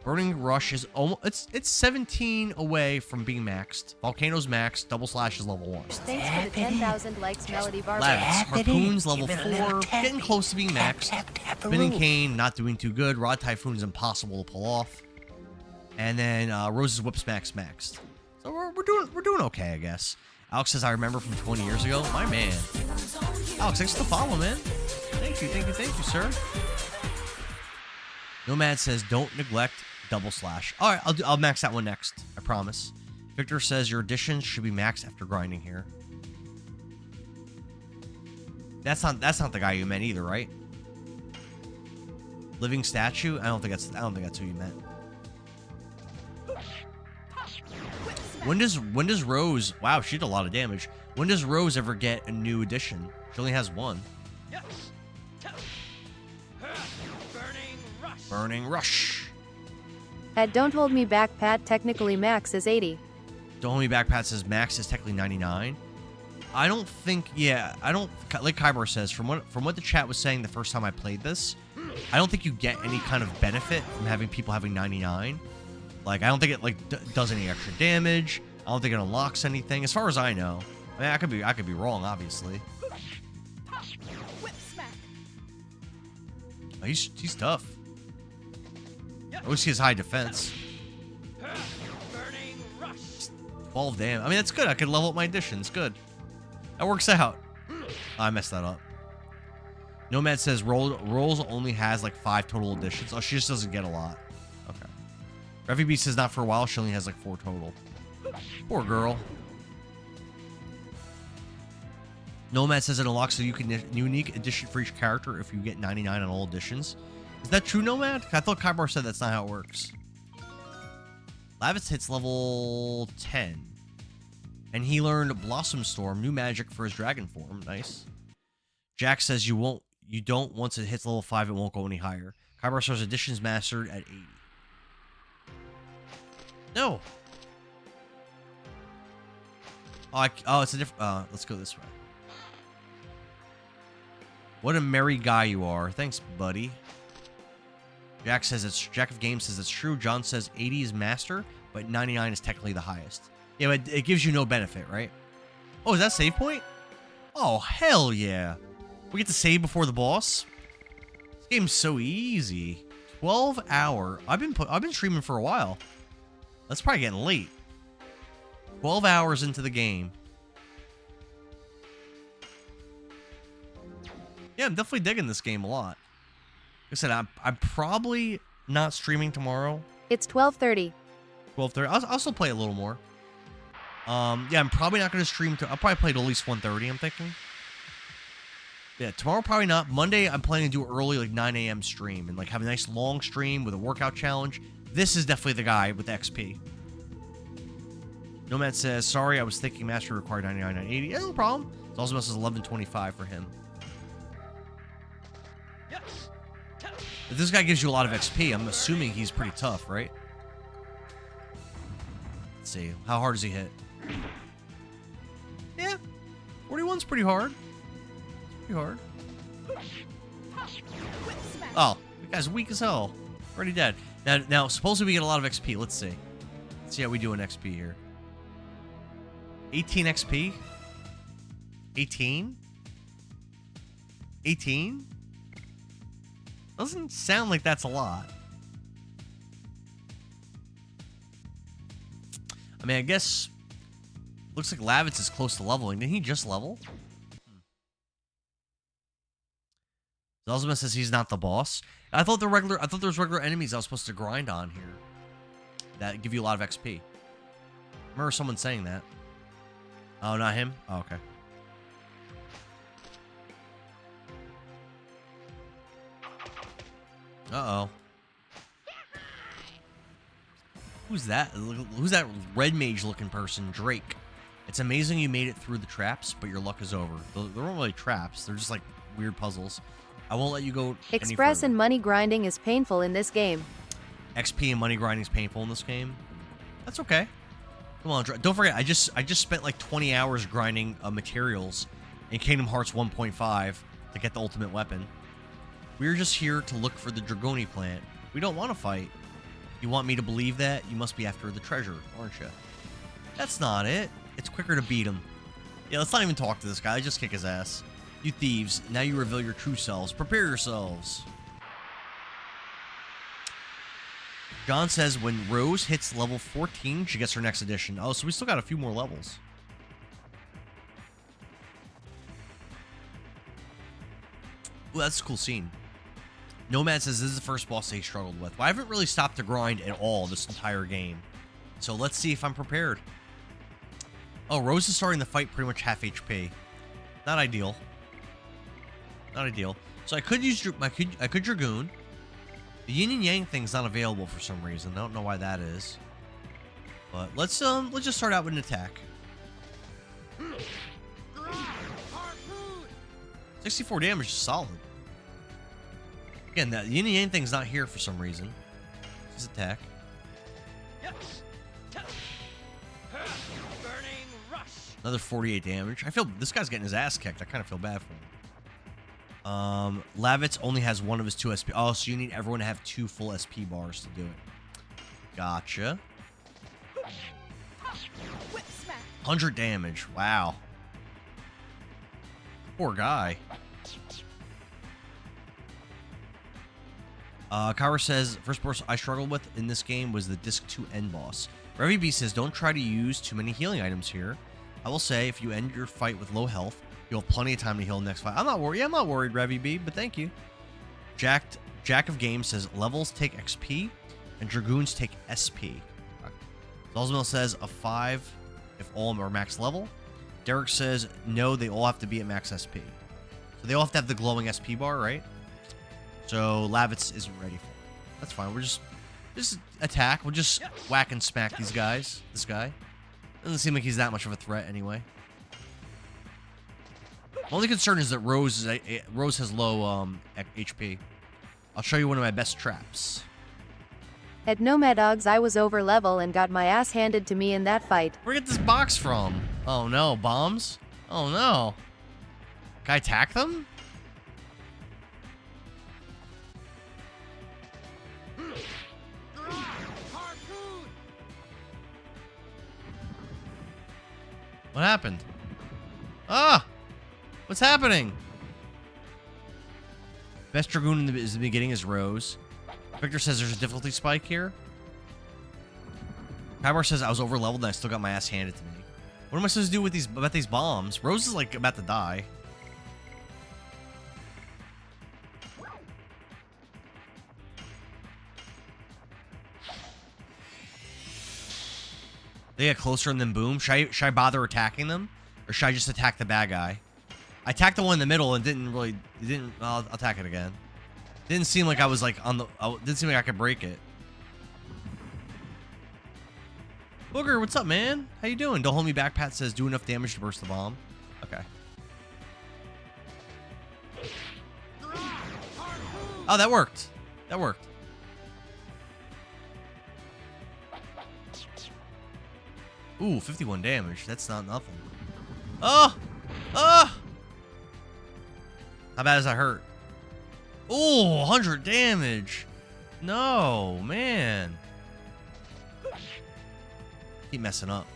Burning Rush is almost it's 17 away from being maxed. Volcano's maxed. Double Slash is level 1. Thanks for the 10,000 likes, Melody Barber. Lavitz, Harpoon's level 4, getting close to being maxed. Spinning Cane, not doing too good. Rod Typhoon is impossible to pull off. And then Rose's Whip's maxed. So we're doing okay, I guess. Alex says, I remember from 20 years ago. My man. Alex, thanks for the follow, man. Thank you, sir. Nomad says, don't neglect Double Slash. All right, I'll max that one next. I promise. Victor says, your additions should be maxed after grinding here. That's not the guy you meant either, right? Living statue? I don't think that's who you meant. When does Rose? Wow, she did a lot of damage. When does Rose ever get a new addition? She only has one. Burning Rush. At Don't Hold Me Back, Pat, technically max is 80. Don't Hold Me Back, Pat says max is technically 99. I don't think, like Kyber says, from what the chat was saying the first time I played this, I don't think you get any kind of benefit from having people having 99. Like, I don't think it does any extra damage. I don't think it unlocks anything, as far as I know. I mean, I could be wrong, obviously. Oh, he's tough. At least he has high defense. 12 damn. I mean, that's good. I could level up my additions. Good. That works out. Oh, I messed that up. Nomad says Rolls only has like 5 total additions. Oh, she just doesn't get a lot. Okay. Revy B says not for a while. She only has like 4 total. Poor girl. Nomad says it unlocks a unique edition for each character if you get 99 on all editions. Is that true, Nomad? I thought Kaibar said that's not how it works. Lavitz hits level 10. And he learned Blossom Storm, new magic for his dragon form. Nice. Jack says you don't, once it hits level 5, it won't go any higher. Kaibar says editions mastered at 80. No. Oh, it's a different, let's go this way. What a merry guy you are. Thanks, buddy. Jack of Games says it's true. John says 80 is master, but 99 is technically the highest. Yeah, but it gives you no benefit, right? Oh, is that save point? Oh, hell yeah. We get to save before the boss. This game's so easy. 12-hour. I've been streaming for a while. That's probably getting late. 12 hours into the game. Yeah, I'm definitely digging this game a lot. Like I said, I'm probably not streaming tomorrow. It's 12:30. 12:30. I'll still play a little more. Yeah, I'm probably not going to stream. I'll probably play till at least 1:30, I'm thinking. Yeah, tomorrow probably not. Monday, I'm planning to do early, like 9 a.m. stream. And like have a nice long stream with a workout challenge. This is definitely the guy with the XP. Nomad says, sorry, I was thinking Master required 99 on 80. Yeah, no problem. It also says 1125 for him. If this guy gives you a lot of XP, I'm assuming he's pretty tough, right? Let's see. How hard does he hit? Yeah. 41's pretty hard. It's pretty hard. Oh, the guy's weak as hell. Already dead. Now, supposedly we get a lot of XP. Let's see. Let's see how we do in XP here. 18 XP? 18? 18? Doesn't sound like that's a lot. I mean, I guess... Looks like Lavitz is close to leveling. Didn't he just level? Zelzman says he's not the boss. I thought there was regular enemies I was supposed to grind on here. That give you a lot of XP. I remember someone saying that. Oh, not him? Oh, okay. Uh-oh. Who's that? Who's that red mage looking person? Drake. It's amazing you made it through the traps, but your luck is over. They're not really traps. They're just like weird puzzles. I won't let you go Express and money grinding is painful in this game. XP and money grinding is painful in this game. That's okay. Come on, don't forget. I just spent like 20 hours grinding materials in Kingdom Hearts 1.5 to get the ultimate weapon. We're just here to look for the Dragoni plant. We don't want to fight. You want me to believe that? You must be after the treasure, aren't you? That's not it. It's quicker to beat him. Yeah, let's not even talk to this guy. Just kick his ass. You thieves, now you reveal your true selves. Prepare yourselves. John says when Rose hits level 14, she gets her next edition. Oh, so we still got a few more levels. Ooh, that's a cool scene. Nomad says this is the first boss that he struggled with. Well, I haven't really stopped to grind at all this entire game. So let's see if I'm prepared. Oh, Rose is starting the fight pretty much half HP. Not ideal. Not ideal. So I could use I could Dragoon. The Yin and Yang thing's not available for some reason. I don't know why that is. But let's just start out with an attack. 64 damage is solid. Again, that Yin and Yang thing's not here for some reason. Just attack. Another 48 damage. I feel this guy's getting his ass kicked. I kind of feel bad for him. Lavitz only has one of his 2 SP. Oh, so you need everyone to have 2 full SP bars to do it. Gotcha. 100 damage. Wow. Poor guy. Kyra says, first boss I struggled with in this game was the Disc 2 end boss. Revy B says, don't try to use too many healing items here. I will say, if you end your fight with low health, you'll have plenty of time to heal next fight. I'm not worried. Yeah, I'm not worried, Revy B, but thank you. Jack of Games says, levels take XP. and Dragoons take SP. Zalzamil says a 5 if all of them are max level. Derek says no, they all have to be at max SP. So they all have to have the glowing SP bar, right? So Lavitz isn't ready for it. That's fine. We're just attack. We'll just whack and smack these guys. This guy. Doesn't seem like he's that much of a threat anyway. My only concern is that Rose has low HP. I'll show you one of my best traps. At Nomadogs, I was over level and got my ass handed to me in that fight. Where'd I get this box from? Oh no, bombs? Oh no. Can I attack them? What happened? Ah! What's happening? Best Dragoon in the beginning is Rose. Victor says there's a difficulty spike here. Kybar says I was over leveled and I still got my ass handed to me. What am I supposed to do with these bombs? Rose is like about to die. They get closer and then boom. Should I bother attacking them? Or should I just attack the bad guy? I attacked the one in the middle and I'll attack it again. Didn't seem like I was like didn't seem like I could break it. Booger, what's up, man? How you doing? Don't hold me back. Pat says do enough damage to burst the bomb. Okay. Oh, that worked. That worked. Ooh, 51 damage. That's not nothing. Oh! Oh! How bad does that hurt? Ooh, 100 damage. No, man. Keep messing up.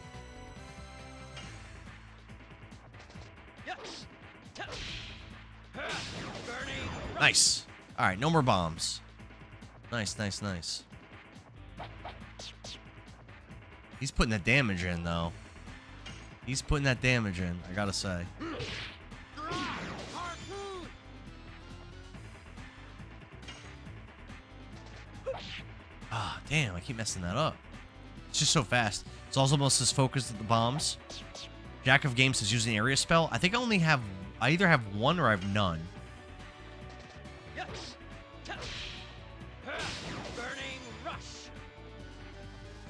Nice. All right, no more bombs. Nice, nice, nice. He's putting that damage in, though. He's putting that damage in, I gotta say. Ah, damn, I keep messing that up. It's just so fast. It's also almost as focused at the bombs. Jack of Games is using area spell. I think I either have one or I have none.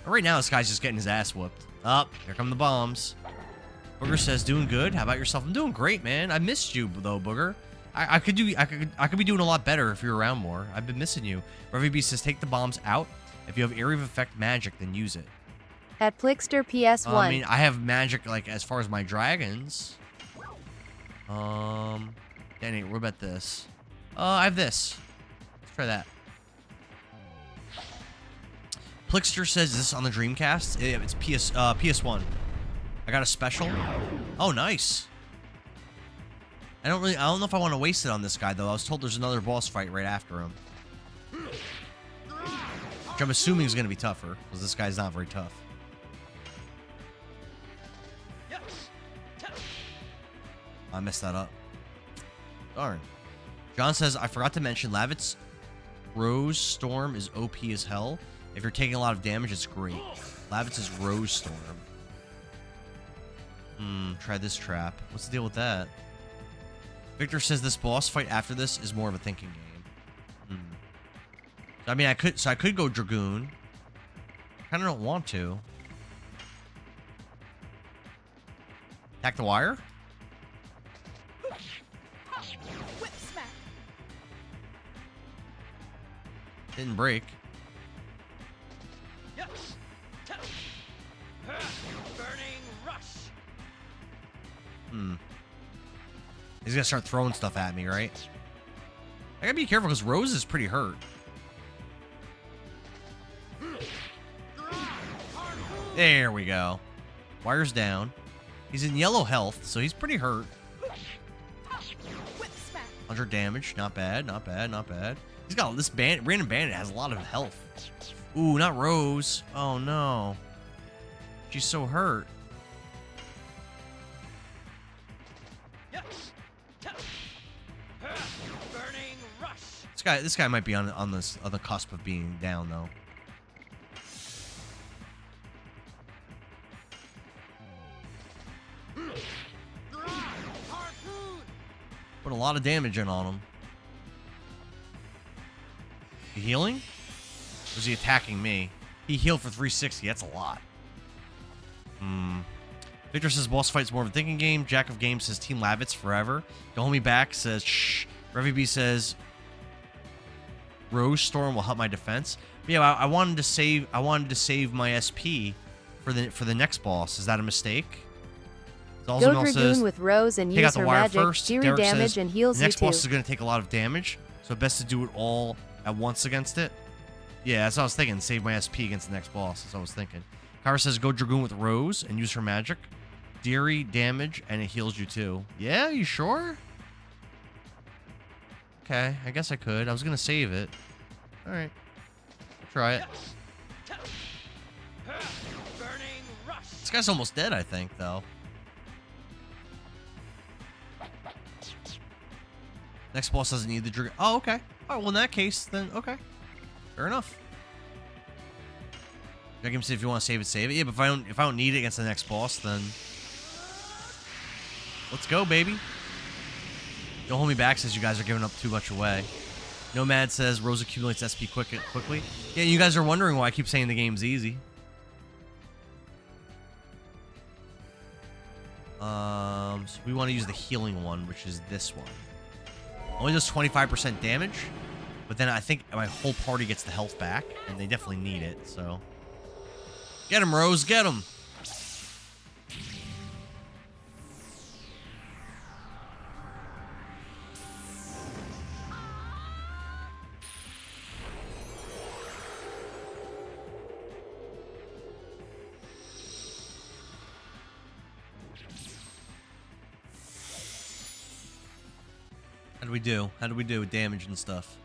Right now, this guy's just getting his ass whooped. Up, here come the bombs. Booger says, "Doing good. How about yourself?" I'm doing great, man. I missed you though, Booger. I could be doing a lot better if you're around more. I've been missing you. Revy B says, "Take the bombs out. If you have area of effect magic, then use it." At Plixter PS1. I mean, I have magic like as far as my dragons. Danny, what about this? I have this. Let's try that. Plixter says, "Is this on the Dreamcast?" It's PS1. I got a special. Oh, nice. I don't know if I want to waste it on this guy though. I was told there's another boss fight right after him, which I'm assuming is going to be tougher because this guy's not very tough. I messed that up. Darn. John says, "I forgot to mention Lavitz Rose Storm is OP as hell. If you're taking a lot of damage, it's great." Lavitz's Rose Storm. Try this trap. What's the deal with that? Victor says this boss fight after this is more of a thinking game. I mean, I could go Dragoon. I kind of don't want to. Attack the wire? Whip smack. Didn't break. Burning rush. He's gonna start throwing stuff at me, right? I gotta be careful because Rose is pretty hurt. There we go. Wire's down. He's in yellow health, so he's pretty hurt. Whip smack. 100 damage. Not bad, not bad, not bad. He's got this random bandit has a lot of health. Ooh, not Rose. Oh no. She's so hurt. Burning rush. This guy might be on the cusp of being down though. lot of damage in on him. He healing? Or is he attacking me? He healed for 360. That's a lot. Victor says boss fight's more of a thinking game. Jack of Games says Team Lavitz forever. Don't hold me back says shh. Revy B says Rose Storm will help my defense. But yeah, I wanted to save. I wanted to save my SP for the next boss. Is that a mistake? Go Dragoon with Rose and use her magic, Fury damage, and heals you too. The next boss is going to take a lot of damage, so best to do it all at once against it. Yeah, that's what I was thinking. Save my SP against the next boss. That's what I was thinking. Kyra says go Dragoon with Rose and use her magic. Fury damage, and it heals you too. Yeah, you sure? Okay, I guess I could. I was going to save it. All right. Try it. This guy's almost dead, I think, though. Next boss doesn't need the Dragoon. Oh, okay. Oh, well, in that case, then, okay. Fair enough. I can say if you want to save it, save it. Yeah, but if I don't need it against the next boss, then let's go, baby. Don't hold me back says you guys are giving up too much away. Nomad says Rose accumulates SP quickly. Yeah, you guys are wondering why I keep saying the game's easy. So we want to use the healing one, which is this one. Only does 25% damage, but then I think my whole party gets the health back, and they definitely need it, so. Get him, Rose, get him! How do we do? How do we do with damage and stuff?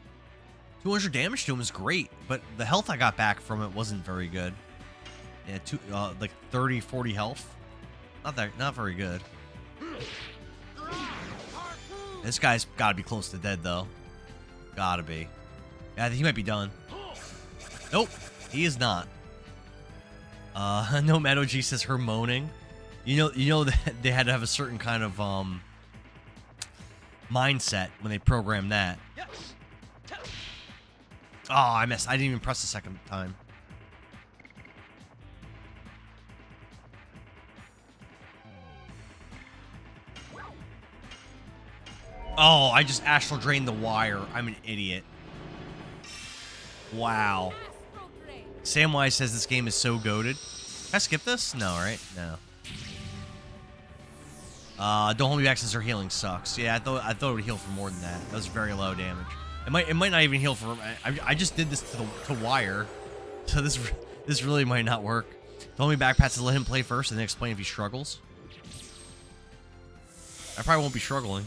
200 damage to him is great, but the health I got back from it wasn't very good. Yeah, like 30, 40 health. Not very good. This guy's got to be close to dead though. Gotta be. Yeah, he might be done. Nope, he is not. No, Matt OG says her moaning. You know that they had to have a certain kind of mindset when they programmed that. Oh, I missed. I didn't even press the second time. Oh, I just astral drained the wire. I'm an idiot. Wow. Samwise says this game is so goated. Can I skip this? No, right? No. Don't hold me back since her healing sucks. Yeah, I thought it would heal for more than that. That was very low damage. It might not even heal for. I just did this to wire, so this really might not work. Don't hold me back, Pat says let him play first and then explain if he struggles. I probably won't be struggling.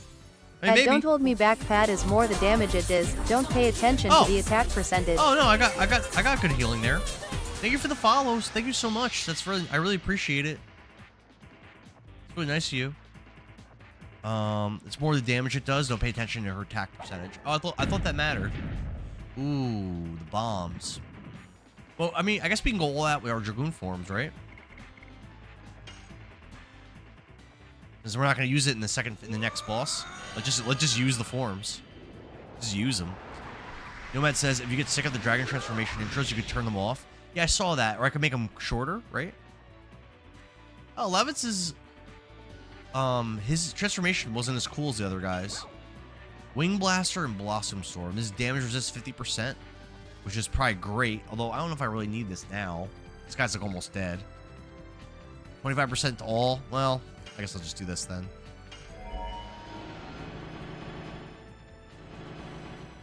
I mean, maybe. Don't hold me back, Pat is more the damage it does. Don't pay attention to the attack percentage. Oh no, I got good healing there. Thank you for the follows. Thank you so much. I really appreciate it. It's really nice of you. It's more the damage it does. Don't pay attention to her attack percentage. Oh, I thought that mattered. Ooh, the bombs. Well, I mean, I guess we can go all out with our Dragoon forms, right? Because we're not going to use it in the next boss. Let's just use the forms. Just use them. Nomad says if you get sick of the dragon transformation intros, you could turn them off. Yeah, I saw that. Or I could make them shorter, right? Oh, Levitz is. His transformation wasn't as cool as the other guys. Wing Blaster and Blossom Storm. His damage resists 50%, which is probably great. Although I don't know if I really need this now. This guy's like almost dead. 25% to all. Well, I guess I'll just do this then.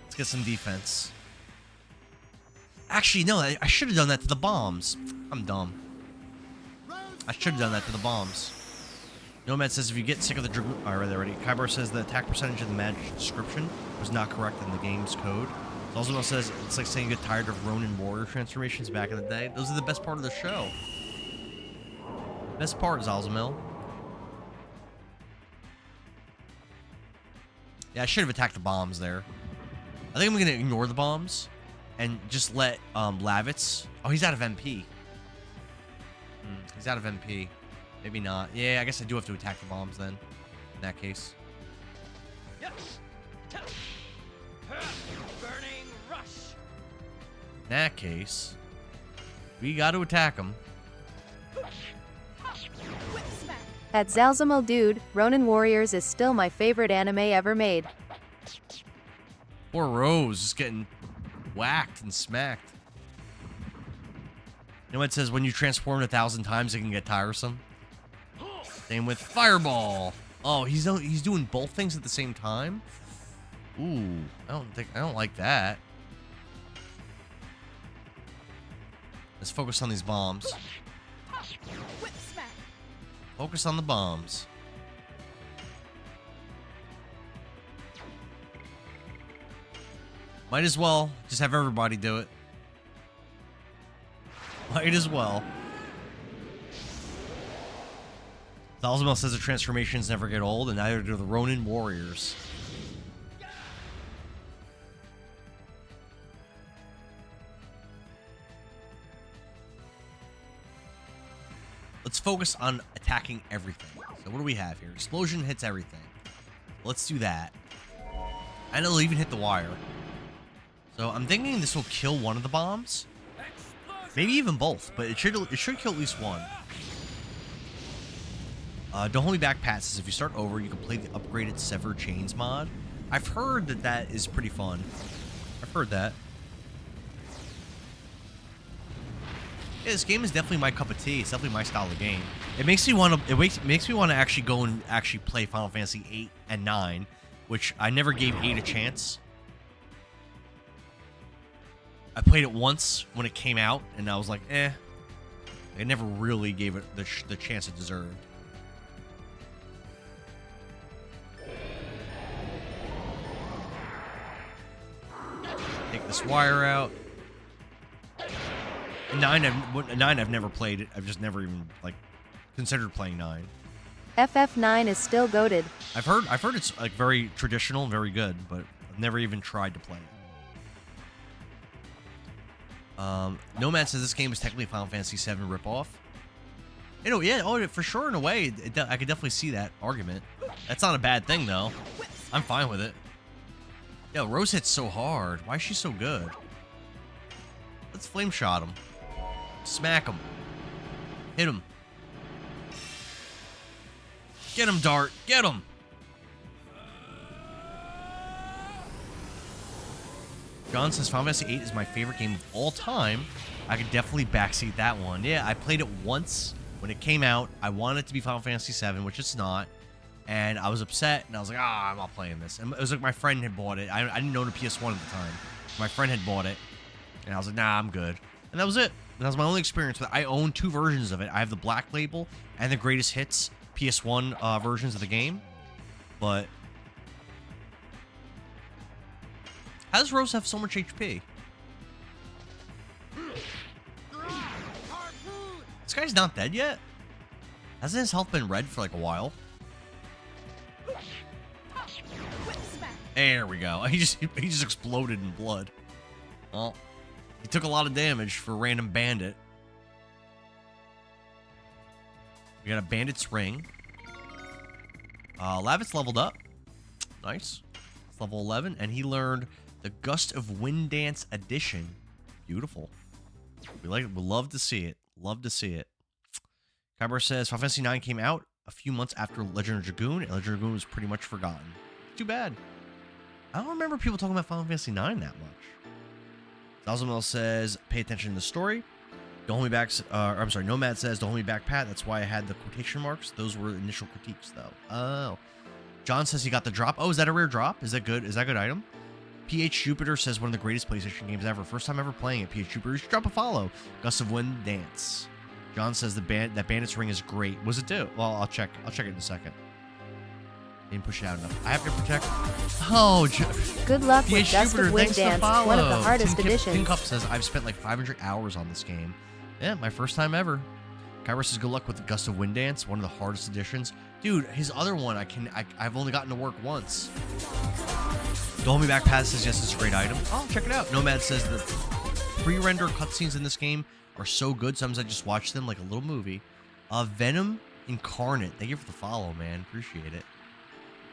Let's get some defense. Actually, no, I should have done that to the bombs. I'm dumb. I should have done that to the bombs. Nomad says if you get sick of the Dragoon... Oh, I read that already. Kyber says the attack percentage of the magic description was not correct in the game's code. Zalzamel says it's like saying you get tired of Ronin Warrior transformations back in the day. Those are the best part of the show. Best part, Zalzamel. Yeah, I should have attacked the bombs there. I think I'm going to ignore the bombs and just let Lavitz... Oh, he's out of MP. He's out of MP. Maybe not. Yeah, I guess I do have to attack the bombs then, in that case. Yes. Burning rush. In that case, we got to attack him. Whip smack. At Zalzamal Dude, Ronin Warriors is still my favorite anime ever made. Poor Rose is getting whacked and smacked. You know what it says? When you transform 1,000 times, it can get tiresome. Same with Fireball. Oh, he's doing both things at the same time. Ooh, I don't like that. Let's focus on these bombs. Whip smack. Focus on the bombs. Might as well just have everybody do it. Might as well. Zalzamal says the transformations never get old, and neither do the Ronin Warriors. Let's focus on attacking everything. So what do we have here? Explosion hits everything. Let's do that. And it'll even hit the wire. So I'm thinking this will kill one of the bombs. Maybe even both, but it should kill at least one. Don't Hold Me Back Pat says if you start over, you can play the upgraded Severed Chains mod. I've heard that is pretty fun. I've heard that. Yeah, this game is definitely my cup of tea. It's definitely my style of game. It makes me want to. It makes me want to actually go and actually play Final Fantasy 8 and 9, which I never gave 8 a chance. I played it once when it came out, and I was like, eh. I never really gave it the chance it deserved. Take this wire out. 9 I've never played it. I've just never even like considered playing 9. FF9 is still goated. I've heard it's like very traditional and very good, but I've never even tried to play it. Nomad says this game is technically a Final Fantasy VII ripoff. You know, yeah, oh, for sure, in a way, I could definitely see that argument. That's not a bad thing, though. I'm fine with it. Yo, Rose hits so hard. Why is she so good? Let's flame shot him. Smack him. Hit him. Get him, Dart. Get him. John says Final Fantasy VIII is my favorite game of all time. I could definitely backseat that one. Yeah, I played it once when it came out. I wanted it to be Final Fantasy VII, which it's not. And I was upset, and I was like, I'm not playing this. And it was like my friend had bought it. I didn't own a PS1 at the time. My friend had bought it, and I was like, nah, I'm good. And that was it. And that was my only experience with it. I own 2 versions of it. I have the Black Label and the Greatest Hits PS1 versions of the game. But how does Rose have so much HP? This guy's not dead yet? Hasn't his health been red for like a while? There we go. He just exploded in blood. Well, he took a lot of damage for a random bandit. We got a bandit's ring. Lavit's leveled up. Nice. It's level 11, and he learned the Gust of Wind Dance Edition. Beautiful. We love to see it. Love to see it. Kyber says Final Fantasy 9 came out a few months after Legend of Dragoon, and Legend of Dragoon was pretty much forgotten. Too bad. I don't remember people talking about Final Fantasy 9 that much. Zalzamal says, pay attention to the story. Don't hold me back. I'm sorry, Nomad says, don't hold me back, Pat. That's why I had the quotation marks. Those were initial critiques, though. Oh. John says he got the drop. Oh, is that a rare drop? Is that good? Is that a good item? PH Jupiter says one of the greatest PlayStation games ever. First time ever playing it. PH Jupiter, you should drop a follow. Gust of Wind Dance. John says that Bandit's Ring is great. What does it do? Well, I'll check it in a second. Didn't push it out enough. I have to protect. Oh, Good luck with PH Gust Jupiter, of Wind thanks to Dance, follow. one of the hardest editions. Tin Cup says I've spent like 500 hours on this game. Yeah, my first time ever. Kyra says good luck with the Gust of Wind Dance, one of the hardest editions. Dude, his other one I've only gotten to work once. Don't Hold Me Back Pat says yes, it's a great item. Oh, check it out. Nomad says the pre-render cutscenes in this game are so good. Sometimes I just watch them like a little movie. Venom Incarnate. Thank you for the follow, man. Appreciate it.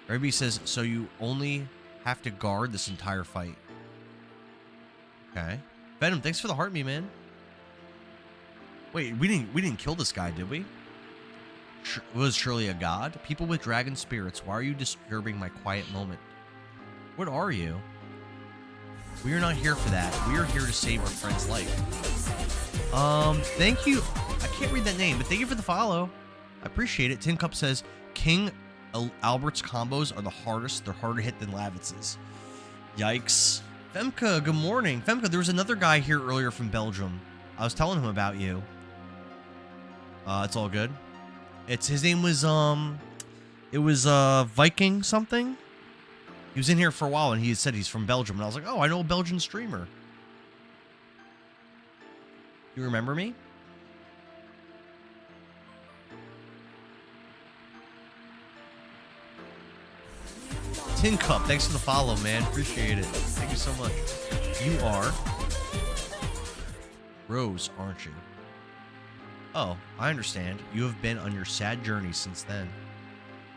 Ruby says, so you only have to guard this entire fight. Okay. Venom, thanks for the heart me, man. Wait, we didn't kill this guy, did we? Was surely a god? People with dragon spirits, why are you disturbing my quiet moment? What are you? We are not here for that. We are here to save our friend's life. Thank you. I can't read that name, but thank you for the follow. I appreciate it. Tin Cup says, King Albert's combos are the hardest. They're harder to hit than Lavitz's. Yikes. Femke, good morning. Femke, there was another guy here earlier from Belgium. I was telling him about you. It's all good. His name was, it was, Viking something. He was in here for a while and he said he's from Belgium. And I was like, oh, I know a Belgian streamer. You remember me? Tin Cup, thanks for the follow, man. Appreciate it. Thank you so much. You are Rose, aren't you? Oh, I understand. You have been on your sad journey since then.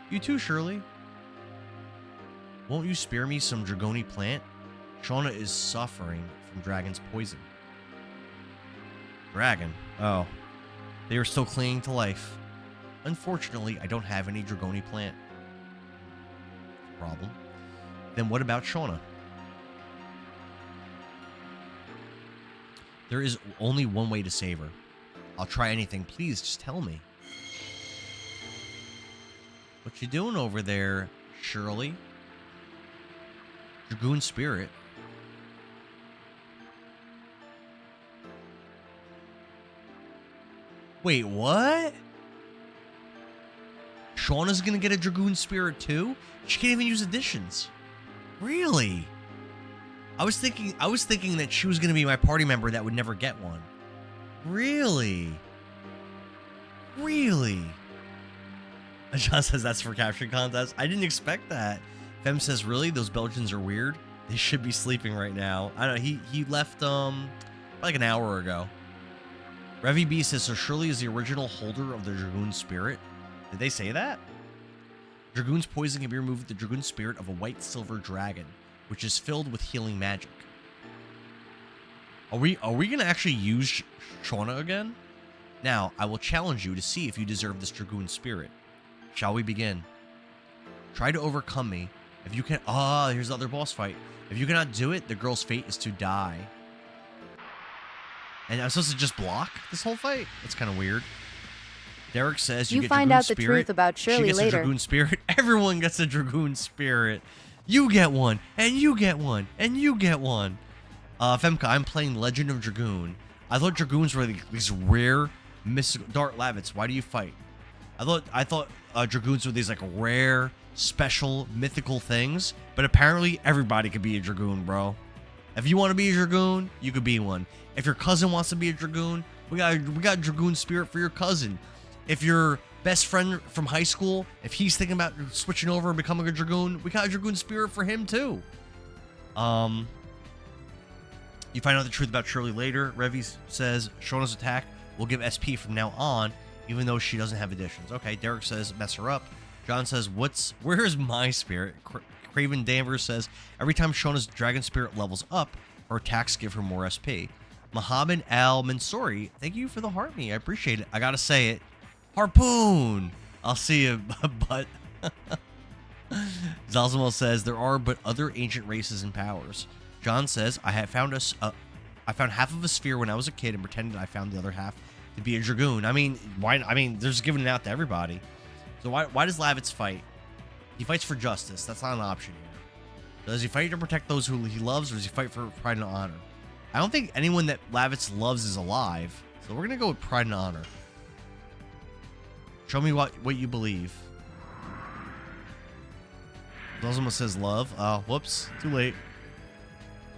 You too, Shirley. Won't you spare me some Dragoni plant? Shauna is suffering from dragon's poison. Dragon? Oh. They are still clinging to life. Unfortunately, I don't have any Dragoni plant. Problem. Then what about Shauna? There is only one way to save her. I'll try anything. Please, just tell me. What you doing over there, Shirley? Dragoon Spirit. Wait, what? Shauna's gonna get a Dragoon Spirit too? She can't even use additions. Really? I was thinking that she was gonna be my party member that would never get one. Really? Really? John says that's for caption contest. I didn't expect that. Fem says, really? Those Belgians are weird? They should be sleeping right now. I don't know. He left like an hour ago. Revy B says, so Shirley is the original holder of the Dragoon Spirit. Did they say that? Dragoon's poison can be removed with the Dragoon Spirit of a white silver dragon, which is filled with healing magic. Are we gonna actually use Shauna again? Now, I will challenge you to see if you deserve this Dragoon Spirit. Shall we begin? Try to overcome me. If you can... Ah, here's the other boss fight. If you cannot do it, the girl's fate is to die. And I'm supposed to just block this whole fight? That's kind of weird. Derek says you get find Dragoon out the Spirit. truth about Shirley she gets later. a Dragoon Spirit. Everyone gets a Dragoon Spirit. You get one, and you get one, and you get one. Femka, I'm playing Legend of Dragoon. I thought Dragoons were these rare, mystical... Dart Lavitz, why do you fight? I thought Dragoons were these like rare, special, mythical things, but apparently everybody could be a Dragoon, bro. If you want to be a Dragoon, you could be one. If your cousin wants to be a Dragoon, we got Dragoon Spirit for your cousin. If your best friend from high school, if he's thinking about switching over and becoming a Dragoon, we got a Dragoon Spirit for him too. You find out the truth about Shirley later. Revy says Shauna's attack will give SP from now on, even though she doesn't have additions. Okay, Derek says mess her up. John says, where's my spirit? Craven Danvers says, every time Shauna's dragon spirit levels up, her attacks give her more SP. Mohammed Al Mansouri, thank you for the heart me. I appreciate it. I gotta say it. Harpoon! I'll see you, but... Zalzamo says, there are but other ancient races and powers. John says, I found half of a sphere when I was a kid and pretended I found the other half to be a Dragoon. I mean, why? I mean, they're just giving it out to everybody. So why does Lavitz fight? He fights for justice. That's not an option here. Does he fight to protect those who he loves, or does he fight for pride and honor? I don't think anyone that Lavitz loves is alive, so we're gonna go with pride and honor. Show me what you believe. Zalzamo says love. Oh, whoops, too late.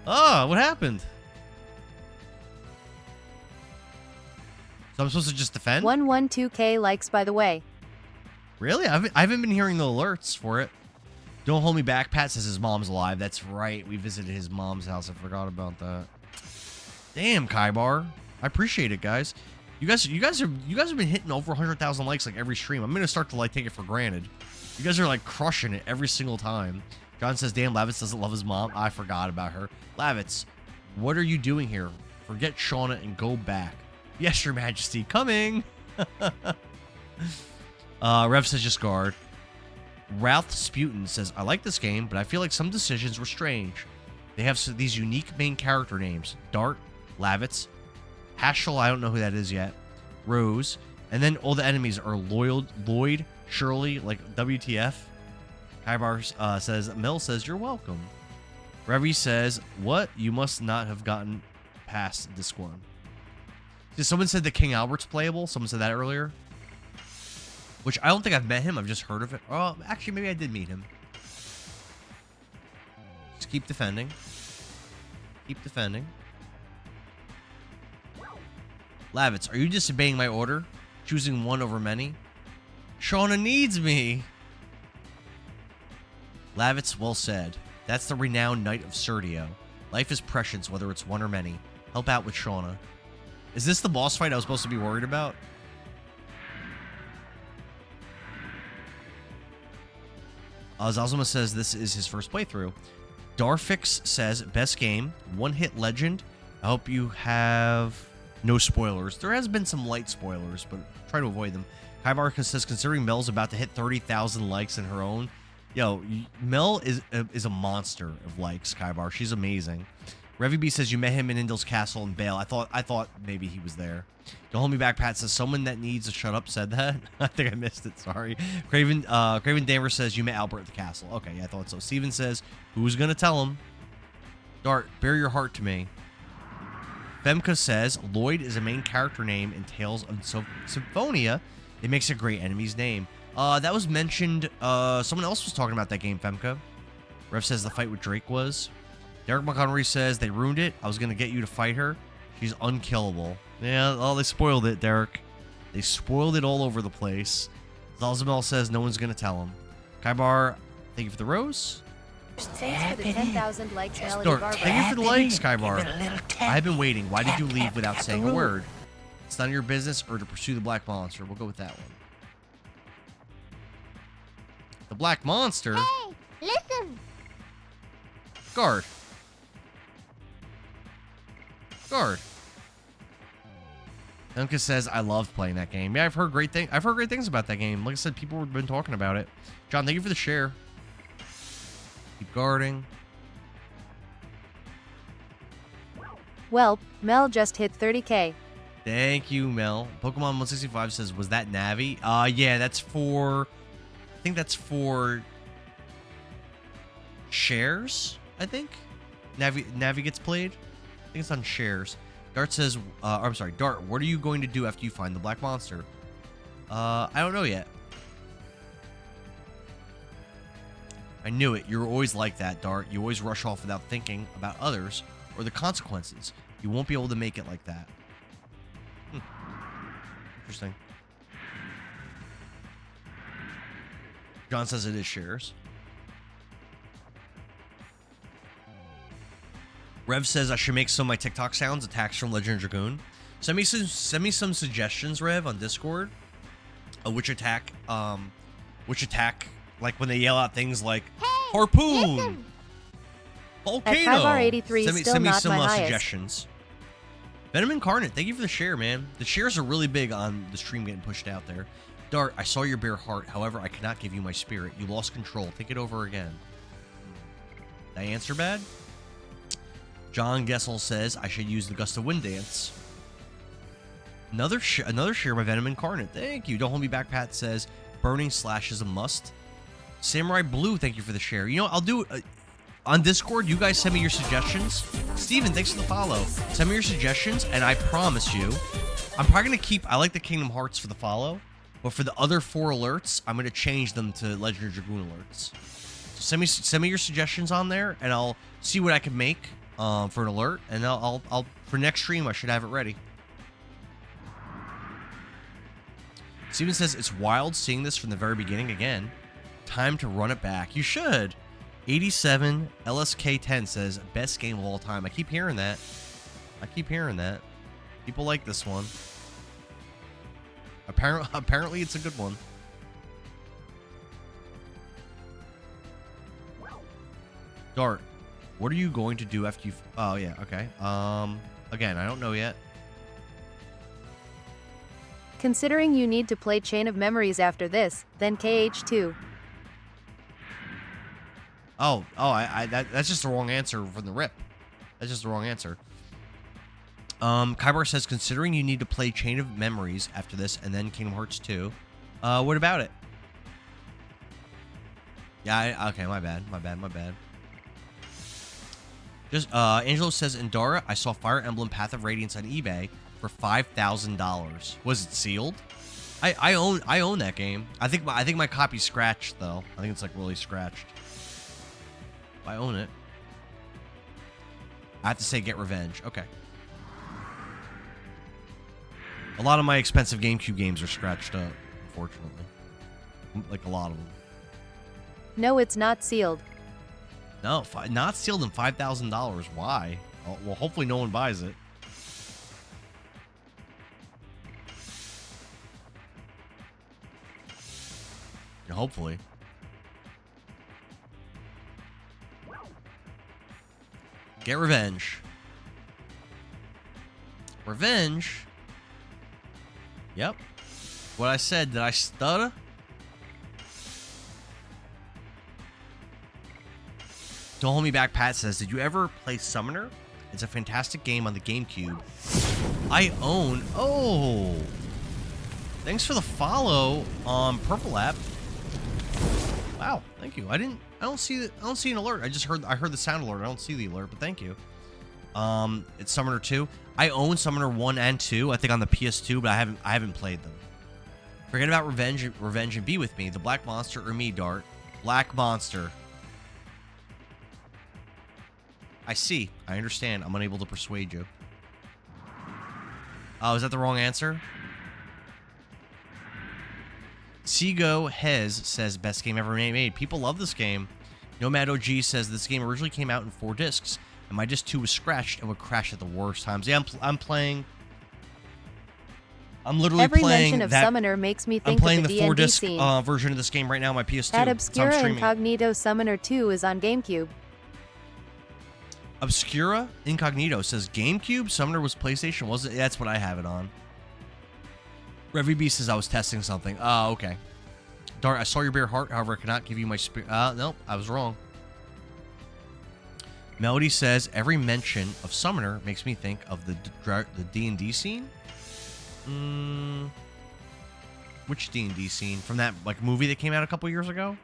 Oh, what happened? So I'm supposed to just defend? 112K likes, by the way. Really? I haven't been hearing the alerts for it. Don't hold me back. Pat says his mom's alive. That's right. We visited his mom's house. I forgot about that. Damn, Kaibar. I appreciate it, guys. You guys have been hitting over 100,000 likes like every stream. I'm gonna start to like take it for granted. You guys are like crushing it every single time. John says, damn, Lavitz doesn't love his mom. I forgot about her. Lavitz, what are you doing here? Forget Shauna and go back. Yes, Your Majesty. Coming. Rev says, just guard. Ralph Sputin says, I like this game, but I feel like some decisions were strange. They have these unique main character names. Dart, Lavitz, Haschel, I don't know who that is yet, Rose, and then all the enemies are Lloyd, Shirley, like WTF. Kaibar says, Mel says, you're welcome. Revy says, what? You must not have gotten past this one. Someone said the King Albert's playable. Someone said that earlier. Which I don't think I've met him. I've just heard of it. Oh, actually, maybe I did meet him. Just keep defending. Keep defending. Lavitz, are you disobeying my order? Choosing one over many? Shauna needs me. Lavitz, well said. That's the renowned Knight of Serdio. Life is precious, whether it's one or many. Help out with Shauna. Is this the boss fight I was supposed to be worried about? Zalzuma says this is his first playthrough. Darfix says, best game, one-hit legend. I hope you have no spoilers. There has been some light spoilers, but try to avoid them. Kaibar says, considering Mel's about to hit 30,000 likes in her own. Yo, Mel is a monster of likes, Kaibar. She's amazing. Revy B says, you met him in Indil's castle in Bale. I thought maybe he was there. Don't hold me back, Pat says, someone that needs to shut up said that. I think I missed it, sorry. Craven Danvers says, you met Albert at the castle. Okay, yeah, I thought so. Steven says, who's gonna tell him? Dart, bear your heart to me. Femka says, Lloyd is a main character name in Tales of Symphonia. It makes a great enemy's name. That was mentioned, someone else was talking about that game, Femka. Rev says the fight with Drake was. Derek Montgomery says, they ruined it. I was going to get you to fight her. She's unkillable. Yeah, well, they spoiled it, Derek. They spoiled it all over the place. Zalzamel says, no one's going to tell him. Kaibar, thank you for the rose. Thanks for the 10,000 likes, Melody Dart, Barbara. thank you for the likes, Kaibar. I've been waiting. Why did you leave without saying a word? It's none of your business or to pursue the Black Monster. We'll go with that one. The Black Monster? Hey, listen. Guard. Guard. Unka says, I loved playing that game. Yeah, I've heard great things about that game. Like I said, people have been talking about it. John, thank you for the share. Keep guarding. Well, Mel just hit 30K. Thank you, Mel. Pokemon 165 says, was that Navi? Yeah, that's for... I think that's for... shares, I think? Navi gets played? I think it's on shares. Dart says, I'm sorry, Dart, what are you going to do after you find the Black Monster? I don't know yet. I knew it. You're always like that, Dart. You always rush off without thinking about others or the consequences. You won't be able to make it like that. Interesting. John says it is shares. Rev says I should make some of my TikTok sounds attacks from Legend of Dragoon. Send me some suggestions, Rev, on Discord. Which attack, like when they yell out things like harpoon, Listen. volcano. At 83 send me still not some my highest. suggestions. Venom Incarnate, thank you for the share, man. The shares are really big on the stream getting pushed out there. Dart, I saw your bare heart. However, I cannot give you my spirit. You lost control. Think it over again. Did I answer bad? John Gessel says I should use the Gust of Wind dance. Another share by Venom Incarnate. Thank you. Don't hold me back. Pat says burning slash is a must. Samurai Blue, thank you for the share. You know, I'll do on Discord. You guys send me your suggestions. Steven, thanks for the follow. Send me your suggestions, and I promise you, I'm probably gonna keep. I like the Kingdom Hearts for the follow, but for the other 4 alerts, I'm gonna change them to Legend of Dragoon alerts. So send me your suggestions on there, and I'll see what I can make for an alert, and I'll for next stream I should have it ready. Steven says it's wild seeing this from the very beginning again. Time to run it back. You should. 87 LSK10 says best game of all time. I keep hearing that. People like this one. Apparently it's a good one. Dart, what are you going to do after you... Oh, yeah, okay. Again, I don't know yet. Considering you need to play Chain of Memories after this, then KH2. That's just the wrong answer from the rip. That's just the wrong answer. Kybar says, considering you need to play Chain of Memories after this and then Kingdom Hearts 2, what about it? Yeah, okay, my bad. Just, Angelo says, Indara, I saw Fire Emblem Path of Radiance on eBay for $5,000. Was it sealed? I own that game. I think my copy's scratched though. I think it's like really scratched. I own it. I have to say, get revenge. Okay. A lot of my expensive GameCube games are scratched up, unfortunately. Like a lot of them. No, it's not sealed. No, not sealed and $5,000. Why? Well, hopefully no one buys it. Yeah, hopefully. Get revenge. Revenge? Yep. What I said, did I stutter? Don't Hold Me Back Pat says, did you ever play Summoner? It's a fantastic game on the GameCube. I own... Oh! Thanks for the follow on Purple App. Wow, thank you. I don't see an alert. I heard the sound alert. I don't see the alert, but thank you. It's Summoner 2. I own Summoner 1 and 2, I think on the PS2, but I haven't played them. Forget about Revenge and be with me. The Black Monster or me, Dart. Black Monster. I see. I understand. I'm unable to persuade you. Oh, is that the wrong answer? Seago Hez says, best game ever made. People love this game. Nomad OG says, this game originally came out in 4 discs, and my disc 2 was scratched and would crash at the worst times. Yeah, I'm playing... I'm literally Every playing mention of that... Summoner makes me I'm think playing of the the 4-disc scene. version of this game right now on my PS2. That so I'm Obscura streaming it. Incognito Summoner 2 is on GameCube. Obscura Incognito says, GameCube? Summoner was PlayStation? Was it? That's what I have it on. Revy B says, I was testing something. Oh, okay. Dart, I saw your bare heart. However, I cannot give you my spirit. Nope, I was wrong. Melody says, every mention of Summoner makes me think of the D&D scene. Which D&D scene? From that like movie that came out a couple years ago?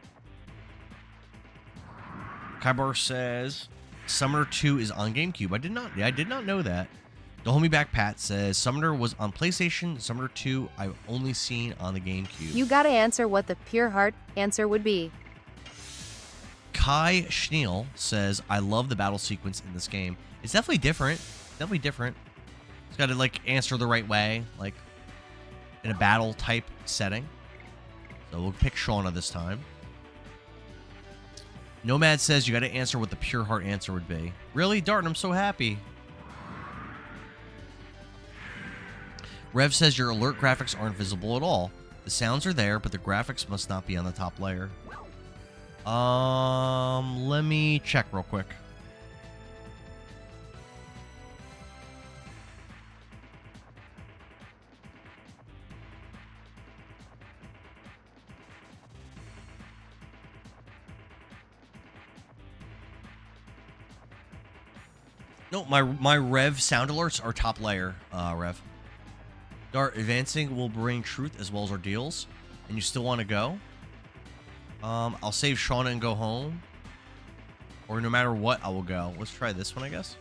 Kybar says, Summoner 2 is on GameCube. I did not know that. Don't Hold Me Back Pat says, Summoner was on PlayStation. Summoner 2 I've only seen on the GameCube. You gotta answer what the pure heart answer would be. Kai Schneal says, I love the battle sequence in this game. It's definitely different. It's got to like answer the right way, like in a battle type setting. So we'll pick Shauna this time. Nomad says you got to answer what the pure heart answer would be. Really, Dart? I'm so happy. Rev says your alert graphics aren't visible at all. The sounds are there, but the graphics must not be on the top layer. Let me check real quick. No, my Rev sound alerts are top layer, Rev. Dart, advancing will bring truth as well as ordeals, and you still want to go? I'll save Shauna and go home. Or no matter what, I will go. Let's try this one, I guess.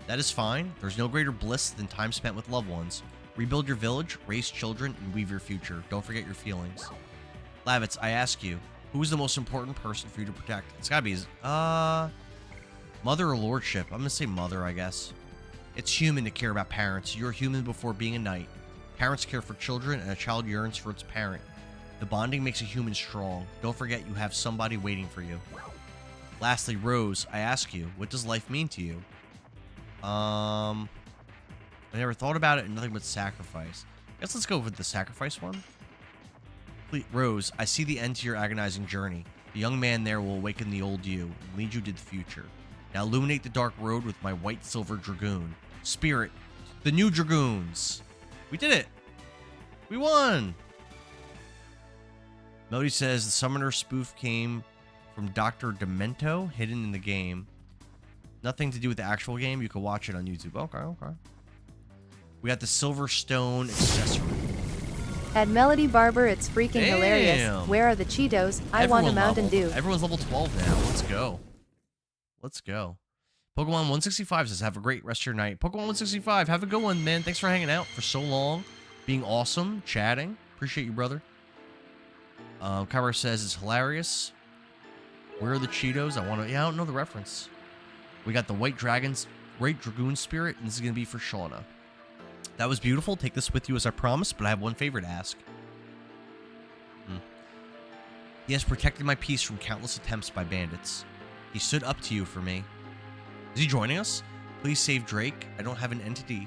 That is fine. There's no greater bliss than time spent with loved ones. Rebuild your village, raise children, and weave your future. Don't forget your feelings. Lavitz, I ask you, who is the most important person for you to protect? It's gotta be, mother or lordship? I'm gonna say mother, I guess. It's human to care about parents. You're human before being a knight. Parents care for children, and a child yearns for its parent. The bonding makes a human strong. Don't forget you have somebody waiting for you. Lastly, Rose, I ask you, what does life mean to you? I never thought about it, and nothing but sacrifice. I guess let's go with the sacrifice one. Rose, I see the end to your agonizing journey. The young man there will awaken the old you and lead you to the future. Now illuminate the dark road with my white silver dragoon. Spirit, the new dragoons. We did it. We won. Melody says the summoner spoof came from Dr. Demento, hidden in the game. Nothing to do with the actual game. You can watch it on YouTube. Okay. We got the silver stone accessory. At Melody Barber, it's freaking hilarious. Damn. Where are the Cheetos? I want a Mountain Dew. Everyone's level 12 now. Let's go. Let's go. Pokemon 165 says, have a great rest of your night. Pokemon 165, have a good one, man. Thanks for hanging out for so long. Being awesome. Chatting. Appreciate you, brother. Kyber says, it's hilarious. Where are the Cheetos? I don't know the reference. We got the White Dragoon Spirit, and this is going to be for Shauna. That was beautiful. Take this with you as I promised, but I have one favor to ask. He has protected my peace from countless attempts by bandits. He stood up to you for me. Is he joining us? Please save Drake. I don't have an entity,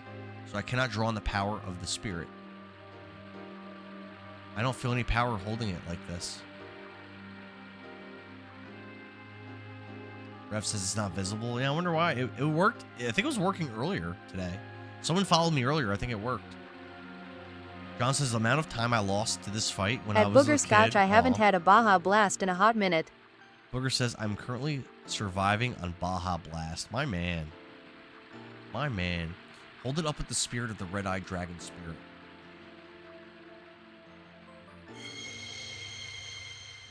so I cannot draw on the power of the spirit. I don't feel any power holding it like this. Rev says it's not visible. Yeah, I wonder why. It worked. I think it was working earlier today. Someone followed me earlier. I think it worked. John says the amount of time I lost to this fight when I was a kid. At Booger Scotch, I haven't had a Baja Blast in a hot minute. Booger says I'm currently surviving on Baja Blast. My man. My man. Hold it up with the spirit of the red-eyed dragon spirit.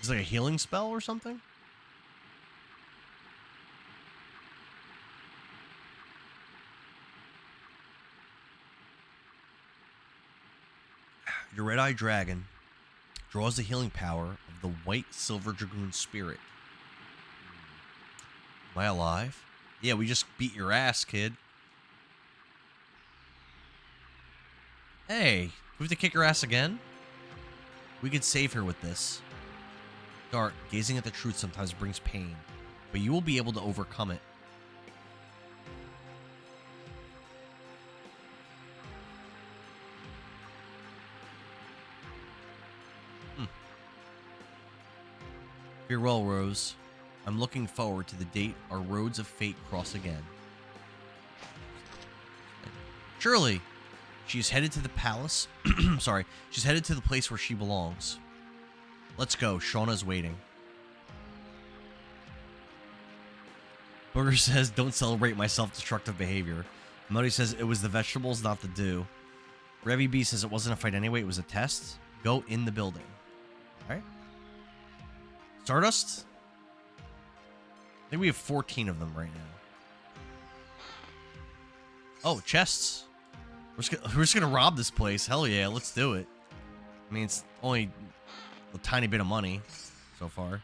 Is it like a healing spell or something? Your red-eyed dragon draws the healing power of the white silver dragoon spirit. Am I alive? Yeah, we just beat your ass, kid. Hey, we have to kick her ass again? We could save her with this. Dart, gazing at the truth sometimes brings pain, but you will be able to overcome it. Farewell, Rose. I'm looking forward to the date our roads of fate cross again. Surely, she's headed to the palace. Sorry, she's headed to the place where she belongs. Let's go. Shauna's waiting. Booger says, don't celebrate my self-destructive behavior. Muddy says, it was the vegetables, not the dew. Revy B says, it wasn't a fight anyway, it was a test. Go in the building. Alright. Stardust? I think we have 14 of them right now. Oh, chests. We're just gonna rob this place. Hell yeah, let's do it. I mean, it's only a tiny bit of money so far.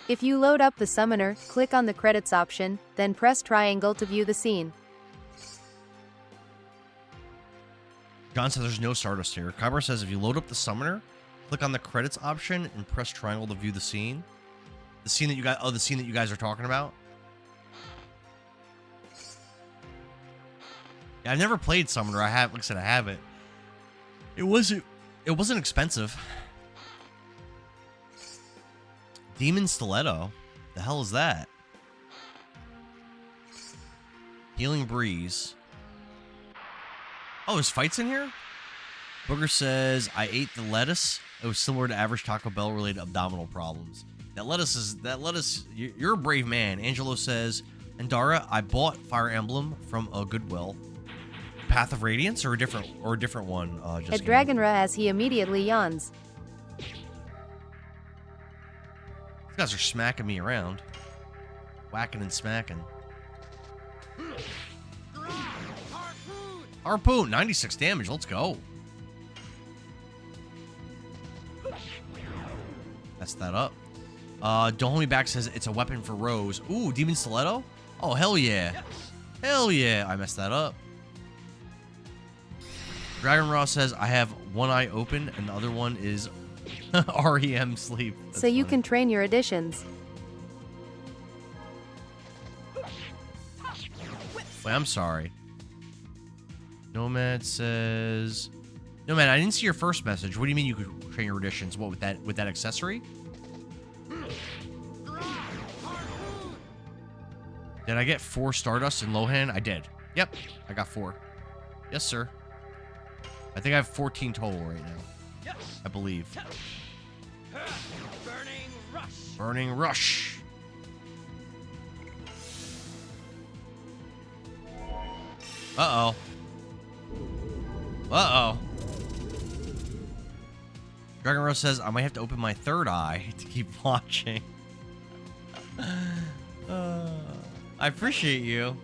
If you load up the summoner, click on the credits option, then press triangle to view the scene. John says there's no Stardust here. Kyber says if you load up the summoner, click on the credits option and press triangle to view the scene. The scene that you guys, the scene that you guys are talking about. Yeah, I've never played Summoner. I have, like I said, I have it. It wasn't expensive. Demon Stiletto. The hell is that? Healing Breeze. Oh, there's fights in here? Booger says, I ate the lettuce. It was similar to average Taco Bell related abdominal problems. That lettuce, you're a brave man. Angelo says, Andara, I bought Fire Emblem from a Goodwill. Path of Radiance or a different one? At Dragonra as he immediately yawns. These guys are smacking me around. Whacking and smacking. Harpoon, 96 damage. Let's go. Mess that up. Don't Hold Me Back says it's a weapon for Rose. Ooh, Demon Stiletto? Oh, hell yeah. Hell yeah. I messed that up. Dragon Raw says I have one eye open and the other one is REM sleep. That's so you funny. can train your additions. Wait, I'm sorry. Nomad says... Nomad, I didn't see your first message. What do you mean you could train your additions? What, with that accessory? Did I get 4 Stardust in Lohan? I did. Yep, I got 4. Yes, sir. I think I have 14 total right now. Yes. I believe. Burning rush. Burning Rush. Uh-oh. Uh-oh. Dragon Rose says, I might have to open my third eye to keep watching. I appreciate you.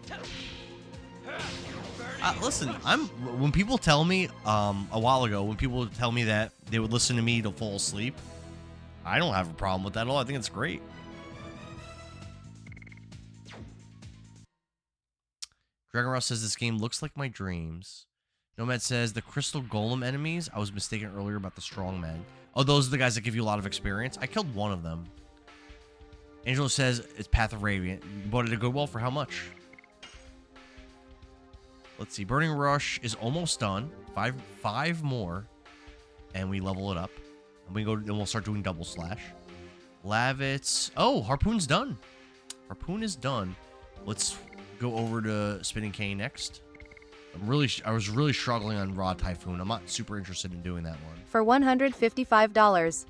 Listen, when people tell me, a while ago, when people tell me that they would listen to me to fall asleep, I don't have a problem with that at all. I think it's great. Dragon Ross says this game looks like my dreams. Nomad says the crystal golem enemies. I was mistaken earlier about the strong men. Oh, those are the guys that give you a lot of experience. I killed one of them. Angelo says it's Path of Radiant. You bought it at Goodwill for how much? Let's see. Burning Rush is almost done. Five more, and we level it up. And we go. Then we'll start doing double slash. Lavitz. Oh, Harpoon's done. Harpoon is done. Let's go over to Spinning Cane next. I was really struggling on Raw Typhoon. I'm not super interested in doing that one. For $155.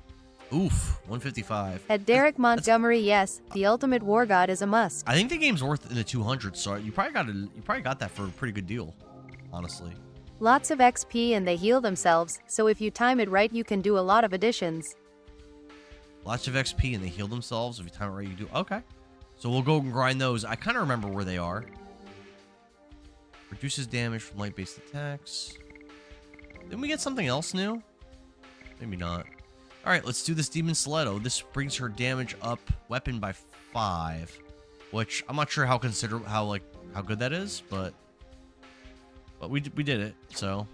Oof, 155. At Derek Montgomery, yes, the Ultimate War God is a must. I think the game's worth in the 200s, so you probably got that for a pretty good deal, honestly. Lots of XP and they heal themselves, so if you time it right you can do a lot of additions. Lots of XP and they heal themselves. If you time it right, you do. Okay. So we'll go and grind those. I kind of remember where they are. Reduces damage from light-based attacks. Didn't we get something else new? Maybe not. All right, let's do this Demon Stiletto. This brings her damage up weapon by 5, which I'm not sure how good that is, but we did it. So, all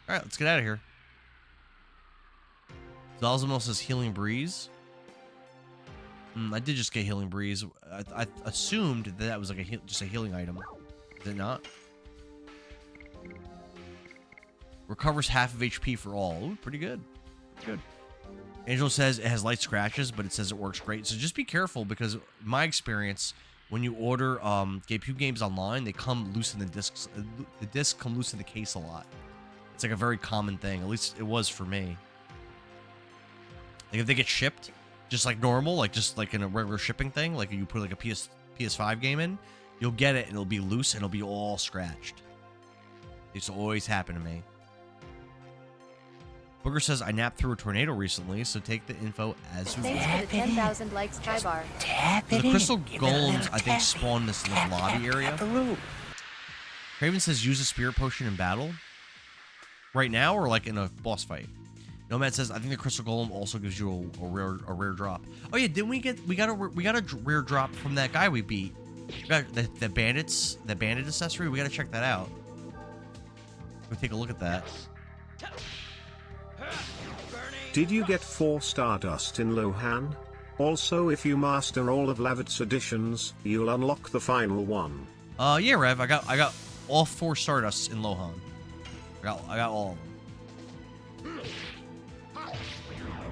right, let's get out of here. Zalzamel says Healing Breeze. I did just get Healing Breeze. I assumed that was like just a healing item. Is it not? Recovers half of HP for all. Ooh, pretty good. Good. Angel says it has light scratches, but it says it works great. So just be careful because my experience, when you order GameCube games online, they come loose in the discs. The discs come loose in the case a lot. It's like a very common thing. At least it was for me. Like if they get shipped, just like normal, like just like in a regular shipping thing, like you put like a PS5 game in, you'll get it and it'll be loose and it'll be all scratched. It used to always happen to me. Booger says, I napped through a tornado recently, so take the info as you Thanks for the 10,000 likes, Kybar. The crystal golems, I think, spawn this in the lobby area. Craven says, use a spirit potion in battle. Right now, or like in a boss fight? Nomad says, I think the crystal golem also gives you a rare drop. Oh yeah, didn't we got a rare drop from that guy we beat? We got the bandit accessory. We gotta check that out. We'll take a look at that. Did you get 4 Stardust in Lohan? Also, if you master all of Lavit's editions, you'll unlock the final one. Yeah, Rev, I got all 4 Stardusts in Lohan. I got all of them.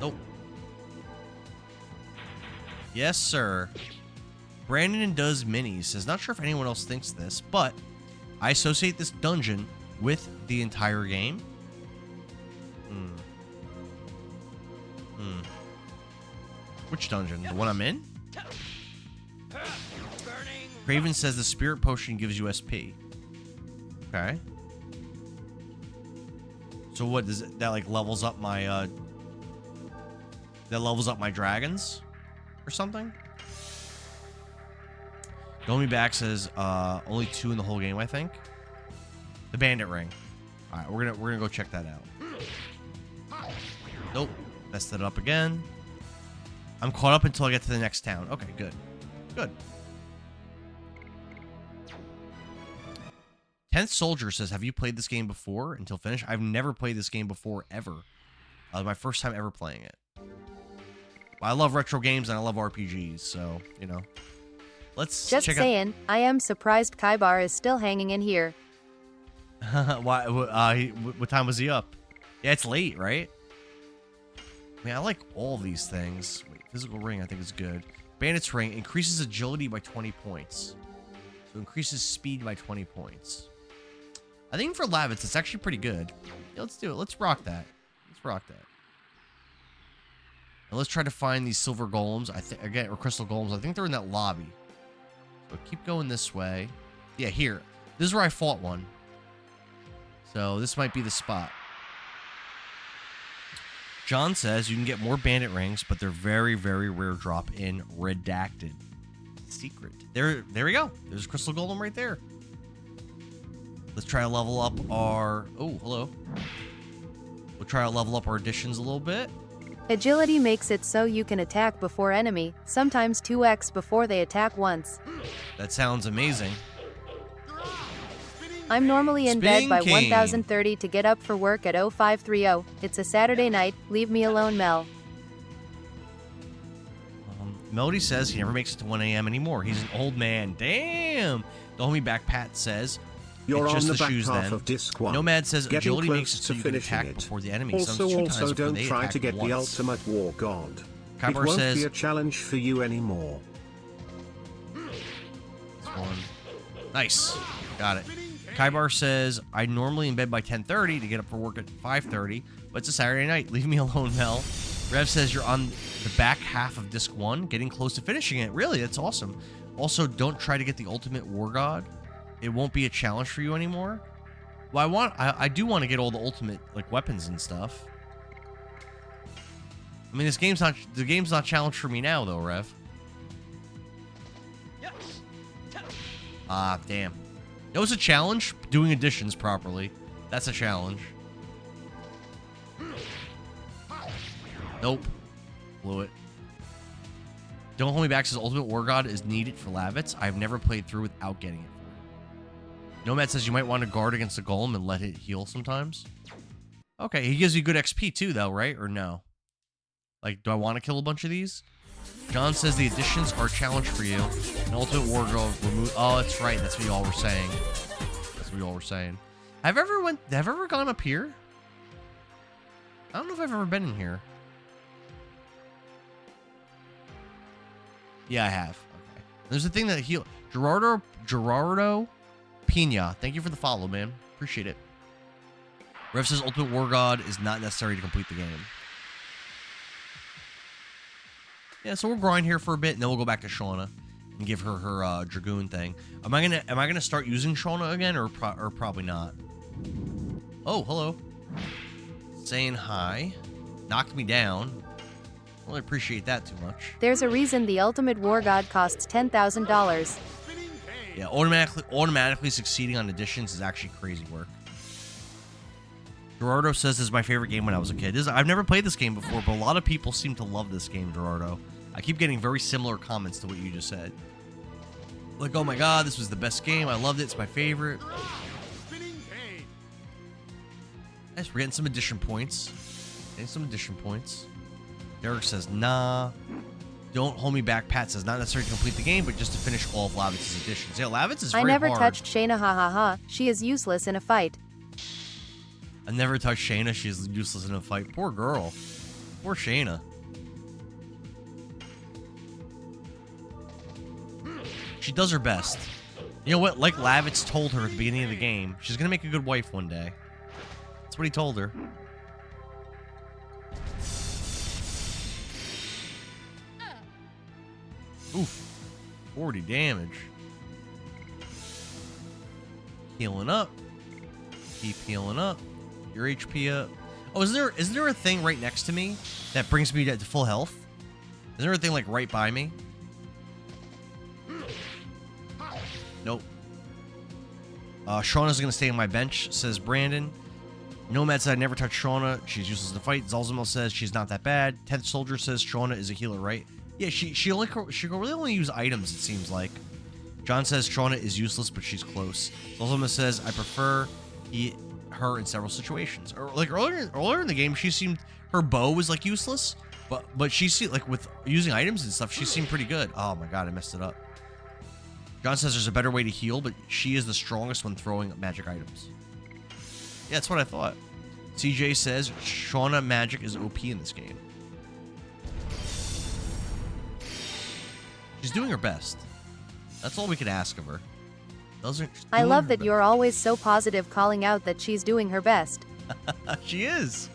Nope. Yes, sir. Brandon does minis. Says, not sure if anyone else thinks this, but I associate this dungeon with the entire game. Which dungeon? The one I'm in? Craven says the spirit potion gives you SP. Okay. So what does it, that like levels up my dragons or something? Domi back says only 2 in the whole game, I think. The bandit ring. All right, we're gonna go check that out. Nope, messed it up again. I'm caught up until I get to the next town. Okay, good. Good. 10th Soldier says, have you played this game before until finish? I've never played this game before, ever. My first time ever playing it. I love retro games and I love RPGs, so, you know. Let's Just check saying, I am surprised Kybar is still hanging in here. Why? What time was he up? Yeah, it's late, right? I mean, I like all these things. Wait, physical ring, I think is good. Bandit's Ring increases agility by 20 points. So increases speed by 20 points. I think for Lavitz, it's actually pretty good. Yeah, let's do it. Let's rock that. Let's rock that. And let's try to find these silver golems. I think again, or crystal golems. I think they're in that lobby. So keep going this way. Yeah, here. This is where I fought one. So this might be the spot. John says you can get more bandit rings, but they're very, very rare drop in redacted. Secret. There we go. There's a crystal golem right there. Let's try to level up our... Oh, hello. We'll try to level up our additions a little bit. Agility makes it so you can attack before enemy, sometimes 2x before they attack once. That sounds amazing. I'm normally in bed by Spinning King. 1030 to get up for work at 0530. It's a Saturday night, leave me alone, Mel. Melody says he never makes it to 1 a.m. anymore. He's an old man. Damn. The homie back Pat says You're it's on just the the back shoes half then. of disc 1. Nomad says Getting agility close makes it so to you can finishing attack it. before the enemy. Also, Some 2 times before don't they try attack to get once. the ultimate war god. Kaibar It won't says be a challenge for you anymore. this one. Nice. Got it. Kaibar says, I normally in bed by 10:30 to get up for work at 5:30, but it's a Saturday night. Leave me alone, Mel. Rev says you're on the back half of disc 1, getting close to finishing it. Really, that's awesome. Also, don't try to get the ultimate war god. It won't be a challenge for you anymore. Well, I do want to get all the ultimate like weapons and stuff. I mean, the game's not challenge for me now though, Rev. Yes. Ah, damn. That was a challenge. Doing additions properly. That's a challenge. Nope. Blew it. Don't Hold Me Back says Ultimate War God is needed for Lavitz. I've never played through without getting it. Nomad says you might want to guard against the golem and let it heal sometimes. Okay, he gives you good XP too, though, right? Or no? Like, do I want to kill a bunch of these? John says the additions are a challenge for you. And Ultimate War God remove. Oh, that's right. That's what y'all were saying. That's what y'all were saying. Have I ever gone up here? I don't know if I've ever been in here. Yeah, I have. Okay. There's a thing that heal. Gerardo Pina. Thank you for the follow, man. Appreciate it. Rev says Ultimate War God is not necessary to complete the game. Yeah, so we'll grind here for a bit, and then we'll go back to Shauna and give her her Dragoon thing. Am I gonna start using Shauna again, or probably not? Oh, hello. Saying hi. Knocked me down. I don't really appreciate that too much. There's a reason the Ultimate War God costs $10,000. Yeah, automatically succeeding on additions is actually crazy work. Gerardo says this is my favorite game when I was a kid. I've never played this game before, but a lot of people seem to love this game, Gerardo. I keep getting very similar comments to what you just said. Like, oh my god, this was the best game. I loved it. It's my favorite. Nice, we're getting some addition points. Derek says, nah. Don't Hold Me Back. Pat says, not necessary to complete the game, but just to finish all of Lavitz's additions. Yeah, Lavitz is very I never hard. touched Shayna, ha ha ha. She is useless in a fight. I never touched Shayna. She's useless in a fight. Poor girl. Poor Shayna. She does her best. You know what? Like Lavitz told her at the beginning of the game, she's going to make a good wife one day. That's what he told her. Oof. 40 damage. Healing up. Keep healing up. Your HP up. Oh, is there a thing right next to me that brings me to full health? Is there a thing like right by me? Nope. Shauna's gonna stay on my bench, says Brandon. Nomad said I never touched Shauna. She's useless in the fight. Zalzamel says she's not that bad. 10th Soldier says Shauna is a healer, right? Yeah, she can really only use items, it seems like. John says Shauna is useless, but she's close. Zalzamel says I prefer her in several situations. Or like earlier in the game, she seemed her bow was like useless, but she seemed like with using items and stuff, she seemed pretty good. Oh my god, I messed it up. John says there's a better way to heal, but she is the strongest when throwing magic items. Yeah, that's what I thought. CJ says Shauna magic is OP in this game. She's doing her best. That's all we could ask of her. I love that you're always so positive, calling out that she's doing her best. She is.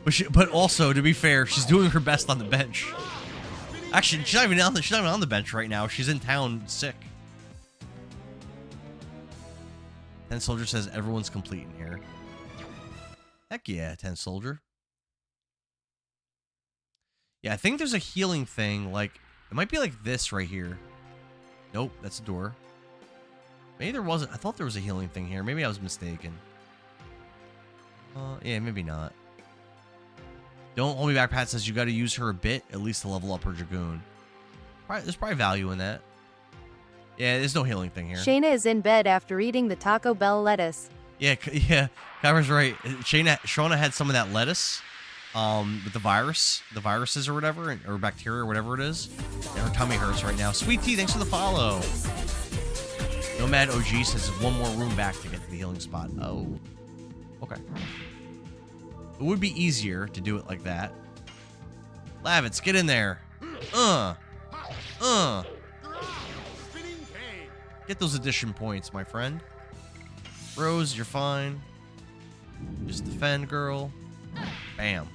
But also, to be fair, she's doing her best on the bench. Actually, she's not even on the bench right now. She's in town sick. 10 Soldier says everyone's complete in here. Heck yeah, 10 Soldier. Yeah, I think there's a healing thing. Like, it might be like this right here. Nope, that's a door. Maybe there wasn't. I thought there was a healing thing here. Maybe I was mistaken. Yeah, maybe not. Don't hold me back, Pat says you got to use her a bit, at least to level up her Dragoon. There's probably value in that. Yeah, there's no healing thing here. Shayna is in bed after eating the Taco Bell lettuce. Yeah, Kyra's right. Shauna had some of that lettuce with the viruses or whatever, or bacteria or whatever it is. And her tummy hurts right now. Sweet Tea, thanks for the follow. Nomad OG says one more room back to get to the healing spot. Oh, okay. It would be easier to do it like that. Lavitz, get in there. Get those addition points, my friend. Rose, you're fine. Just defend, girl. Bam.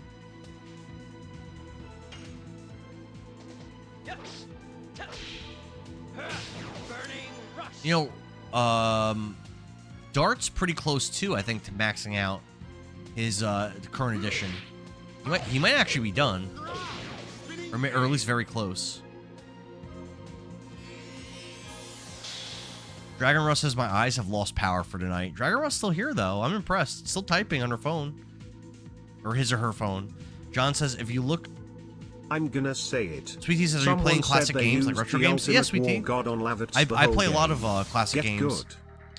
You know, Dart's pretty close too, I think, to maxing out his current edition. He might actually be done, or at least very close. Dragon Russ says my eyes have lost power for tonight. Dragon Russ still here though. I'm impressed. Still typing on her phone, or his or her phone. John says if you look. I'm gonna say it. Sweetie says, are you playing classic games like retro games? Yes, Sweetie. I play a lot of classic games. Good.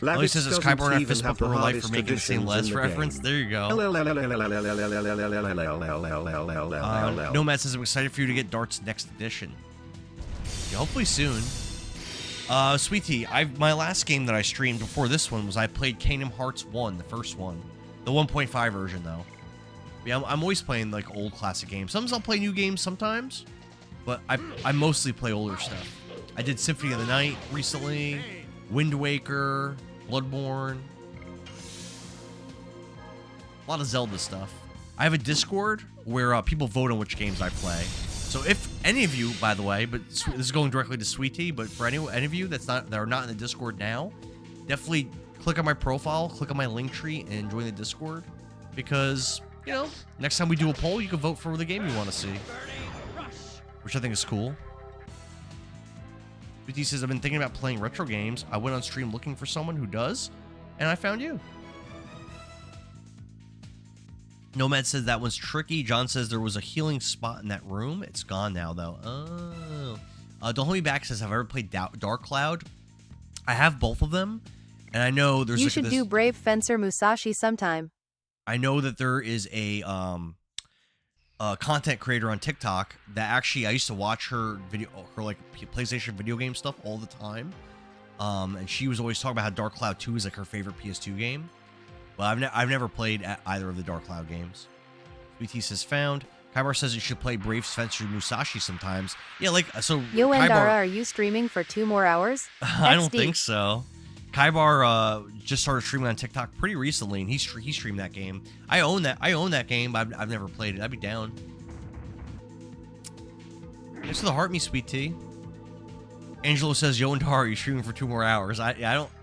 Ellie says, is Kyber not fist bump in real life for making the same Les reference? There you go. Nomad says, I'm excited for you to get Dart's next edition. Yeah, hopefully soon. Sweetie, my last game that I streamed before this one was I played Kingdom Hearts 1, the first one. The 1.5 version, though. Yeah, I'm always playing, like, old classic games. Sometimes I'll play new games sometimes, but I mostly play older stuff. I did Symphony of the Night recently, Wind Waker, Bloodborne. A lot of Zelda stuff. I have a Discord where people vote on which games I play. So if any of you, by the way, but this is going directly to Sweetie, but for any of you that are not in the Discord now, definitely click on my profile, click on my link tree, and join the Discord. Because, you know, next time we do a poll, you can vote for the game you want to see. Which I think is cool. Sweetie says, I've been thinking about playing retro games. I went on stream looking for someone who does, and I found you. Nomad says that one's tricky. John says there was a healing spot in that room. It's gone now, though. Oh. Don't Hold Me Back says, have I ever played Dark Cloud? I have both of them, and I know there's... You should do Brave Fencer Musashi sometime. I know that there is a content creator on TikTok that actually, I used to watch her like PlayStation video game stuff all the time. And she was always talking about how Dark Cloud 2 is like her favorite PS2 game. But I've never played either of the Dark Cloud games. BT says found. Kybar says you should play Brave Fencer Musashi sometimes. Yeah, like, so... Yo, Andara, are you streaming for 2 more hours? I don't think so. Kybar just started streaming on TikTok pretty recently, and he streamed that game. I own that game, but I've never played it. I'd be down. Thanks for the heart, me sweet tea. Angelo says, "Yo and Tara, are you streaming for 2 more hours?" I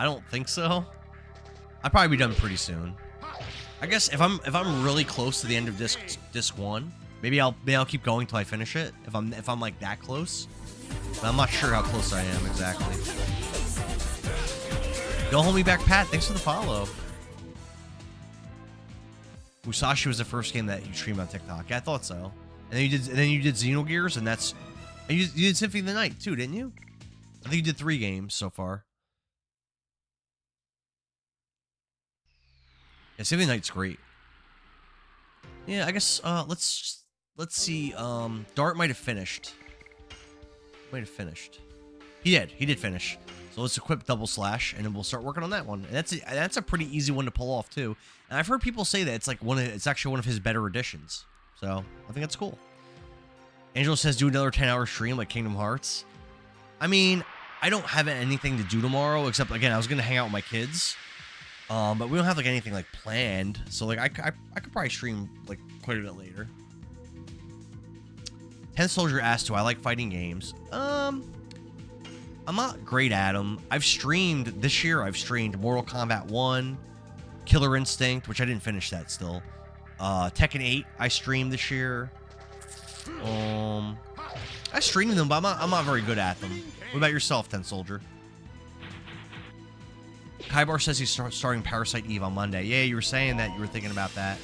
don't think so. I'll probably be done pretty soon. I guess if I'm really close to the end of disc 1, maybe I'll keep going till I finish it. If I'm like that close, but I'm not sure how close I am exactly. Don't Hold Me Back, Pat. Thanks for the follow. Musashi was the first game that you streamed on TikTok. Yeah, I thought so. And then you did Xenogears, and you did Symphony of the Night too, didn't you? I think you did 3 games so far. Yeah, Symphony of the Night's great. Yeah, I guess let's see. Dart might have finished. He did finish. So let's equip double slash, and then we'll start working on that one. And that's a pretty easy one to pull off too. And I've heard people say that it's like it's actually one of his better additions. So I think that's cool. Angel says do another 10-hour stream like Kingdom Hearts. I mean, I don't have anything to do tomorrow except, again, I was going to hang out with my kids. But we don't have like anything like planned. So like I could probably stream like quite a bit later. 10 Soldier asked, do I like fighting games? I'm not great at them. This year I've streamed Mortal Kombat 1, Killer Instinct, which I didn't finish that still. Tekken 8 I streamed this year. I streamed them, but I'm not very good at them. What about yourself, 10 Soldier? Kybar says he's starting Parasite Eve on Monday. Yeah, you were saying that. You were thinking about that.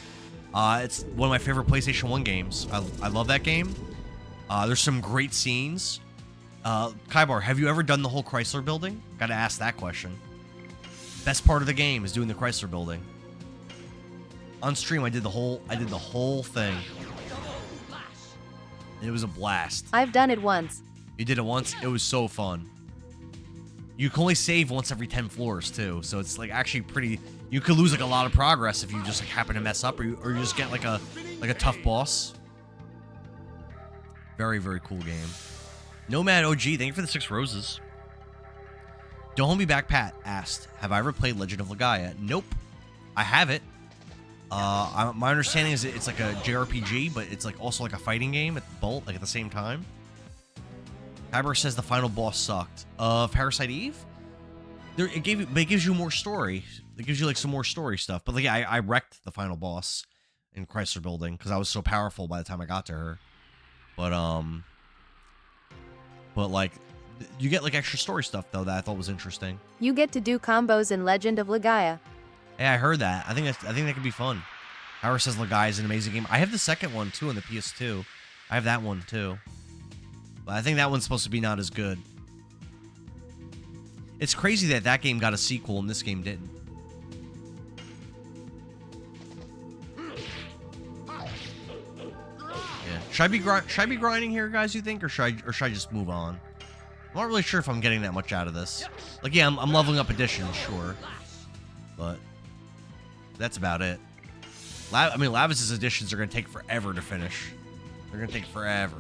It's one of my favorite PlayStation 1 games. I love that game. There's some great scenes. Kybar, have you ever done the whole Chrysler building? Gotta ask that question. Best part of the game is doing the Chrysler building. On stream, I did the whole thing. And it was a blast. I've done it once. You did it once? It was so fun. You can only save once every 10 floors, too. So it's, like, actually pretty... You could lose, like, a lot of progress if you just, like, happen to mess up. Or you just get, like a tough boss. Very, very cool game. Nomad OG, thank you for the 6 roses. Don't Hold Me Back Pat asked, have I ever played Legend of Legaia? Nope. I have it. My understanding is it's like a JRPG, but it's, like, also, like, a fighting game at the same time. Kyber says the final boss sucked. Parasite Eve? It gives you more story. It gives you like some more story stuff. But like, I wrecked the final boss in Chrysler Building because I was so powerful by the time I got to her. But like, you get like extra story stuff though that I thought was interesting. You get to do combos in Legend of Legaia. Hey, I heard that. I think that could be fun. Kyber says Legaia is an amazing game. I have the second one too on the PS2. I have that one too. But I think that one's supposed to be not as good. It's crazy that game got a sequel and this game didn't. Yeah. Should I be grinding here, guys, you think? Or should I just move on? I'm not really sure if I'm getting that much out of this. Like, yeah, I'm leveling up additions, sure. But that's about it. I mean, Lavis's additions are going to take forever to finish. They're going to take forever.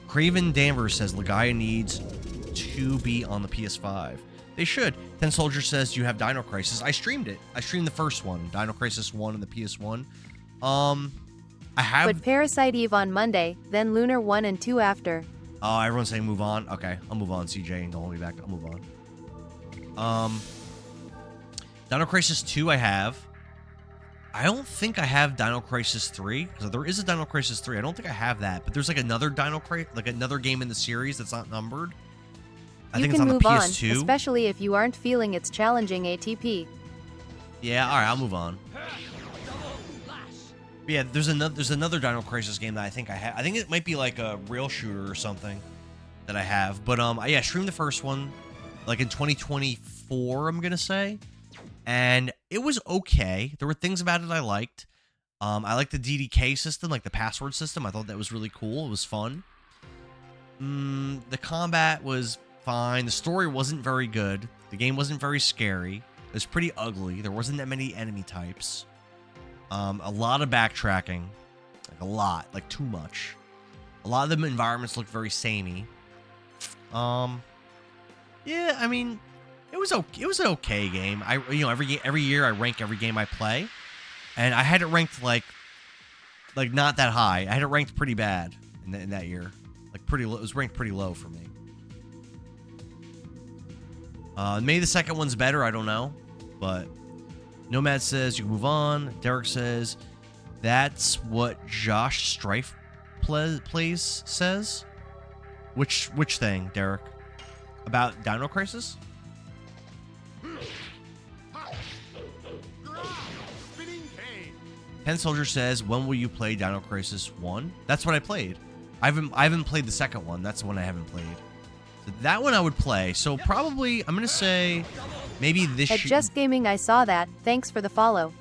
Craven Danvers says Legaia needs to be on the PS5. They should. 10 Soldier says you have Dino Crisis. I streamed it. I streamed the first one, Dino Crisis 1 and the PS1. I have. But Parasite Eve on Monday, then Lunar 1 and 2 after. Oh, everyone's saying move on. Okay, I'll move on. CJ, and don't hold me back. I'll move on. Dino Crisis 2 I have. I don't think I have Dino Crisis 3, because there is a Dino Crisis 3. I don't think I have that, but there's like another another game in the series that's not numbered. I think it's on the PS2. On, especially if you aren't feeling its challenging ATP. Yeah, all right, I'll move on. But yeah, there's another Dino Crisis game that I think I have. I think it might be like a rail shooter or something that I have. But yeah, I streamed the first one like in 2024, I'm gonna say. And it was okay. There were things about it I liked. I liked the DDK system, like the password system. I thought that was really cool. It was fun. The combat was fine. The story wasn't very good. The game wasn't very scary. It was pretty ugly. There wasn't that many enemy types. A lot of backtracking. Like too much. A lot of the environments looked very samey. Yeah, I mean, it was okay. It was an okay game. Every year I rank every game I play, and I had it ranked like not that high. I had it ranked pretty bad in that year, like pretty low. It was ranked pretty low for me. Maybe the second one's better. I don't know, but Nomad says you can move on. Derek says that's what Josh Strife plays says. Which thing, Derek? About Dino Crisis? Pen Soldier says, when will you play Dino Crisis 1? That's what I played. I haven't played the second one. That's the one I haven't played. So that one I would play. So probably, I'm going to say, maybe this year. At Just Gaming, I saw that. Thanks for the follow.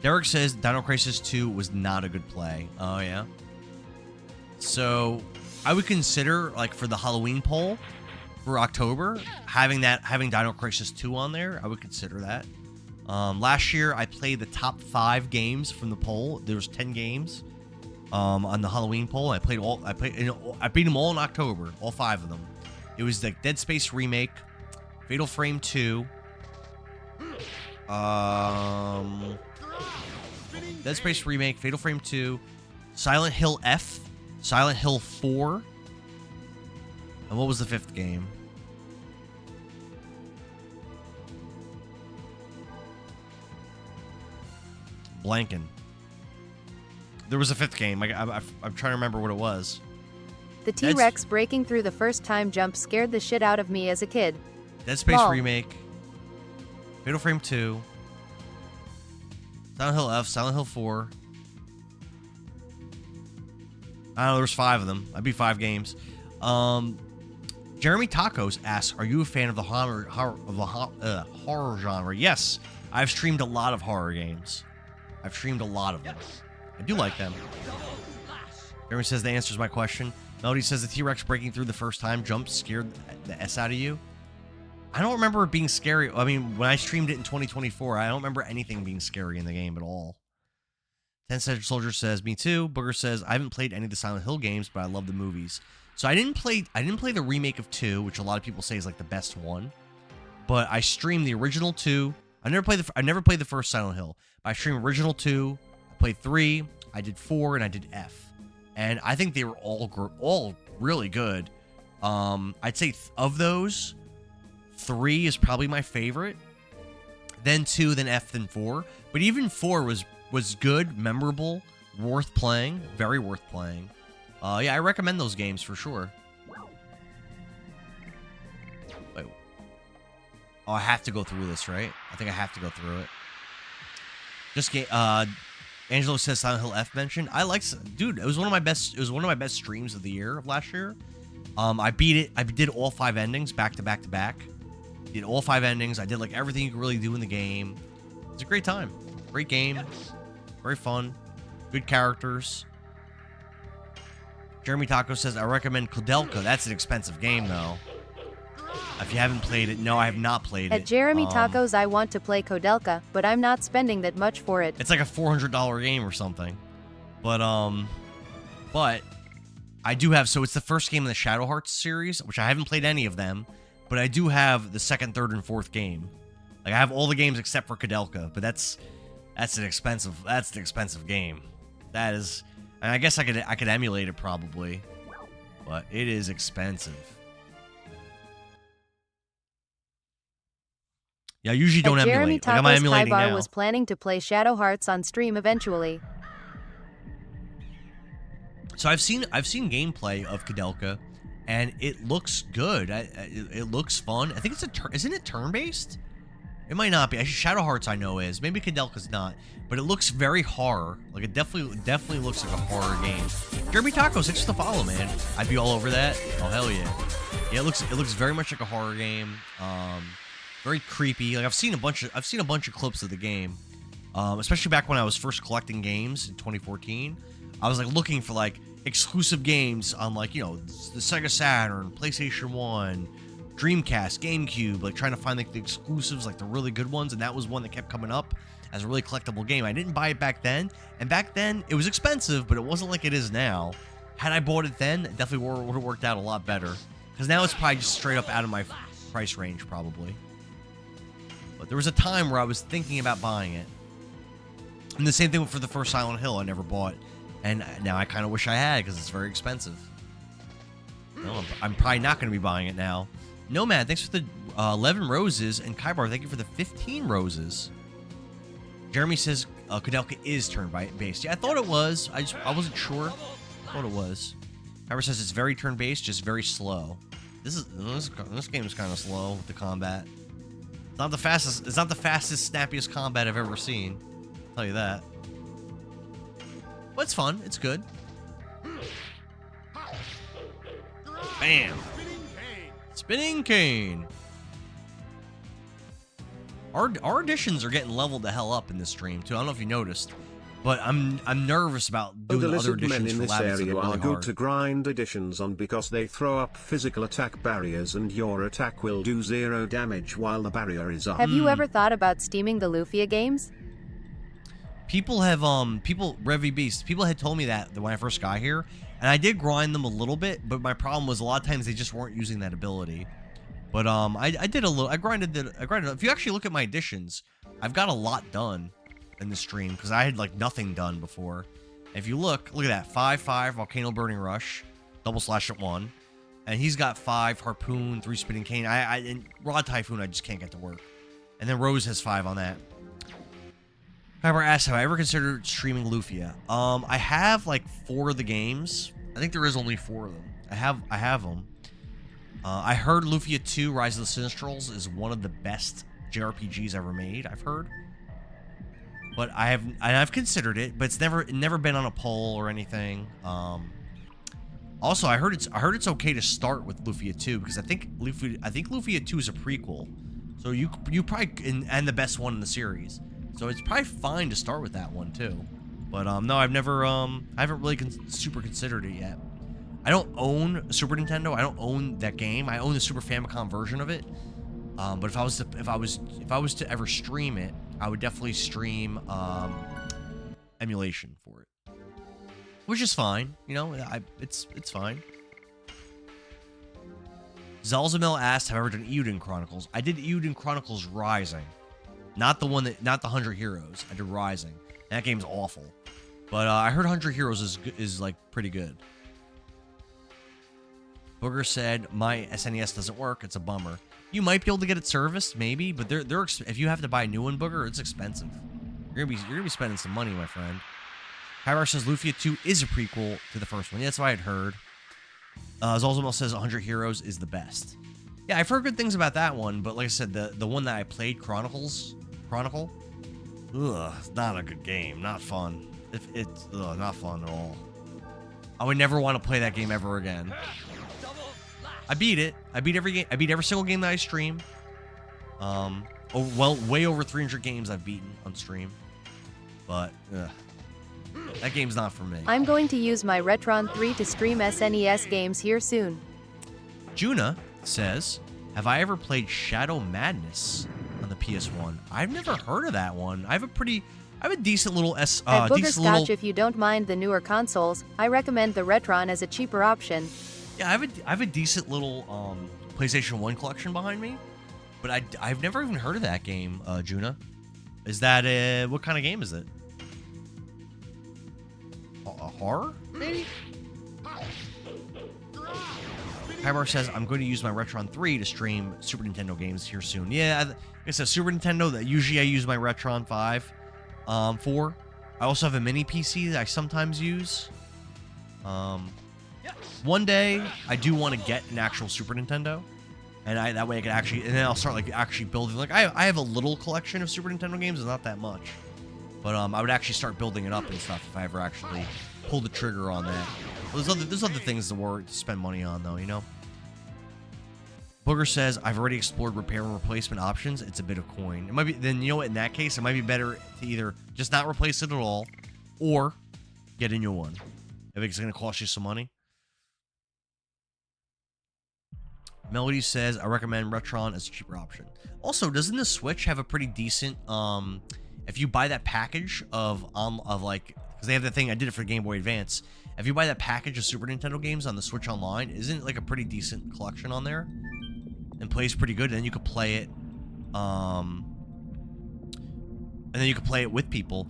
Derek says Dino Crisis 2 was not a good play. Oh, yeah? So, I would consider, like, for the Halloween poll, for October, having Dino Crisis 2 on there, I would consider that. Last year, I played the top 5 games from the poll. There was 10 games on the Halloween poll. I beat them all in October, all 5 of them. It was the Dead Space remake, Fatal Frame 2, Dead Space remake, Fatal Frame 2, Silent Hill F, Silent Hill 4, and what was the 5th game? Blanking. There was a 5th game. I'm trying to remember what it was. The T-Rex breaking through the first time jump scared the shit out of me as a kid. Dead Space Lol. remake, Fatal Frame 2, Silent Hill F, Silent Hill 4. I don't know, there's 5 of them. I beat 5 games. Jeremy Tacos asks, "Are you a fan of the horror genre?" Yes, I've streamed a lot of horror games. I've streamed a lot of them. I do like them. Jeremy says that answers my question. Melody says the T-Rex breaking through the first time jump scared the S out of you. I don't remember it being scary. I mean, when I streamed it in 2024, I don't remember anything being scary in the game at all. 10 Soldier says, "Me too." Booger says, "I haven't played any of the Silent Hill games, but I love the movies." So I didn't play the remake of 2, which a lot of people say is like the best one. But I streamed the original 2. I never played the first Silent Hill. But I streamed original 2. I played 3. I did 4, and I did F. And I think they were all really good. I'd say of those, 3 is probably my favorite. Then 2, then F, then 4. But even 4 was good, memorable, worth playing, very worth playing. Yeah, I recommend those games for sure. Wait. Oh, I have to go through this, right? I think I have to go through it. Angelo says Silent Hill F mentioned. Dude, it was one of my best streams of the year of last year. I beat it. I did all 5 endings back to back to back. Did all 5 endings. I did like everything you could really do in the game. It's a great time. Great game. Very fun. Good characters. Jeremy Taco says, "I recommend Kodelka." That's an expensive game, though. If you haven't played it, no, I have not played it. At Jeremy Tacos, I want to play Kodelka, but I'm not spending that much for it. It's like a $400 game or something. But I do have, so it's the first game in the Shadow Hearts series, which I haven't played any of them, but I do have the 2nd, 3rd, and 4th game. Like, I have all the games except for Kodelka, but that's an expensive game. That is, and I guess I could emulate it probably, but it is expensive. Yeah, I usually don't Jeremy emulate. Like, I'm emulating Kaibar now. was planning to play Shadow Hearts on stream eventually. So I've seen gameplay of Kodelka, and it looks good. It looks fun. I think it's isn't it turn-based? It might not be. Actually, Shadow Hearts I know is. Maybe Kodelka's not, but it looks very horror. Like, it definitely looks like a horror game. Jeremy Tacos, thanks for the follow, man. I'd be all over that. Oh hell yeah. Yeah, it looks very much like a horror game. Very creepy. Like, I've seen a bunch of clips of the game, especially back when I was first collecting games in 2014. I was like looking for like exclusive games on, like, you know, the Sega Saturn, PlayStation 1, Dreamcast, GameCube, like trying to find like the exclusives, like the really good ones, and that was one that kept coming up as a really collectible game. I didn't buy it back then, and back then it was expensive, but it wasn't like it is now. Had I bought it then, it definitely would have worked out a lot better, because now it's probably just straight up out of my price range probably. But there was a time where I was thinking about buying it. And the same thing for the first Silent Hill I never bought. And now I kind of wish I had, because it's very expensive. No, I'm probably not going to be buying it now. Nomad, thanks for the 11 roses. And Kaibar, thank you for the 15 roses. Jeremy says Kodelka is turn-based. Yeah, I thought it was. I wasn't sure. I thought it was. Kaibar says it's very turn-based, just very slow. This game is kind of slow with the combat. It's not the fastest, snappiest combat I've ever seen. I'll tell you that. But it's fun. It's good. Bam! Spinning cane. Our additions are getting leveled the hell up in this stream too. I don't know if you noticed. but I'm nervous about doing The the other lizard men editions in for this Lavits that area are are really good hard. to grind additions on because they throw up physical attack barriers and your attack will do 0 damage while the barrier is up. Have you ever thought about steaming the Lufia games? People have Revy Beast, people had told me that when I first got here, and I did grind them a little bit, but my problem was a lot of times they just weren't using that ability. But I did a little, I grinded. If you actually look at my additions, I've got a lot done in the stream because I had like nothing done before. If you look at that 5/5 Volcano Burning Rush, double slash at 1, and he's got 5 Harpoon, 3 Spinning Cane. And Rod Typhoon I just can't get to work, and then Rose has 5 on that. However, asked, have I ever considered streaming Lufia? I have like 4 of the games. I think there is only 4 of them. I have them. I heard Lufia 2: Rise of the Sinistrals is one of the best JRPGs ever made. I've heard, but I've considered it, but it's never been on a poll or anything. Also, I heard it's okay to start with Lufia 2 because I think Lufia 2 is a prequel, so you probably and the best one in the series. So it's probably fine to start with that one too. But no, I haven't really super considered it yet. I don't own a Super Nintendo. I don't own that game. I own the Super Famicom version of it. But if I was to ever stream it, I would definitely stream emulation for it, which is fine. You know, it's fine. Zalzamel asked, have I ever done Euden Chronicles? I did Euden Chronicles Rising. Not the 100 Heroes. I did Rising. That game's awful. But I heard 100 Heroes is like pretty good. Booger said, my SNES doesn't work. It's a bummer. You might be able to get it serviced, maybe, but if you have to buy a new one, Booger, it's expensive. You're gonna be spending some money, my friend. Hyrar says Lufia 2 is a prequel to the first one. Yeah, that's what I had heard. Zalzamel says 100 Heroes is the best. Yeah, I've heard good things about that one, but like I said, the one that I played, Chronicle, not a good game, not fun. It's not fun at all. I would never want to play that game ever again. I beat it. I beat every game. I beat every single game that I stream. Way over 300 games I've beaten on stream. But that game's not for me. I'm going to use my Retron 3 to stream SNES games here soon. Juna says, have I ever played Shadow Madness on the PS1? I've never heard of that one. I have a decent little At Boogerscotch, if you don't mind the newer consoles, I recommend the Retron as a cheaper option. Yeah, I have a decent little PlayStation 1 collection behind me, but I've never even heard of that game, Juna. Is that what kind of game is it? A horror, maybe? Hybar says, I'm going to use my Retron 3 to stream Super Nintendo games here soon. Yeah, it's a Super Nintendo that usually I use my Retron 5 for. I also have a mini PC that I sometimes use. One day, I do want to get an actual Super Nintendo, and that way I can actually, and then I'll start like actually building. Like I have a little collection of Super Nintendo games, it's not that much, but I would actually start building it up and stuff if I ever actually pull the trigger on that. Well, there's other things to spend money on though, you know. Booger says, I've already explored repair and replacement options. It's a bit of coin. It might be, then you know what, in that case, it might be better to either just not replace it at all, or get a new one. If it's going to cost you some money. Melody says, I recommend Retron as a cheaper option. Also, doesn't the Switch have a pretty decent, if you buy that package of like, because they have that thing, I did it for Game Boy Advance. If you buy that package of Super Nintendo games on the Switch Online, isn't it like a pretty decent collection on there? And plays pretty good, and then you could play it, with people.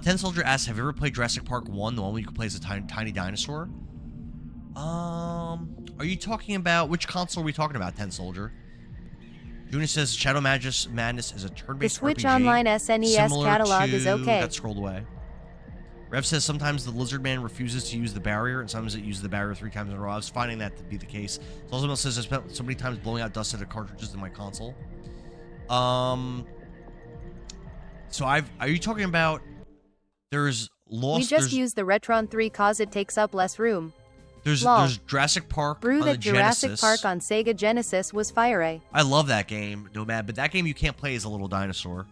Ten Soldier asks, have you ever played Jurassic Park 1, the one where you could play as a tiny dinosaur? Are you talking about, which console are we talking about, Ten Soldier? Juna says, Shadow Madness is a turn-based The Switch RPG, Online SNES catalog is okay. Got scrolled away. Rev says, sometimes the Lizard Man refuses to use the barrier, and sometimes it uses the barrier 3 times in a row. I was finding that to be the case. Zalzamel says, I spent so many times blowing out dust out of cartridges in my console. So are you talking about, there's Lost... We just use the Retron 3 cause it takes up less room. There's Jurassic Park Brew on the that Jurassic Genesis. Park on Sega Genesis was fire. I love that game, Nomad, but that game you can't play as a little dinosaur.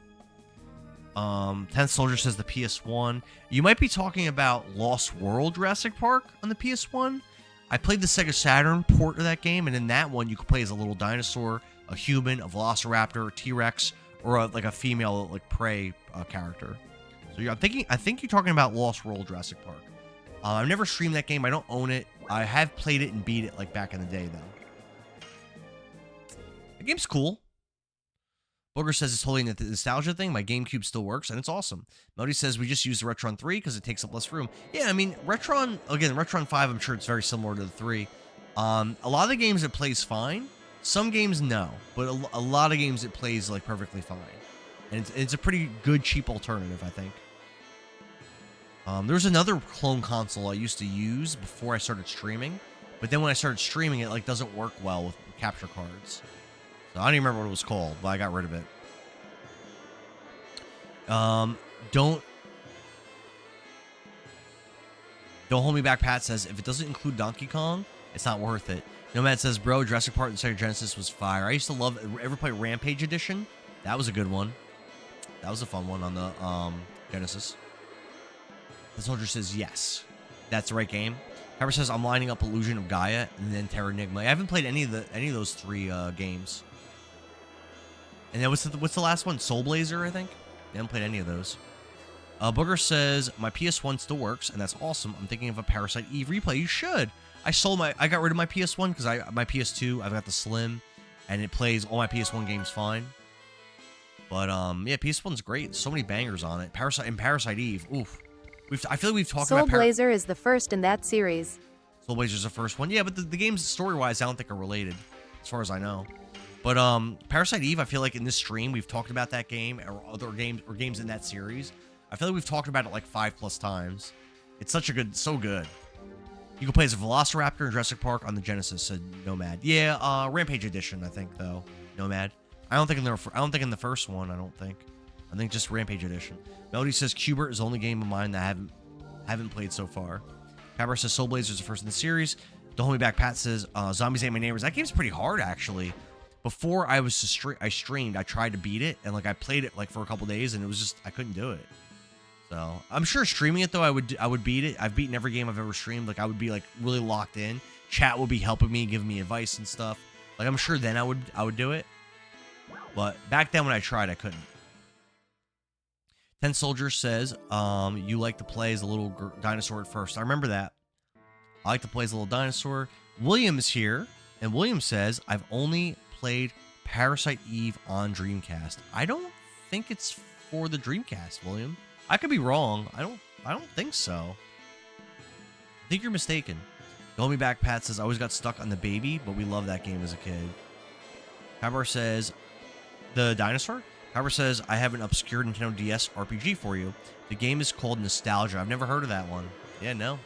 10th Soldier says the PS1. You might be talking about Lost World Jurassic Park on the PS1. I played the Sega Saturn port of that game, and in that one, you could play as a little dinosaur, a human, a velociraptor, a T-Rex, or like a female like prey character. So I think you're talking about Lost World Jurassic Park. I've never streamed that game. I don't own it. I have played it and beat it like back in the day though. The game's cool. Booger says it's totally the nostalgia thing. My GameCube still works, and it's awesome. Melody says we just use the Retron 3 because it takes up less room. Yeah, I mean, Retron 5, I'm sure it's very similar to the 3. A lot of the games it plays fine. Some games, no. But a lot of games it plays, like, perfectly fine. And it's a pretty good, cheap alternative, I think. There's another clone console I used to use before I started streaming. But then when I started streaming, it, like, doesn't work well with capture cards. So I don't even remember what it was called, but I got rid of it. Don't hold me back. Pat says if it doesn't include Donkey Kong, it's not worth it. Nomad says, bro, Jurassic Park and Sega Genesis was fire. I used to love. Ever play Rampage Edition? That was a good one. That was a fun one on the Genesis. The Soldier says yes, that's the right game. Kyber says I'm lining up Illusion of Gaia and then Terranigma. I haven't played any of those three games. And then what's the last one? Soul Blazer, I think. I haven't played any of those. Booger says my PS1 still works, and that's awesome. I'm thinking of a Parasite Eve replay. You should. I got rid of my PS1 because my PS2 I've got the Slim, and it plays all my PS1 games fine. But yeah, PS1's great. So many bangers on it. Parasite Eve. Oof. I feel like we've talked Soul about Blazer is the first in that series. Soul Blazer's the first one. Yeah, but the games story-wise, I don't think are related, as far as I know. But Parasite Eve, I feel like in this stream we've talked about that game or other games or games in that series. I feel like we've talked about it like 5+ times. It's so good. You can play as a Velociraptor in Jurassic Park on the Genesis, said Nomad. Yeah, Rampage Edition, I think though. Nomad. I don't think in the first one. I think just Rampage Edition. Melody says Qbert is the only game of mine that I haven't played so far. Cabra says Soul Blazer is the first in the series. Don't Hold Me Back Pat says Zombies Ate My Neighbors. That game's pretty hard actually. Before I streamed, I tried to beat it, and like I played it like for a couple days, and it was just I couldn't do it. So I'm sure streaming it though, I would beat it. I've beaten every game I've ever streamed. Like I would be like really locked in. Chat would be helping me, giving me advice and stuff. Like I'm sure then I would do it. But back then when I tried, I couldn't. 10 Soldier says, you like to play as a little dinosaur at first. I remember that. I like to play as a little dinosaur. William is here, and William says, I've only played Parasite Eve on Dreamcast. I don't think it's for the Dreamcast, William. I could be wrong. I don't think so. I think you're mistaken. Don't Me Back Pat says, I always got stuck on the baby, but we loved that game as a kid. Kabar says, the dinosaur? Kabar says, I have an obscure Nintendo DS RPG for you. The game is called Nostalgia. I've never heard of that one. Yeah, no.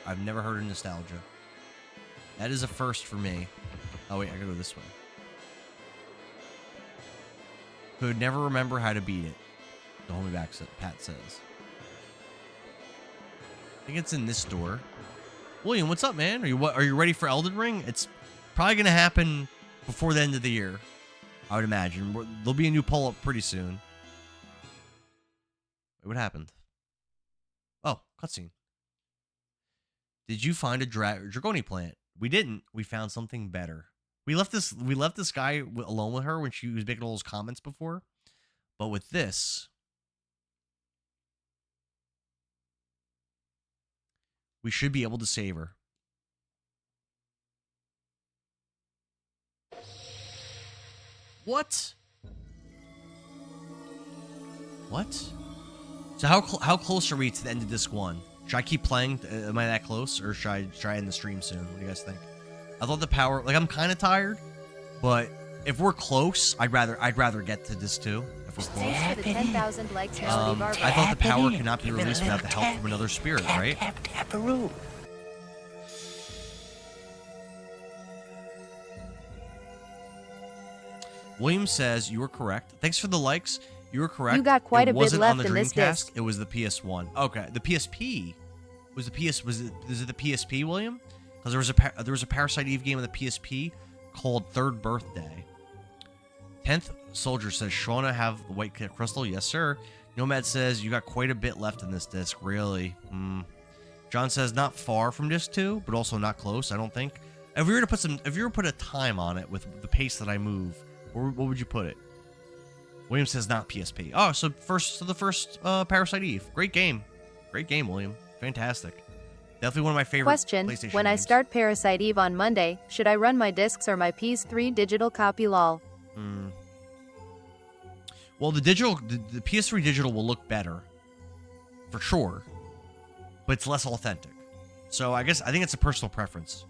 I've never heard of Nostalgia. That is a first for me. Oh, wait. I gotta go this way. Could never remember how to beat it. The Homie Back Pat says. I think it's in this door. William, what's up, man? Are you ready for Elden Ring? It's probably gonna happen before the end of the year, I would imagine. There'll be a new poll up pretty soon. Wait, what happened? Oh, cutscene. Did you find a Dragoni plant? We didn't. We found something better. We left this guy alone with her when she was making all those comments before. But with this, we should be able to save her. What? What? So how close are we to the end of disc 1? Should I keep playing? Am I that close, or should I end the stream soon? What do you guys think? I thought the power, like I'm kind of tired, but if we're close, I'd rather get to disc 2. If we're close. Thanks for the 10,000 likes, Melody Barbara. I thought the power cannot be released without the help from another spirit, right? Tap-a-roo. William says you were correct. Thanks for the likes. You were correct. You got quite a bit wasn't on left the in this Dreamcast. disc. It was the PS1. Okay, the PSP was the PS. Is it the PSP, William? Because there was a Parasite Eve game on the PSP called Third Birthday. 10th Soldier says Shauna have the white crystal. Yes, sir. Nomad says, you got quite a bit left in this disc, really. John says, not far from disc 2, but also not close, I don't think. If you were to put a time on it with the pace that I move, what would you put it? William says, not PSP. Oh, so the first Parasite Eve. Great game. Great game, William. Fantastic. Definitely one of my favorite Question: PlayStation when games. I start Parasite Eve on Monday, should I run my discs or my PS3 digital copy? Lol. Well, the PS3 digital will look better, for sure, but it's less authentic. So I think it's a personal preference.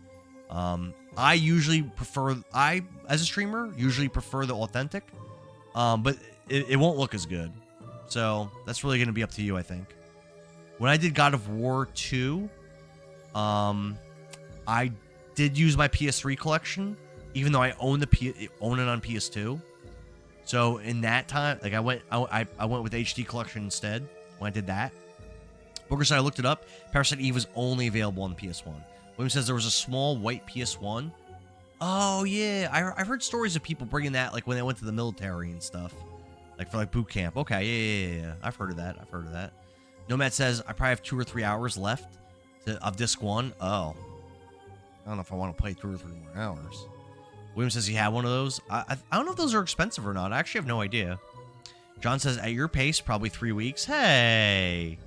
I usually prefer, as a streamer, usually prefer the authentic, but it won't look as good. So that's really going to be up to you, I think. When I did God of War 2, I did use my PS3 collection, even though I own it on PS2. So in that time, like I went with HD collection instead when I did that. Booker said I looked it up. Parasite Eve was only available on PS1. William says there was a small white PS1. Oh yeah, I've heard stories of people bringing that like when they went to the military and stuff, like for like boot camp. Okay, yeah. I've heard of that. Nomad says I probably have 2 or 3 hours left of disc 1. Oh, I don't know if I want to play 2 or 3 more hours. William says he had one of those. I don't know if those are expensive or not. I actually have no idea. John says at your pace, probably 3 weeks. Hey,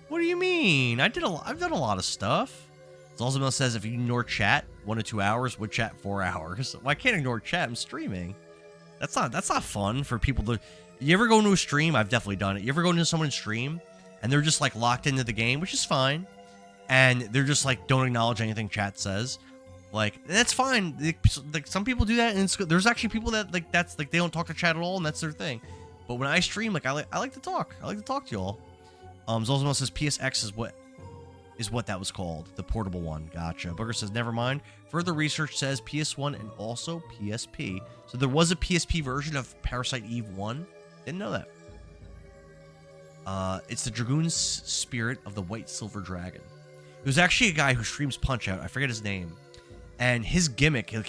what do you mean? I've done a lot of stuff. Zalzamel says if you ignore chat 1 to 2 hours, would chat 4 hours. Well, I can't ignore chat. I'm streaming. That's not fun for people to. You ever go into a stream? I've definitely done it. You ever go into someone's stream and they're just like locked into the game, which is fine, and they're just like don't acknowledge anything chat says. Like, that's fine. Like some people do that, and there's actually people that like that's like they don't talk to chat at all, and that's their thing. But when I stream, like I like to talk. I like to talk to y'all. Zolzamo says PSX is what that was called, the portable one. Gotcha. Booker says never mind. Further research says PS1 and also PSP. So there was a PSP version of Parasite Eve 1. Didn't know that. It's the Dragoon's spirit of the White Silver Dragon. It was actually a guy who streams Punch Out. I forget his name. And his gimmick, he'll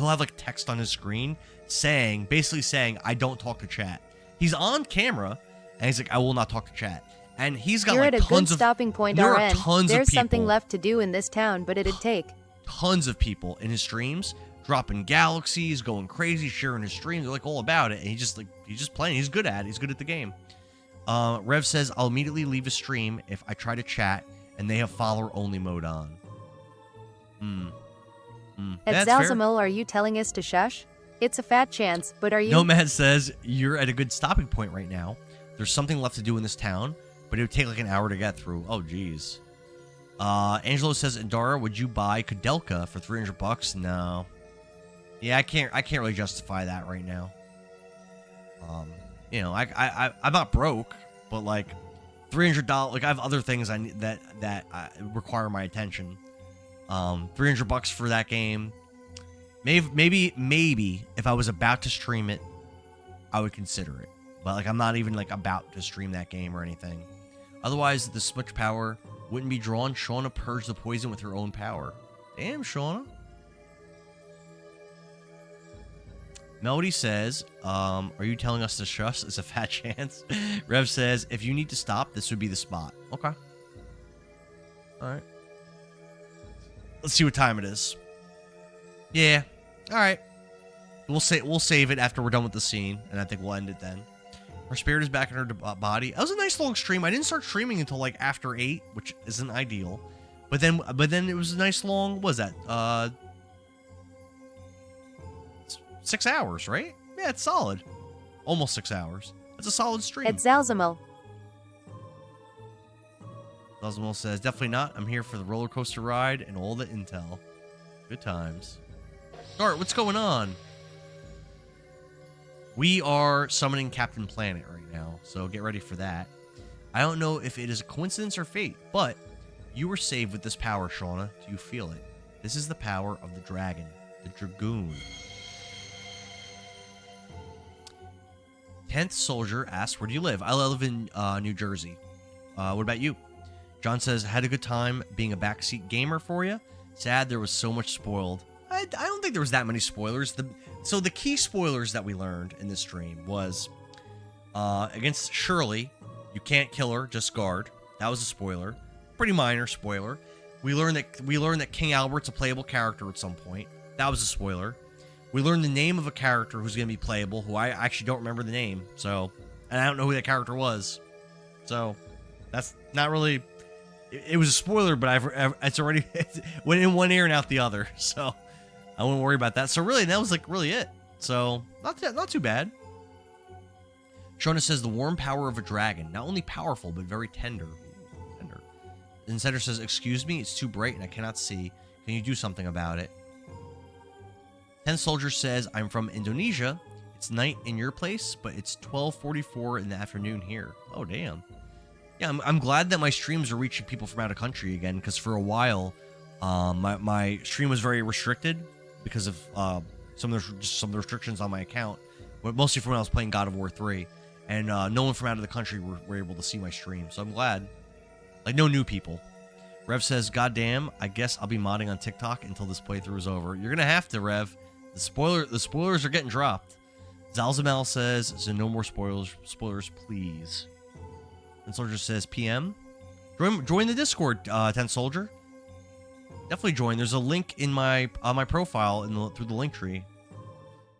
have like text on his screen basically saying, I don't talk to chat. He's on camera, and he's like, I will not talk to chat. And he's got You're like at a good tons of stopping point, there RN. are tons There's of people, something left to do in this town, but it'd take tons of people in his streams dropping galaxies, going crazy, sharing his streams. They're like all about it, and he's just playing. He's good at it. He's good at the game. Rev says I'll immediately leave a stream if I try to chat and they have follower only mode on. At That's fair. Zalzamil, are you telling us to shush? It's a fat chance, but are you? Nomad says you're at a good stopping point right now. There's something left to do in this town, but it would take like an hour to get through. Oh, geez. Angelo says, Indara, would you buy Kudelka for $300? No. Yeah, I can't really justify that right now. I'm not broke, but like $300. Like I have other things I need that require my attention. $300 for that game. Maybe if I was about to stream it, I would consider it. But like I'm not even like about to stream that game or anything. Otherwise, this much power wouldn't be drawn. Shauna purged the poison with her own power. Damn, Shauna. Melody says, are you telling us to shush? It's a fat chance. Rev says, if you need to stop, this would be the spot. Okay. All right. Let's see what time it is. Yeah. All right. We'll save it after we're done with the scene, and I think we'll end it then. Her spirit is back in her body. That was a nice long stream. I didn't start streaming until like after 8, which isn't ideal. But then it was a nice long. What was that? 6 hours, right? Yeah, it's solid. Almost 6 hours. That's a solid stream. At Zalzamil. Zalzamil says, definitely not. I'm here for the roller coaster ride and all the intel. Good times. Alright, what's going on? We are summoning Captain Planet right now, so get ready for that. I don't know if it is a coincidence or fate, but you were saved with this power, Shauna. Do you feel it? This is the power of the dragon, the Dragoon. 10th Soldier asks, where do you live? I live in New Jersey. What about you? John says, had a good time being a backseat gamer for you. Sad there was so much spoiled. I don't think there was that many spoilers. So the key spoilers that we learned in this stream was against Shirley, You can't kill her, just guard. That was a spoiler. Pretty minor spoiler. We learned that King Albert's a playable character at some point. That was a spoiler. We learned the name of a character who's going to be playable, who I actually don't remember the name. So, and I don't know who that character was. So, that's not really... It was a spoiler, but it's already... It went in one ear and out the other. So, I wouldn't worry about that. So, really, that was like really it. So, not too bad. Shona says, the warm power of a dragon. Not only powerful, but very tender. Tender. And Center says, excuse me, it's too bright and I cannot see. Can you do something about it? 10 Soldier says, I'm from Indonesia. It's night in your place, but it's 12:44 in the afternoon here. Oh, damn. Yeah, I'm glad that my streams are reaching people from out of country again, because for a while, my stream was very restricted because of some of the restrictions on my account, but mostly from when I was playing God of War 3, and no one from out of the country were able to see my stream, so I'm glad. Like, no new people. Rev says, God damn, I guess I'll be modding on TikTok until this playthrough is over. You're gonna have to, Rev. The spoilers are getting dropped. Zalzamel says, so no more spoilers, please. And Soldier says, PM. Join the Discord, 10 Soldier. Definitely join. There's a link in my profile through the link tree.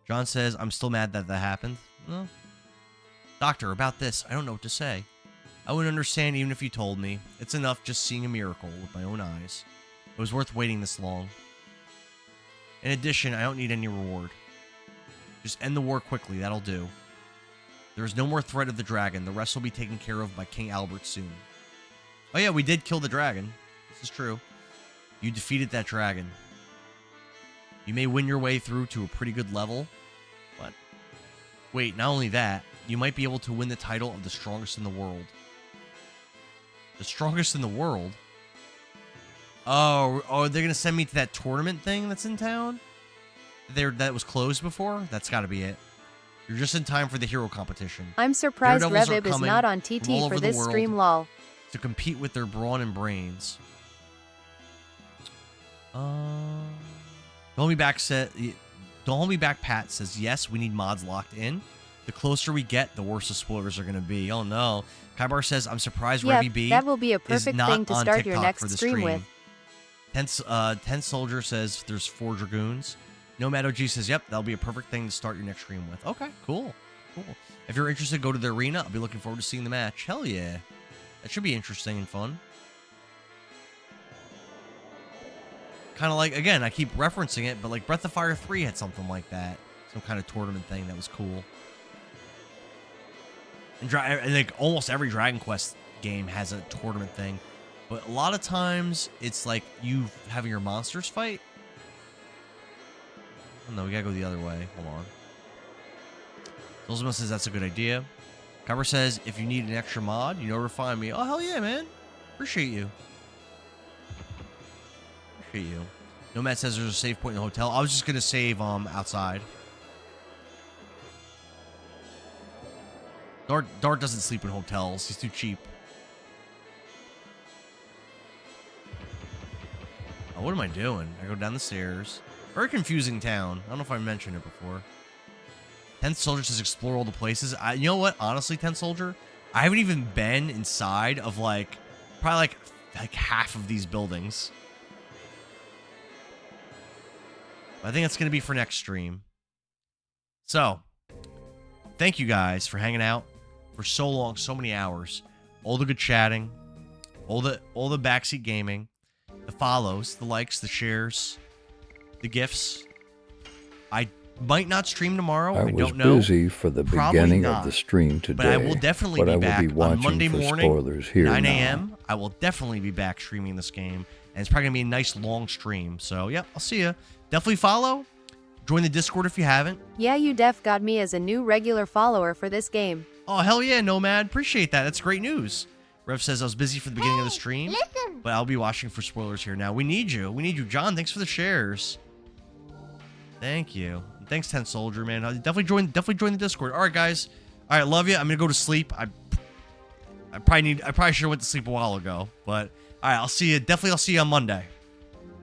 John says, I'm still mad that happened. Well, Doctor, about this, I don't know what to say. I wouldn't understand even if you told me. It's enough just seeing a miracle with my own eyes. It was worth waiting this long. In addition, I don't need any reward. Just end the war quickly, that'll do. There is no more threat of the dragon. The rest will be taken care of by King Albert soon. Oh yeah, we did kill the dragon. This is true. You defeated that dragon. You may win your way through to a pretty good level. What? Wait, not only that, you might be able to win the title of the strongest in the world. The strongest in the world? Oh, they're going to send me to that tournament thing that's in town? That was closed before? That's got to be it. You're just in time for the hero competition. I'm surprised Daredevils are Revib is coming not on from TT all for over the this world stream, lol. to compete with their brawn and brains. Don't hold me back, Pat says, yes, we need mods locked in. The closer we get, the worse the spoilers are going to be. Oh no. Kaibar says, I'm surprised Yeah, Revy B that will be a is perfect not thing to on start your TikTok next for the stream with. 10 Soldier says there's 4 Dragoons. Nomad OG says, yep, that'll be a perfect thing to start your next stream with. Okay, cool. If you're interested, go to the arena. I'll be looking forward to seeing the match. Hell yeah. That should be interesting and fun. Kind of like, again, I keep referencing it, but like Breath of Fire 3 had something like that. Some kind of tournament thing that was cool. And like almost every Dragon Quest game has a tournament thing. But a lot of times, it's like you having your monsters fight. Oh no, we gotta go the other way. Hold on. Zolzima says that's a good idea. Cover says, if you need an extra mod, you know where to find me. Oh, hell yeah, man. Appreciate you. Nomad says there's a save point in the hotel. I was just gonna save outside. Dart doesn't sleep in hotels. He's too cheap. Oh, what am I doing? I go down the stairs. Very confusing town. I don't know if I mentioned it before. 10 Soldier says explore all the places. You know what? Honestly, 10 Soldier, I haven't even been inside of probably like half of these buildings. I think that's going to be for next stream. So, thank you guys for hanging out for so long, so many hours. All the good chatting, all the backseat gaming, the follows, the likes, the shares, the gifts. I might not stream tomorrow. I don't know. I was busy for the beginning of the stream today, but I will definitely be back on Monday morning, spoilers here 9 a.m. I will definitely be back streaming this game, and it's probably gonna be a nice long stream. So yeah, I'll see you. Definitely follow. Join the Discord if you haven't. Yeah, you def got me as a new regular follower for this game. Oh, hell yeah, Nomad. Appreciate that. That's great news. Rev says I was busy for the beginning of the stream, but I'll be watching for spoilers here now. We need you. We need you. John, thanks for the shares. Thank you. And thanks, 10 Soldier, man. Definitely join the Discord. All right, guys. All right, love you. I'm going to go to sleep. I probably should have went to sleep a while ago, but all right, I'll see you. Definitely, I'll see you on Monday.